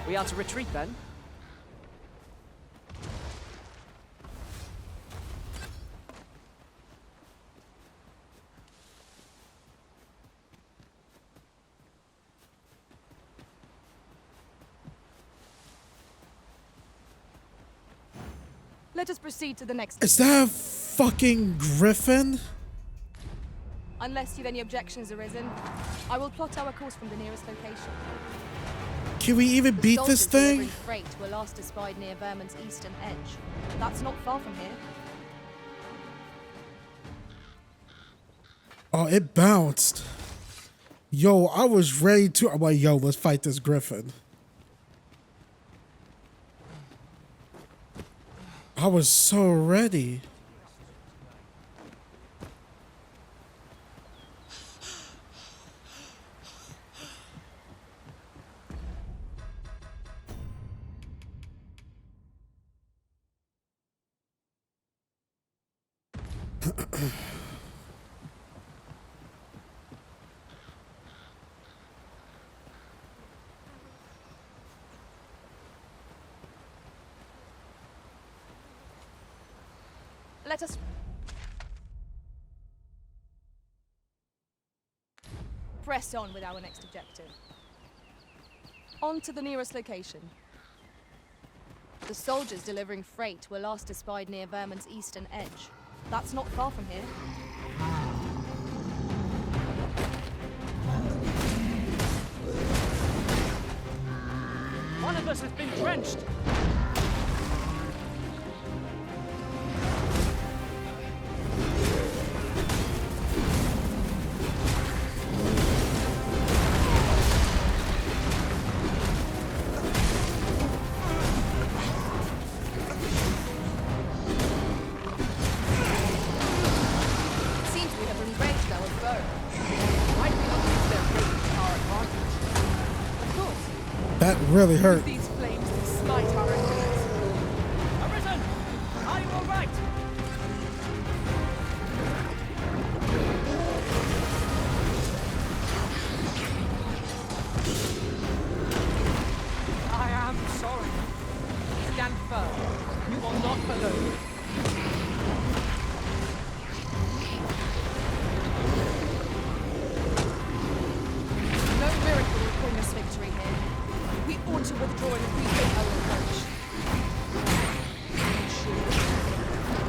We are to retreat then? Let us proceed to the next. Is that a fucking griffin? Unless you've any objections, Arisen, I will plot our course from the nearest location. Can we even beat this thing? The freight were last espied near Vermon's eastern edge. That's not far from here. Oh, it bounced. Yo, I was ready to. I'm like, yo, let's fight this griffin. I was so ready. Let us press on with our next objective. On to the nearest location. The soldiers delivering freight were last espied near Vermon's eastern edge. That's not far from here. One of us has been drenched. That really hurt. These flames to smite our enemies. Arisen! Are you all right? I am sorry. Stand firm. You are not alone. No miracle will bring us victory here. We ought to withdraw and rethink our approach.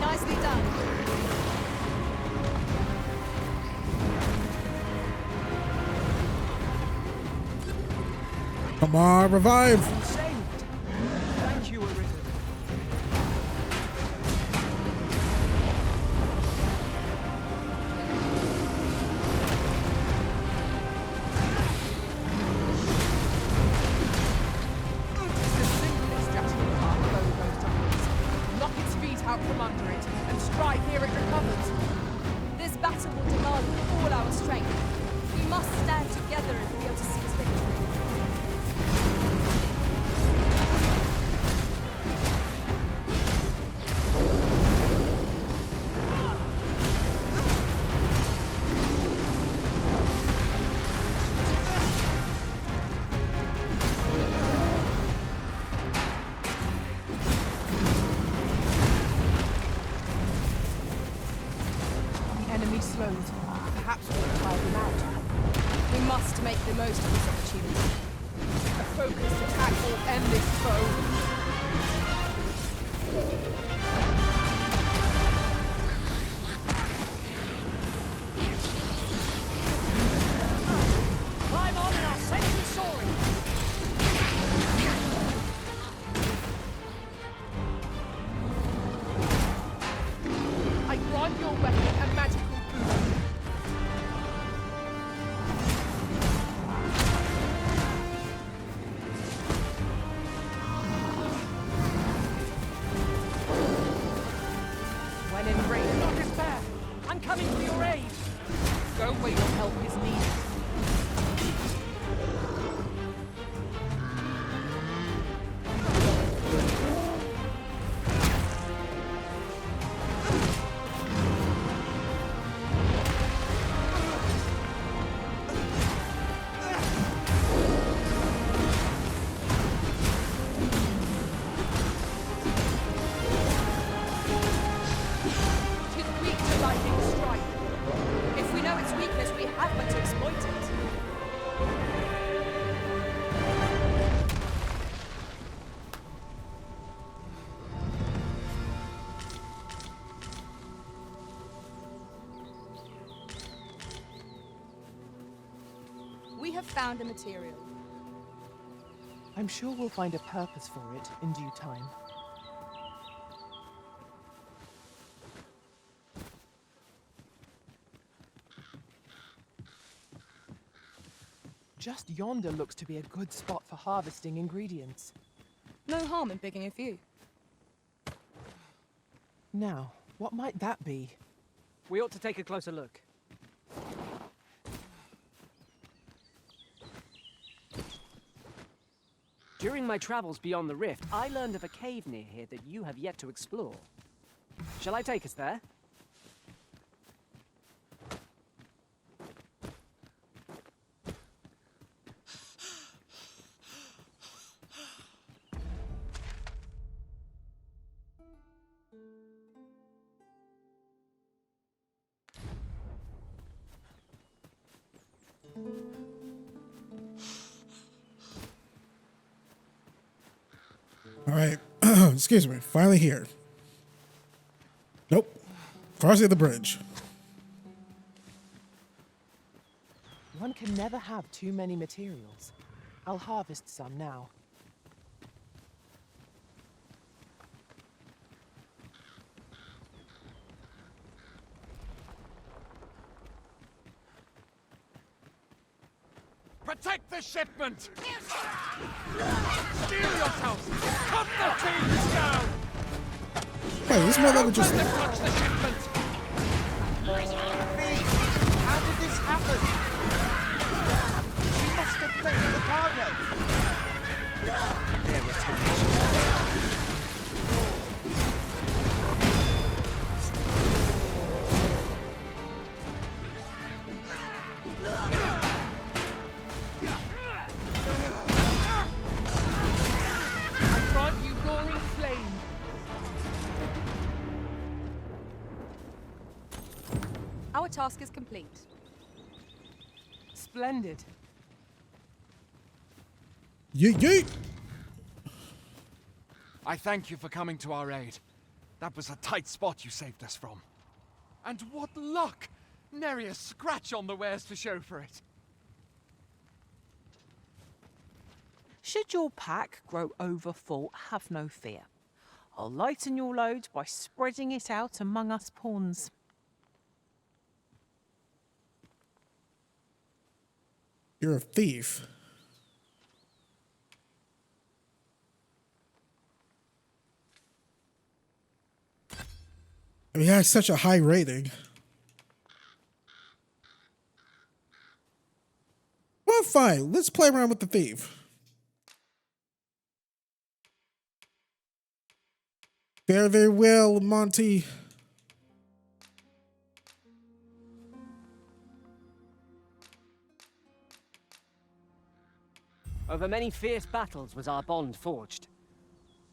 Nicely done. Come on, revive. Thank you, Arisen. Out from under it and strike here it recovers. This battle will demand all our strength. We must stand together if we are to seize victory. Perhaps we'll tire them out. We must make the most of this opportunity. A focused attack will end this foe. Climb on and I'll send you soaring. I grant your weapon a magical boost. have found a material. I'm sure we'll find a purpose for it in due time. Just yonder looks to be a good spot for harvesting ingredients. No harm in picking a few. Now, what might that be? We ought to take a closer look. During my travels beyond the rift, I learned of a cave near here that you have yet to explore. Shall I take us there? All right. Excuse me. Finally here. Nope. Crossing the bridge. One can never have too many materials. I'll harvest some now. Protect the shipment! Steel yourselves! Cut the chains down! Hey, this motherfucker just... Touch the shipment! How did this happen? She must have taken the cargo. Their retaliation. Our task is complete. Splendid. Yeet yeet! I thank you for coming to our aid. That was a tight spot you saved us from. And what luck! Nary a scratch on the wares to show for it. Should your pack grow overfull, have no fear. I'll lighten your load by spreading it out among us pawns. You're a thief. I mean, he has such a high rating. Well, fine. Let's play around with the thief. Very, very well, Monty. Over many fierce battles was our bond forged.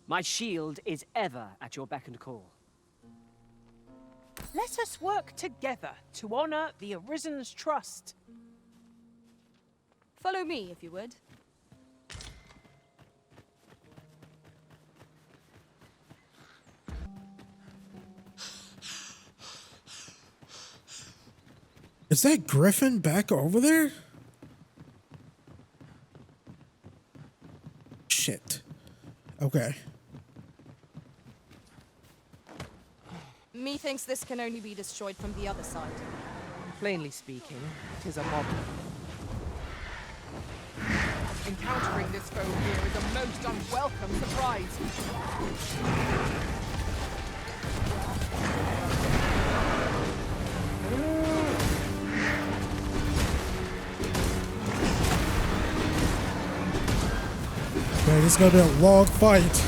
My shield is ever at your beck and call. Let us work together to honor the Arisen's trust. Follow me, if you would. Is that Griffin back over there? Shit. Okay. Methinks this can only be destroyed from the other side. Plainly speaking, 'tis a mob. Encountering this foe here is a most unwelcome surprise. Man, this is gonna be a long fight.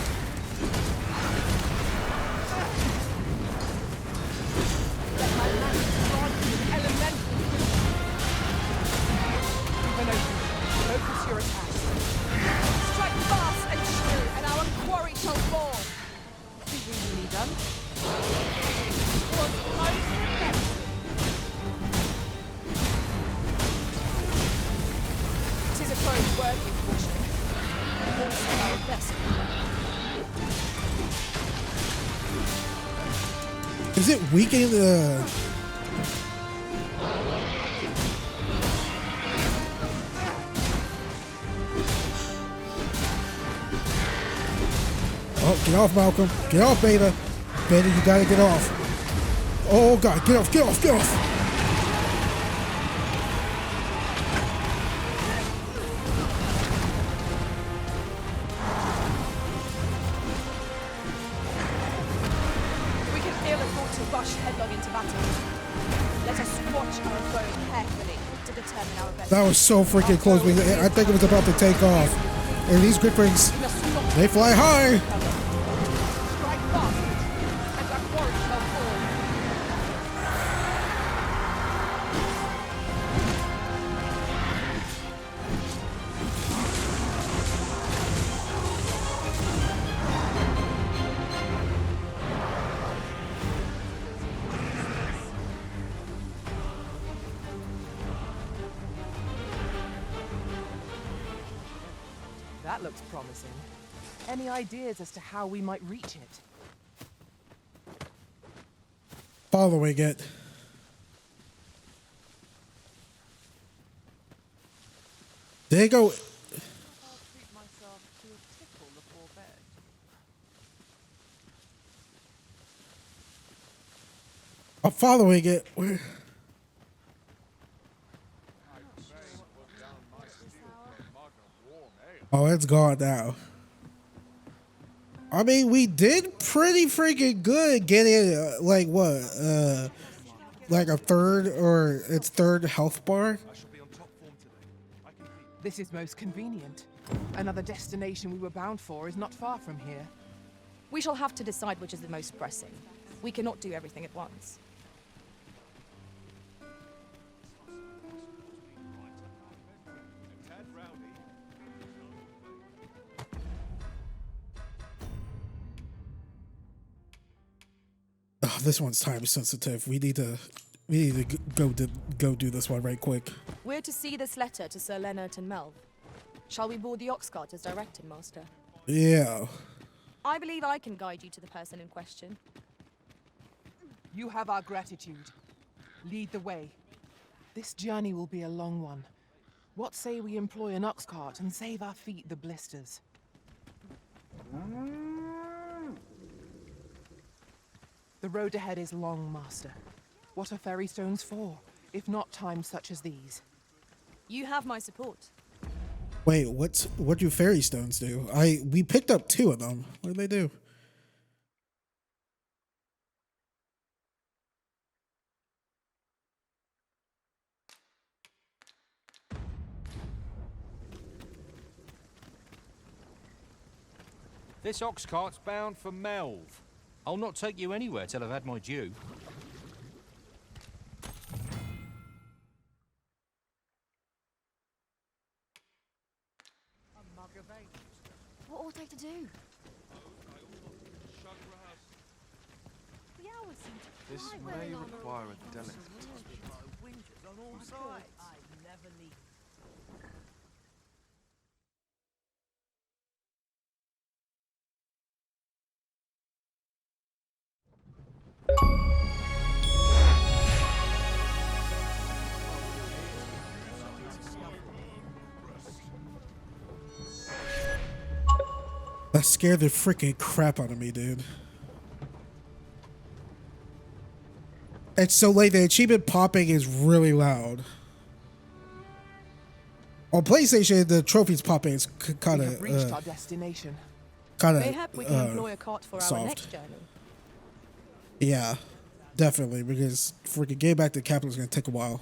Is it weakening the... Oh, get off, Malcolm. Get off, Beta. Beta, you gotta get off. Oh, God. Get off, get off, get off. We can ill afford to rush headlong into battle. Let us watch our foe carefully to determine our best. That was so freaking close. I think it was about to take off. And these griffins, they fly high. Strike fast, and our quarry shall fall. That looks promising. Any ideas as to how we might reach it? Following it. There you go. I'm following it. Where? Oh, it's gone now. I mean, we did pretty freaking good getting like what, like a third or its third health bar. This is most convenient. Another destination we were bound for is not far from here. We shall have to decide which is the most pressing. We cannot do everything at once. Oh, this one's time sensitive. We need to go do this one right quick. We're to see this letter to Sir Leonard and Melve. Shall we board the Oxcart as directed, Master? Yeah. I believe I can guide you to the person in question. You have our gratitude. Lead the way. This journey will be a long one. What say we employ an Oxcart and save our feet the blisters? The road ahead is long, Master. What are ferry stones for, if not times such as these? You have my support. Wait, what do fairy stones do? We picked up 2 of them. What do they do? This Oxcart's bound for Melve. I'll not take you anywhere till I've had my due. What ought I to do? This may require a delicate That scared the freaking crap out of me, dude. It's so late. The achievement popping is really loud. On PlayStation, the trophies popping is kind We have reached of our destination. Mayhap we can employ a cart for soft. our next journey. Yeah, definitely, because freaking getting back to the capital is gonna take a while.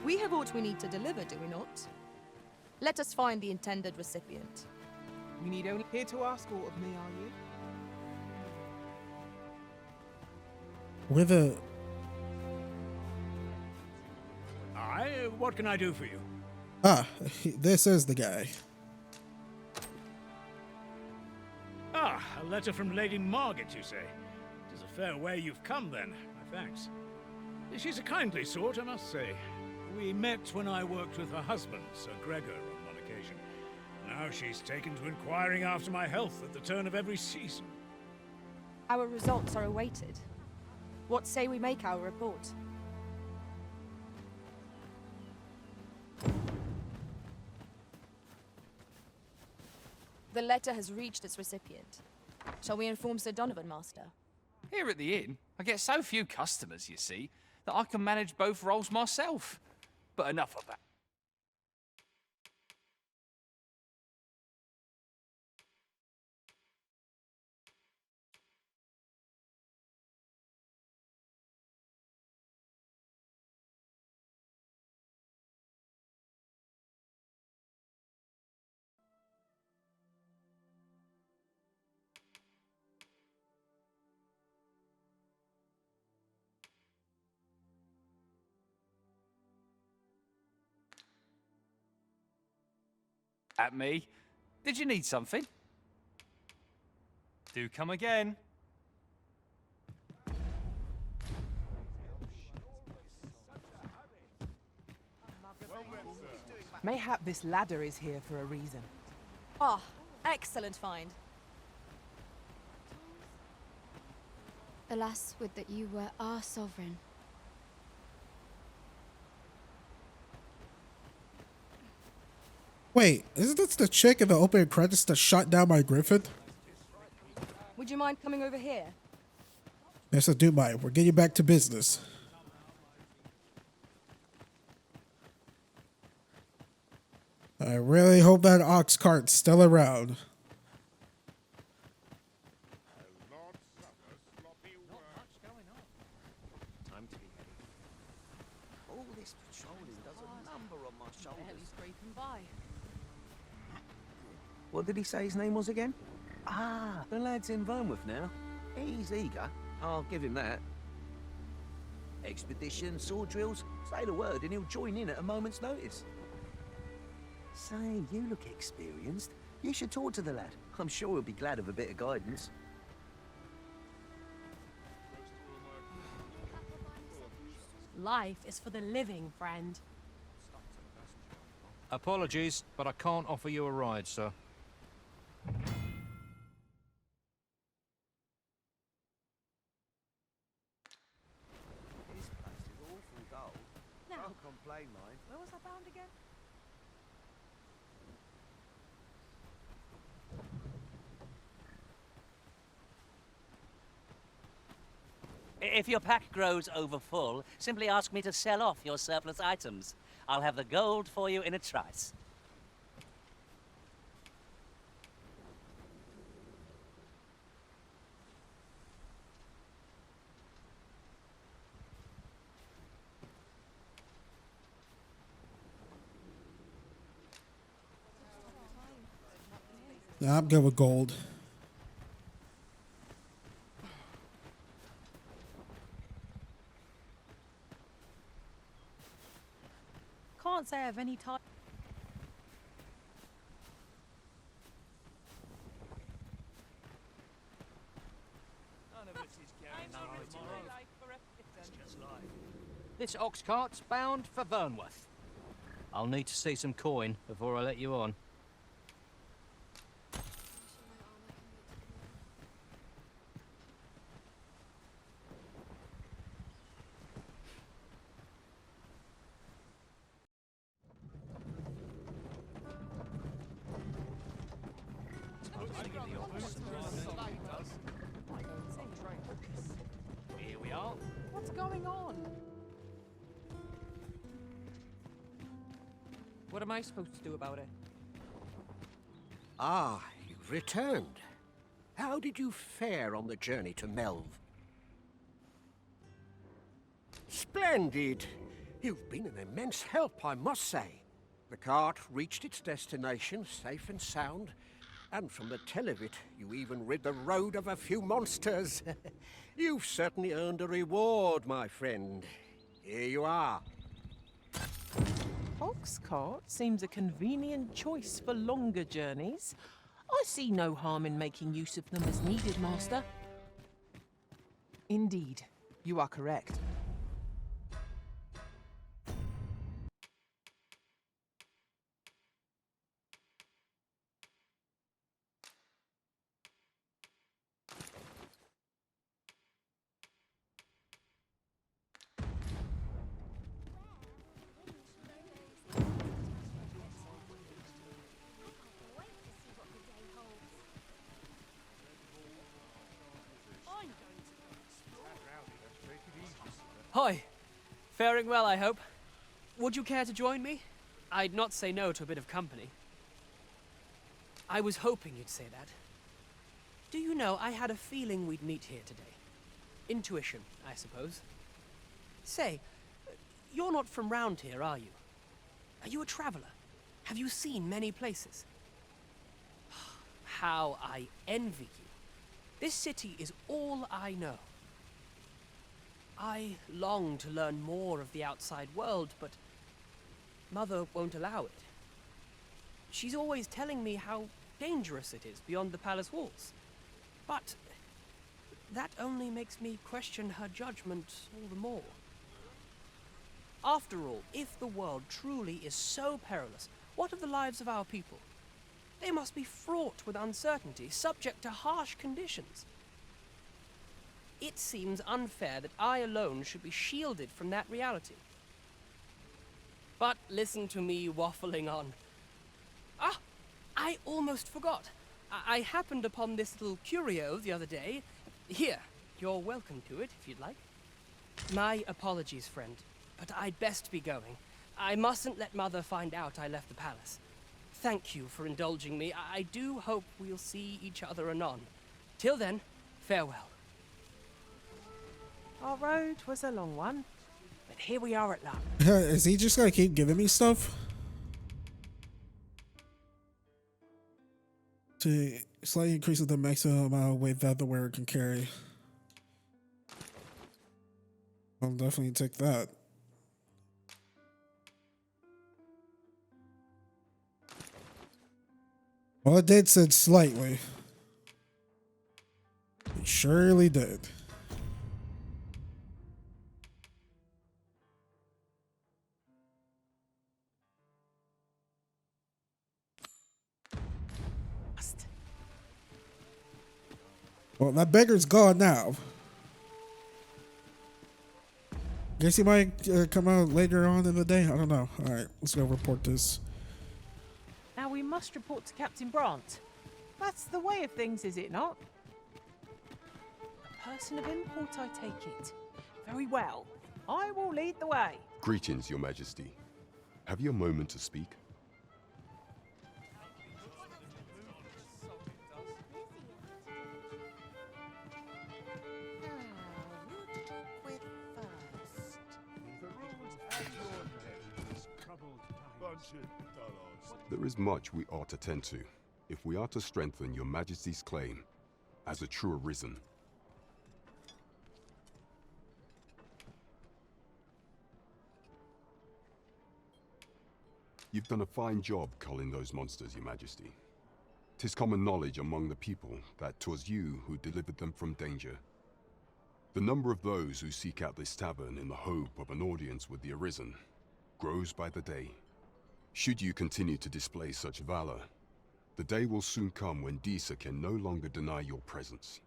We have what we need to deliver, do we not? Let us find the intended recipient. You need only here to ask all of me, are you? With a What can I do for you? this is the guy. A letter from Lady Margaret, you say? It is a fair way you've come, then. My thanks. She's a kindly sort, I must say. We met when I worked with her husband, Sir Gregor, on one occasion. Now she's taken to inquiring after my health at the turn of every season. Our results are awaited. What say we make our report? The letter has reached its recipient. Shall we inform Sir Donovan, Master? Here at the inn, I get so few customers, you see, that I can manage both roles myself. But enough of that. At me. Did you need something? Do come again. Mayhap this ladder is here for a reason. Ah, excellent find. Alas, would that you were our sovereign. Wait, isn't this the chick in the opening credits that shot down my griffin? Would you mind coming over here? Yes, I do mind. We're getting back to business. I really hope that Oxcart's still around. All this patrolling does a number on my shoulders. Scraping by. What did he say his name was again? Ah, the lad's in Vermouth now. He's eager. I'll give him that. Expedition, sword drills, say the word and he'll join in at a moment's notice. Say, you look experienced. You should talk to the lad. I'm sure he'll be glad of a bit of guidance. Life is for the living, friend. Apologies, but I can't offer you a ride, sir. This place is awful dull. Now, Don't complain, mind. where was I bound again? If your pack grows over full, simply ask me to sell off your surplus items. I'll have the gold for you in a trice. Nah, I'm good with gold. Can't say I have any time. This Oxcart's bound for Vernworth. I'll need to see some coin before I let you on. Here we are. What's going on? What am I supposed to do about it? Ah, you've returned. How did you fare on the journey to Melve? Splendid! You've been an immense help, I must say. The cart reached its destination safe and sound, and from the tell of it, you even rid the road of a few monsters. You've certainly earned a reward, my friend. Here you are. Oxcart seems a convenient choice for longer journeys. I see no harm in making use of them as needed, Master. Indeed, you are correct. Faring well, I hope. Would you care to join me? I'd not say no to a bit of company. I was hoping you'd say that. Do you know, I had a feeling we'd meet here today. Intuition, I suppose. Say, you're not from round here, are you? Are you a traveler? Have you seen many places? How I envy you. This city is all I know. I long to learn more of the outside world, but Mother won't allow it. She's always telling me how dangerous it is beyond the palace walls. But that only makes me question her judgment all the more. After all, if the world truly is so perilous, what of the lives of our people? They must be fraught with uncertainty, subject to harsh conditions. It seems unfair that I alone should be shielded from that reality. But listen to me waffling on. Ah, I almost forgot. I happened upon this little curio the other day. Here, you're welcome to it if you'd like. My apologies, friend, but I'd best be going. I mustn't let Mother find out I left the palace. Thank you for indulging me. I do hope we'll see each other anon. Till then, farewell. Our road was a long one, but here we are at last. Is he just gonna keep giving me stuff? To slightly increases the maximum amount of weight that the wearer can carry. I'll definitely take that. Well, it did said slightly. It surely did. Well, that beggar's gone now. Guess he might come out later on in the day. I don't know. All right, let's go report this. Now we must report to Captain Brandt. That's the way of things, is it not? A person of import, I take it. Very well. I will lead the way. Greetings, Your Majesty. Have you a moment to speak? There is much we ought to tend to, if we are to strengthen Your Majesty's claim as a true Arisen. You've done a fine job culling those monsters, Your Majesty. 'Tis common knowledge among the people that 'twas you who delivered them from danger. The number of those who seek out this tavern in the hope of an audience with the Arisen grows by the day. Should you continue to display such valor, the day will soon come when Disa can no longer deny your presence.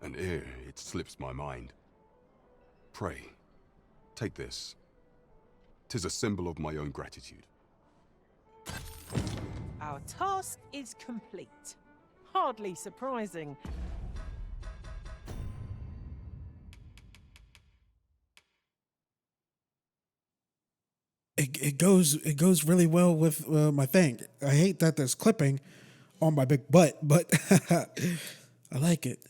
And ere it slips my mind, pray, take this. 'Tis a symbol of my own gratitude. Our task is complete. Hardly surprising. It goes really well with my thing. I hate that there's clipping on my big butt, but I like it.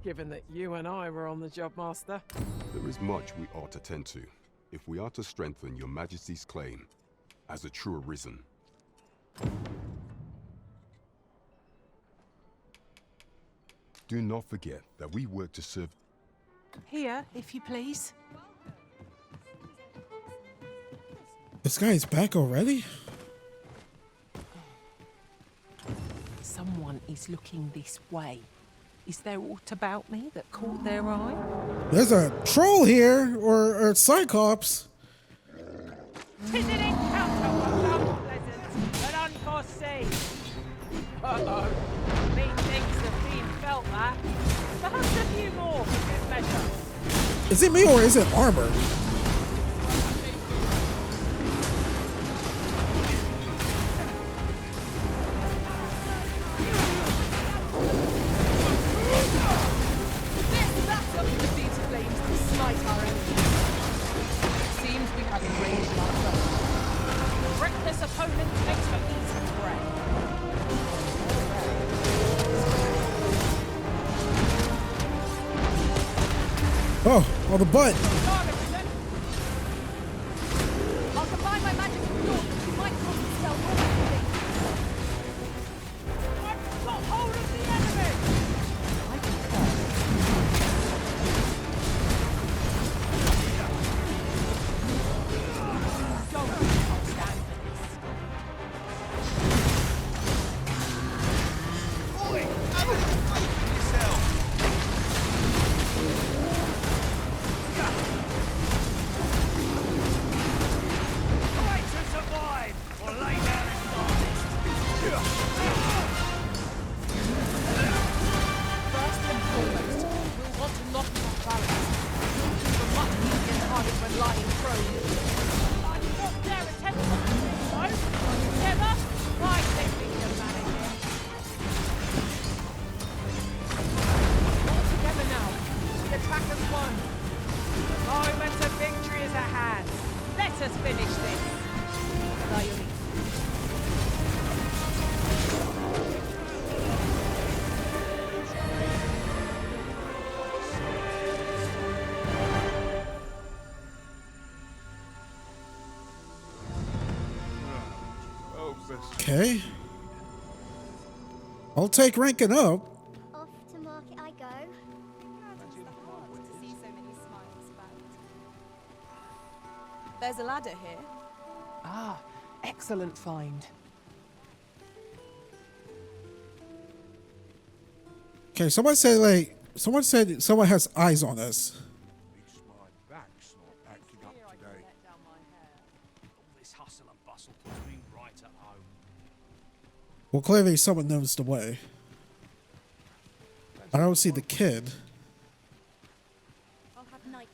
Given that you and I were on the job, Master. There is much we ought to tend to, if we are to strengthen Your Majesty's claim as a true Arisen. Do not forget that we work to serve. Here, if you please. This guy's back already? Someone is looking this way. Is there aught about me that caught their eye? There's a troll here, or Cyclops. 'Tis an encounter was unpleasant and unforeseen. Uh-oh. Mean things have been felt that. Perhaps a few more for good measure. Is it me or is it armor? Oh, on the butt. I'll combine my magic with yours, which might cause the spell more quickly. I've got hold of the enemy! I concur. Don't stand for this. Oi! Yourself! Try to survive or lay down and First and foremost, we'll want to knock them off balance. We're much easier target when lying prone. I do not dare attempt something this time. Together, I think we can manage it. All together now. The attack has won. The moment of victory is at hand. Let us finish this. Lion. Okay. I'll take ranking up. Off to market I go. There's a ladder here. Ah, excellent find. Okay, someone said someone has eyes on us. back's not acting up today. All this hustle and bustle puts me right at home. Well, clearly someone knows the way. I don't see the kid. I'll have night.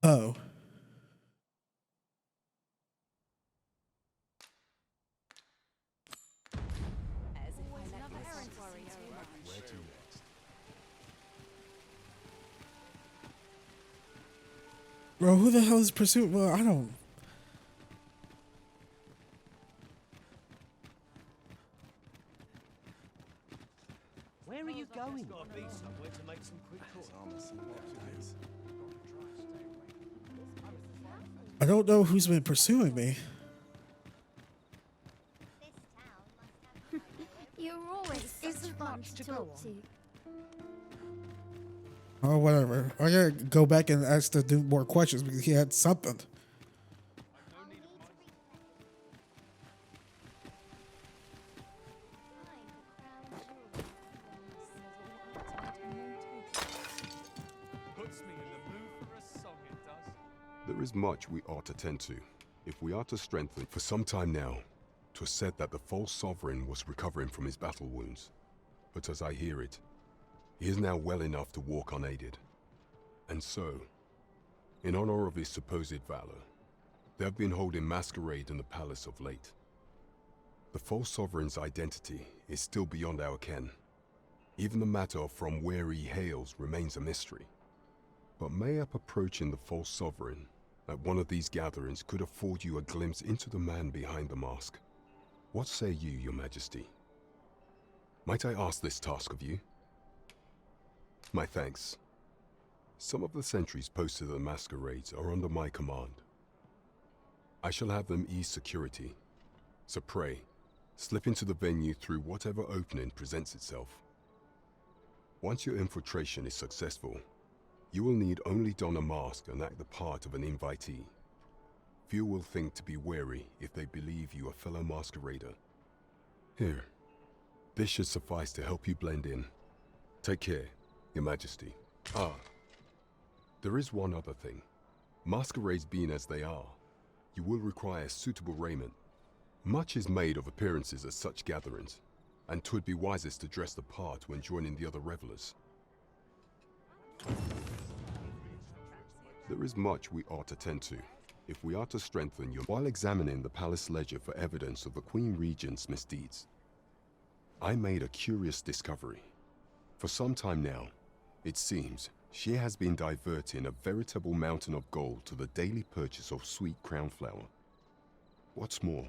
Oh. Bro, who the hell is pursuing? Well, I don't. Where are you going? Gotta be somewhere to make some quick calls. I don't know who's been pursuing me. You're always so fun to talk to. Oh, whatever. I gotta go back and ask the dude more questions because he had something. Puts me in the mood for a song, it does. There is much we ought to tend to, if we are to strengthen. For some time now, 'twas said that the false sovereign was recovering from his battle wounds. But as I hear it, he is now well enough to walk unaided. And so, in honor of his supposed valor, they have been holding Masquerade in the palace of late. The false sovereign's identity is still beyond our ken. Even the matter of from where he hails remains a mystery. But mayhap approaching the false sovereign at one of these gatherings could afford you a glimpse into the man behind the mask. What say you, your majesty? Might I ask this task of you? My thanks. Some of the sentries posted at the masquerades are under my command. I shall have them ease security. So pray, slip into the venue through whatever opening presents itself. Once your infiltration is successful, you will need only don a mask and act the part of an invitee. Few will think to be wary if they believe you a fellow masquerader. Here, this should suffice to help you blend in. Take care, Your Majesty. Ah, there is one other thing. Masquerades being as they are, you will require suitable raiment. Much is made of appearances at such gatherings, and 'twould be wisest to dress the part when joining the other revelers. There is much we ought to tend to, if we are to strengthen your... While examining the palace ledger for evidence of the Queen Regent's misdeeds, I made a curious discovery. For some time now, it seems, she has been diverting a veritable mountain of gold to the daily purchase of sweet crown flower. What's more,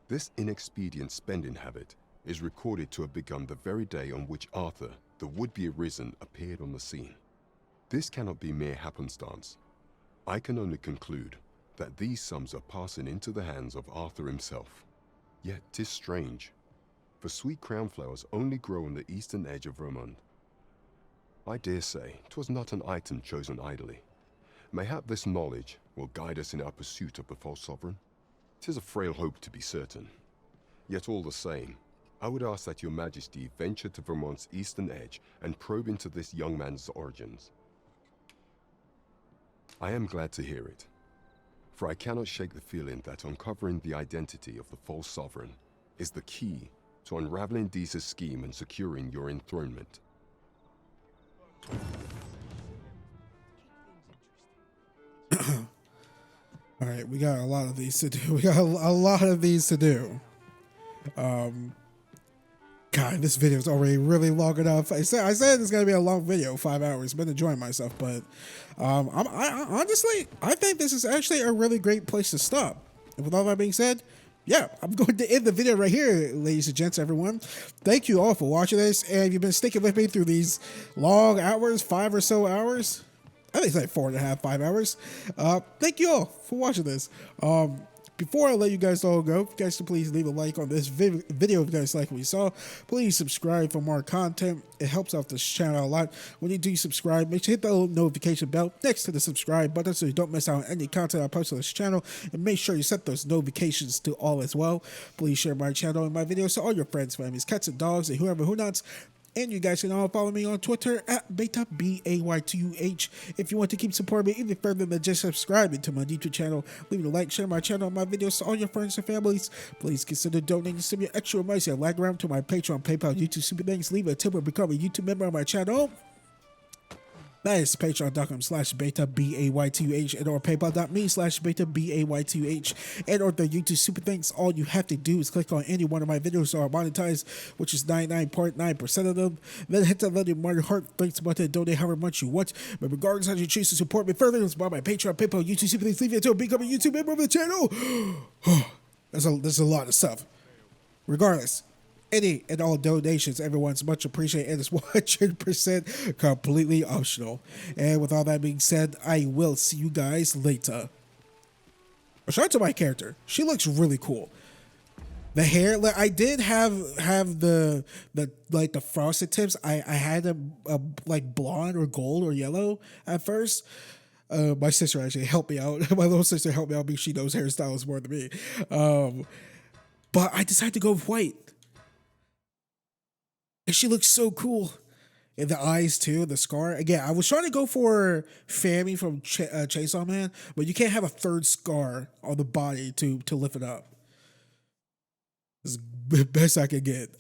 this inexpedient spending habit is recorded to have begun the very day on which Arthur, the would-be Arisen, appeared on the scene. This cannot be mere happenstance. I can only conclude that these sums are passing into the hands of Arthur himself. Yet 'tis strange, for sweet crown flowers only grow on the eastern edge of Vermont. I dare say 'twas not an item chosen idly. Mayhap this knowledge will guide us in our pursuit of the false sovereign. 'Tis a frail hope, to be certain. Yet all the same, I would ask that your Majesty venture to Vermont's eastern edge and probe into this young man's origins. I am glad to hear it, for I cannot shake the feeling that uncovering the identity of the false sovereign is the key to unraveling Deeza's scheme and securing your enthronement. All right, we got a lot of these to do. We got a lot of these to do. God, this video is already really long enough. I said it's gonna be a long video, 5 hours. Been enjoying myself, but I honestly think this is actually a really great place to stop. And with all that being said, yeah, I'm going to end the video right here, ladies and gents, everyone. Thank you all for watching this, and if you've been sticking with me through these long hours, 5 or so hours. I think it's like 4.5, 5 hours. Thank you all for watching this. Before I let you guys all go, you guys can please leave a like on this video if you guys like what you saw. Please subscribe for more content. It helps out this channel a lot. When you do subscribe, make sure you hit the little notification bell next to the subscribe button so you don't miss out on any content I post on this channel. And make sure you set those notifications to all as well. Please share my channel and my videos to all your friends, families, cats and dogs, and whoever who nots. And you guys can all follow me on Twitter at Baytuh, B-A-Y-T-U-H. If you want to keep supporting me even further than just subscribing to my YouTube channel, leave a like, share my channel and my videos to all your friends and families. Please consider donating some of your extra money and lag around to my Patreon, PayPal, YouTube Super Thanks. Leave a tip or become a YouTube member on my channel. That is patreon.com/Baytuh, B-A-Y-T-U-H, and or paypal.me/Baytuh, B-A-Y-T-U-H, and or the YouTube Super Thanks. All you have to do is click on any one of my videos that are monetized, which is 99.9% of them. Then hit the little mark heart thanks button and donate however much you want. But regardless of how you choose to support me further, it's by my Patreon, PayPal, YouTube Super Thanks. Leave it to become a YouTube member of the channel. There's a lot of stuff. Regardless, any and all donations, everyone's much appreciated, and it's 100% completely optional. And with all that being said, I will see you guys later. Shout out to my character. She looks really cool. The hair, like I did have the like the frosted tips. I had them like blonde or gold or yellow at first. My sister actually helped me out. My little sister helped me out because she knows hairstyles more than me. But I decided to go with white. And she looks so cool. And the eyes too, the scar. Again, I was trying to go for Fammy from Chainsaw Man, but you can't have a third scar on the body to lift it up. It's the best I could get.